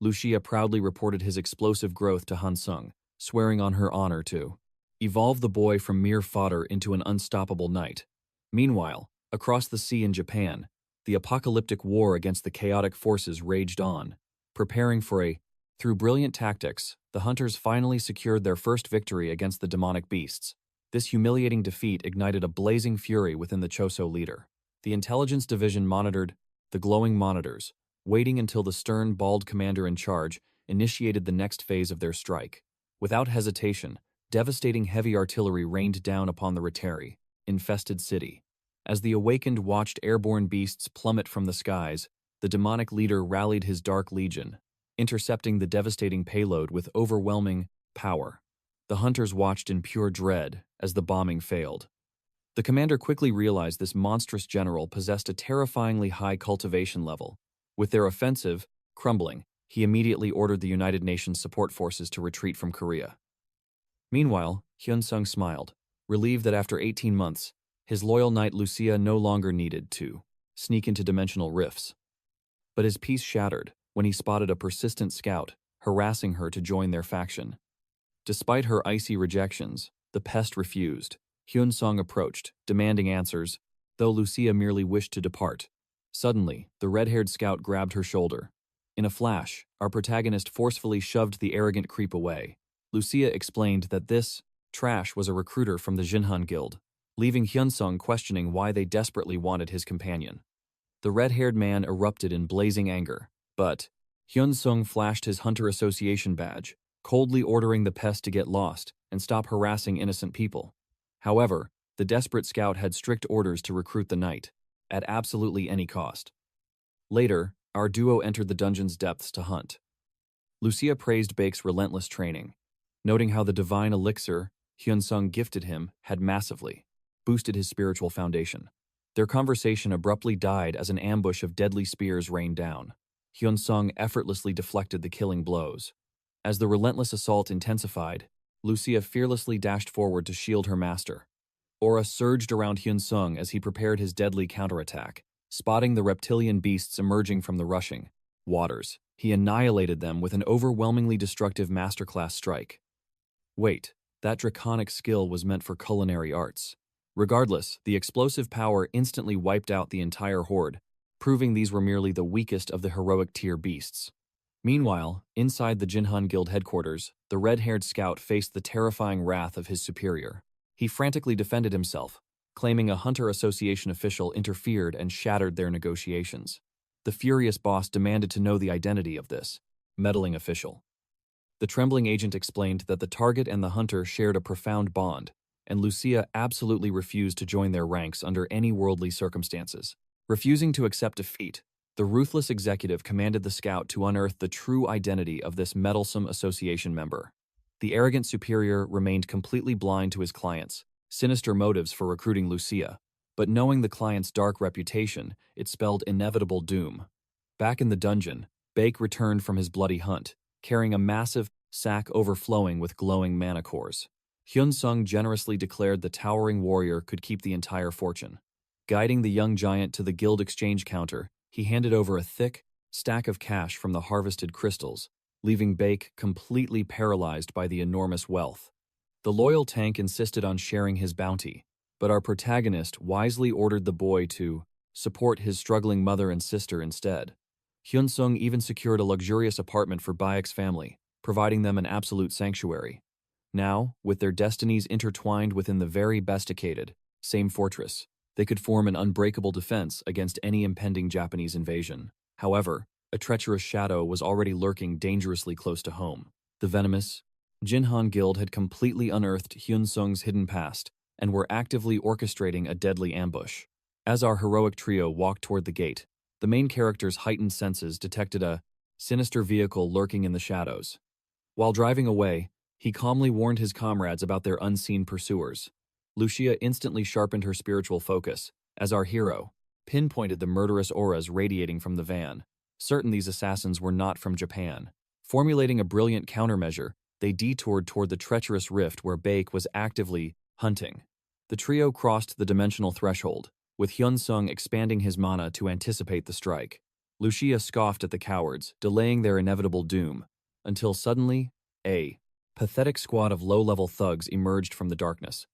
Lucia proudly reported his explosive growth to Hansung, swearing on her honor to evolve the boy from mere fodder into an unstoppable knight. Meanwhile, across the sea in Japan, the apocalyptic war against the chaotic forces raged on, preparing for a. Through brilliant tactics, the hunters finally secured their first victory against the demonic beasts. This humiliating defeat ignited a blazing fury within the Choso leader. The intelligence division monitored the glowing monitors, waiting until the stern, bald commander in charge initiated the next phase of their strike. Without hesitation, devastating heavy artillery rained down upon the Reteri, infested city. As the awakened watched airborne beasts plummet from the skies, the demonic leader rallied his dark legion, intercepting the devastating payload with overwhelming power. The hunters watched in pure dread as the bombing failed. The commander quickly realized this monstrous general possessed a terrifyingly high cultivation level. With their offensive crumbling, he immediately ordered the United Nations support forces to retreat from Korea. Meanwhile, Hyun-sung smiled, relieved that after 18 months, his loyal knight Lucia no longer needed to sneak into dimensional rifts. But his peace shattered when he spotted a persistent scout harassing her to join their faction. Despite her icy rejections, the pest refused. Hyun-sung approached, demanding answers, though Lucia merely wished to depart. Suddenly, the red-haired scout grabbed her shoulder. In a flash, our protagonist forcefully shoved the arrogant creep away. Lucia explained that this trash was a recruiter from the Jinhan Guild, leaving Hyun-sung questioning why they desperately wanted his companion. The red-haired man erupted in blazing anger, but Hyun-sung flashed his Hunter Association badge, coldly ordering the pest to get lost and stop harassing innocent people. However, the desperate scout had strict orders to recruit the knight, at absolutely any cost. Later, our duo entered the dungeon's depths to hunt. Lucia praised Baek's relentless training, noting how the divine elixir Hyun-sung gifted him had massively boosted his spiritual foundation. Their conversation abruptly died as an ambush of deadly spears rained down. Hyun-sung effortlessly deflected the killing blows. As the relentless assault intensified, Lucia fearlessly dashed forward to shield her master. Aura surged around Hyun-sung as he prepared his deadly counterattack. Spotting the reptilian beasts emerging from the rushing waters, he annihilated them with an overwhelmingly destructive masterclass strike. Wait, That draconic skill was meant for culinary arts. Regardless, the explosive power instantly wiped out the entire horde, proving these were merely the weakest of the heroic tier beasts. Meanwhile, inside the Jinhan Guild headquarters, the red-haired scout faced the terrifying wrath of his superior. He frantically defended himself, claiming a Hunter Association official interfered and shattered their negotiations. The furious boss demanded to know the identity of this meddling official. The trembling agent explained that the target and the hunter shared a profound bond, and Lucia absolutely refused to join their ranks under any worldly circumstances. Refusing to accept defeat, the ruthless executive commanded the scout to unearth the true identity of this meddlesome association member. The arrogant superior remained completely blind to his client's sinister motives for recruiting Lucia, but knowing the client's dark reputation, it spelled inevitable doom. Back in the dungeon, Bake returned from his bloody hunt, carrying a massive sack overflowing with glowing mana cores. Hyun-sung generously declared the towering warrior could keep the entire fortune. Guiding the young giant to the guild exchange counter, he handed over a thick stack of cash from the harvested crystals, leaving Bake completely paralyzed by the enormous wealth. The loyal tank insisted on sharing his bounty, but our protagonist wisely ordered the boy to support his struggling mother and sister instead. Hyun-sung even secured a luxurious apartment for Bayek's family, providing them an absolute sanctuary. Now, with their destinies intertwined within the very besticated same fortress, they could form an unbreakable defense against any impending Japanese invasion. However, a treacherous shadow was already lurking dangerously close to home. The venomous Jinhan Guild had completely unearthed Hyun-sung's hidden past and were actively orchestrating a deadly ambush. As our heroic trio walked toward the gate, the main character's heightened senses detected a sinister vehicle lurking in the shadows. While driving away, he calmly warned his comrades about their unseen pursuers. Lucia instantly sharpened her spiritual focus as our hero pinpointed the murderous auras radiating from the van, certain these assassins were not from Japan. Formulating a brilliant countermeasure, they detoured toward the treacherous rift where Bake was actively hunting. The trio crossed the dimensional threshold, with Hyun-sung expanding his mana to anticipate the strike. Lucia scoffed at the cowards, delaying their inevitable doom, until suddenly, a pathetic squad of low-level thugs emerged from the darkness.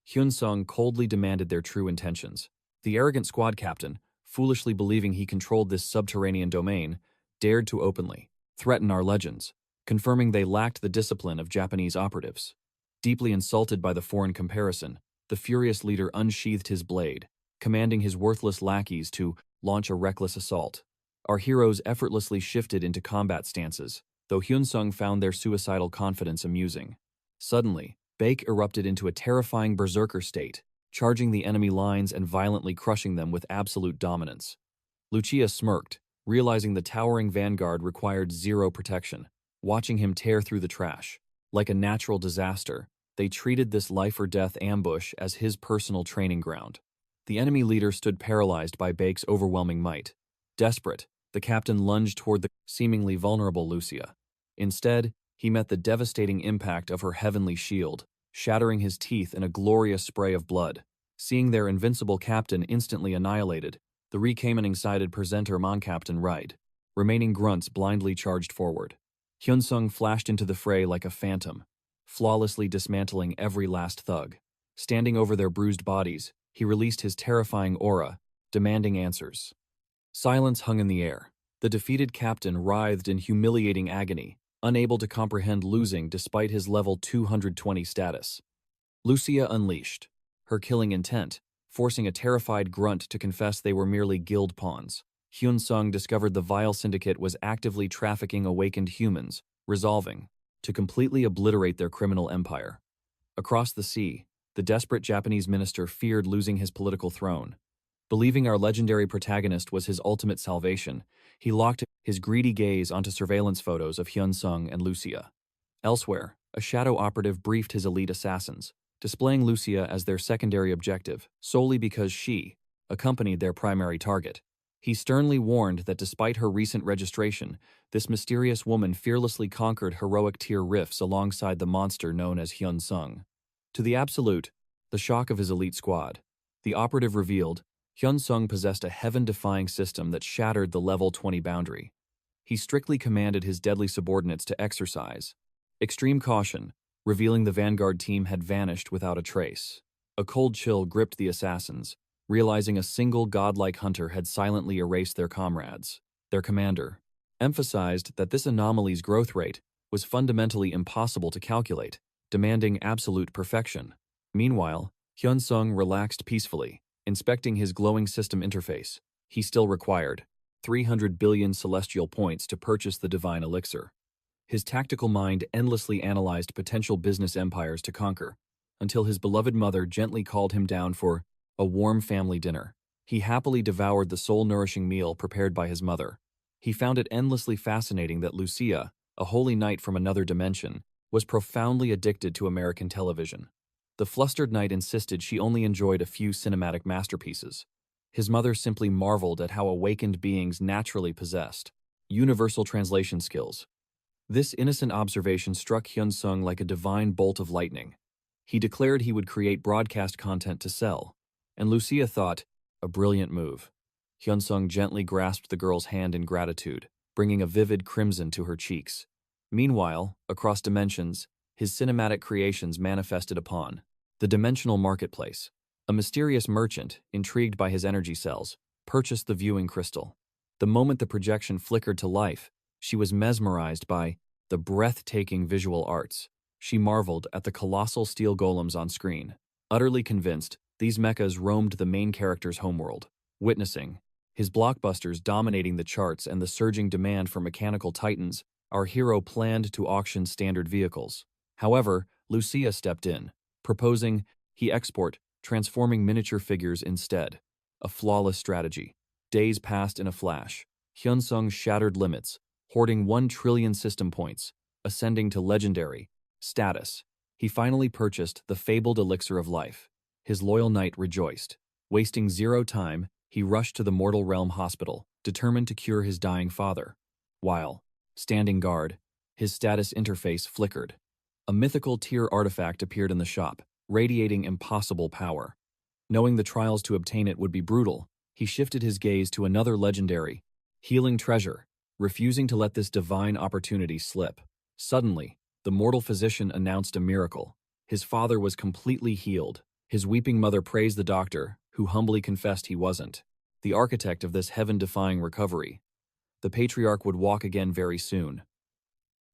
Hyun-sung coldly demanded their true intentions. The arrogant squad captain, foolishly believing he controlled this subterranean domain, dared to openly threaten our legends, confirming they lacked the discipline of Japanese operatives. Deeply insulted by the foreign comparison, the furious leader unsheathed his blade, commanding his worthless lackeys to launch a reckless assault. Our heroes effortlessly shifted into combat stances, though Hyun-sung found their suicidal confidence amusing. Suddenly, Bake erupted into a terrifying berserker state, charging the enemy lines and violently crushing them with absolute dominance. Lucia smirked, realizing the towering vanguard required zero protection. Watching him tear through the trash, like a natural disaster, they treated this life-or-death ambush as his personal training ground. The enemy leader stood paralyzed by Bake's overwhelming might. Desperate, the captain lunged toward the seemingly vulnerable Lucia. Instead, he met the devastating impact of her heavenly shield, shattering his teeth in a glorious spray of blood. Seeing their invincible captain instantly annihilated, the recommening-sided presenter Mon-Captain Wright. Remaining grunts blindly charged forward. Hyun-sung flashed into the fray like a phantom, flawlessly dismantling every last thug. Standing over their bruised bodies, he released his terrifying aura, demanding answers. Silence hung in the air. The defeated captain writhed in humiliating agony, unable to comprehend losing despite his level 220 status. Lucia unleashed her killing intent, forcing a terrified grunt to confess they were merely guild pawns. Hyun-sung discovered the vile syndicate was actively trafficking awakened humans, resolving to completely obliterate their criminal empire. Across the sea, the desperate Japanese minister feared losing his political throne. Believing our legendary protagonist was his ultimate salvation, he locked his greedy gaze onto surveillance photos of Hyun-sung and Lucia. Elsewhere, a shadow operative briefed his elite assassins, displaying Lucia as their secondary objective solely because she accompanied their primary target. He sternly warned that despite her recent registration, this mysterious woman fearlessly conquered heroic tier rifts alongside the monster known as Hyun-sung. To the absolute, the shock of his elite squad, the operative revealed Hyun-sung possessed a heaven-defying system that shattered the level 20 boundary. He strictly commanded his deadly subordinates to exercise extreme caution, revealing the vanguard team had vanished without a trace. A cold chill gripped the assassins, realizing a single godlike hunter had silently erased their comrades. Their commander emphasized that this anomaly's growth rate was fundamentally impossible to calculate, demanding absolute perfection. Meanwhile, Hyun-sung relaxed peacefully, inspecting his glowing system interface. He still required 300 billion celestial points to purchase the divine elixir. His tactical mind endlessly analyzed potential business empires to conquer, until his beloved mother gently called him down for a warm family dinner. He happily devoured the soul-nourishing meal prepared by his mother. He found it endlessly fascinating that Lucia, a holy knight from another dimension, was profoundly addicted to American television. The flustered knight insisted she only enjoyed a few cinematic masterpieces. His mother simply marveled at how awakened beings naturally possessed universal translation skills. This innocent observation struck Hyun-sung like a divine bolt of lightning. He declared he would create broadcast content to sell, and Lucia thought, a brilliant move. Hyun-sung gently grasped the girl's hand in gratitude, bringing a vivid crimson to her cheeks. Meanwhile, across dimensions, his cinematic creations manifested upon the dimensional marketplace. A mysterious merchant, intrigued by his energy cells, purchased the viewing crystal. The moment the projection flickered to life, she was mesmerized by the breathtaking visual arts. She marveled at the colossal steel golems on screen. Utterly convinced, these mechas roamed the main character's homeworld. Witnessing his blockbusters dominating the charts and the surging demand for mechanical titans, our hero planned to auction standard vehicles. However, Lucia stepped in, proposing he export transforming miniature figures instead. A flawless strategy. Days passed in a flash. Hyun-sung shattered limits, hoarding 1 trillion system points, ascending to legendary status. He finally purchased the fabled elixir of life. His loyal knight rejoiced. Wasting zero time, he rushed to the Mortal Realm hospital, determined to cure his dying father. While standing guard, his status interface flickered. A mythical tier artifact appeared in the shop, radiating impossible power. Knowing the trials to obtain it would be brutal, he shifted his gaze to another legendary healing treasure, refusing to let this divine opportunity slip. Suddenly, the mortal physician announced a miracle. His father was completely healed. His weeping mother praised the doctor, who humbly confessed he wasn't the architect of this heaven-defying recovery. The patriarch would walk again very soon.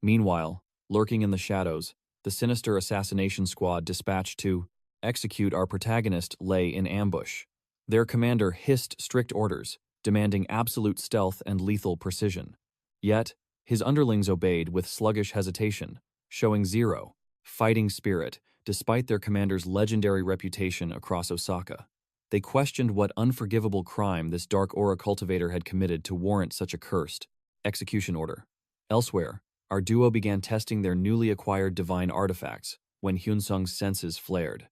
Meanwhile, lurking in the shadows, the sinister assassination squad dispatched to execute our protagonist lay in ambush. Their commander hissed strict orders, demanding absolute stealth and lethal precision. Yet, his underlings obeyed with sluggish hesitation, showing zero fighting spirit despite their commander's legendary reputation across Osaka. They questioned what unforgivable crime this dark aura cultivator had committed to warrant such a cursed execution order. Elsewhere, our duo began testing their newly acquired divine artifacts when Hyun-sung's senses flared.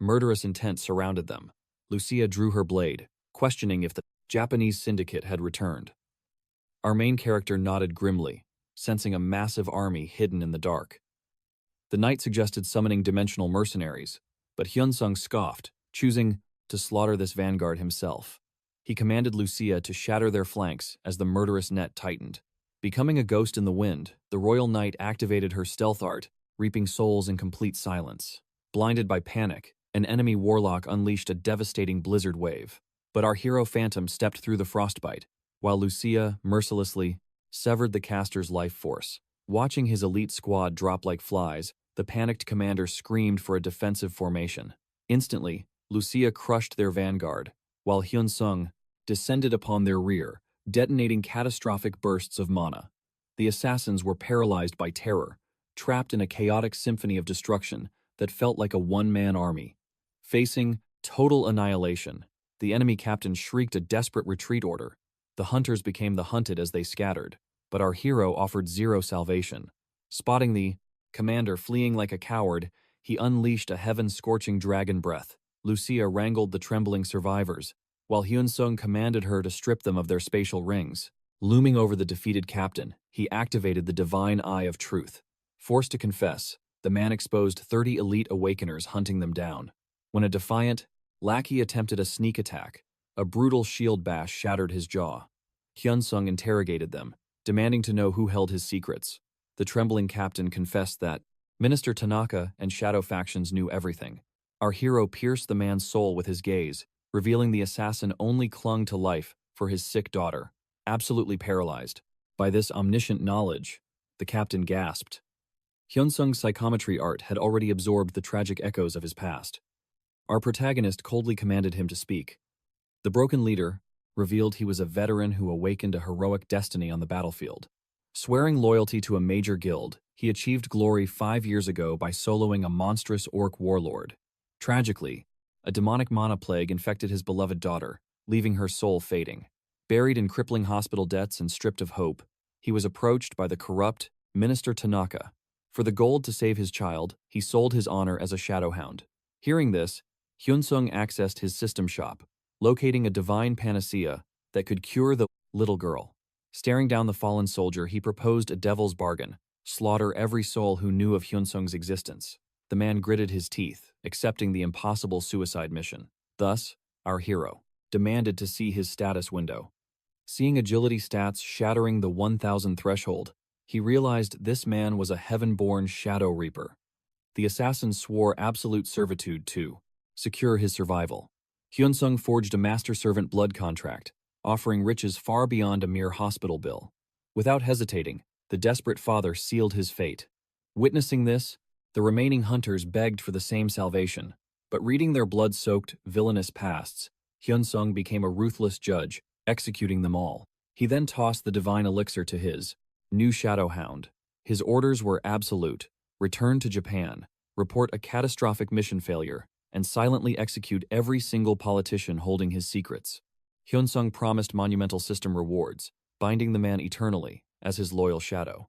Murderous intent surrounded them. Lucia drew her blade, questioning if the Japanese syndicate had returned. Our main character nodded grimly, sensing a massive army hidden in the dark. The knight suggested summoning dimensional mercenaries, but Hyun-sung scoffed, choosing to slaughter this vanguard himself. He commanded Lucia to shatter their flanks as the murderous net tightened. Becoming a ghost in the wind, the royal knight activated her stealth art, reaping souls in complete silence. Blinded by panic, an enemy warlock unleashed a devastating blizzard wave. But our hero Phantom stepped through the frostbite, while Lucia mercilessly severed the caster's life force. Watching his elite squad drop like flies, the panicked commander screamed for a defensive formation. Instantly, Lucia crushed their vanguard, while Hyun-sung descended upon their rear, detonating catastrophic bursts of mana. The assassins were paralyzed by terror, trapped in a chaotic symphony of destruction that felt like a one-man army. Facing total annihilation, the enemy captain shrieked a desperate retreat order. The hunters became the hunted as they scattered, but our hero offered zero salvation. Spotting the commander fleeing like a coward, he unleashed a heaven-scorching dragon breath. Lucia wrangled the trembling survivors, while Hyun-sung commanded her to strip them of their spatial rings. Looming over the defeated captain, he activated the divine eye of truth. Forced to confess, the man exposed 30 elite awakeners hunting them down. When a defiant lackey attempted a sneak attack, a brutal shield bash shattered his jaw. Hyun-sung interrogated them, demanding to know who held his secrets. The trembling captain confessed that Minister Tanaka and Shadow factions knew everything. Our hero pierced the man's soul with his gaze, revealing the assassin only clung to life for his sick daughter, absolutely paralyzed. By this omniscient knowledge, the captain gasped. Hyunsung's psychometry art had already absorbed the tragic echoes of his past. Our protagonist coldly commanded him to speak. The broken leader revealed he was a veteran who awakened a heroic destiny on the battlefield. Swearing loyalty to a major guild, he achieved glory 5 years ago by soloing a monstrous orc warlord. Tragically, a demonic mana plague infected his beloved daughter, leaving her soul fading. Buried in crippling hospital debts and stripped of hope, he was approached by the corrupt Minister Tanaka. For the gold to save his child, he sold his honor as a shadowhound. Hearing this, Hyunsung accessed his system shop, locating a divine panacea that could cure the little girl. Staring down the fallen soldier, he proposed a devil's bargain: slaughter every soul who knew of Hyunsung's existence. The man gritted his teeth, accepting the impossible suicide mission. Thus, our hero demanded to see his status window. Seeing agility stats shattering the 1,000 threshold, he realized this man was a heaven-born Shadow Reaper. The assassin swore absolute servitude to secure his survival. Hyunsung forged a master-servant blood contract, offering riches far beyond a mere hospital bill. Without hesitating, the desperate father sealed his fate. Witnessing this, the remaining hunters begged for the same salvation, but reading their blood-soaked, villainous pasts, Hyunsung became a ruthless judge, executing them all. He then tossed the divine elixir to his new shadowhound. His orders were absolute: return to Japan, report a catastrophic mission failure, and silently execute every single politician holding his secrets. Hyunsung promised monumental system rewards, binding the man eternally as his loyal shadow.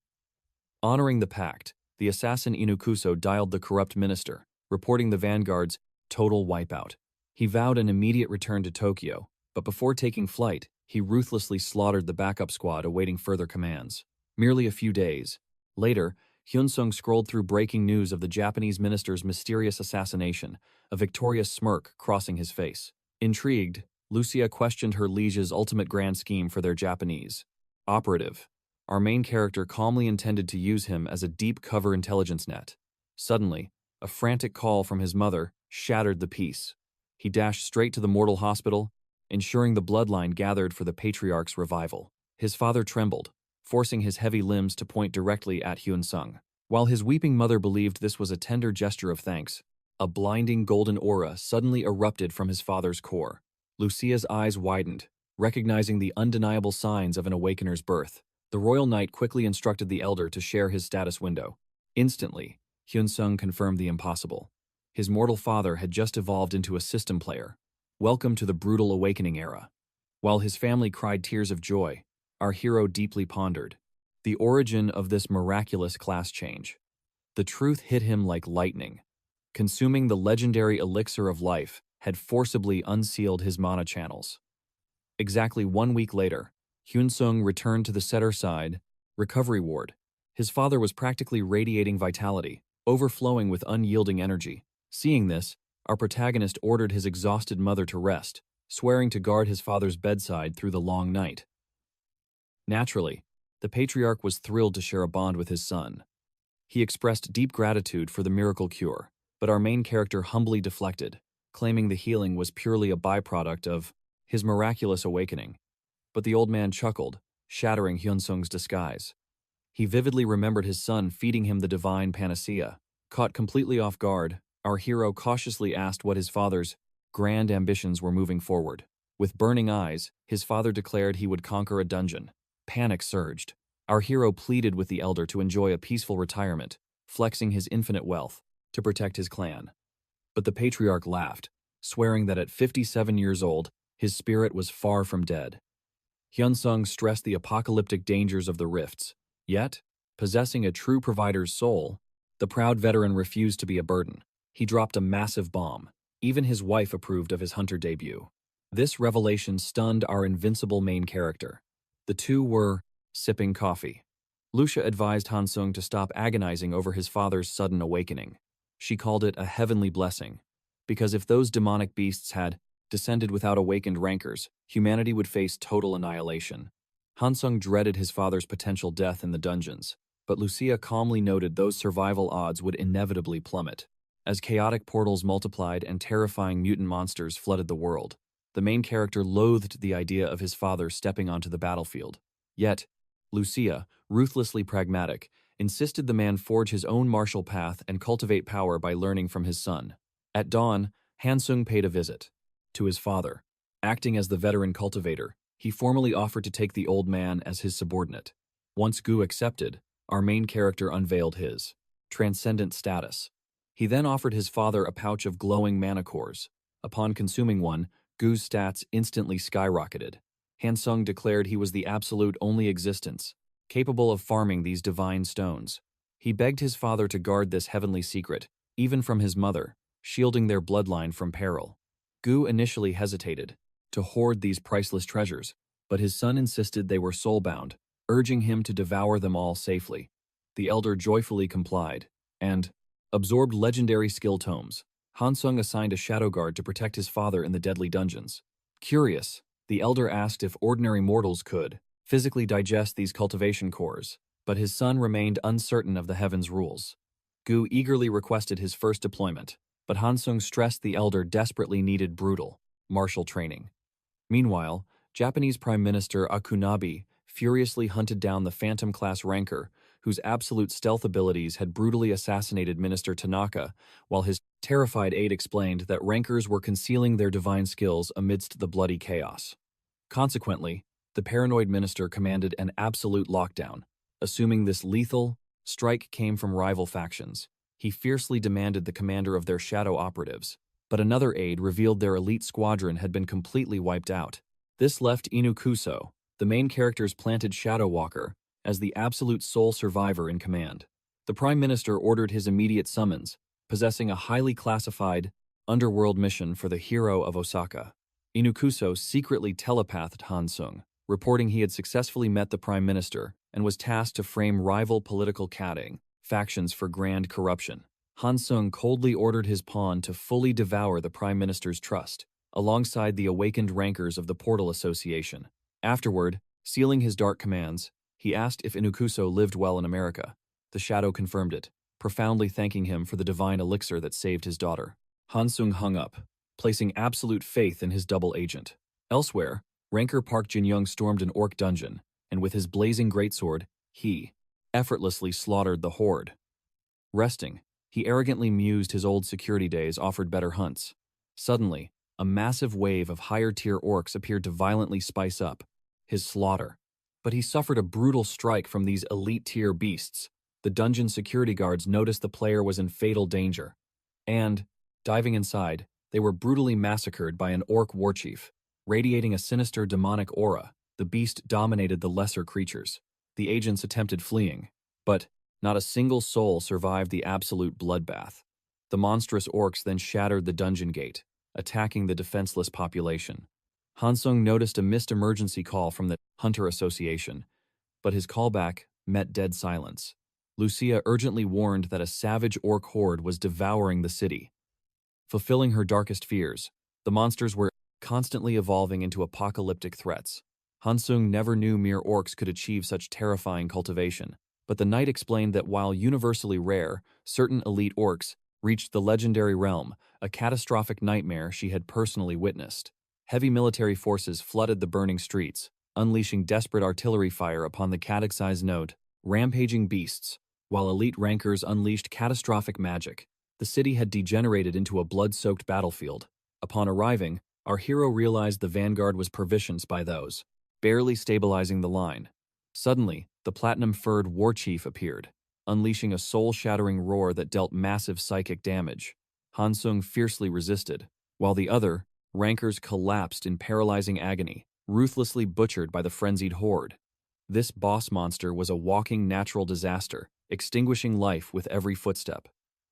Honoring the pact, the assassin Inukuso dialed the corrupt minister, reporting the vanguard's total wipeout. He vowed an immediate return to Tokyo, but before taking flight, he ruthlessly slaughtered the backup squad awaiting further commands. Merely a few days later, Hyunsung scrolled through breaking news of the Japanese minister's mysterious assassination, a victorious smirk crossing his face. Intrigued, Lucia questioned her liege's ultimate grand scheme for their Japanese operative. Our main character calmly intended to use him as a deep cover intelligence net. Suddenly, a frantic call from his mother shattered the peace. He dashed straight to the mortal hospital, ensuring the bloodline gathered for the patriarch's revival. His father trembled, forcing his heavy limbs to point directly at Hyunsung. While his weeping mother believed this was a tender gesture of thanks, a blinding golden aura suddenly erupted from his father's core. Lucia's eyes widened, recognizing the undeniable signs of an awakener's birth. The royal knight quickly instructed the elder to share his status window. Instantly, Hyunsung confirmed the impossible. His mortal father had just evolved into a system player. Welcome to the brutal awakening era. While his family cried tears of joy, our hero deeply pondered the origin of this miraculous class change. The truth hit him like lightning. Consuming the legendary elixir of life had forcibly unsealed his mana channels. Exactly 1 week later, Hyunsung returned to the Setterside recovery ward. His father was practically radiating vitality, overflowing with unyielding energy. Seeing this, our protagonist ordered his exhausted mother to rest, swearing to guard his father's bedside through the long night. Naturally, the patriarch was thrilled to share a bond with his son. He expressed deep gratitude for the miracle cure, but our main character humbly deflected, claiming the healing was purely a byproduct of his miraculous awakening. But the old man chuckled, shattering Hyunsung's disguise. He vividly remembered his son feeding him the divine panacea. Caught completely off guard, our hero cautiously asked what his father's grand ambitions were moving forward. With burning eyes, his father declared he would conquer a dungeon. Panic surged. Our hero pleaded with the elder to enjoy a peaceful retirement, flexing his infinite wealth to protect his clan. But the patriarch laughed, swearing that at 57 years old, his spirit was far from dead. Hyunsung stressed the apocalyptic dangers of the rifts. Yet, possessing a true provider's soul, the proud veteran refused to be a burden. He dropped a massive bomb. Even his wife approved of his hunter debut. This revelation stunned our invincible main character. The two were sipping coffee. Lucia advised Hansung to stop agonizing over his father's sudden awakening. She called it a heavenly blessing, because if those demonic beasts had descended without awakened rancors, humanity would face total annihilation. Hansung dreaded his father's potential death in the dungeons. but Lucia calmly noted those survival odds would inevitably plummet. As chaotic portals multiplied and terrifying mutant monsters flooded the world, the main character loathed the idea of his father stepping onto the battlefield. Yet, Lucia, ruthlessly pragmatic, insisted the man forge his own martial path and cultivate power by learning from his son. At dawn, Hansung paid a visit to his father. Acting as the veteran cultivator, he formally offered to take the old man as his subordinate. Once Gu accepted, our main character unveiled his transcendent status. He then offered his father a pouch of glowing mana cores. Upon consuming one, Gu's stats instantly skyrocketed. Hansung declared he was the absolute only existence, capable of farming these divine stones. He begged his father to guard this heavenly secret, even from his mother, shielding their bloodline from peril. Gu initially hesitated to hoard these priceless treasures, but his son insisted they were soul-bound, urging him to devour them all safely. The elder joyfully complied, and absorbed legendary skill tomes. Hansung assigned a shadow guard to protect his father in the deadly dungeons. Curious, the elder asked if ordinary mortals could physically digest these cultivation cores, but his son remained uncertain of the heaven's rules. Gu eagerly requested his first deployment, but Hansung stressed the elder desperately needed brutal martial training. Meanwhile, Japanese Prime Minister Akunabe furiously hunted down the Phantom-class ranker, whose absolute stealth abilities had brutally assassinated Minister Tanaka, while his terrified aide explained that rankers were concealing their divine skills amidst the bloody chaos. Consequently, the paranoid minister commanded an absolute lockdown. Assuming this lethal strike came from rival factions, he fiercely demanded the commander of their shadow operatives, but another aide revealed their elite squadron had been completely wiped out. This left Inukuso, the main character's planted shadow walker, as the absolute sole survivor in command. The Prime Minister ordered his immediate summons, possessing a highly classified underworld mission for the hero of Osaka. Inukuso secretly telepathed Hansung, reporting he had successfully met the Prime Minister and was tasked to frame rival political factions for grand corruption. Hansung coldly ordered his pawn to fully devour the Prime Minister's trust, alongside the awakened rankers of the Portal Association. Afterward, sealing his dark commands, he asked if Inukuso lived well in America. The shadow confirmed it, profoundly thanking him for the divine elixir that saved his daughter. Hansung hung up, placing absolute faith in his double agent. Elsewhere, ranker Park Jin-young stormed an orc dungeon, and with his blazing greatsword, he effortlessly slaughtered the horde. Resting, he arrogantly mused his old security days offered better hunts. Suddenly, a massive wave of higher-tier orcs appeared to violently spice up his slaughter. But he suffered a brutal strike from these elite-tier beasts. The dungeon security guards noticed the player was in fatal danger, and, diving inside, they were brutally massacred by an orc warchief. Radiating a sinister demonic aura, the beast dominated the lesser creatures. The agents attempted fleeing, but not a single soul survived the absolute bloodbath. The monstrous orcs then shattered the dungeon gate, attacking the defenseless population. Hansung noticed a missed emergency call from the Hunter Association, but his callback met dead silence. Lucia urgently warned that a savage orc horde was devouring the city. Fulfilling her darkest fears, the monsters were constantly evolving into apocalyptic threats. Hansung never knew mere orcs could achieve such terrifying cultivation, but the knight explained that while universally rare, certain elite orcs reached the legendary realm, a catastrophic nightmare she had personally witnessed. Heavy military forces flooded the burning streets, unleashing desperate artillery fire upon the catechized node, rampaging beasts, while elite rankers unleashed catastrophic magic. The city had degenerated into a blood-soaked battlefield. Upon arriving, our hero realized the vanguard was provisioned by those, barely stabilizing the line. Suddenly, the platinum-furred war chief appeared, unleashing a soul-shattering roar that dealt massive psychic damage. Hansung fiercely resisted, while the other rankers collapsed in paralyzing agony, ruthlessly butchered by the frenzied horde. This boss monster was a walking natural disaster, extinguishing life with every footstep.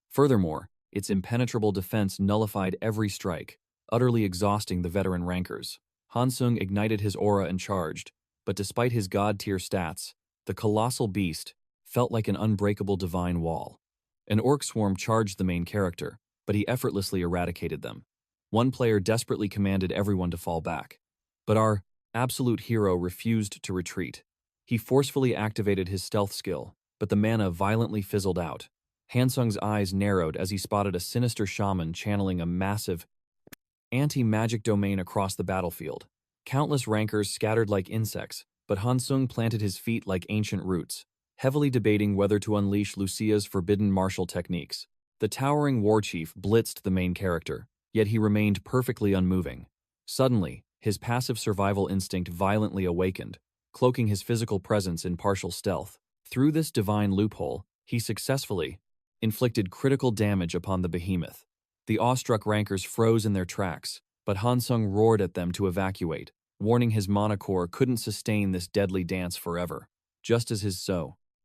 Furthermore, its impenetrable defense nullified every strike, utterly exhausting the veteran rankers. Hansung ignited his aura and charged, but despite his god-tier stats, the colossal beast felt like an unbreakable divine wall. An orc swarm charged the main character, but he effortlessly eradicated them. One player desperately commanded everyone to fall back, but our absolute hero refused to retreat. He forcefully activated his stealth skill, but the mana violently fizzled out. Hansung's eyes narrowed as he spotted a sinister shaman channeling a massive anti-magic domain across the battlefield. Countless rankers scattered like insects, but Hansung planted his feet like ancient roots, heavily debating whether to unleash Lucia's forbidden martial techniques. The towering war chief blitzed the main character, yet he remained perfectly unmoving. Suddenly, his passive survival instinct violently awakened, cloaking his physical presence in partial stealth. Through this divine loophole, he successfully inflicted critical damage upon the behemoth. The awestruck rankers froze in their tracks, but Hansung roared at them to evacuate, warning his mana core couldn't sustain this deadly dance forever. Just as his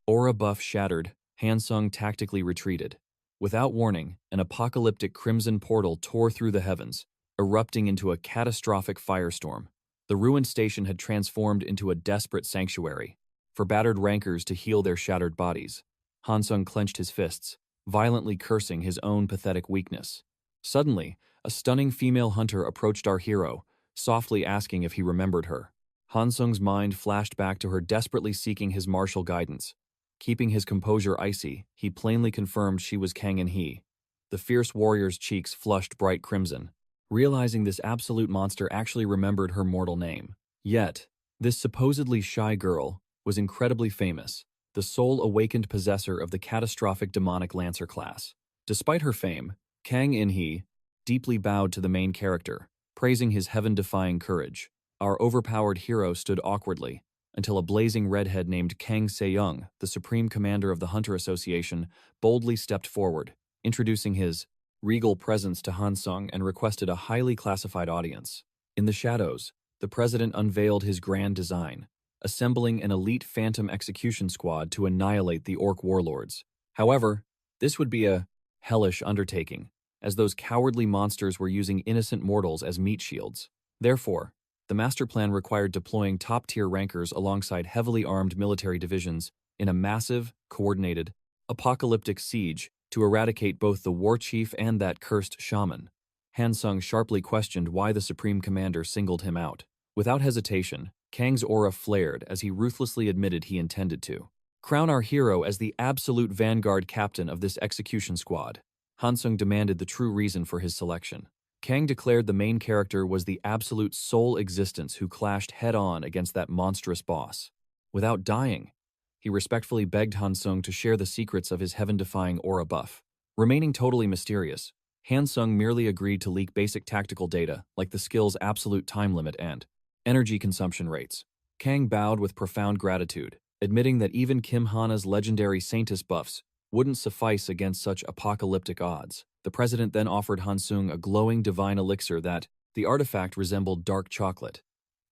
aura buff shattered, Hansung tactically retreated. Without warning, an apocalyptic crimson portal tore through the heavens, erupting into a catastrophic firestorm. The ruined station had transformed into a desperate sanctuary for battered rankers to heal their shattered bodies. Hansung clenched his fists, violently cursing his own pathetic weakness. Suddenly, a stunning female hunter approached our hero, softly asking if he remembered her. Hansung's mind flashed back to her, desperately seeking his martial guidance. Keeping his composure icy, he plainly confirmed she was Kang In-hee. The fierce warrior's cheeks flushed bright crimson, realizing this absolute monster actually remembered her mortal name. Yet, this supposedly shy girl was incredibly famous, the sole awakened possessor of the catastrophic demonic Lancer class. Despite her fame, Kang In-hee deeply bowed to the main character, praising his heaven-defying courage. Our overpowered hero stood awkwardly, until a blazing redhead named Kang Se-young, the supreme commander of the Hunter Association, boldly stepped forward, introducing his regal presence to Hansung and requested a highly classified audience. In the shadows, the president unveiled his grand design, assembling an elite phantom execution squad to annihilate the orc warlords. However, this would be a hellish undertaking, as those cowardly monsters were using innocent mortals as meat shields. Therefore, the master plan required deploying top-tier rankers alongside heavily armed military divisions in a massive, coordinated, apocalyptic siege to eradicate both the war chief and that cursed shaman. Hansung sharply questioned why the supreme commander singled him out. Without hesitation, Kang's aura flared as he ruthlessly admitted he intended to crown our hero as the absolute vanguard captain of this execution squad. Hansung demanded the true reason for his selection. Kang declared the main character was the absolute sole existence who clashed head-on against that monstrous boss. Without dying, he respectfully begged Hansung to share the secrets of his heaven-defying aura buff. Remaining totally mysterious, Hansung merely agreed to leak basic tactical data like the skill's absolute time limit and energy consumption rates. Kang bowed with profound gratitude, admitting that even Kim Hana's legendary Saintess buffs wouldn't suffice against such apocalyptic odds. The president then offered Hansung a glowing divine elixir that, the artifact resembled dark chocolate.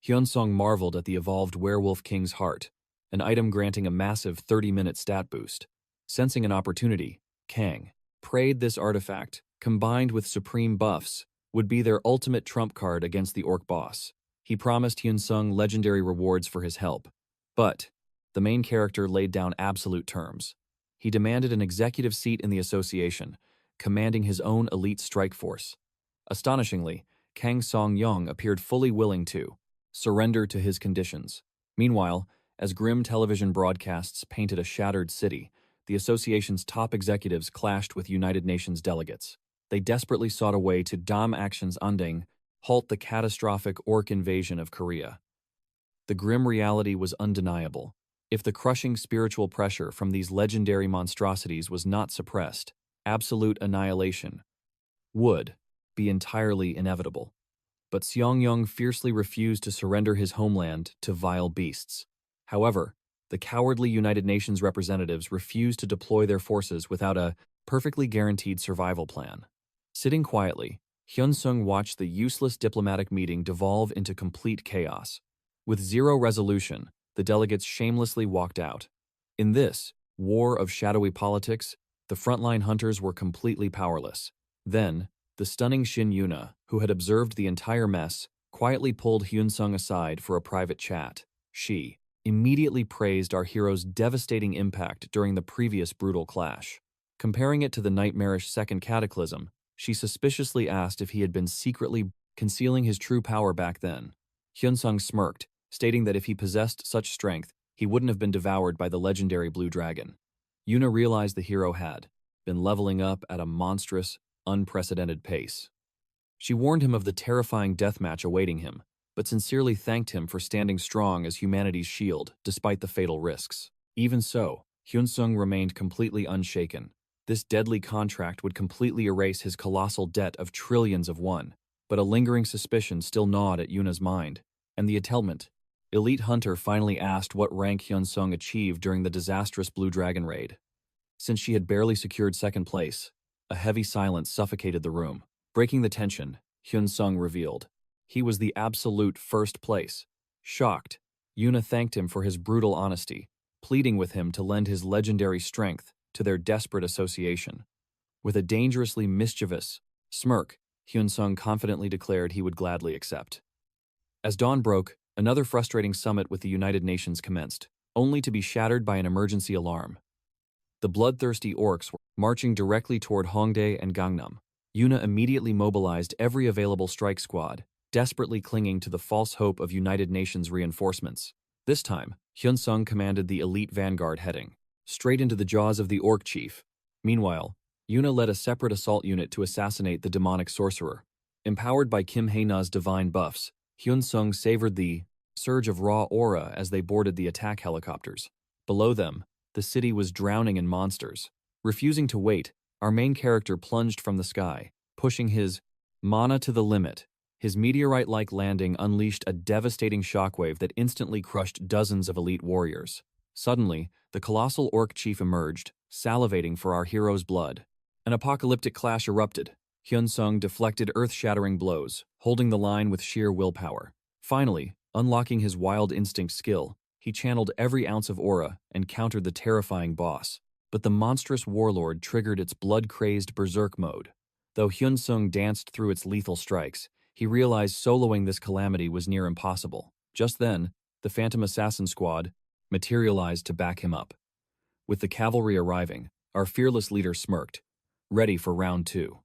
Hyunsung marveled at the evolved werewolf king's heart, an item granting a massive 30-minute stat boost. Sensing an opportunity, Kang prayed this artifact, combined with supreme buffs, would be their ultimate trump card against the orc boss. He promised Hyunsung legendary rewards for his help, but the main character laid down absolute terms. He demanded an executive seat in the association, commanding his own elite strike force. Astonishingly, Kang Song-yong appeared fully willing to surrender to his conditions. Meanwhile, as grim television broadcasts painted a shattered city, the association's top executives clashed with United Nations delegates. They desperately sought a way to dam actions unding, halt the catastrophic orc invasion of Korea. The grim reality was undeniable. If the crushing spiritual pressure from these legendary monstrosities was not suppressed, absolute annihilation would be entirely inevitable. But Seong-yong fiercely refused to surrender his homeland to vile beasts. However, the cowardly United Nations representatives refused to deploy their forces without a perfectly guaranteed survival plan. Sitting quietly, Hyunsung watched the useless diplomatic meeting devolve into complete chaos. With zero resolution, the delegates shamelessly walked out. In this war of shadowy politics, the frontline hunters were completely powerless. Then, the stunning Shin Yuna, who had observed the entire mess, quietly pulled Hyunsung aside for a private chat. She immediately praised our hero's devastating impact during the previous brutal clash. Comparing it to the nightmarish Second Cataclysm, she suspiciously asked if he had been secretly concealing his true power back then. Hyunsung smirked, stating that if he possessed such strength, he wouldn't have been devoured by the legendary Blue Dragon. Yuna realized the hero had been leveling up at a monstrous, unprecedented pace. She warned him of the terrifying deathmatch awaiting him, but sincerely thanked him for standing strong as humanity's shield despite the fatal risks. Even so, Hansung remained completely unshaken. This deadly contract would completely erase his colossal debt of trillions of won, but a lingering suspicion still gnawed at Yuna's mind. And the atelment. Elite Hunter finally asked what rank Hansung achieved during the disastrous Blue Dragon raid. Since she had barely secured second place, a heavy silence suffocated the room. Breaking the tension, Hansung revealed. He was the absolute first place. Shocked, Yuna thanked him for his brutal honesty, pleading with him to lend his legendary strength to their desperate association. With a dangerously mischievous smirk, Hansung confidently declared he would gladly accept. As dawn broke, another frustrating summit with the United Nations commenced, only to be shattered by an emergency alarm. The bloodthirsty orcs were marching directly toward Hongdae and Gangnam. Yuna immediately mobilized every available strike squad, desperately clinging to the false hope of United Nations reinforcements. This time, Hansung commanded the elite vanguard heading straight into the jaws of the orc chief. Meanwhile, Yuna led a separate assault unit to assassinate the demonic sorcerer. Empowered by Kim Hae-na's divine buffs, Hansung savored the surge of raw aura as they boarded the attack helicopters. Below them, the city was drowning in monsters. Refusing to wait, our main character plunged from the sky, pushing his mana to the limit. His meteorite-like landing unleashed a devastating shockwave that instantly crushed dozens of elite warriors. Suddenly, the colossal orc chief emerged, salivating for our hero's blood. An apocalyptic clash erupted. Hansung deflected earth-shattering blows, holding the line with sheer willpower. Finally, unlocking his wild instinct skill, he channeled every ounce of aura and countered the terrifying boss. But the monstrous warlord triggered its blood-crazed berserk mode. Though Hansung danced through its lethal strikes, he realized soloing this calamity was near impossible. Just then, the Phantom Assassin Squad materialized to back him up. With the cavalry arriving, our fearless leader smirked, ready for round 2.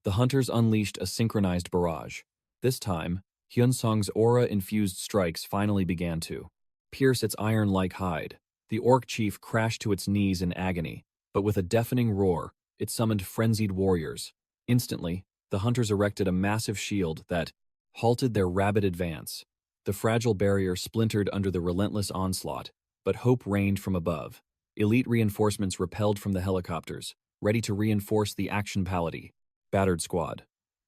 The hunters unleashed a synchronized barrage. This time, Hansung's aura-infused strikes finally began to pierce its iron-like hide. The orc chief crashed to its knees in agony, but with a deafening roar, it summoned frenzied warriors. Instantly, the hunters erected a massive shield that halted their rabid advance. The fragile barrier splintered under the relentless onslaught, but hope reigned from above. Elite reinforcements repelled from the helicopters, ready to reinforce the action palette. Battered squad.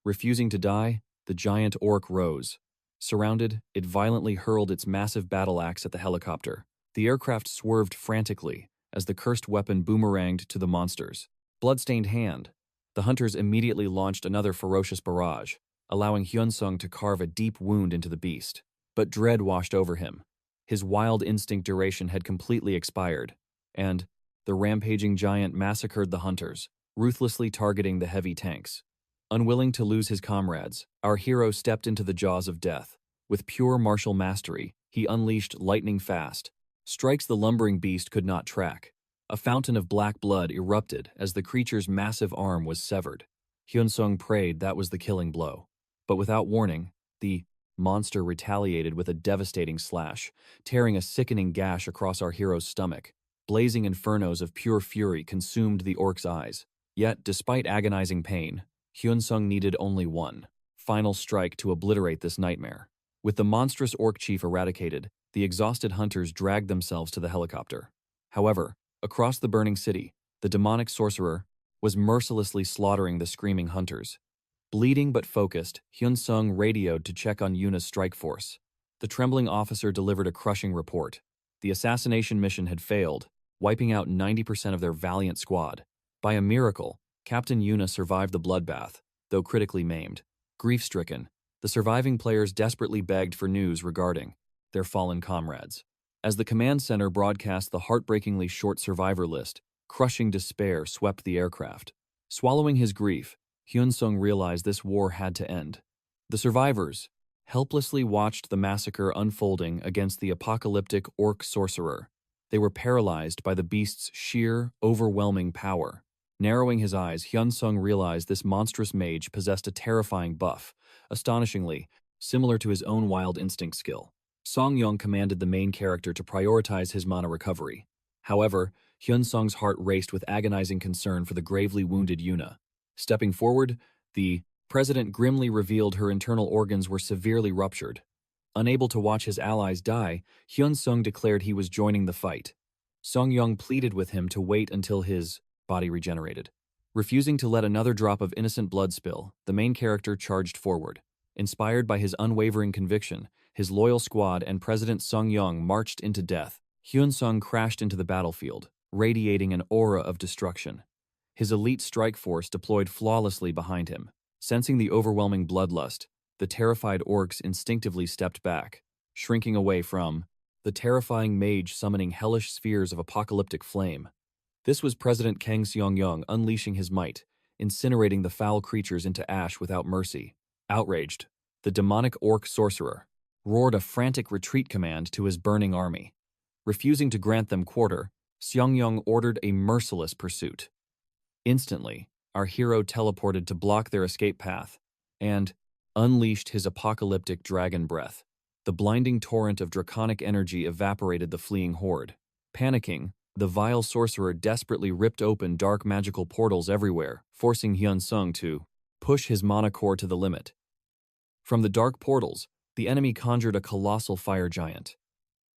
Refusing to die, the giant orc rose. Surrounded, it violently hurled its massive battle axe at the helicopter. The aircraft swerved frantically as the cursed weapon boomeranged to the monsters. Bloodstained hand. The hunters immediately launched another ferocious barrage, allowing Hansung to carve a deep wound into the beast. But dread washed over him. His wild instinct duration had completely expired, and the rampaging giant massacred the hunters, ruthlessly targeting the heavy tanks. Unwilling to lose his comrades, our hero stepped into the jaws of death. With pure martial mastery, he unleashed lightning fast strikes the lumbering beast could not track. A fountain of black blood erupted as the creature's massive arm was severed. Hansung prayed that was the killing blow. But without warning, the monster retaliated with a devastating slash, tearing a sickening gash across our hero's stomach. Blazing infernos of pure fury consumed the orc's eyes. Yet, despite agonizing pain, Hansung needed only one final strike to obliterate this nightmare. With the monstrous orc chief eradicated, the exhausted hunters dragged themselves to the helicopter. However, across the burning city, the demonic sorcerer was mercilessly slaughtering the screaming hunters. Bleeding but focused, Hansung radioed to check on Yuna's strike force. The trembling officer delivered a crushing report. The assassination mission had failed, wiping out 90% of their valiant squad. By a miracle, Captain Yuna survived the bloodbath, though critically maimed. Grief-stricken, the surviving players desperately begged for news regarding their fallen comrades. As the command center broadcast the heartbreakingly short survivor list, crushing despair swept the aircraft. Swallowing his grief, Hansung realized this war had to end. The survivors helplessly watched the massacre unfolding against the apocalyptic orc sorcerer. They were paralyzed by the beast's sheer, overwhelming power. Narrowing his eyes, Hansung realized this monstrous mage possessed a terrifying buff, astonishingly similar to his own wild instinct skill. Song Yong commanded the main character to prioritize his mana recovery. However, Hyun Sung's heart raced with agonizing concern for the gravely wounded Yuna. Stepping forward, the president grimly revealed her internal organs were severely ruptured. Unable to watch his allies die, Hyun Sung declared he was joining the fight. Sung Young pleaded with him to wait until his body regenerated. Refusing to let another drop of innocent blood spill, the main character charged forward. Inspired by his unwavering conviction, his loyal squad and President Sung Young marched into death. Hyun Sung crashed into the battlefield, radiating an aura of destruction. His elite strike force deployed flawlessly behind him. Sensing the overwhelming bloodlust, the terrified orcs instinctively stepped back, shrinking away from the terrifying mage summoning hellish spheres of apocalyptic flame. This was President Kang Seong-young unleashing his might, incinerating the foul creatures into ash without mercy. Outraged, the demonic orc sorcerer roared a frantic retreat command to his burning army. Refusing to grant them quarter, Seong-young ordered a merciless pursuit. Instantly, our hero teleported to block their escape path and unleashed his apocalyptic dragon breath. The blinding torrent of draconic energy evaporated the fleeing horde. Panicking, the vile sorcerer desperately ripped open dark magical portals everywhere, forcing Hyun Sung to push his mana core to the limit. From the dark portals, the enemy conjured a colossal fire giant.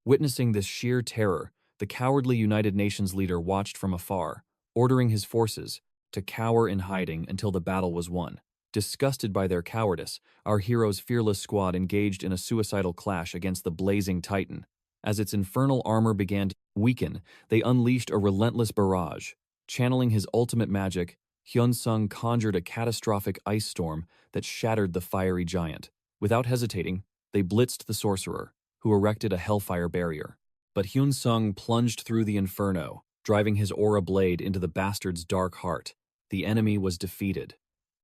Witnessing this sheer terror, the cowardly United Nations leader watched from afar, ordering his forces to cower in hiding until the battle was won. Disgusted by their cowardice, our hero's fearless squad engaged in a suicidal clash against the blazing titan. As its infernal armor began to weaken, they unleashed a relentless barrage. Channeling his ultimate magic, Hyun Sung conjured a catastrophic ice storm that shattered the fiery giant. Without hesitating, they blitzed the sorcerer, who erected a hellfire barrier. But Hyun Sung plunged through the inferno, driving his aura blade into the bastard's dark heart. The enemy was defeated.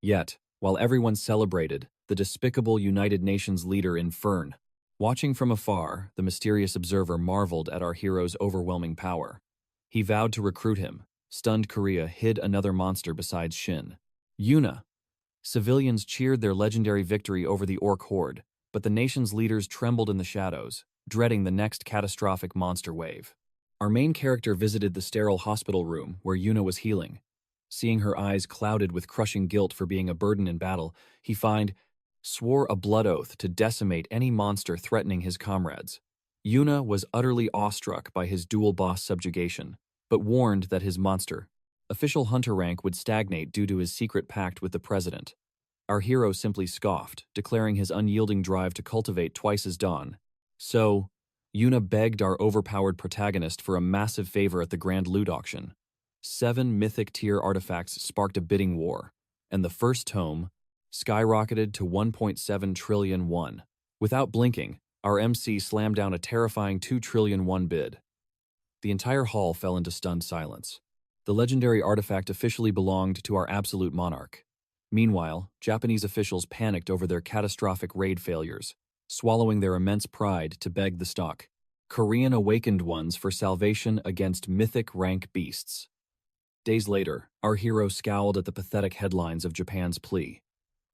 Yet, while everyone celebrated, the despicable United Nations leader Infern. Watching from afar, the mysterious observer marveled at our hero's overwhelming power. He vowed to recruit him. Stunned Korea hid another monster besides Shin. Yuna. Civilians cheered their legendary victory over the orc horde, but the nation's leaders trembled in the shadows, dreading the next catastrophic monster wave. Our main character visited the sterile hospital room where Yuna was healing. Seeing her eyes clouded with crushing guilt for being a burden in battle, he swore a blood oath to decimate any monster threatening his comrades. Yuna was utterly awestruck by his dual-boss subjugation, but warned that his monster, official hunter rank would stagnate due to his secret pact with the president. Our hero simply scoffed, declaring his unyielding drive to cultivate twice as dawn. So, Yuna begged our overpowered protagonist for a massive favor at the grand loot auction. 7 mythic-tier artifacts sparked a bidding war, and the first tome skyrocketed to 1.7 trillion won. Without blinking, our MC slammed down a terrifying 2 trillion won bid. The entire hall fell into stunned silence. The legendary artifact officially belonged to our absolute monarch. Meanwhile, Japanese officials panicked over their catastrophic raid failures, swallowing their immense pride to beg the stock. Korean awakened ones for salvation against mythic rank beasts. Days later, our hero scowled at the pathetic headlines of Japan's plea,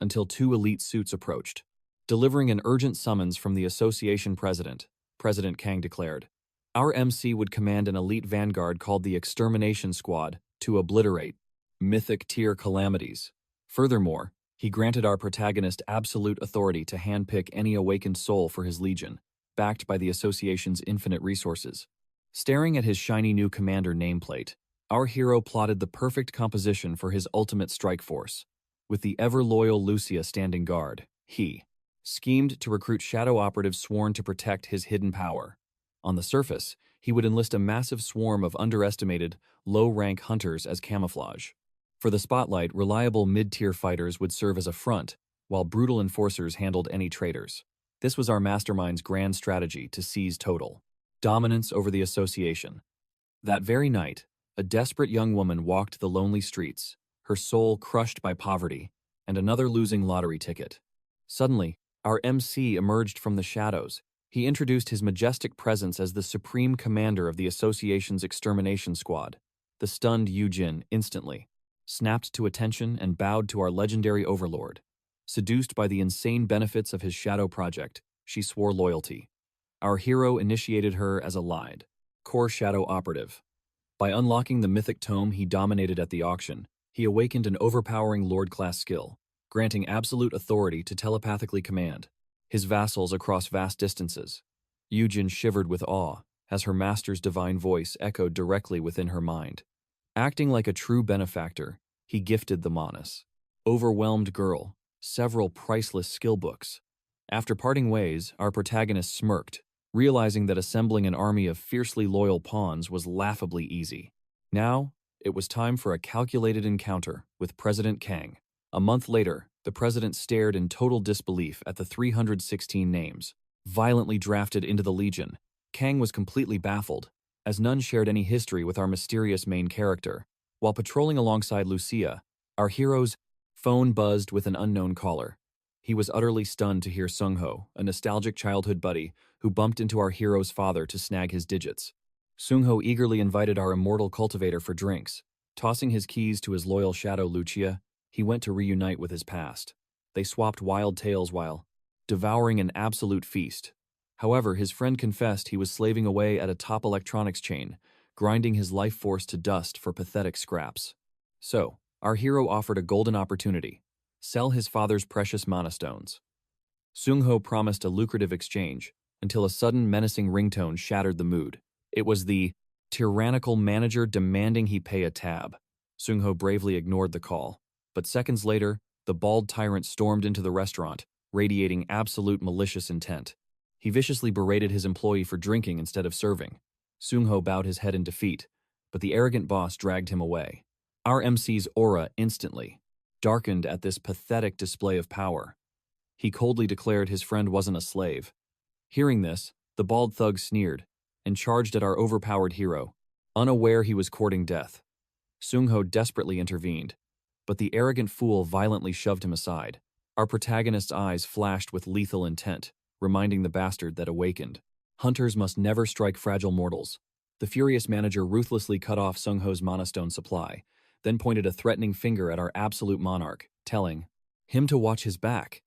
until 2 elite suits approached. Delivering an urgent summons from the association president, President Kang declared, our MC would command an elite vanguard called the Extermination Squad to obliterate mythic-tier calamities. Furthermore, he granted our protagonist absolute authority to handpick any awakened soul for his legion, backed by the association's infinite resources. Staring at his shiny new commander nameplate, our hero plotted the perfect composition for his ultimate strike force. With the ever-loyal Lucia standing guard, he schemed to recruit shadow operatives sworn to protect his hidden power. On the surface, he would enlist a massive swarm of underestimated, low-rank hunters as camouflage. For the spotlight, reliable mid-tier fighters would serve as a front, while brutal enforcers handled any traitors. This was our mastermind's grand strategy to seize total dominance over the association. That very night, a desperate young woman walked the lonely streets, her soul crushed by poverty, and another losing lottery ticket. Suddenly, our MC emerged from the shadows. He introduced his majestic presence as the supreme commander of the association's extermination squad. The stunned Yujin instantly snapped to attention and bowed to our legendary overlord. Seduced by the insane benefits of his shadow project, she swore loyalty. Our hero initiated her as a core shadow operative. By unlocking the mythic tome he dominated at the auction, he awakened an overpowering Lord-class skill, granting absolute authority to telepathically command his vassals across vast distances. Yujin shivered with awe as her master's divine voice echoed directly within her mind. Acting like a true benefactor, he gifted the Manas, overwhelmed girl, several priceless skill books. After parting ways, our protagonist smirked, realizing that assembling an army of fiercely loyal pawns was laughably easy. Now, it was time for a calculated encounter with President Kang. A month later, the president stared in total disbelief at the 316 names violently drafted into the Legion. Kang was completely baffled, as none shared any history with our mysterious main character. While patrolling alongside Lucia, our hero's phone buzzed with an unknown caller. He was utterly stunned to hear Sung-ho, a nostalgic childhood buddy, who bumped into our hero's father to snag his digits. Sung-ho eagerly invited our immortal cultivator for drinks. Tossing his keys to his loyal shadow Lucia, he went to reunite with his past. They swapped wild tales while devouring an absolute feast. However, his friend confessed he was slaving away at a top electronics chain, grinding his life force to dust for pathetic scraps. So, our hero offered a golden opportunity: sell his father's precious mana stones. Sung-ho promised a lucrative exchange, until a sudden menacing ringtone shattered the mood. It was the tyrannical manager demanding he pay a tab. Sung-ho bravely ignored the call, but seconds later, the bald tyrant stormed into the restaurant, radiating absolute malicious intent. He viciously berated his employee for drinking instead of serving. Sung-ho bowed his head in defeat, but the arrogant boss dragged him away. Our MC's aura instantly darkened at this pathetic display of power. He coldly declared his friend wasn't a slave. Hearing this, the bald thug sneered and charged at our overpowered hero, unaware he was courting death. Sung-ho desperately intervened, but the arrogant fool violently shoved him aside. Our protagonist's eyes flashed with lethal intent, reminding the bastard that awakened hunters must never strike fragile mortals. The furious manager ruthlessly cut off Sung-ho's mana stone supply, then pointed a threatening finger at our absolute monarch, telling him to watch his back.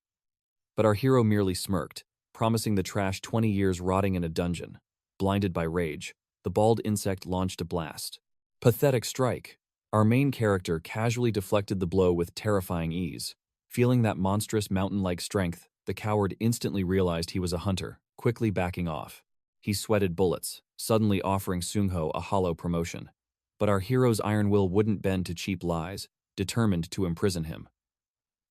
But our hero merely smirked, promising the trash 20 years rotting in a dungeon. Blinded by rage, the bald insect launched a blast. Pathetic strike. Our main character casually deflected the blow with terrifying ease. Feeling that monstrous mountain-like strength, the coward instantly realized he was a hunter, quickly backing off. He sweated bullets, suddenly offering Sung-ho a hollow promotion. But our hero's iron will wouldn't bend to cheap lies, determined to imprison him.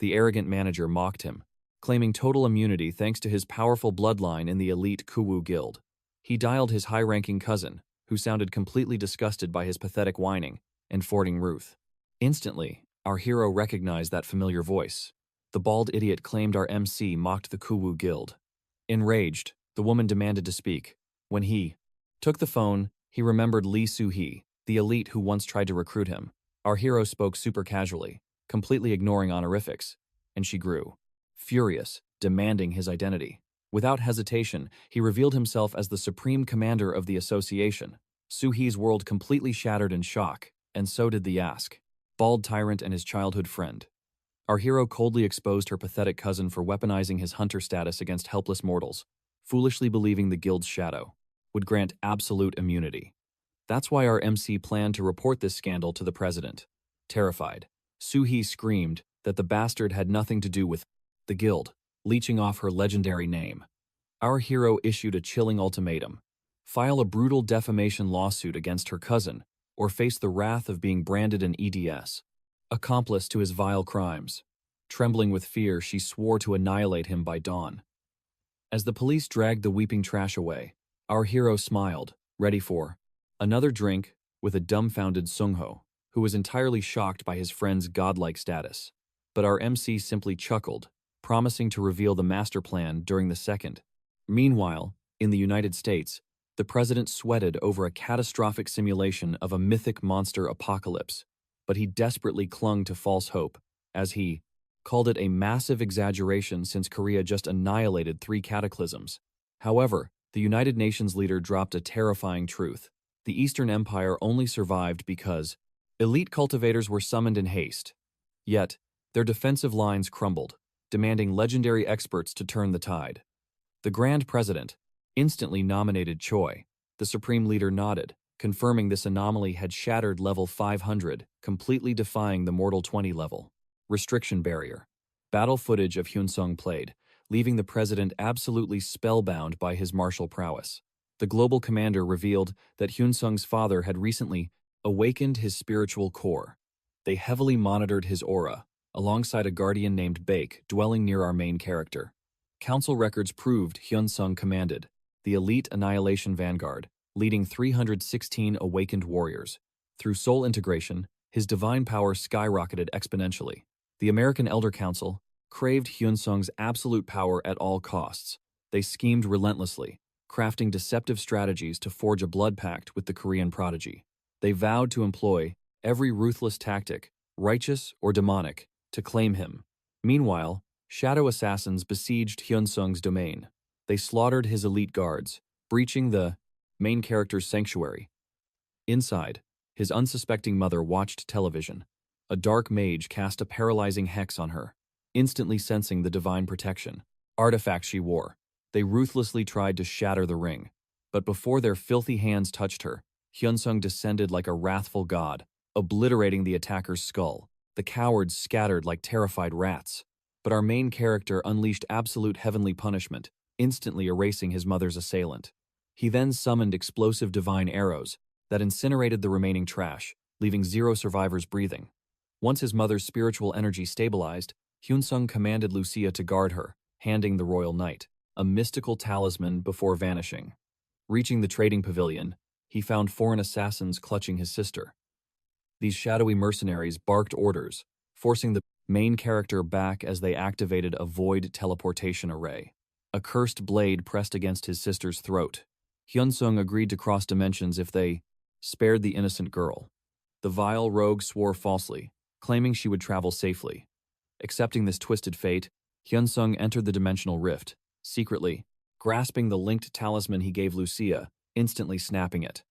The arrogant manager mocked him, claiming total immunity thanks to his powerful bloodline in the elite Kuwu Guild. He dialed his high-ranking cousin, who sounded completely disgusted by his pathetic whining, and Fording Ruth. Instantly, our hero recognized that familiar voice. The bald idiot claimed our MC mocked the Kuwu Guild. Enraged, the woman demanded to speak. When he took the phone, he remembered Lee Soo-hee, the elite who once tried to recruit him. Our hero spoke super casually, completely ignoring honorifics, and she grew furious, demanding his identity. Without hesitation, he revealed himself as the supreme commander of the association. Soo-hee's world completely shattered in shock, and so did the Ask, bald tyrant and his childhood friend. Our hero coldly exposed her pathetic cousin for weaponizing his hunter status against helpless mortals, foolishly believing the guild's shadow would grant absolute immunity. That's why our MC planned to report this scandal to the president. Terrified, Soo-hee screamed that the bastard had nothing to do with the guild, leeching off her legendary name. Our hero issued a chilling ultimatum: file a brutal defamation lawsuit against her cousin, or face the wrath of being branded an EDS, accomplice to his vile crimes. Trembling with fear, she swore to annihilate him by dawn. As the police dragged the weeping trash away, our hero smiled, ready for another drink with a dumbfounded Sung-ho, who was entirely shocked by his friend's godlike status. But our MC simply chuckled, promising to reveal the master plan during the second. Meanwhile, in the United States, the president sweated over a catastrophic simulation of a mythic monster apocalypse, but he desperately clung to false hope, as he called it a massive exaggeration since Korea just annihilated 3 cataclysms. However, the United Nations leader dropped a terrifying truth: the Eastern Empire only survived because elite cultivators were summoned in haste. Yet, their defensive lines crumbled, demanding legendary experts to turn the tide. The Grand President instantly nominated Choi. The Supreme Leader nodded, confirming this anomaly had shattered level 500, completely defying the mortal 20 level. Restriction barrier. Battle footage of Hansung played, leaving the president absolutely spellbound by his martial prowess. The global commander revealed that Hansung's father had recently awakened his spiritual core. They heavily monitored his aura, alongside a guardian named Baek dwelling near our main character. Council records proved Hansung commanded the elite Annihilation Vanguard, leading 316 awakened warriors. Through soul integration, his divine power skyrocketed exponentially. The American Elder Council craved Hansung's absolute power at all costs. They schemed relentlessly, crafting deceptive strategies to forge a blood pact with the Korean prodigy. They vowed to employ every ruthless tactic, righteous or demonic, to claim him. Meanwhile, shadow assassins besieged Hansung's domain. They slaughtered his elite guards, breaching the main character's sanctuary. Inside, his unsuspecting mother watched television. A dark mage cast a paralyzing hex on her, instantly sensing the divine protection. Artifact she wore. They ruthlessly tried to shatter the ring. But before their filthy hands touched her, Hansung descended like a wrathful god, obliterating the attacker's skull. The cowards scattered like terrified rats. But our main character unleashed absolute heavenly punishment, instantly erasing his mother's assailant. He then summoned explosive divine arrows that incinerated the remaining trash, leaving 0 survivors breathing. Once his mother's spiritual energy stabilized, Hansung commanded Lucia to guard her, handing the royal knight a mystical talisman before vanishing. Reaching the trading pavilion, he found foreign assassins clutching his sister. These shadowy mercenaries barked orders, forcing the main character back as they activated a void teleportation array. A cursed blade pressed against his sister's throat. Hansung agreed to cross dimensions if they spared the innocent girl. The vile rogue swore falsely, claiming she would travel safely. Accepting this twisted fate, Hansung entered the dimensional rift, secretly, grasping the linked talisman he gave Lucia, instantly snapping it.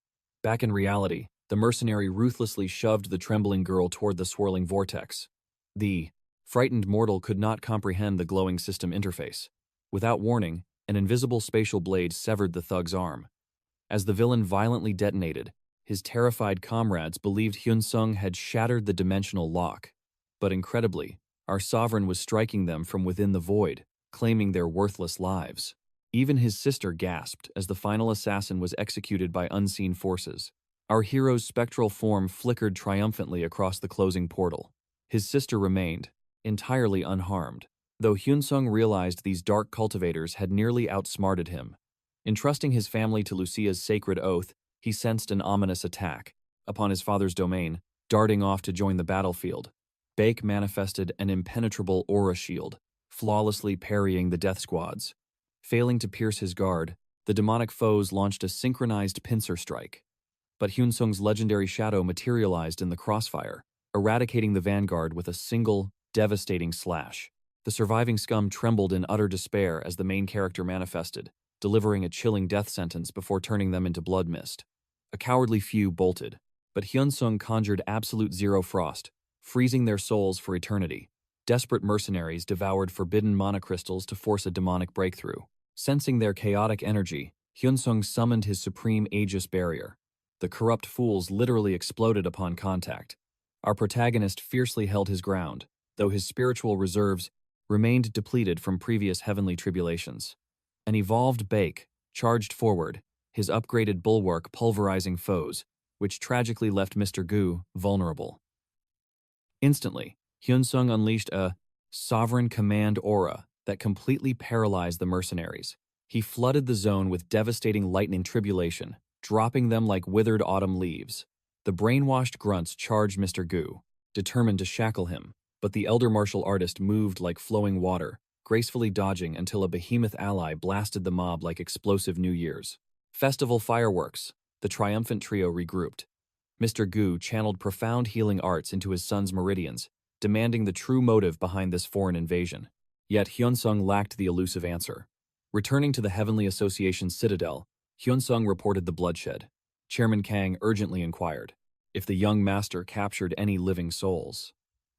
Back in reality, the mercenary ruthlessly shoved the trembling girl toward the swirling vortex. The frightened mortal could not comprehend the glowing system interface. Without warning, an invisible spatial blade severed the thug's arm. As the villain violently detonated, his terrified comrades believed Hansung had shattered the dimensional lock. But incredibly, our sovereign was striking them from within the void, claiming their worthless lives. Even his sister gasped as the final assassin was executed by unseen forces. Our hero's spectral form flickered triumphantly across the closing portal. His sister remained, entirely unharmed, though Hansung realized these dark cultivators had nearly outsmarted him. Entrusting his family to Lucia's sacred oath, he sensed an ominous attack. Upon his father's domain, darting off to join the battlefield, Baek manifested an impenetrable aura shield, flawlessly parrying the death squads. Failing to pierce his guard, the demonic foes launched a synchronized pincer strike. But Hansung's legendary shadow materialized in the crossfire, eradicating the vanguard with a single, devastating slash. The surviving scum trembled in utter despair as the main character manifested, delivering a chilling death sentence before turning them into blood mist. A cowardly few bolted, but Hansung conjured absolute zero frost, freezing their souls for eternity. Desperate mercenaries devoured forbidden monocrystals to force a demonic breakthrough. Sensing their chaotic energy, Hansung summoned his supreme Aegis barrier. The corrupt fools literally exploded upon contact. Our protagonist fiercely held his ground, though his spiritual reserves remained depleted from previous heavenly tribulations. An evolved Baek charged forward, his upgraded bulwark pulverizing foes, which tragically left Mr. Gu vulnerable. Instantly, Hansung unleashed a sovereign command aura that completely paralyzed the mercenaries. He flooded the zone with devastating lightning tribulation, dropping them like withered autumn leaves. The brainwashed grunts charged Mr. Gu, determined to shackle him, but the elder martial artist moved like flowing water, gracefully dodging until a behemoth ally blasted the mob like explosive New Year's. Festival fireworks. The triumphant trio regrouped. Mr. Gu channeled profound healing arts into his son's meridians, demanding the true motive behind this foreign invasion. Yet Hansung lacked the elusive answer. Returning to the Heavenly Association's citadel, Hansung reported the bloodshed. Chairman Kang urgently inquired if the young master captured any living souls.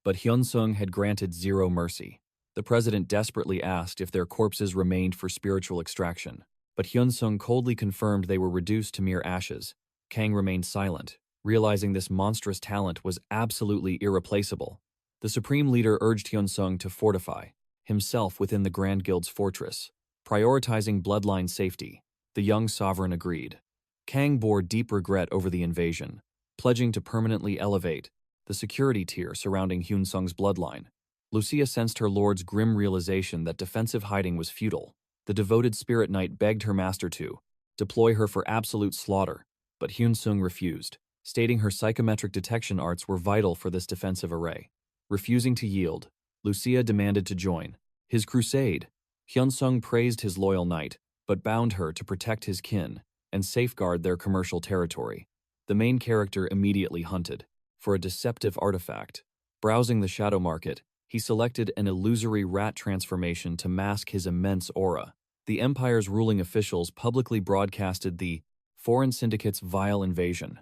But Hansung had granted zero mercy. The president desperately asked if their corpses remained for spiritual extraction, but Hansung coldly confirmed they were reduced to mere ashes, Kang remained silent, realizing this monstrous talent was absolutely irreplaceable. The Supreme Leader urged Hyunsung to fortify himself within the Grand Guild's fortress, prioritizing bloodline safety. The young sovereign agreed. Kang bore deep regret over the invasion, pledging to permanently elevate the security tier surrounding Hyunsung's bloodline. Lucia sensed her lord's grim realization that defensive hiding was futile. The devoted Spirit Knight begged her master to deploy her for absolute slaughter, but Hyunsung refused, stating her psychometric detection arts were vital for this defensive array. Refusing to yield, Lucia demanded to join his crusade. Hyunsung praised his loyal knight, but bound her to protect his kin and safeguard their commercial territory. The main character immediately hunted for a deceptive artifact. Browsing the shadow market, he selected an illusory rat transformation to mask his immense aura. The Empire's ruling officials publicly broadcasted the foreign syndicate's vile invasion.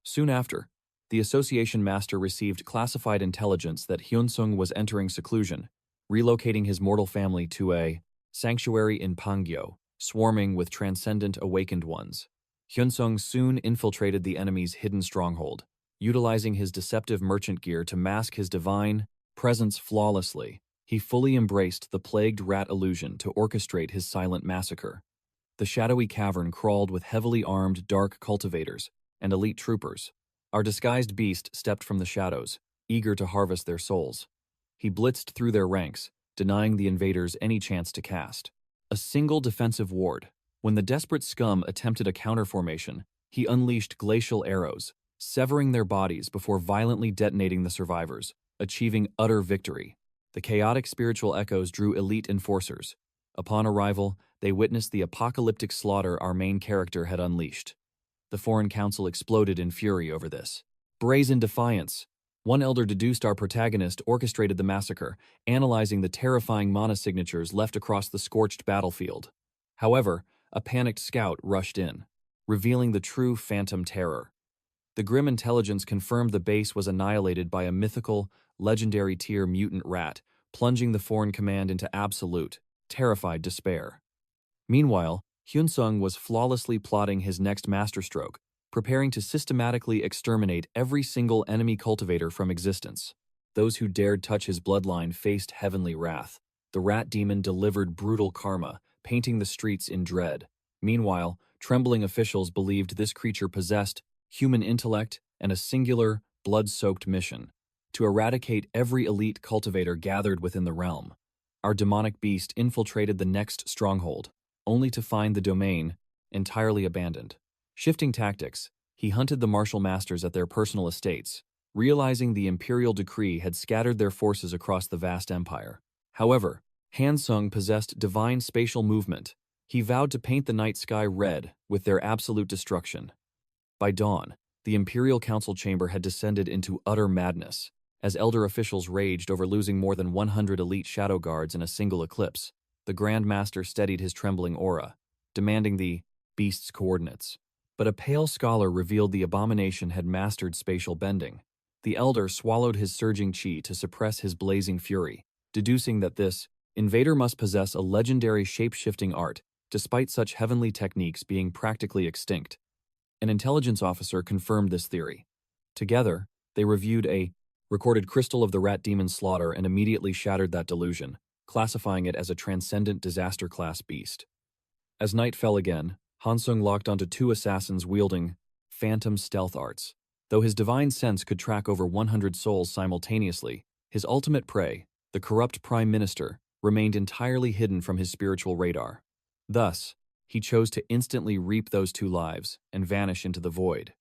Soon after, the Association Master received classified intelligence that Hyunsung was entering seclusion, relocating his mortal family to a sanctuary in Pangyo, swarming with transcendent awakened ones. Hyunsung soon infiltrated the enemy's hidden stronghold, utilizing his deceptive merchant gear to mask his divine presence flawlessly. He fully embraced the plagued rat illusion to orchestrate his silent massacre. The shadowy cavern crawled with heavily armed dark cultivators and elite troopers. Our disguised beast stepped from the shadows, eager to harvest their souls. He blitzed through their ranks, denying the invaders any chance to cast a single defensive ward. When the desperate scum attempted a counterformation, he unleashed glacial arrows, severing their bodies before violently detonating the survivors, achieving utter victory. The chaotic spiritual echoes drew elite enforcers. Upon arrival, they witnessed the apocalyptic slaughter our main character had unleashed. The Foreign Council exploded in fury over this brazen defiance. One elder deduced our protagonist orchestrated the massacre, analyzing the terrifying mana signatures left across the scorched battlefield. However, a panicked scout rushed in, revealing the true phantom terror. The grim intelligence confirmed the base was annihilated by a mythical, legendary tier mutant rat, plunging the foreign command into absolute, terrified despair. Meanwhile, Hyunsung was flawlessly plotting his next masterstroke, preparing to systematically exterminate every single enemy cultivator from existence. Those who dared touch his bloodline faced heavenly wrath. The rat demon delivered brutal karma, painting the streets in dread. Meanwhile, trembling officials believed this creature possessed human intellect and a singular, blood-soaked mission: to eradicate every elite cultivator gathered within the realm. Our demonic beast infiltrated the next stronghold, only to find the domain entirely abandoned. Shifting tactics, he hunted the martial masters at their personal estates, realizing the imperial decree had scattered their forces across the vast empire. However, Hansung possessed divine spatial movement. He vowed to paint the night sky red with their absolute destruction. By dawn, the Imperial Council chamber had descended into utter madness, as elder officials raged over losing more than 100 elite shadow guards in a single eclipse. The Grand Master steadied his trembling aura, demanding the beast's coordinates. But a pale scholar revealed the abomination had mastered spatial bending. The elder swallowed his surging chi to suppress his blazing fury, deducing that this invader must possess a legendary shape-shifting art, despite such heavenly techniques being practically extinct. An intelligence officer confirmed this theory. Together, they reviewed a recorded crystal of the rat demon's slaughter and immediately shattered that delusion, classifying it as a transcendent disaster-class beast. As night fell again, Hansung locked onto two assassins wielding phantom stealth arts. Though his divine sense could track over 100 souls simultaneously, his ultimate prey, the corrupt Prime Minister, remained entirely hidden from his spiritual radar. Thus, he chose to instantly reap those two lives and vanish into the void.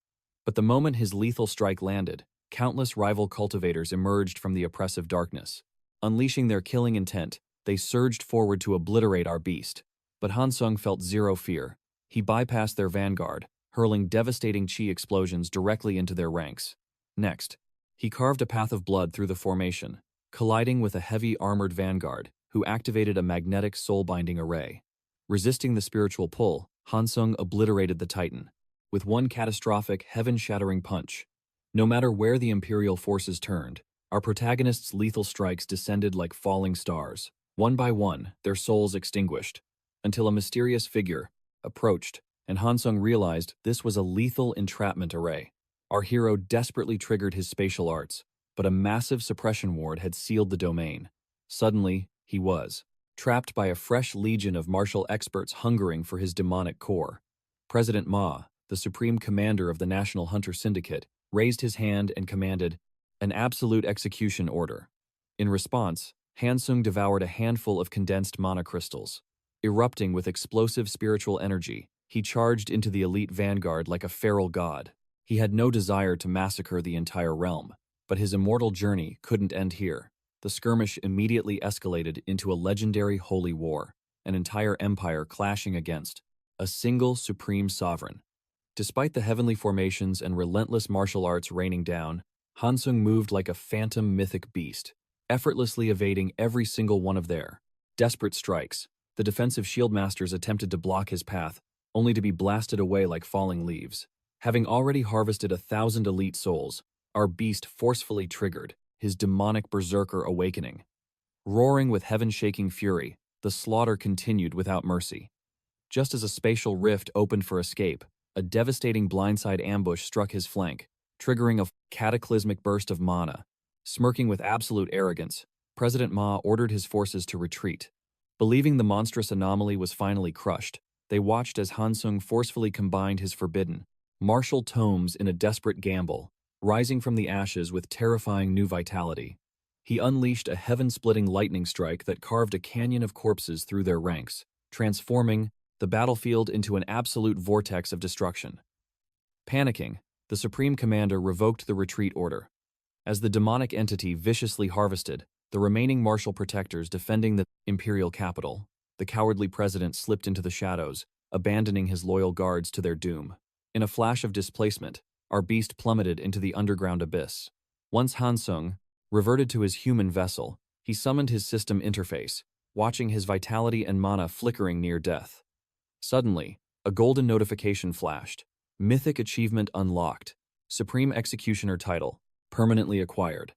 But the moment his lethal strike landed, countless rival cultivators emerged from the oppressive darkness. Unleashing their killing intent, they surged forward to obliterate our beast. But Hansung felt zero fear. He bypassed their vanguard, hurling devastating chi explosions directly into their ranks. Next, he carved a path of blood through the formation, colliding with a heavy armored vanguard who activated a magnetic soul-binding array. Resisting the spiritual pull, Hansung obliterated the Titan with one catastrophic, heaven-shattering punch. No matter where the Imperial forces turned, our protagonist's lethal strikes descended like falling stars. One by one, their souls extinguished, until a mysterious figure approached, and Hansung realized this was a lethal entrapment array. Our hero desperately triggered his spatial arts, but a massive suppression ward had sealed the domain. Suddenly, he was trapped by a fresh legion of martial experts hungering for his demonic core. President Ma, the supreme commander of the National Hunter Syndicate, raised his hand and commanded an absolute execution order. In response, Hansung devoured a handful of condensed mana crystals. Erupting with explosive spiritual energy, he charged into the elite vanguard like a feral god. He had no desire to massacre the entire realm, but his immortal journey couldn't end here. The skirmish immediately escalated into a legendary holy war, an entire empire clashing against a single supreme sovereign. Despite the heavenly formations and relentless martial arts raining down, Hansung moved like a phantom mythic beast, effortlessly evading every single one of their desperate strikes. The defensive shield masters attempted to block his path, only to be blasted away like falling leaves. Having already harvested 1,000 elite souls, our beast forcefully triggered his demonic berserker awakening. Roaring with heaven-shaking fury, the slaughter continued without mercy. Just as a spatial rift opened for escape, a devastating blindside ambush struck his flank, triggering a cataclysmic burst of mana. Smirking with absolute arrogance, President Ma ordered his forces to retreat. Believing the monstrous anomaly was finally crushed, they watched as Hansung forcefully combined his forbidden, martial tomes in a desperate gamble, rising from the ashes with terrifying new vitality. He unleashed a heaven-splitting lightning strike that carved a canyon of corpses through their ranks, transforming the battlefield into an absolute vortex of destruction. Panicking, the Supreme Commander revoked the retreat order. As the demonic entity viciously harvested the remaining martial protectors defending the imperial capital, the cowardly president slipped into the shadows, abandoning his loyal guards to their doom. In a flash of displacement, our beast plummeted into the underground abyss. Once Hansung reverted to his human vessel, he summoned his system interface, watching his vitality and mana flickering near death. Suddenly, a golden notification flashed. Mythic achievement unlocked. Supreme Executioner title permanently acquired.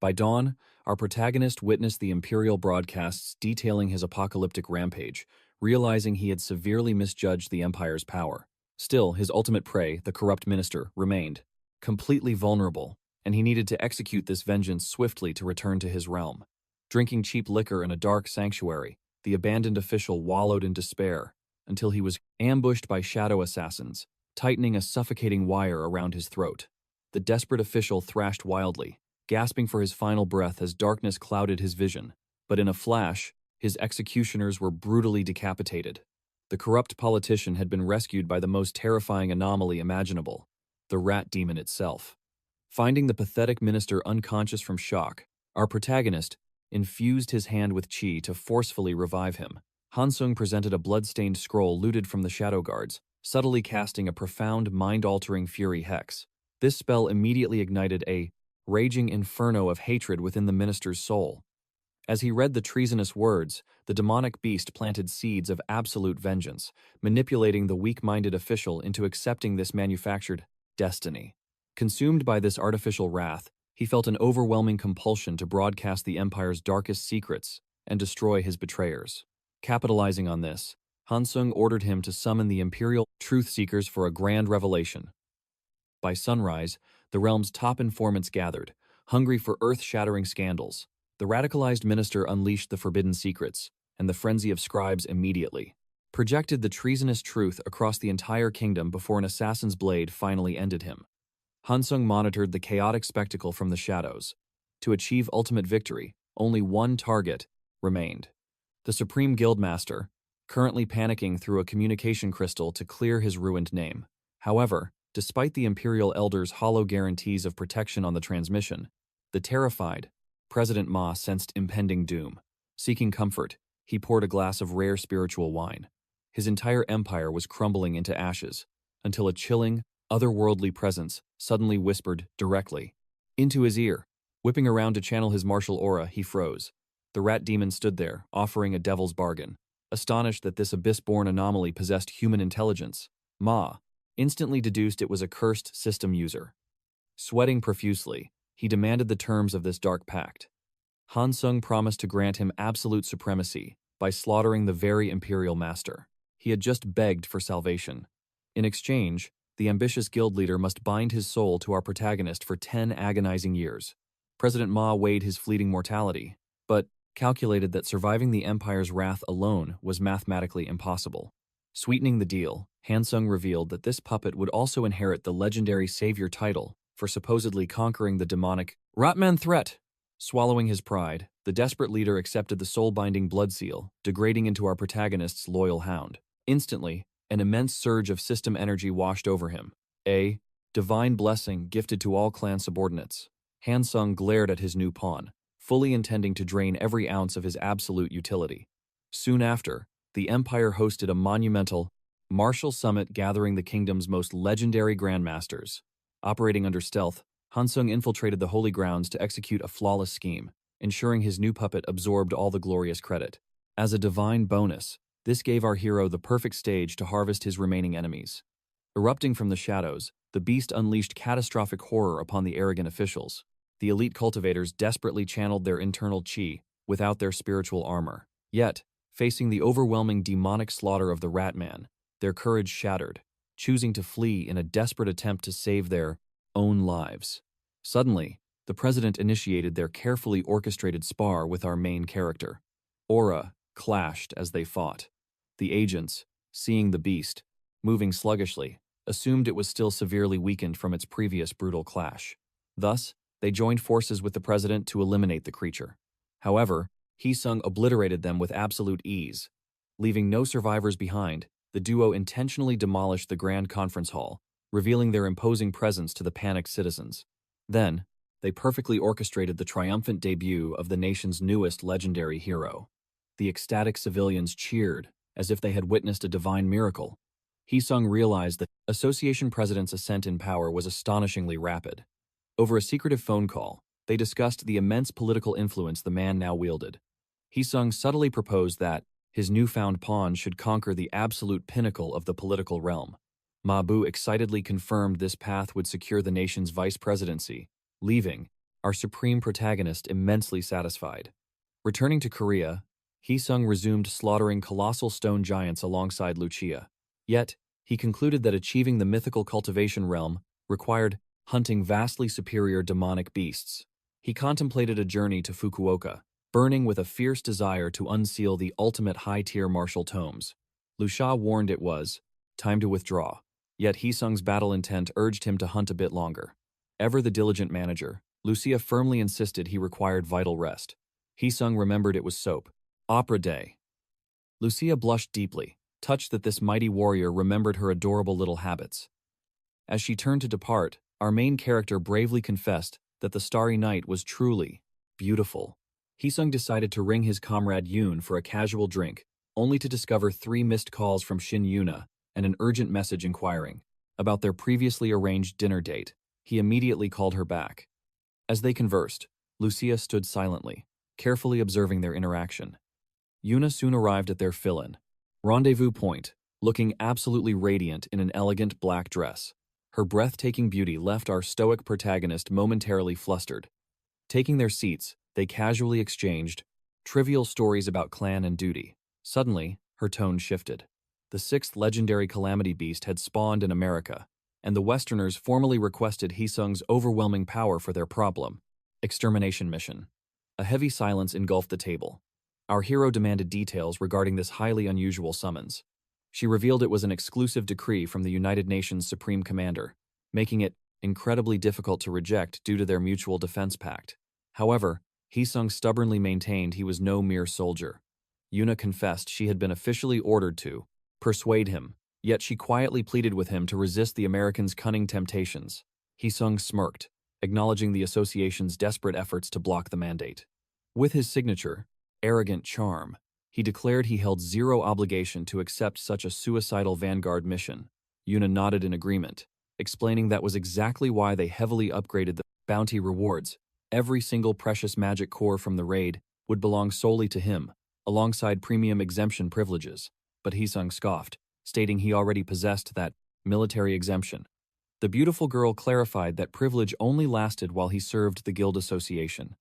By dawn, our protagonist witnessed the Imperial broadcasts detailing his apocalyptic rampage, realizing he had severely misjudged the Empire's power. Still, his ultimate prey, the corrupt minister, remained completely vulnerable, and he needed to execute this vengeance swiftly to return to his realm. Drinking cheap liquor in a dark sanctuary, the abandoned official wallowed in despair until he was ambushed by shadow assassins, tightening a suffocating wire around his throat. The desperate official thrashed wildly, gasping for his final breath as darkness clouded his vision. But in a flash, his executioners were brutally decapitated. The corrupt politician had been rescued by the most terrifying anomaly imaginable, the rat demon itself. Finding the pathetic minister unconscious from shock, our protagonist infused his hand with chi to forcefully revive him. Hansung presented a blood-stained scroll looted from the shadow guards, subtly casting a profound mind-altering fury hex. This spell immediately ignited a raging inferno of hatred within the minister's soul. As he read the treasonous words, the demonic beast planted seeds of absolute vengeance, manipulating the weak-minded official into accepting this manufactured destiny. Consumed by this artificial wrath, he felt an overwhelming compulsion to broadcast the Empire's darkest secrets and destroy his betrayers. Capitalizing on this, Hansung ordered him to summon the Imperial Truth-Seekers for a grand revelation. By sunrise, the realm's top informants gathered, hungry for earth-shattering scandals. The radicalized minister unleashed the forbidden secrets, and the frenzy of scribes immediately projected the treasonous truth across the entire kingdom before an assassin's blade finally ended him. Hansung monitored the chaotic spectacle from the shadows. To achieve ultimate victory, only one target remained. The Supreme Guildmaster, currently panicking through a communication crystal to clear his ruined name. However, despite the Imperial Elder's hollow guarantees of protection on the transmission, the terrified President Ma sensed impending doom. Seeking comfort, he poured a glass of rare spiritual wine. His entire empire was crumbling into ashes, until a chilling, otherworldly presence suddenly whispered directly into his ear. Whipping around to channel his martial aura, he froze. The rat demon stood there, offering a devil's bargain. Astonished that this abyss-born anomaly possessed human intelligence, Ma instantly deduced it was a cursed system user. Sweating profusely, he demanded the terms of this dark pact. Hansung promised to grant him absolute supremacy by slaughtering the very imperial master. He had just begged for salvation. In exchange, the ambitious guild leader must bind his soul to our protagonist for 10 agonizing years. President Ma weighed his fleeting mortality, but calculated that surviving the Empire's wrath alone was mathematically impossible. Sweetening the deal, Hansung revealed that this puppet would also inherit the legendary savior title for supposedly conquering the demonic Ratman threat. Swallowing his pride, the desperate leader accepted the soul-binding blood seal, degrading into our protagonist's loyal hound. Instantly, an immense surge of system energy washed over him. A divine blessing gifted to all clan subordinates. Hansung glared at his new pawn, fully intending to drain every ounce of his absolute utility. Soon after, the Empire hosted a monumental martial summit gathering the kingdom's most legendary grandmasters. Operating under stealth, Hansung infiltrated the holy grounds to execute a flawless scheme, ensuring his new puppet absorbed all the glorious credit. As a divine bonus, this gave our hero the perfect stage to harvest his remaining enemies. Erupting from the shadows, the beast unleashed catastrophic horror upon the arrogant officials. The elite cultivators desperately channeled their internal chi without their spiritual armor. Yet, facing the overwhelming demonic slaughter of the Ratman, their courage shattered, choosing to flee in a desperate attempt to save their own lives. Suddenly, the president initiated their carefully orchestrated spar with our main character. Aura clashed as they fought. The agents, seeing the beast, moving sluggishly, assumed it was still severely weakened from its previous brutal clash. Thus, they joined forces with the president to eliminate the creature. However, Hansung obliterated them with absolute ease. Leaving no survivors behind, the duo intentionally demolished the Grand Conference Hall, revealing their imposing presence to the panicked citizens. Then, they perfectly orchestrated the triumphant debut of the nation's newest legendary hero. The ecstatic civilians cheered, as if they had witnessed a divine miracle. Hansung realized that Association President's ascent in power was astonishingly rapid. Over a secretive phone call, they discussed the immense political influence the man now wielded. Hansung subtly proposed that his newfound pawn should conquer the absolute pinnacle of the political realm. Ma Bu excitedly confirmed this path would secure the nation's vice presidency, leaving our supreme protagonist immensely satisfied. Returning to Korea, Hansung resumed slaughtering colossal stone giants alongside Lucia. Yet, he concluded that achieving the mythical cultivation realm required hunting vastly superior demonic beasts. He contemplated a journey to Fukuoka, burning with a fierce desire to unseal the ultimate high-tier martial tomes. Lucia warned it was time to withdraw, yet Hansung's battle intent urged him to hunt a bit longer. Ever the diligent manager, Lucia firmly insisted he required vital rest. Hansung remembered it was soap opera day. Lucia blushed deeply, touched that this mighty warrior remembered her adorable little habits. As she turned to depart, our main character bravely confessed that the starry night was truly beautiful. Hansung decided to ring his comrade Yoon for a casual drink, only to discover 3 missed calls from Shin Yuna and an urgent message inquiring about their previously arranged dinner date. He immediately called her back. As they conversed, Lucia stood silently, carefully observing their interaction. Yuna soon arrived at their fill-in rendezvous point, looking absolutely radiant in an elegant black dress. Her breathtaking beauty left our stoic protagonist momentarily flustered. Taking their seats, they casually exchanged trivial stories about clan and duty. Suddenly, her tone shifted. The 6th legendary calamity beast had spawned in America, and the Westerners formally requested Hansung's overwhelming power for their problem, extermination mission. A heavy silence engulfed the table. Our hero demanded details regarding this highly unusual summons. She revealed it was an exclusive decree from the United Nations Supreme Commander, making it incredibly difficult to reject due to their mutual defense pact. However, Hansung stubbornly maintained he was no mere soldier. Yuna confessed she had been officially ordered to persuade him, yet she quietly pleaded with him to resist the Americans' cunning temptations. Hansung smirked, acknowledging the association's desperate efforts to block the mandate. With his signature, arrogant charm, he declared he held zero obligation to accept such a suicidal vanguard mission. Yuna nodded in agreement, explaining that was exactly why they heavily upgraded the bounty rewards. Every single precious magic core from the raid would belong solely to him, alongside premium exemption privileges. But Hansung scoffed, stating he already possessed that military exemption. The beautiful girl clarified that privilege only lasted while he served the guild association.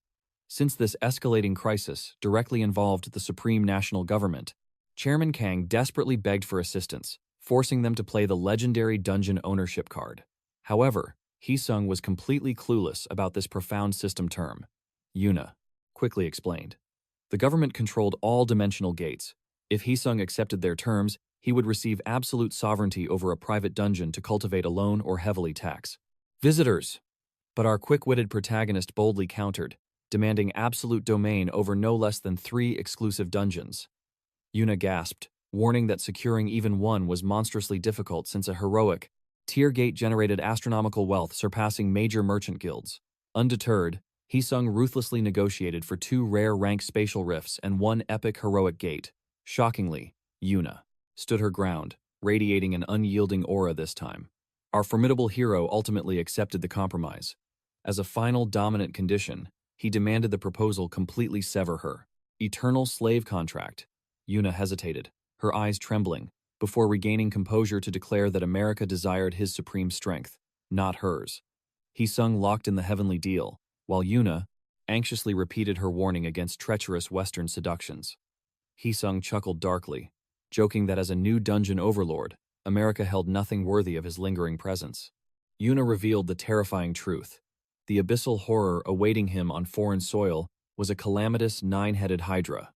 Since this escalating crisis directly involved the supreme national government, Chairman Kang desperately begged for assistance, forcing them to play the legendary dungeon ownership card. However, Hee-sung was completely clueless about this profound system term. Yuna quickly explained. The government controlled all dimensional gates. If Hee-sung accepted their terms, he would receive absolute sovereignty over a private dungeon to cultivate alone or heavily tax visitors. But our quick-witted protagonist boldly countered, demanding absolute domain over no less than 3 exclusive dungeons. Yuna gasped, warning that securing even one was monstrously difficult since a heroic tier gate generated astronomical wealth surpassing major merchant guilds. Undeterred, Hee-sung ruthlessly negotiated for 2 rare rank spatial rifts and 1 epic heroic gate. Shockingly, Yuna stood her ground, radiating an unyielding aura this time. Our formidable hero ultimately accepted the compromise. As a final dominant condition, he demanded the proposal completely sever her eternal slave contract. Yuna hesitated, her eyes trembling, before regaining composure to declare that America desired his supreme strength, not hers. Hee-sung locked in the heavenly deal, while Yuna anxiously repeated her warning against treacherous Western seductions. Hee-sung chuckled darkly, joking that as a new dungeon overlord, America held nothing worthy of his lingering presence. Yuna revealed the terrifying truth. The abyssal horror awaiting him on foreign soil was a calamitous 9-headed hydra.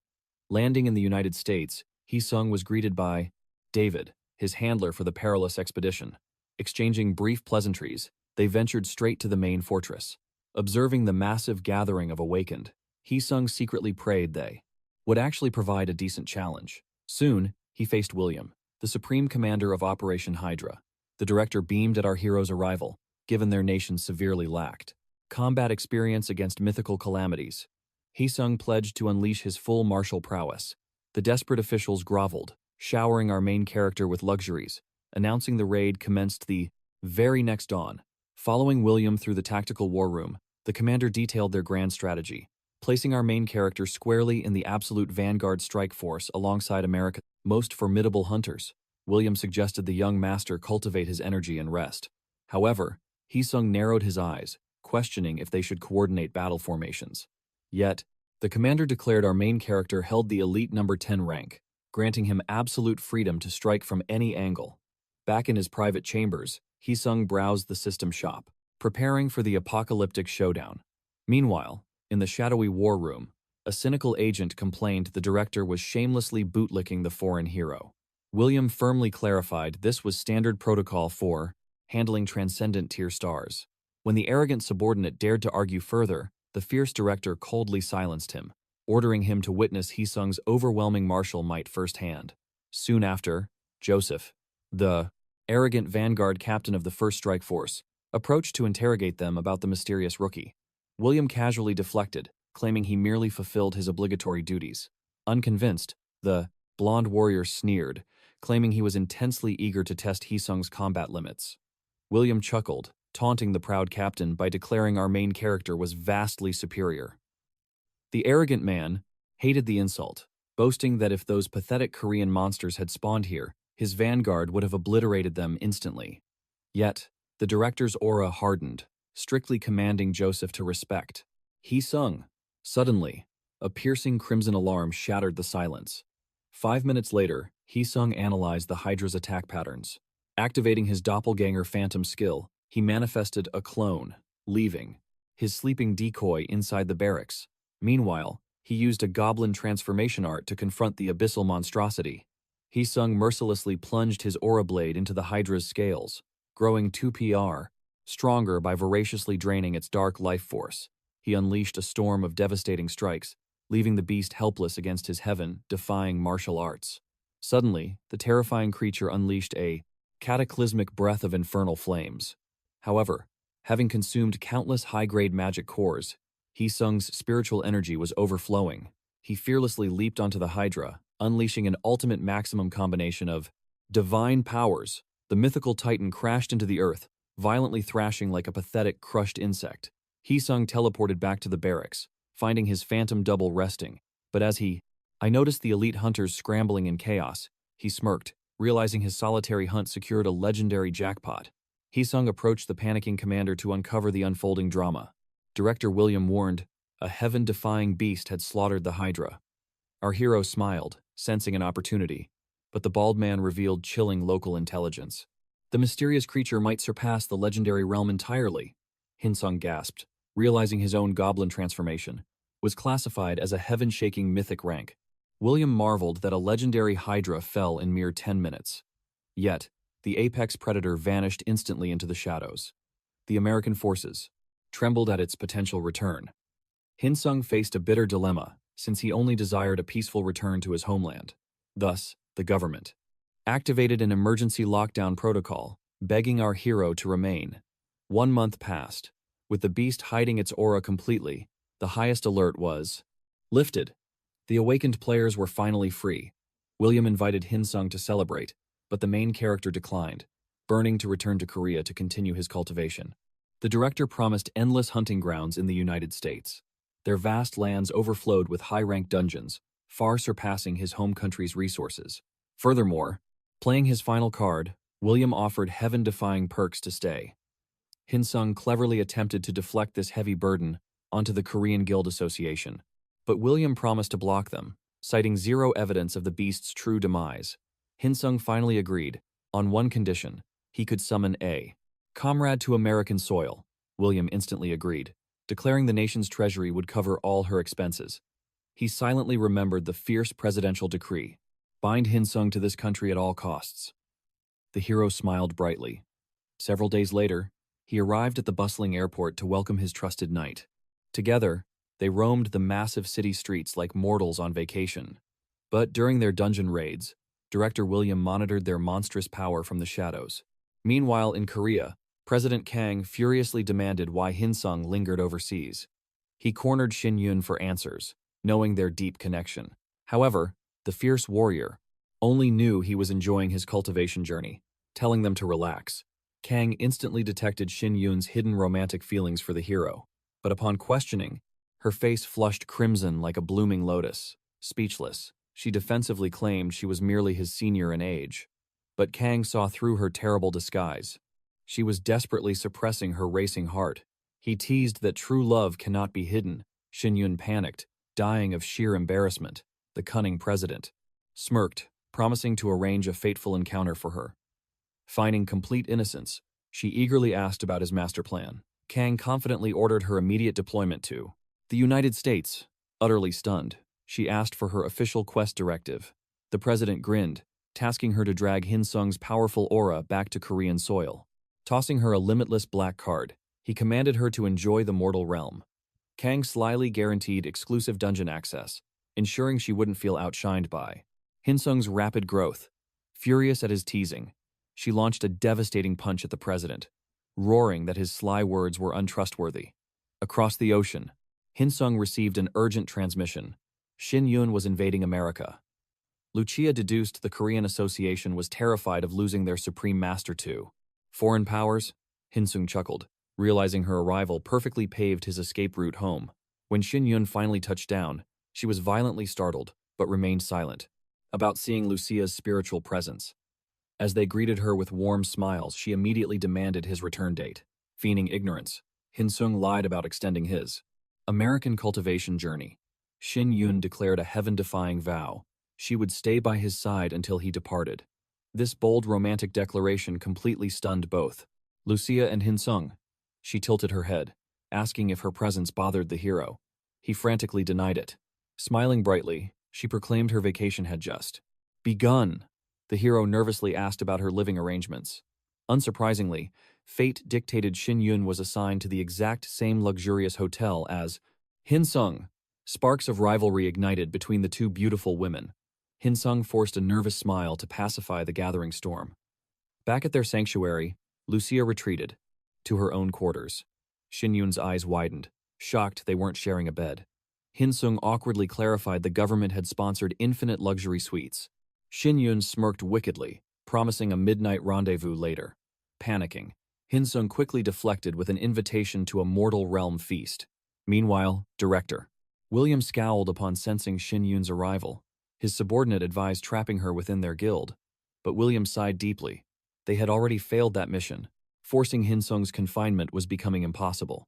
Landing in the United States, Hee-sung was greeted by David, his handler for the perilous expedition. Exchanging brief pleasantries, they ventured straight to the main fortress. Observing the massive gathering of awakened, Hee-sung secretly prayed they would actually provide a decent challenge. Soon, he faced William, the supreme commander of Operation Hydra. The director beamed at our hero's arrival, given their nation severely lacked combat experience against mythical calamities. Hee-sung pledged to unleash his full martial prowess. The desperate officials groveled, showering our main character with luxuries. Announcing the raid commenced the very next dawn. Following William through the tactical war room, the commander detailed their grand strategy, placing our main character squarely in the absolute vanguard strike force alongside America's most formidable hunters. William suggested the young master cultivate his energy and rest. However, Hee-sung narrowed his eyes, questioning if they should coordinate battle formations. Yet, the commander declared our main character held the elite number 10 rank, granting him absolute freedom to strike from any angle. Back in his private chambers, Hee-sung browsed the system shop, preparing for the apocalyptic showdown. Meanwhile, in the shadowy war room, a cynical agent complained the director was shamelessly bootlicking the foreign hero. William firmly clarified this was standard protocol for handling transcendent tier stars. When the arrogant subordinate dared to argue further, the fierce director coldly silenced him, ordering him to witness Hee-sung's overwhelming martial might firsthand. Soon after, Joseph, the arrogant vanguard captain of the First Strike Force, approached to interrogate them about the mysterious rookie. William casually deflected, claiming he merely fulfilled his obligatory duties. Unconvinced, the blonde warrior sneered, claiming he was intensely eager to test Hee-sung's combat limits. William chuckled, taunting the proud captain by declaring our main character was vastly superior. The arrogant man hated the insult, boasting that if those pathetic Korean monsters had spawned here, his vanguard would have obliterated them instantly. Yet, the director's aura hardened, strictly commanding Joseph to respect. Hee-sung. Suddenly, a piercing crimson alarm shattered the silence. 5 minutes later, Hee-sung analyzed the Hydra's attack patterns. Activating his doppelganger phantom skill, he manifested a clone, leaving his sleeping decoy inside the barracks. Meanwhile, he used a goblin transformation art to confront the abyssal monstrosity. Hee-sung mercilessly plunged his aura blade into the Hydra's scales, growing 2 PR, stronger by voraciously draining its dark life force. He unleashed a storm of devastating strikes, leaving the beast helpless against his heaven-defying martial arts. Suddenly, the terrifying creature unleashed a cataclysmic breath of infernal flames. However, having consumed countless high-grade magic cores, Hee-sung's spiritual energy was overflowing. He fearlessly leaped onto the Hydra, unleashing an ultimate maximum combination of divine powers. The mythical titan crashed into the earth, violently thrashing like a pathetic, crushed insect. Hee-sung teleported back to the barracks, finding his phantom double resting. But as I noticed the elite hunters scrambling in chaos, he smirked, realizing his solitary hunt secured a legendary jackpot. Hee-sung approached the panicking commander to uncover the unfolding drama. Director William warned, a heaven-defying beast had slaughtered the Hydra. Our hero smiled, sensing an opportunity, but the bald man revealed chilling local intelligence. The mysterious creature might surpass the legendary realm entirely. Hinsung gasped, realizing his own goblin transformation was classified as a heaven-shaking mythic rank. William marveled that a legendary hydra fell in mere 10 minutes. Yet, the apex predator vanished instantly into the shadows. The American forces trembled at its potential return. Hinsung faced a bitter dilemma, since he only desired a peaceful return to his homeland. Thus, the government activated an emergency lockdown protocol, begging our hero to remain. 1 month passed. With the beast hiding its aura completely, the highest alert was lifted. The awakened players were finally free. William invited Hinsung to celebrate, but the main character declined, burning to return to Korea to continue his cultivation. The director promised endless hunting grounds in the United States. Their vast lands overflowed with high-ranked dungeons, far surpassing his home country's resources. Furthermore, playing his final card, William offered heaven-defying perks to stay. Hinsung cleverly attempted to deflect this heavy burden onto the Korean Guild Association, but William promised to block them, citing zero evidence of the beast's true demise. Hinsung finally agreed, on one condition: he could summon a comrade to American soil. William instantly agreed, declaring the nation's treasury would cover all her expenses. He silently remembered the fierce presidential decree: bind Hinsung to this country at all costs. The hero smiled brightly. Several days later, he arrived at the bustling airport to welcome his trusted knight. Together, they roamed the massive city streets like mortals on vacation. But during their dungeon raids, Director William monitored their monstrous power from the shadows. Meanwhile, in Korea, President Kang furiously demanded why Hinsung lingered overseas. He cornered Shin Yun for answers, knowing their deep connection. However, the fierce warrior only knew he was enjoying his cultivation journey, telling them to relax. Kang instantly detected Shin Yun's hidden romantic feelings for the hero, but upon questioning, her face flushed crimson like a blooming lotus. Speechless, she defensively claimed she was merely his senior in age. But Kang saw through her terrible disguise. She was desperately suppressing her racing heart. He teased that true love cannot be hidden. Shin Yun panicked, dying of sheer embarrassment. The cunning president smirked, promising to arrange a fateful encounter for her. Finding complete innocence, she eagerly asked about his master plan. Kang confidently ordered her immediate deployment to the United States. Utterly stunned, she asked for her official quest directive. The president grinned, tasking her to drag Hinsung's powerful aura back to Korean soil. Tossing her a limitless black card, he commanded her to enjoy the mortal realm. Kang slyly guaranteed exclusive dungeon access, ensuring she wouldn't feel outshined by Hinsung's rapid growth. Furious at his teasing, she launched a devastating punch at the president, roaring that his sly words were untrustworthy. Across the ocean, Hinsung received an urgent transmission. Shin Yun was invading America. Lucia deduced the Korean Association was terrified of losing their supreme master to foreign powers. Hinsung chuckled, realizing her arrival perfectly paved his escape route home. When Shin Yun finally touched down, she was violently startled, but remained silent about seeing Lucia's spiritual presence. As they greeted her with warm smiles, she immediately demanded his return date. Feigning ignorance, Hinsung lied about extending his American cultivation journey. Shin Yun declared a heaven-defying vow: she would stay by his side until he departed. This bold romantic declaration completely stunned both Lucia and Hinsung. She tilted her head, asking if her presence bothered the hero. He frantically denied it. Smiling brightly, she proclaimed her vacation had just begun. The hero nervously asked about her living arrangements. Unsurprisingly, fate dictated Shin Yun was assigned to the exact same luxurious hotel as Hinsung. Sparks of rivalry ignited between the two beautiful women. Hinsung forced a nervous smile to pacify the gathering storm. Back at their sanctuary, Lucia retreated to her own quarters. Shin Yun's eyes widened, shocked they weren't sharing a bed. Hinsung awkwardly clarified the government had sponsored infinite luxury suites. Shin Yun smirked wickedly, promising a midnight rendezvous later. Panicking, Hinsung quickly deflected with an invitation to a mortal realm feast. Meanwhile, Director William scowled upon sensing Shin Yun's arrival. His subordinate advised trapping her within their guild, but William sighed deeply. They had already failed that mission. Forcing Hinsung's confinement was becoming impossible.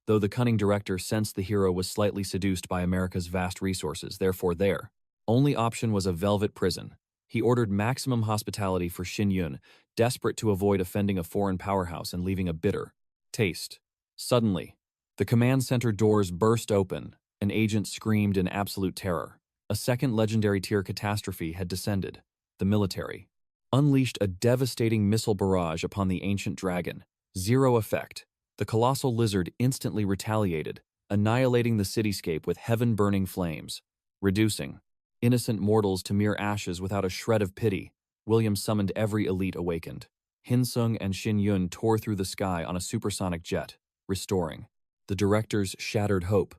though the cunning director sensed the hero was slightly seduced by America's vast resources, therefore their only option was a velvet prison. He ordered maximum hospitality for Shin Yun, desperate to avoid offending a foreign powerhouse and leaving a bitter taste. Suddenly, the command center doors burst open. An agent screamed in absolute terror. A second legendary tier catastrophe had descended. The military unleashed a devastating missile barrage upon the ancient dragon. Zero effect. The colossal lizard instantly retaliated, annihilating the cityscape with heaven-burning flames. Reducing innocent mortals to mere ashes without a shred of pity, William summoned every elite awakened. Hansung and Shin Yun tore through the sky on a supersonic jet, restoring the director's shattered hope.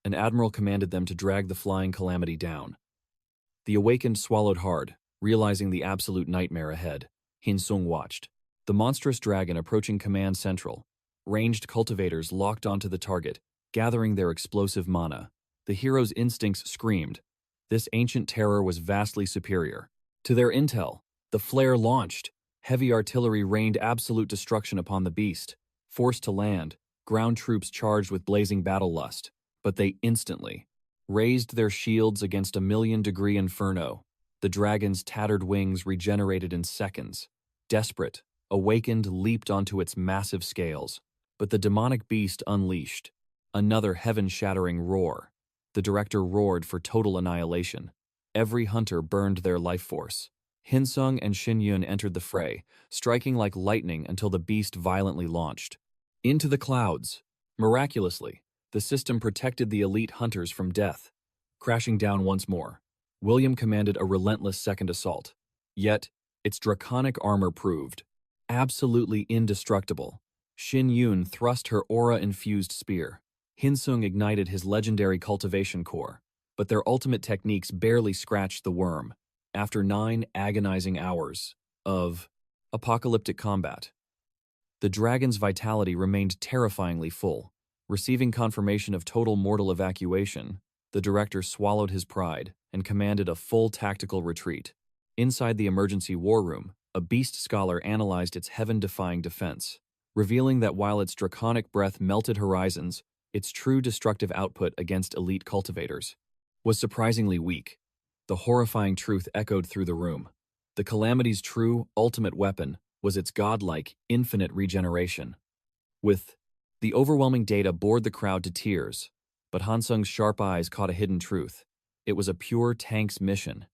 An admiral commanded them to drag the flying calamity down. The awakened swallowed hard, realizing the absolute nightmare ahead. Hansung watched the monstrous dragon approaching command central. Ranged cultivators locked onto the target, gathering their explosive mana. The hero's instincts screamed. This ancient terror was vastly superior. To their intel, the flare launched. Heavy artillery rained absolute destruction upon the beast. Forced to land, ground troops charged with blazing battle lust. But they instantly raised their shields against a million-degree inferno. The dragon's tattered wings regenerated in seconds. Desperate, awakened leaped onto its massive scales. But the demonic beast unleashed another heaven-shattering roar. The director roared for total annihilation. Every hunter burned their life force. Hansung and Shin Yun entered the fray, striking like lightning until the beast violently launched into the clouds. Miraculously, the system protected the elite hunters from death. Crashing down once more, William commanded a relentless second assault. Yet, its draconic armor proved absolutely indestructible. Shin Yun thrust her aura-infused spear. Hansung ignited his legendary cultivation core, but their ultimate techniques barely scratched the worm. After 9 agonizing hours of apocalyptic combat, the dragon's vitality remained terrifyingly full. Receiving confirmation of total mortal evacuation, the director swallowed his pride and commanded a full tactical retreat. Inside the emergency war room, a beast scholar analyzed its heaven-defying defense, revealing that while its draconic breath melted horizons, its true destructive output against elite cultivators was surprisingly weak. The horrifying truth echoed through the room. The calamity's true, ultimate weapon was its godlike, infinite regeneration. The overwhelming data bored the crowd to tears, but Hansung's sharp eyes caught a hidden truth. It was a pure tank's mission.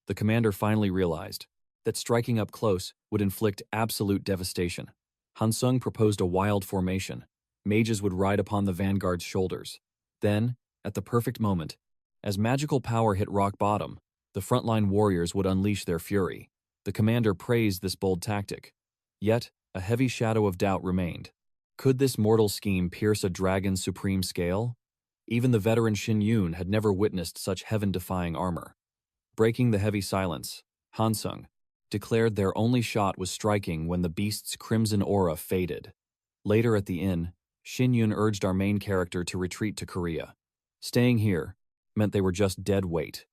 The commander finally realized that striking up close would inflict absolute devastation. Hansung proposed a wild formation. Mages would ride upon the vanguard's shoulders. Then, at the perfect moment, as magical power hit rock bottom, the frontline warriors would unleash their fury. The commander praised this bold tactic. Yet, a heavy shadow of doubt remained. Could this mortal scheme pierce a dragon's supreme scale? Even the veteran Shin Yun had never witnessed such heaven-defying armor. Breaking the heavy silence, Hansung declared their only shot was striking when the beast's crimson aura faded. Later at the inn, Shin Yun urged our main character to retreat to Korea. Staying here meant they were just dead weight.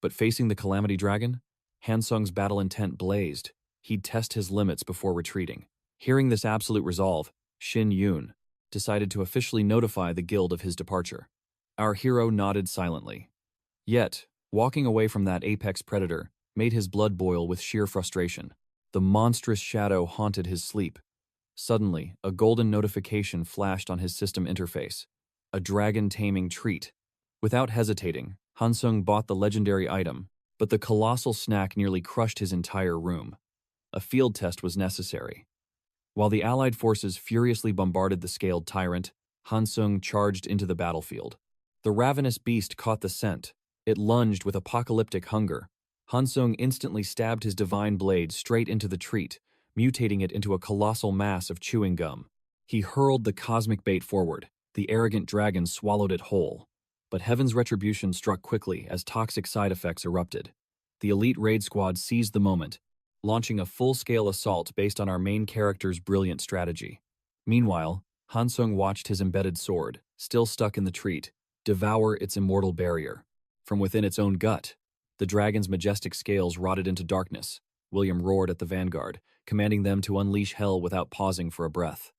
But facing the Calamity Dragon, Hansung's battle intent blazed. He'd test his limits before retreating. Hearing this absolute resolve, Shin Yun decided to officially notify the guild of his departure. Our hero nodded silently. Yet, walking away from that apex predator made his blood boil with sheer frustration. The monstrous shadow haunted his sleep. Suddenly, a golden notification flashed on his system interface. A dragon-taming treat. Without hesitating, Hansung bought the legendary item, but the colossal snack nearly crushed his entire room. A field test was necessary. While the Allied forces furiously bombarded the scaled tyrant, Hansung charged into the battlefield. The ravenous beast caught the scent. It lunged with apocalyptic hunger. Hansung instantly stabbed his divine blade straight into the treat, mutating it into a colossal mass of chewing gum. He hurled the cosmic bait forward. The arrogant dragon swallowed it whole. But heaven's retribution struck quickly as toxic side effects erupted. The elite raid squad seized the moment, launching a full-scale assault based on our main character's brilliant strategy. Meanwhile, Hansung watched his embedded sword, still stuck in the treat, devour its immortal barrier. From within its own gut, the dragon's majestic scales rotted into darkness. William roared at the vanguard, commanding them to unleash hell without pausing for a breath.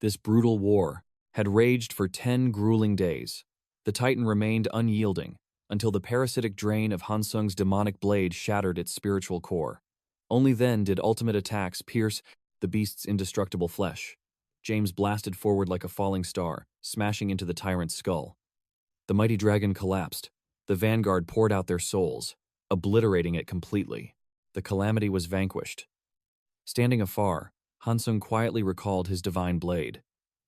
This brutal war had raged for 10 grueling days. The Titan remained unyielding until the parasitic drain of Hansung's demonic blade shattered its spiritual core. Only then did ultimate attacks pierce the beast's indestructible flesh. James blasted forward like a falling star, smashing into the tyrant's skull. The mighty dragon collapsed. The vanguard poured out their souls, obliterating it completely. The calamity was vanquished. Standing afar, Hansung quietly recalled his divine blade.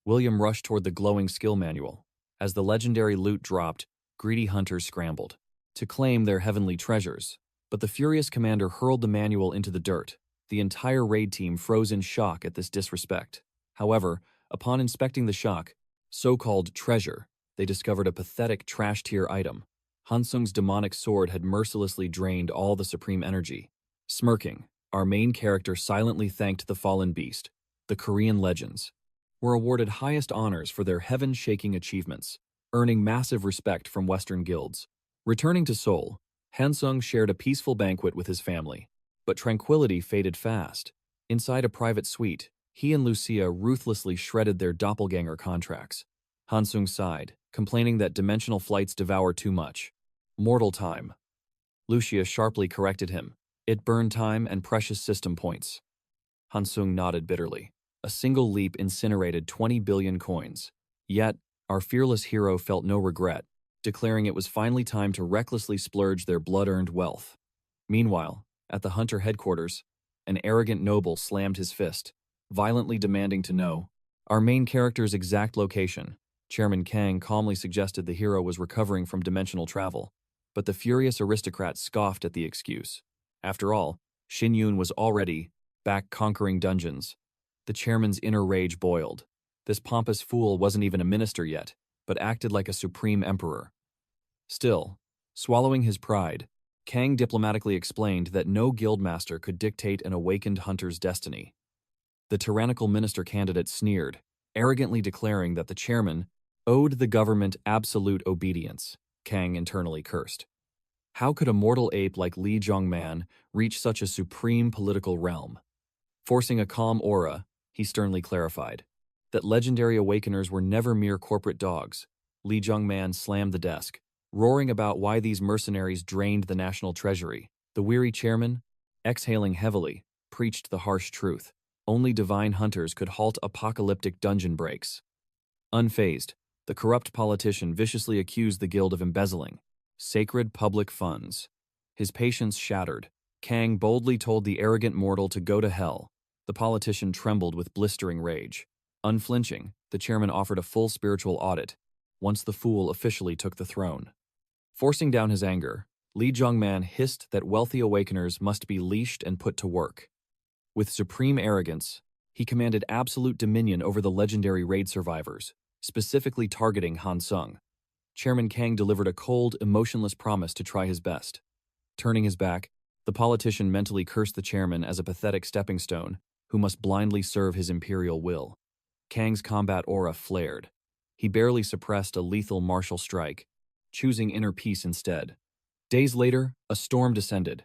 William rushed toward the glowing skill manual. As the legendary loot dropped, greedy hunters scrambled to claim their heavenly treasures. But the furious commander hurled the manual into the dirt. The entire raid team froze in shock at this disrespect. However, upon inspecting the so-called treasure, they discovered a pathetic trash-tier item. Hansung's demonic sword had mercilessly drained all the supreme energy. Smirking, our main character silently thanked the fallen beast. The Korean legends were awarded highest honors for their heaven-shaking achievements, earning massive respect from Western guilds. Returning to Seoul, Hansung shared a peaceful banquet with his family. But tranquility faded fast. Inside a private suite, he and Lucia ruthlessly shredded their doppelganger contracts. Hansung sighed, complaining that dimensional flights devour too much. Mortal time. Lucia sharply corrected him. It burned time and precious system points. Hansung nodded bitterly. A single leap incinerated 20 billion coins. Yet, our fearless hero felt no regret, declaring it was finally time to recklessly splurge their blood-earned wealth. Meanwhile, at the Hunter headquarters, an arrogant noble slammed his fist, violently demanding to know our main character's exact location. Chairman Kang calmly suggested the hero was recovering from dimensional travel, but the furious aristocrat scoffed at the excuse. After all, Shin Yun was already back conquering dungeons. The chairman's inner rage boiled. This pompous fool wasn't even a minister yet, but acted like a supreme emperor. Still, swallowing his pride, Kang diplomatically explained that no guildmaster could dictate an awakened hunter's destiny. The tyrannical minister candidate sneered, arrogantly declaring that the chairman owed the government absolute obedience. Kang internally cursed. How could a mortal ape like Lee Jong-man reach such a supreme political realm? Forcing a calm aura, he sternly clarified that legendary awakeners were never mere corporate dogs. Lee Jong-man slammed the desk, roaring about why these mercenaries drained the national treasury. The weary chairman, exhaling heavily, preached the harsh truth. Only divine hunters could halt apocalyptic dungeon breaks. Unfazed, the corrupt politician viciously accused the guild of embezzling sacred public funds. His patience shattered. Kang boldly told the arrogant mortal to go to hell. The politician trembled with blistering rage. Unflinching, the chairman offered a full spiritual audit once the fool officially took the throne. Forcing down his anger, Lee Jong-man hissed that wealthy awakeners must be leashed and put to work. With supreme arrogance, he commanded absolute dominion over the legendary raid survivors, specifically targeting Hansung. Chairman Kang delivered a cold, emotionless promise to try his best. Turning his back, the politician mentally cursed the chairman as a pathetic stepping stone who must blindly serve his imperial will. Kang's combat aura flared. He barely suppressed a lethal martial strike, choosing inner peace instead. Days later, a storm descended.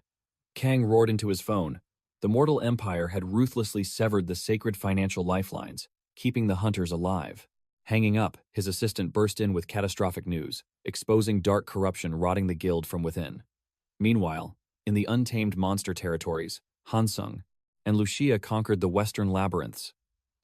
Kang roared into his phone. The mortal empire had ruthlessly severed the sacred financial lifelines, keeping the hunters alive. Hanging up, his assistant burst in with catastrophic news, exposing dark corruption rotting the guild from within. Meanwhile, in the untamed monster territories, Hansung and Lucia conquered the western labyrinths.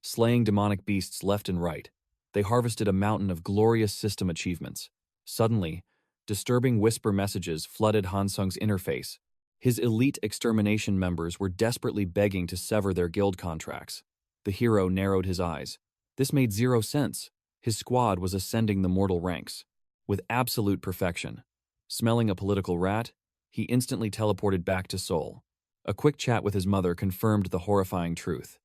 Slaying demonic beasts left and right, they harvested a mountain of glorious system achievements. Suddenly, disturbing whisper messages flooded Hansung's interface. His elite extermination members were desperately begging to sever their guild contracts. The hero narrowed his eyes. This made zero sense. His squad was ascending the mortal ranks with absolute perfection. Smelling a political rat, he instantly teleported back to Seoul. A quick chat with his mother confirmed the horrifying truth.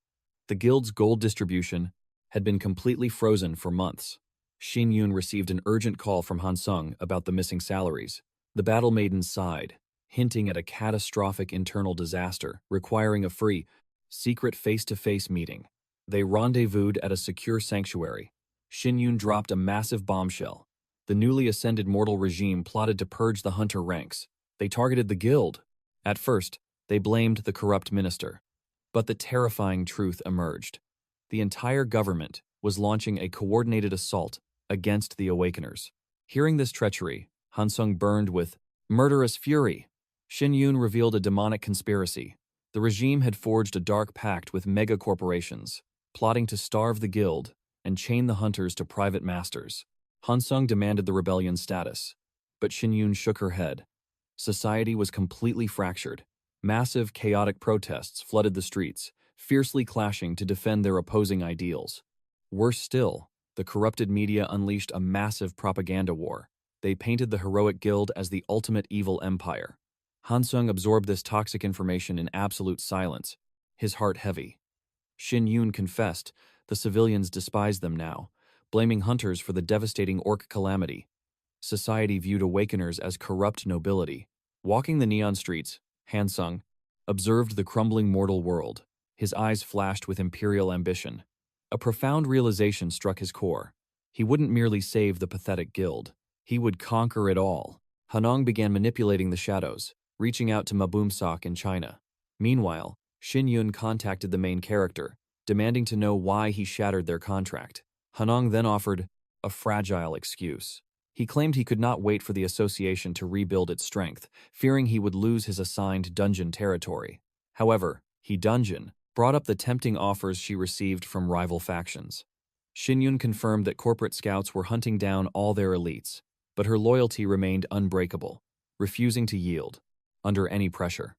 The guild's gold distribution had been completely frozen for months. Shin Yun received an urgent call from Hansung about the missing salaries. The battle maiden sighed, hinting at a catastrophic internal disaster requiring a free, secret face-to-face meeting. They rendezvoused at a secure sanctuary. Shin Yun dropped a massive bombshell. The newly ascended mortal regime plotted to purge the hunter ranks. They targeted the guild. At first, they blamed the corrupt minister. But the terrifying truth emerged. The entire government, was launching a coordinated assault against the Awakeners. Hearing this treachery, Hansung burned with murderous fury. Shin Yun revealed a demonic conspiracy. The regime had forged a dark pact with mega-corporations, plotting to starve the guild and chain the hunters to private masters. Hansung demanded the rebellion's status, but Shin Yun shook her head. Society was completely fractured. Massive, chaotic protests flooded the streets, fiercely clashing to defend their opposing ideals. Worse still, the corrupted media unleashed a massive propaganda war. They painted the heroic guild as the ultimate evil empire. Hansung absorbed this toxic information in absolute silence, his heart heavy. Shin Yun confessed the civilians despised them now, blaming hunters for the devastating orc calamity. Society viewed Awakeners as corrupt nobility. Walking the neon streets, Hansung observed the crumbling mortal world. His eyes flashed with imperial ambition. A profound realization struck his core. He wouldn't merely save the pathetic guild. He would conquer it all. Hanong began manipulating the shadows, reaching out to Mabumsak in China. Meanwhile, Shin Yun contacted the main character, demanding to know why he shattered their contract. Hanong then offered a fragile excuse. He claimed he could not wait for the association to rebuild its strength, fearing he would lose his assigned dungeon territory. However, Dungeon brought up the tempting offers she received from rival factions. Shin Yun confirmed that corporate scouts were hunting down all their elites, but her loyalty remained unbreakable, refusing to yield under any pressure.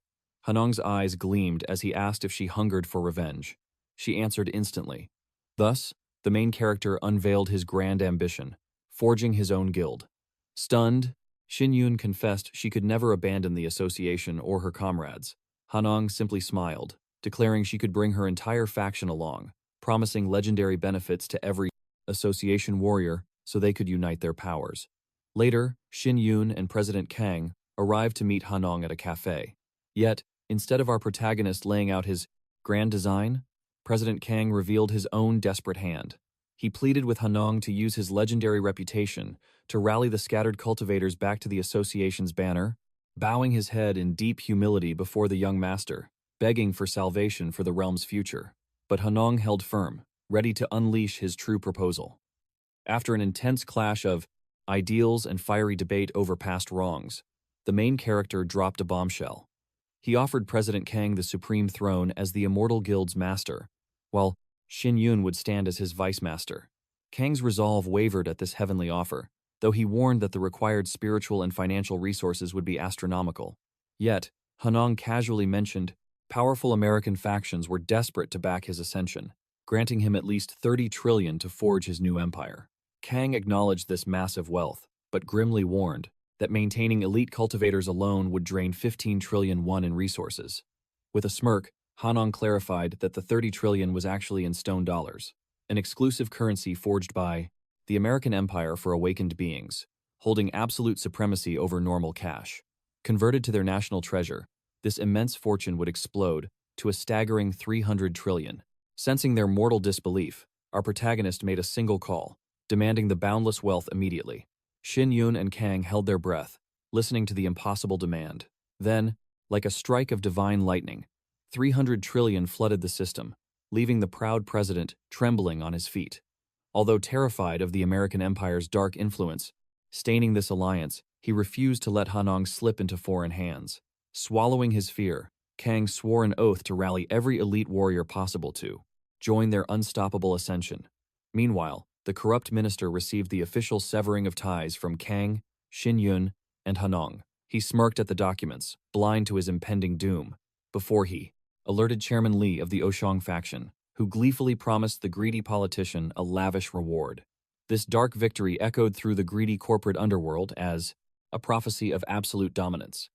Hanong's eyes gleamed as he asked if she hungered for revenge. She answered instantly. Thus, the main character unveiled his grand ambition, forging his own guild. Stunned, Shin Yun confessed she could never abandon the association or her comrades. Hanong simply smiled, declaring she could bring her entire faction along, promising legendary benefits to every association warrior so they could unite their powers. Later, Shin Yun and President Kang arrived to meet Hanong at a cafe. Yet, instead of our protagonist laying out his grand design, President Kang revealed his own desperate hand. He pleaded with Hanong to use his legendary reputation to rally the scattered cultivators back to the association's banner, bowing his head in deep humility before the young master, begging for salvation for the realm's future. But Hanong held firm, ready to unleash his true proposal. After an intense clash of ideals and fiery debate over past wrongs, the main character dropped a bombshell. He offered President Kang the supreme throne as the Immortal Guild's master, while Shin Yun would stand as his vice master. Kang's resolve wavered at this heavenly offer, though he warned that the required spiritual and financial resources would be astronomical. Yet, Hanong casually mentioned powerful American factions were desperate to back his ascension, granting him at least 30 trillion to forge his new empire. Kang acknowledged this massive wealth, but grimly warned that maintaining elite cultivators alone would drain 15 trillion won in resources. With a smirk, Hanong clarified that the 30 trillion was actually in stone dollars, an exclusive currency forged by the American Empire for awakened beings, holding absolute supremacy over normal cash. Converted to their national treasure, this immense fortune would explode to a staggering 300 trillion. Sensing their mortal disbelief, our protagonist made a single call, demanding the boundless wealth immediately. Shin Yun and Kang held their breath, listening to the impossible demand. Then, like a strike of divine lightning, 300 trillion flooded the system, leaving the proud president trembling on his feet. Although terrified of the American Empire's dark influence, staining this alliance, he refused to let Hanong slip into foreign hands. Swallowing his fear, Kang swore an oath to rally every elite warrior possible to join their unstoppable ascension. Meanwhile, the corrupt minister received the official severing of ties from Kang, Shin Yun, and Hanong. He smirked at the documents, blind to his impending doom, before he alerted Chairman Li of the Oshang faction, who gleefully promised the greedy politician a lavish reward. This dark victory echoed through the greedy corporate underworld as a prophecy of absolute dominance.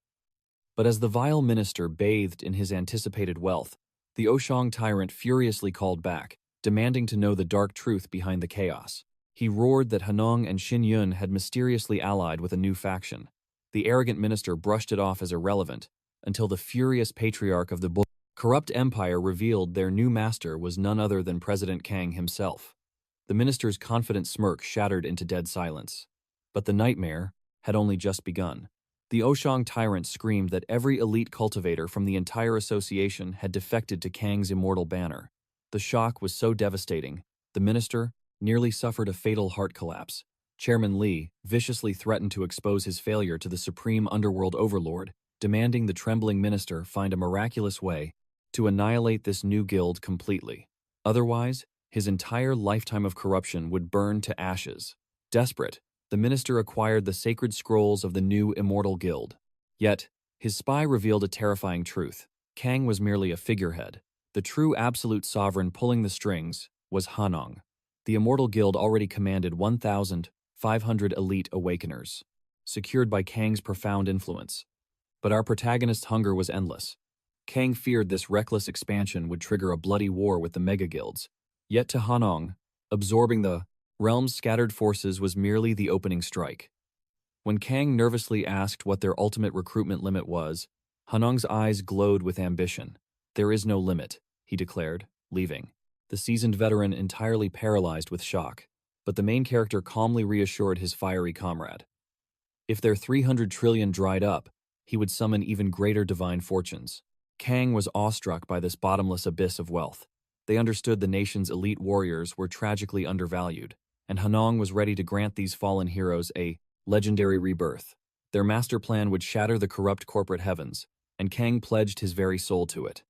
But as the vile minister bathed in his anticipated wealth, the Oshang tyrant furiously called back, demanding to know the dark truth behind the chaos. He roared that Hanong and Shin Yun had mysteriously allied with a new faction. The arrogant minister brushed it off as irrelevant, until the furious patriarch of the corrupt empire revealed their new master was none other than President Kang himself. The minister's confident smirk shattered into dead silence. But the nightmare had only just begun. The Oshang tyrant screamed that every elite cultivator from the entire association had defected to Kang's immortal banner. The shock was so devastating, the minister, nearly suffered a fatal heart collapse. Chairman Li viciously threatened to expose his failure to the supreme underworld overlord, demanding the trembling minister find a miraculous way to annihilate this new guild completely. Otherwise, his entire lifetime of corruption would burn to ashes. Desperate, the minister acquired the sacred scrolls of the new immortal guild. Yet, his spy revealed a terrifying truth. Kang was merely a figurehead. The true absolute sovereign pulling the strings was Hanong. The immortal guild already commanded 1,500 elite awakeners, secured by Kang's profound influence. But our protagonist's hunger was endless. Kang feared this reckless expansion would trigger a bloody war with the mega-guilds. Yet to Hanong, absorbing the realm's scattered forces was merely the opening strike. When Kang nervously asked what their ultimate recruitment limit was, Hanong's eyes glowed with ambition. "There is no limit," he declared, leaving, the seasoned veteran entirely paralyzed with shock. But the main character calmly reassured his fiery comrade. If their 300 trillion dried up, he would summon even greater divine fortunes. Kang was awestruck by this bottomless abyss of wealth. They understood the nation's elite warriors were tragically undervalued, and Hanong was ready to grant these fallen heroes a legendary rebirth. Their master plan would shatter the corrupt corporate heavens, and Kang pledged his very soul to it.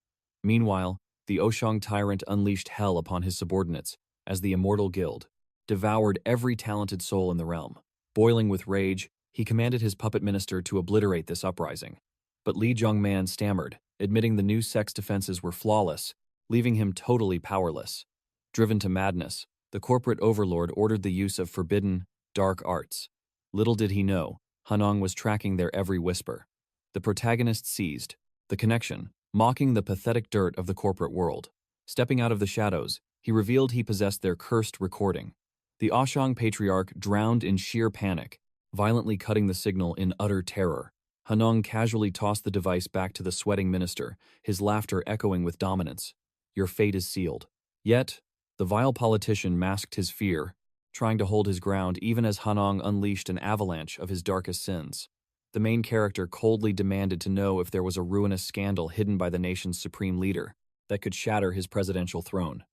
Meanwhile, the Oshang tyrant unleashed hell upon his subordinates as the Immortal Guild devoured every talented soul in the realm. Boiling with rage, he commanded his puppet minister to obliterate this uprising. But Li Zhongman stammered, admitting the new sect's defenses were flawless, leaving him totally powerless. Driven to madness, the corporate overlord ordered the use of forbidden, dark arts. Little did he know, Hanong was tracking their every whisper. The protagonist seized the connection, mocking the pathetic dirt of the corporate world. Stepping out of the shadows, he revealed he possessed their cursed recording. The Oshang patriarch drowned in sheer panic, violently cutting the signal in utter terror. Hanong casually tossed the device back to the sweating minister, his laughter echoing with dominance. "Your fate is sealed." Yet, the vile politician masked his fear, trying to hold his ground even as Hanong unleashed an avalanche of his darkest sins. The main character coldly demanded to know if there was a ruinous scandal hidden by the nation's supreme leader that could shatter his presidential throne.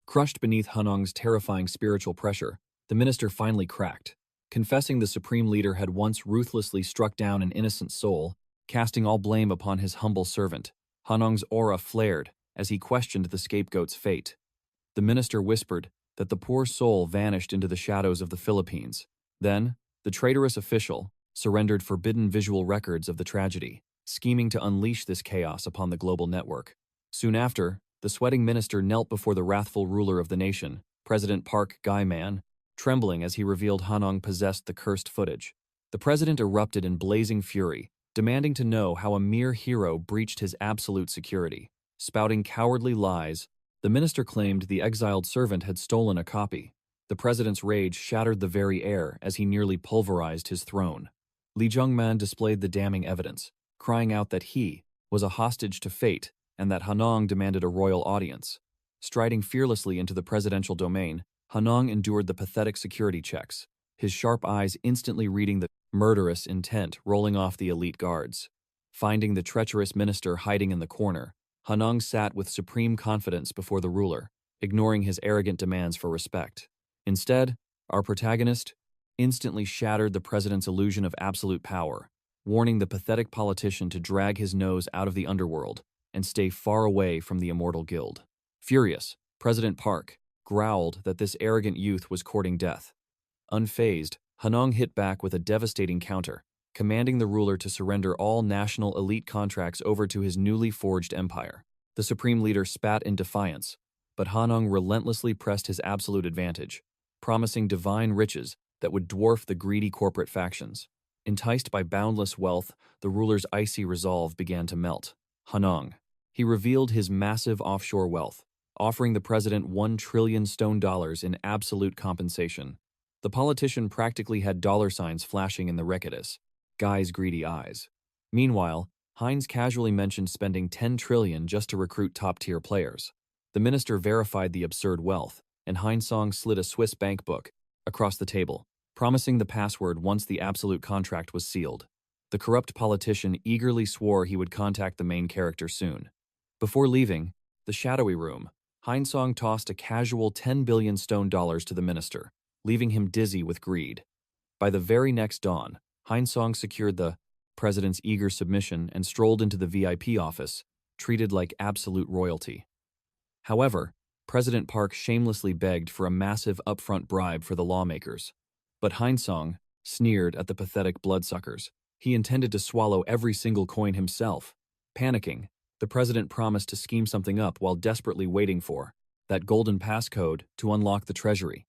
Crushed beneath Hanong's terrifying spiritual pressure, the minister finally cracked, confessing the supreme leader had once ruthlessly struck down an innocent soul, casting all blame upon his humble servant. Hanong's aura flared as he questioned the scapegoat's fate. The minister whispered that the poor soul vanished into the shadows of the Philippines. Then, the traitorous official surrendered forbidden visual records of the tragedy, scheming to unleash this chaos upon the global network. Soon after, the sweating minister knelt before the wrathful ruler of the nation, President Park Geun-man, trembling as he revealed Hanong possessed the cursed footage. The president erupted in blazing fury, demanding to know how a mere hero breached his absolute security. Spouting cowardly lies, the minister claimed the exiled servant had stolen a copy. The president's rage shattered the very air as he nearly pulverized his throne. Li Zhongman displayed the damning evidence, crying out that he was a hostage to fate and that Hanong demanded a royal audience. Striding fearlessly into the presidential domain, Hanong endured the pathetic security checks, his sharp eyes instantly reading the murderous intent rolling off the elite guards. Finding the treacherous minister hiding in the corner, Hanong sat with supreme confidence before the ruler, ignoring his arrogant demands for respect. Instead, our protagonist instantly shattered the president's illusion of absolute power, warning the pathetic politician to drag his nose out of the underworld and stay far away from the Immortal Guild. Furious, President Park growled that this arrogant youth was courting death. Unfazed, Hanong hit back with a devastating counter, commanding the ruler to surrender all national elite contracts over to his newly forged empire. The supreme leader spat in defiance, but Hanong relentlessly pressed his absolute advantage, promising divine riches that would dwarf the greedy corporate factions. Enticed by boundless wealth, the ruler's icy resolve began to melt. Hanong. He revealed his massive offshore wealth, offering the president 1 trillion stone dollars in absolute compensation. The politician practically had dollar signs flashing in the Reckitus, Guy's greedy eyes. Meanwhile, Heinz casually mentioned spending 10 trillion just to recruit top-tier players. The minister verified the absurd wealth, and Hansung slid a Swiss bank book across the table, promising the password once the absolute contract was sealed. The corrupt politician eagerly swore he would contact the main character soon. Before leaving the shadowy room, Hansung tossed a casual 10 billion stone dollars to the minister, leaving him dizzy with greed. By the very next dawn, Hansung secured the president's eager submission and strolled into the VIP office, treated like absolute royalty. However, President Park shamelessly begged for a massive upfront bribe for the lawmakers. But Hansung sneered at the pathetic bloodsuckers. He intended to swallow every single coin himself. Panicking, the president promised to scheme something up while desperately waiting for that golden passcode to unlock the treasury.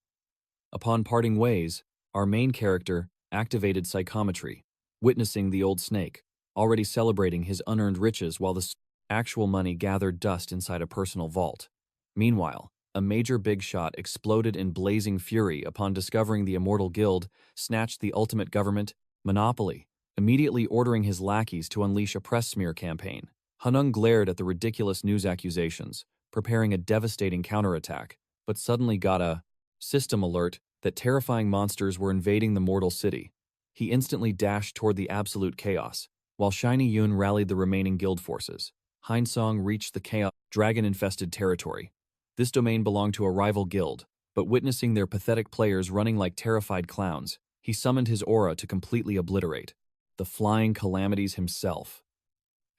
Upon parting ways, our main character activated psychometry, witnessing the old snake, already celebrating his unearned riches while the actual money gathered dust inside a personal vault. Meanwhile, a major big shot exploded in blazing fury upon discovering the Immortal Guild snatched the ultimate government monopoly, immediately ordering his lackeys to unleash a press smear campaign. Hanung glared at the ridiculous news accusations, preparing a devastating counterattack, but suddenly got a system alert that terrifying monsters were invading the mortal city. He instantly dashed toward the absolute chaos, while Shiny Yun rallied the remaining guild forces. Hansung reached the chaos dragon-infested territory. This domain belonged to a rival guild, but witnessing their pathetic players running like terrified clowns, he summoned his aura to completely obliterate the flying calamities himself.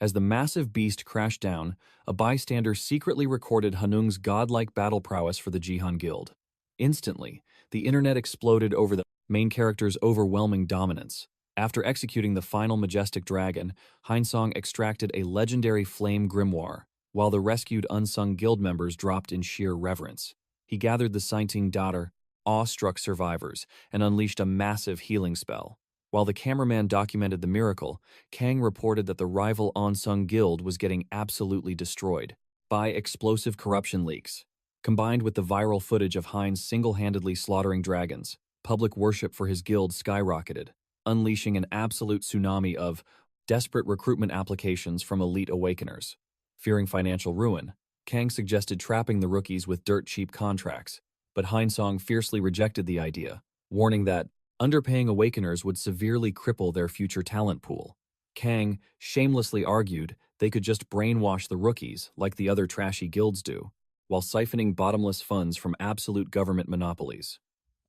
As the massive beast crashed down, a bystander secretly recorded Hanung's godlike battle prowess for the Jihan Guild. Instantly, the internet exploded over the main character's overwhelming dominance. After executing the final majestic dragon, Hansung extracted a legendary flame grimoire, while the rescued unsung guild members dropped in sheer reverence. He gathered the Sainting daughter, awestruck survivors, and unleashed a massive healing spell. While the cameraman documented the miracle, Kang reported that the rival unsung guild was getting absolutely destroyed by explosive corruption leaks. Combined with the viral footage of Heinz single-handedly slaughtering dragons, public worship for his guild skyrocketed, unleashing an absolute tsunami of desperate recruitment applications from elite awakeners. Fearing financial ruin, Kang suggested trapping the rookies with dirt-cheap contracts, but Hansung fiercely rejected the idea, warning that underpaying awakeners would severely cripple their future talent pool. Kang shamelessly argued they could just brainwash the rookies like the other trashy guilds do, while siphoning bottomless funds from absolute government monopolies.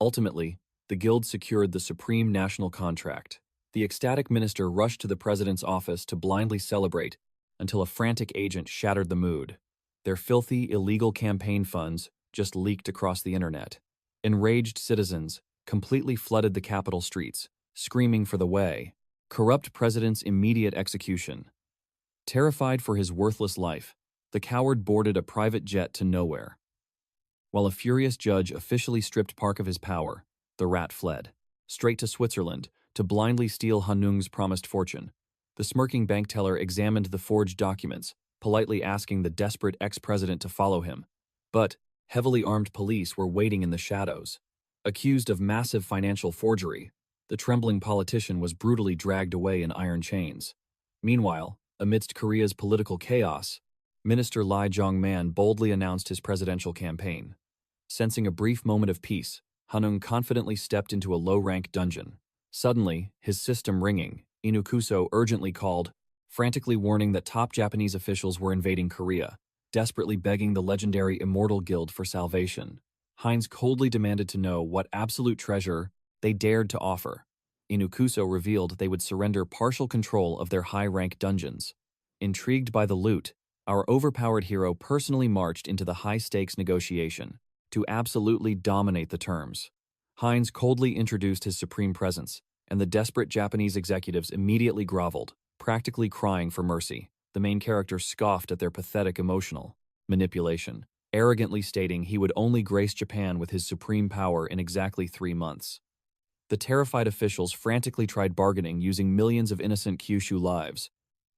Ultimately, the guild secured the supreme national contract. The ecstatic minister rushed to the president's office to blindly celebrate until a frantic agent shattered the mood. Their filthy, illegal campaign funds just leaked across the internet. Enraged citizens completely flooded the capital streets, screaming for the way. Corrupt president's immediate execution. Terrified for his worthless life, the coward boarded a private jet to nowhere. While a furious judge officially stripped Park of his power, the rat fled, straight to Switzerland, to blindly steal Hanung's promised fortune. The smirking bank teller examined the forged documents, politely asking the desperate ex-president to follow him. But heavily armed police were waiting in the shadows. Accused of massive financial forgery, the trembling politician was brutally dragged away in iron chains. Meanwhile, amidst Korea's political chaos, Minister Lee Jong-man boldly announced his presidential campaign. Sensing a brief moment of peace, Hanung confidently stepped into a low-rank dungeon. Suddenly, his system ringing, Inukuso urgently called, frantically warning that top Japanese officials were invading Korea, desperately begging the legendary Immortal Guild for salvation. Heinz coldly demanded to know what absolute treasure they dared to offer. Inukuso revealed they would surrender partial control of their high-rank dungeons. Intrigued by the loot, our overpowered hero personally marched into the high-stakes negotiation to absolutely dominate the terms. Heinz coldly introduced his supreme presence, and the desperate Japanese executives immediately groveled, practically crying for mercy. The main character scoffed at their pathetic emotional manipulation, arrogantly stating he would only grace Japan with his supreme power in exactly 3 months. The terrified officials frantically tried bargaining using millions of innocent Kyushu lives,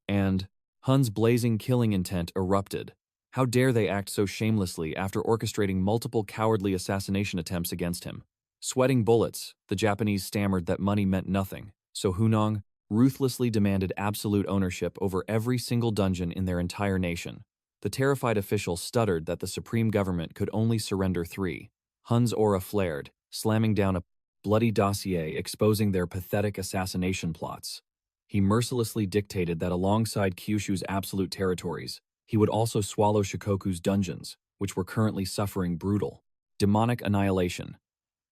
and Hun's blazing killing intent erupted. How dare they act so shamelessly after orchestrating multiple cowardly assassination attempts against him? Sweating bullets, the Japanese stammered that money meant nothing, so Hunong ruthlessly demanded absolute ownership over every single dungeon in their entire nation. The terrified official stuttered that the supreme government could only surrender 3. Hun's aura flared, slamming down a bloody dossier exposing their pathetic assassination plots. He mercilessly dictated that alongside Kyushu's absolute territories, he would also swallow Shikoku's dungeons, which were currently suffering brutal, demonic annihilation.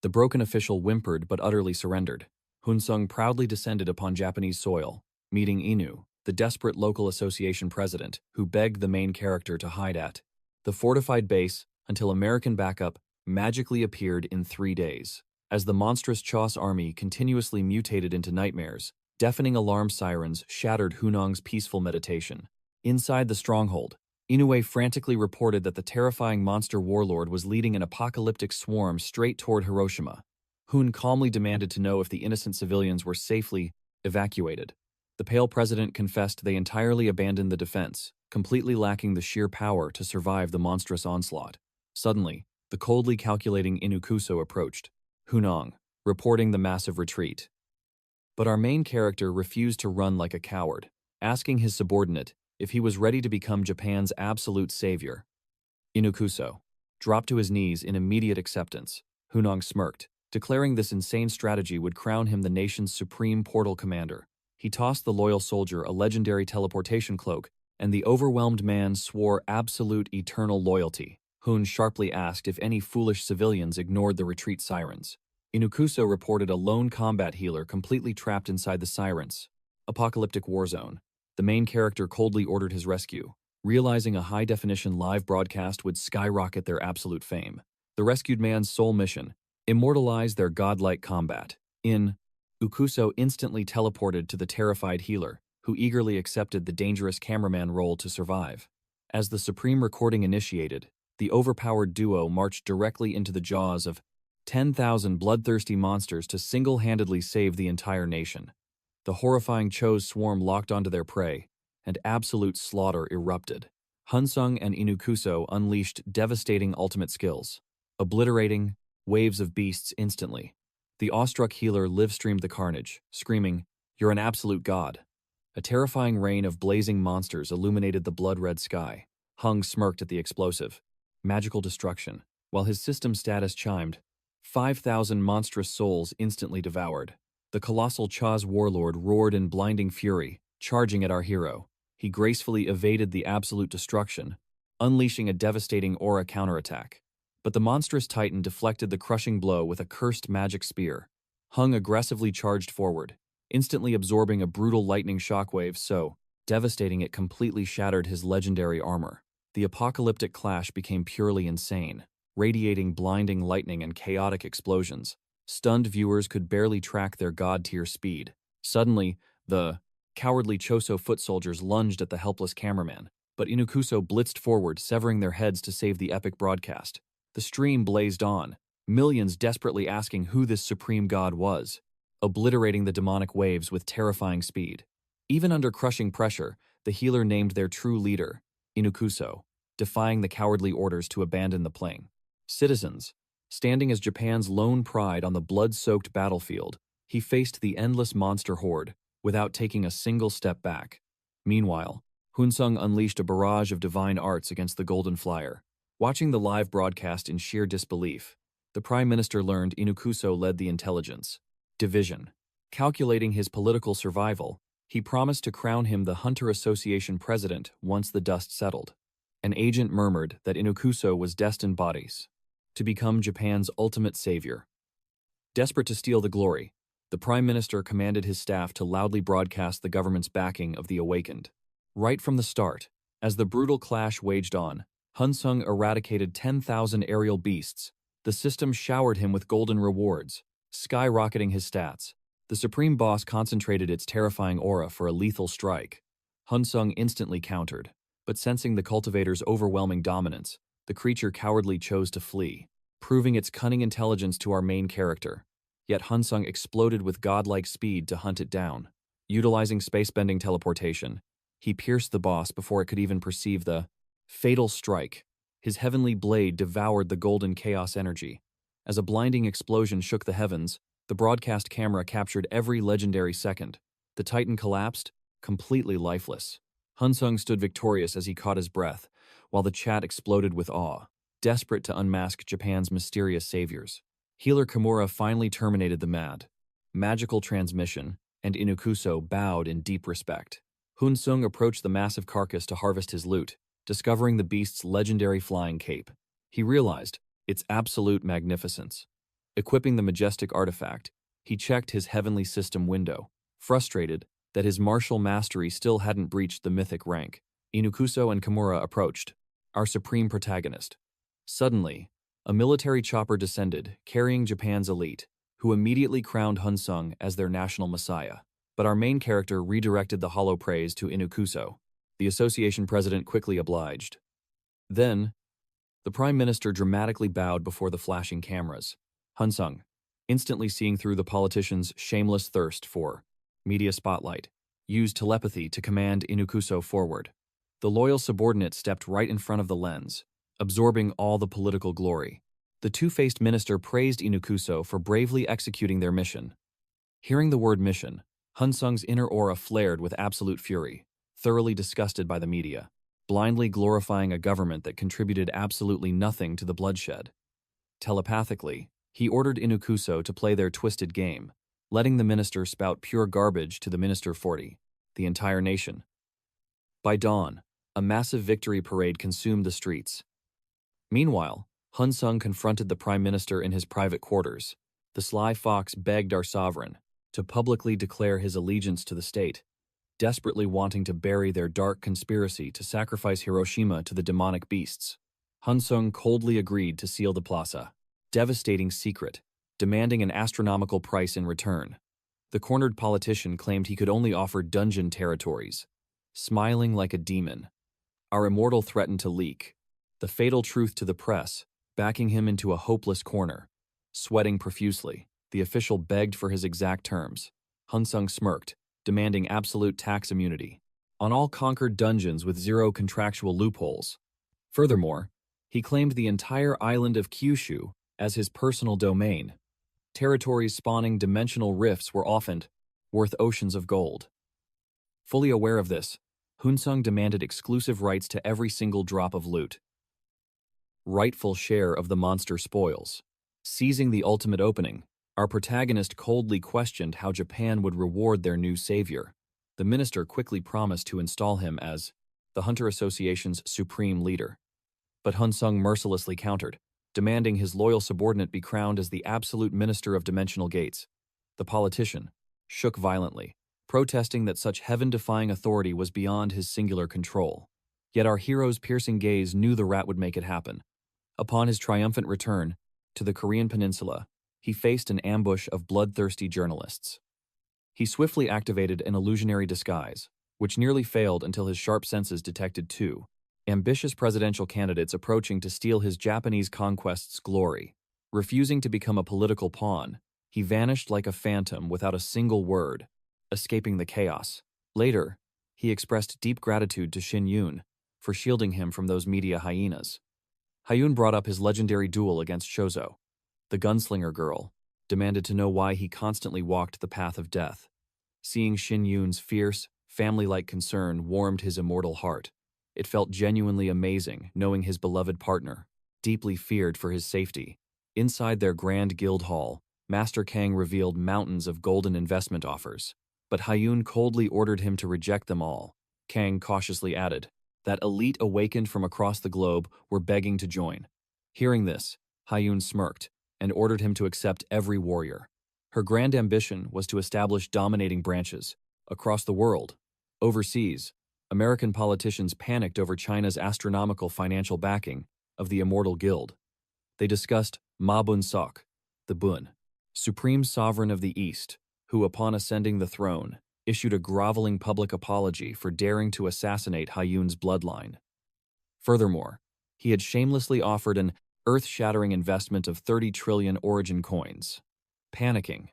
The broken official whimpered but utterly surrendered. Hansung proudly descended upon Japanese soil, meeting Inu, the desperate local association president, who begged the main character to hide at the fortified base until American backup magically appeared in 3 days. As the monstrous Chaos army continuously mutated into nightmares, deafening alarm sirens shattered Hunong's peaceful meditation. Inside the stronghold, Inoue frantically reported that the terrifying monster warlord was leading an apocalyptic swarm straight toward Hiroshima. Hun calmly demanded to know if the innocent civilians were safely evacuated. The Pale President confessed they entirely abandoned the defense, completely lacking the sheer power to survive the monstrous onslaught. Suddenly, the coldly calculating Inukuso approached Hunong, reporting the massive retreat. But our main character refused to run like a coward, asking his subordinate if he was ready to become Japan's absolute savior. Inukuso dropped to his knees in immediate acceptance. Hunong smirked, declaring this insane strategy would crown him the nation's supreme portal commander. He tossed the loyal soldier a legendary teleportation cloak, and the overwhelmed man swore absolute eternal loyalty. Hun sharply asked if any foolish civilians ignored the retreat sirens. Inukuso reported a lone combat healer completely trapped inside the sirens. Apocalyptic war zone. The main character coldly ordered his rescue, realizing a high-definition live broadcast would skyrocket their absolute fame. The rescued man's sole mission: immortalize their godlike combat. Ukuso instantly teleported to the terrified healer, who eagerly accepted the dangerous cameraman role to survive. As the supreme recording initiated, the overpowered duo marched directly into the jaws of 10,000 bloodthirsty monsters to single-handedly save the entire nation. The horrifying Cho's swarm locked onto their prey, and absolute slaughter erupted. Hansung and Inukuso unleashed devastating ultimate skills, obliterating waves of beasts instantly. The awestruck healer live-streamed the carnage, screaming, "You're an absolute god." A terrifying rain of blazing monsters illuminated the blood-red sky. Hung smirked at the explosive, magical destruction, while his system status chimed. 5,000 monstrous souls instantly devoured. The colossal Cha's warlord roared in blinding fury, charging at our hero. He gracefully evaded the absolute destruction, unleashing a devastating aura counterattack. But the monstrous titan deflected the crushing blow with a cursed magic spear. Hung aggressively charged forward, instantly absorbing a brutal lightning shockwave so devastating it completely shattered his legendary armor. The apocalyptic clash became purely insane, radiating blinding lightning and chaotic explosions. Stunned viewers could barely track their god-tier speed. Suddenly, the cowardly Choso foot soldiers lunged at the helpless cameraman, but Inukuso blitzed forward, severing their heads to save the epic broadcast. The stream blazed on, millions desperately asking who this supreme god was, obliterating the demonic waves with terrifying speed. Even under crushing pressure, the healer named their true leader, Inukuso, defying the cowardly orders to abandon the plane. Citizens, standing as Japan's lone pride on the blood-soaked battlefield, he faced the endless monster horde without taking a single step back. Meanwhile, Hansung unleashed a barrage of divine arts against the Golden Flyer. Watching the live broadcast in sheer disbelief, the Prime Minister learned Inukuso led the intelligence division. Calculating his political survival, he promised to crown him the Hunter Association president once the dust settled. An agent murmured that Inukuso was destined bodies to become Japan's ultimate savior. Desperate to steal the glory, the Prime Minister commanded his staff to loudly broadcast the government's backing of the awakened. Right from the start, as the brutal clash waged on, Hansung eradicated 10,000 aerial beasts. The system showered him with golden rewards, skyrocketing his stats. The Supreme Boss concentrated its terrifying aura for a lethal strike. Hansung instantly countered, but sensing the cultivator's overwhelming dominance, the creature cowardly chose to flee, proving its cunning intelligence to our main character. Yet Hansung exploded with godlike speed to hunt it down. Utilizing space-bending teleportation, he pierced the boss before it could even perceive the fatal strike. His heavenly blade devoured the golden chaos energy. As a blinding explosion shook the heavens, the broadcast camera captured every legendary second. The Titan collapsed, completely lifeless. Hansung stood victorious as he caught his breath, while the chat exploded with awe, desperate to unmask Japan's mysterious saviors. Healer Kimura finally terminated the magical transmission, and Inukuso bowed in deep respect. Hansung approached the massive carcass to harvest his loot. discovering the beast's legendary flying cape. He realized its absolute magnificence. Equipping the majestic artifact, he checked his heavenly system window, frustrated that his martial mastery still hadn't breached the mythic rank. Inukuso and Kimura approached, our supreme protagonist. Suddenly, a military chopper descended, carrying Japan's elite, who immediately crowned Hansung as their national messiah. But our main character redirected the hollow praise to Inukuso. The association president quickly obliged. Then, the prime minister dramatically bowed before the flashing cameras. Hansung, instantly seeing through the politician's shameless thirst for media spotlight, used telepathy to command Inukuso forward. The loyal subordinate stepped right in front of the lens, absorbing all the political glory. The two-faced minister praised Inukuso for bravely executing their mission. Hearing the word mission, Hansung's inner aura flared with absolute fury, thoroughly disgusted by the media, blindly glorifying a government that contributed absolutely nothing to the bloodshed. Telepathically, he ordered Inukuso to play their twisted game, letting the minister spout pure garbage to the Minister 40, the entire nation. By dawn, a massive victory parade consumed the streets. Meanwhile, Hansung confronted the prime minister in his private quarters. The sly fox begged our sovereign to publicly declare his allegiance to the state, desperately wanting to bury their dark conspiracy to sacrifice Hiroshima to the demonic beasts. Hansung coldly agreed to seal the plaza, devastating secret, demanding an astronomical price in return. The cornered politician claimed he could only offer dungeon territories. Smiling like a demon, our immortal threatened to leak the fatal truth to the press, backing him into a hopeless corner. Sweating profusely, the official begged for his exact terms. Hansung smirked, demanding absolute tax immunity on all conquered dungeons with zero contractual loopholes. Furthermore, he claimed the entire island of Kyushu as his personal domain. Territories spawning dimensional rifts were often worth oceans of gold. Fully aware of this, Hansung demanded exclusive rights to every single drop of loot. Rightful share of the monster spoils. Seizing the ultimate opening, our protagonist coldly questioned how Japan would reward their new savior. The minister quickly promised to install him as the Hunter Association's supreme leader. But Hansung mercilessly countered, demanding his loyal subordinate be crowned as the absolute minister of dimensional gates. The politician shook violently, protesting that such heaven-defying authority was beyond his singular control. Yet our hero's piercing gaze knew the rat would make it happen. Upon his triumphant return to the Korean peninsula, he faced an ambush of bloodthirsty journalists. He swiftly activated an illusionary disguise, which nearly failed until his sharp senses detected two ambitious presidential candidates approaching to steal his Japanese conquest's glory. Refusing to become a political pawn, he vanished like a phantom without a single word, escaping the chaos. Later, he expressed deep gratitude to Shin Yoon for shielding him from those media hyenas. Hyun brought up his legendary duel against Shozo. The gunslinger girl demanded to know why he constantly walked the path of death. Seeing Shin Yoon's fierce, family-like concern warmed his immortal heart. It felt genuinely amazing knowing his beloved partner, deeply feared for his safety. Inside their grand guild hall, Master Kang revealed mountains of golden investment offers, but Hyun coldly ordered him to reject them all. Kang cautiously added that elite awakened from across the globe were begging to join. Hearing this, Hyun smirked and ordered him to accept every warrior. Her grand ambition was to establish dominating branches across the world. Overseas, American politicians panicked over China's astronomical financial backing of the Immortal Guild. They discussed Ma Bun-sok, the Bun, supreme sovereign of the East, who, upon ascending the throne, issued a groveling public apology for daring to assassinate Hyun's bloodline. Furthermore, he had shamelessly offered an earth-shattering investment of 30 trillion origin coins. Panicking,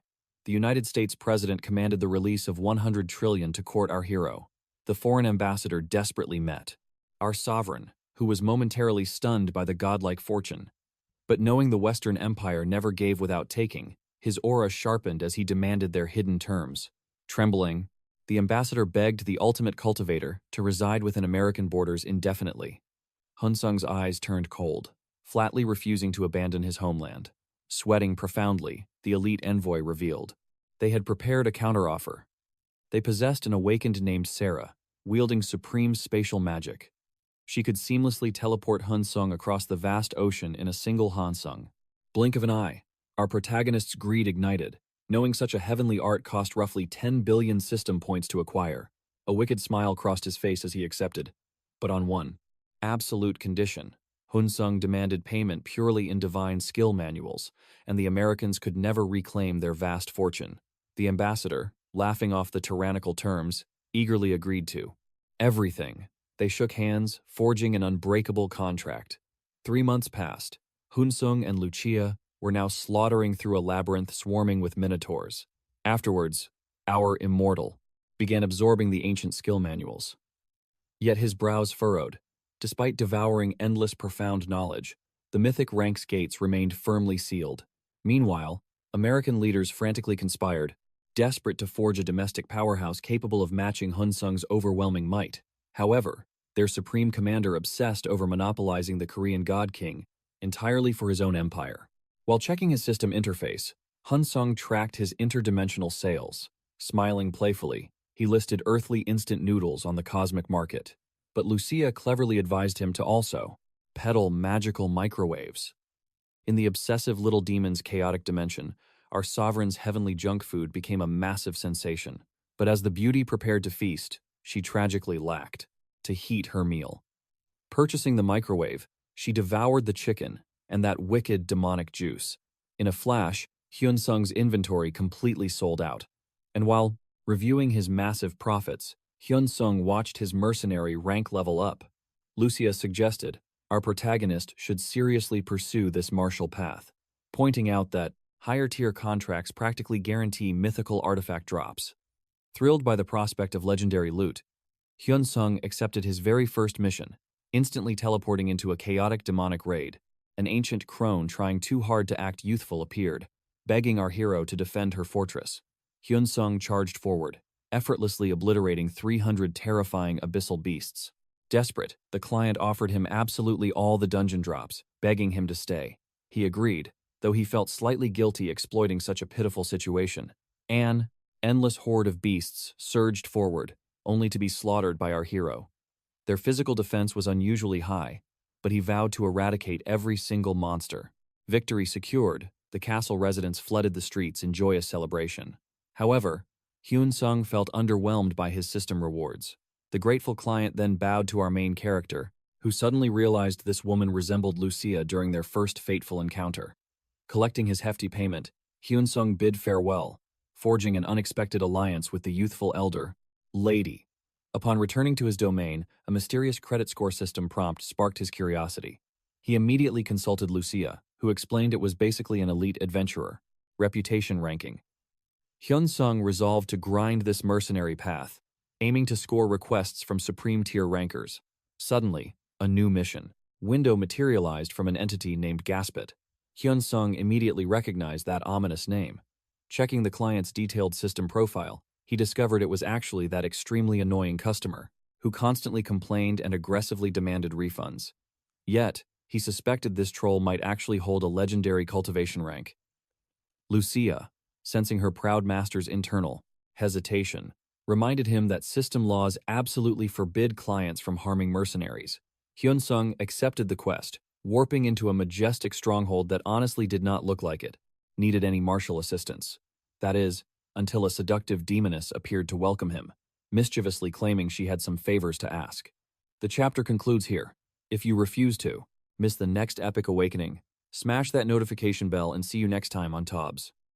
the United States president commanded the release of 100 trillion to court our hero. The foreign ambassador desperately met our sovereign, who was momentarily stunned by the godlike fortune. But knowing the Western Empire never gave without taking, his aura sharpened as he demanded their hidden terms. Trembling, the ambassador begged the ultimate cultivator to reside within American borders indefinitely. Hansung's eyes turned cold, flatly refusing to abandon his homeland. Sweating profoundly, the elite envoy revealed they had prepared a counteroffer. They possessed an awakened named Sarah, wielding supreme spatial magic. She could seamlessly teleport Hansung across the vast ocean in a single Hansung. Blink of an eye, our protagonist's greed ignited. Knowing such a heavenly art cost roughly 10 billion system points to acquire. A wicked smile crossed his face as he accepted. But on one absolute condition. Hansung demanded payment purely in divine skill manuals, and the Americans could never reclaim their vast fortune. The ambassador, laughing off the tyrannical terms, eagerly agreed to everything. They shook hands, forging an unbreakable contract. 3 months passed. Hansung and Lucia were now slaughtering through a labyrinth swarming with minotaurs. Afterwards, our immortal began absorbing the ancient skill manuals. Yet his brows furrowed. Despite devouring endless profound knowledge, the mythic rank's gates remained firmly sealed. Meanwhile, American leaders frantically conspired, desperate to forge a domestic powerhouse capable of matching Hansung's overwhelming might. However, their supreme commander obsessed over monopolizing the Korean God King entirely for his own empire. While checking his system interface, Hansung tracked his interdimensional sales. Smiling playfully, he listed earthly instant noodles on the cosmic market. But Lucia cleverly advised him to also peddle magical microwaves. In the obsessive little demon's chaotic dimension, our sovereign's heavenly junk food became a massive sensation. But as the beauty prepared to feast, she tragically lacked to heat her meal. Purchasing the microwave, she devoured the chicken and that wicked demonic juice. In a flash, Hansung's inventory completely sold out. And while reviewing his massive profits, Hansung watched his mercenary rank level up. Lucia suggested our protagonist should seriously pursue this martial path, pointing out that higher-tier contracts practically guarantee mythical artifact drops. Thrilled by the prospect of legendary loot, Hansung accepted his very first mission, instantly teleporting into a chaotic demonic raid. An ancient crone trying too hard to act youthful appeared, begging our hero to defend her fortress. Hansung charged forward, effortlessly obliterating 300 terrifying abyssal beasts. Desperate, the client offered him absolutely all the dungeon drops, begging him to stay. He agreed, though he felt slightly guilty exploiting such a pitiful situation. An endless horde of beasts surged forward, only to be slaughtered by our hero. Their physical defense was unusually high, but he vowed to eradicate every single monster. Victory secured, the castle residents flooded the streets in joyous celebration. However, Hansung felt underwhelmed by his system rewards. The grateful client then bowed to our main character, who suddenly realized this woman resembled Lucia during their first fateful encounter. Collecting his hefty payment, Hansung bid farewell, forging an unexpected alliance with the youthful elder, Lady. Upon returning to his domain, a mysterious credit score system prompt sparked his curiosity. He immediately consulted Lucia, who explained it was basically an elite adventurer. Reputation ranking. Hansung resolved to grind this mercenary path, aiming to score requests from supreme-tier rankers. Suddenly, a new mission window materialized from an entity named Gaspet. Hansung immediately recognized that ominous name. Checking the client's detailed system profile, he discovered it was actually that extremely annoying customer, who constantly complained and aggressively demanded refunds. Yet, he suspected this troll might actually hold a legendary cultivation rank. Lucia, sensing her proud master's internal hesitation, reminded him that system laws absolutely forbid clients from harming mercenaries. Hansung accepted the quest, warping into a majestic stronghold that honestly did not look like it needed any martial assistance. That is, until a seductive demoness appeared to welcome him, mischievously claiming she had some favors to ask. The chapter concludes here. If you refuse to miss the next epic awakening, smash that notification bell and see you next time on Tobs.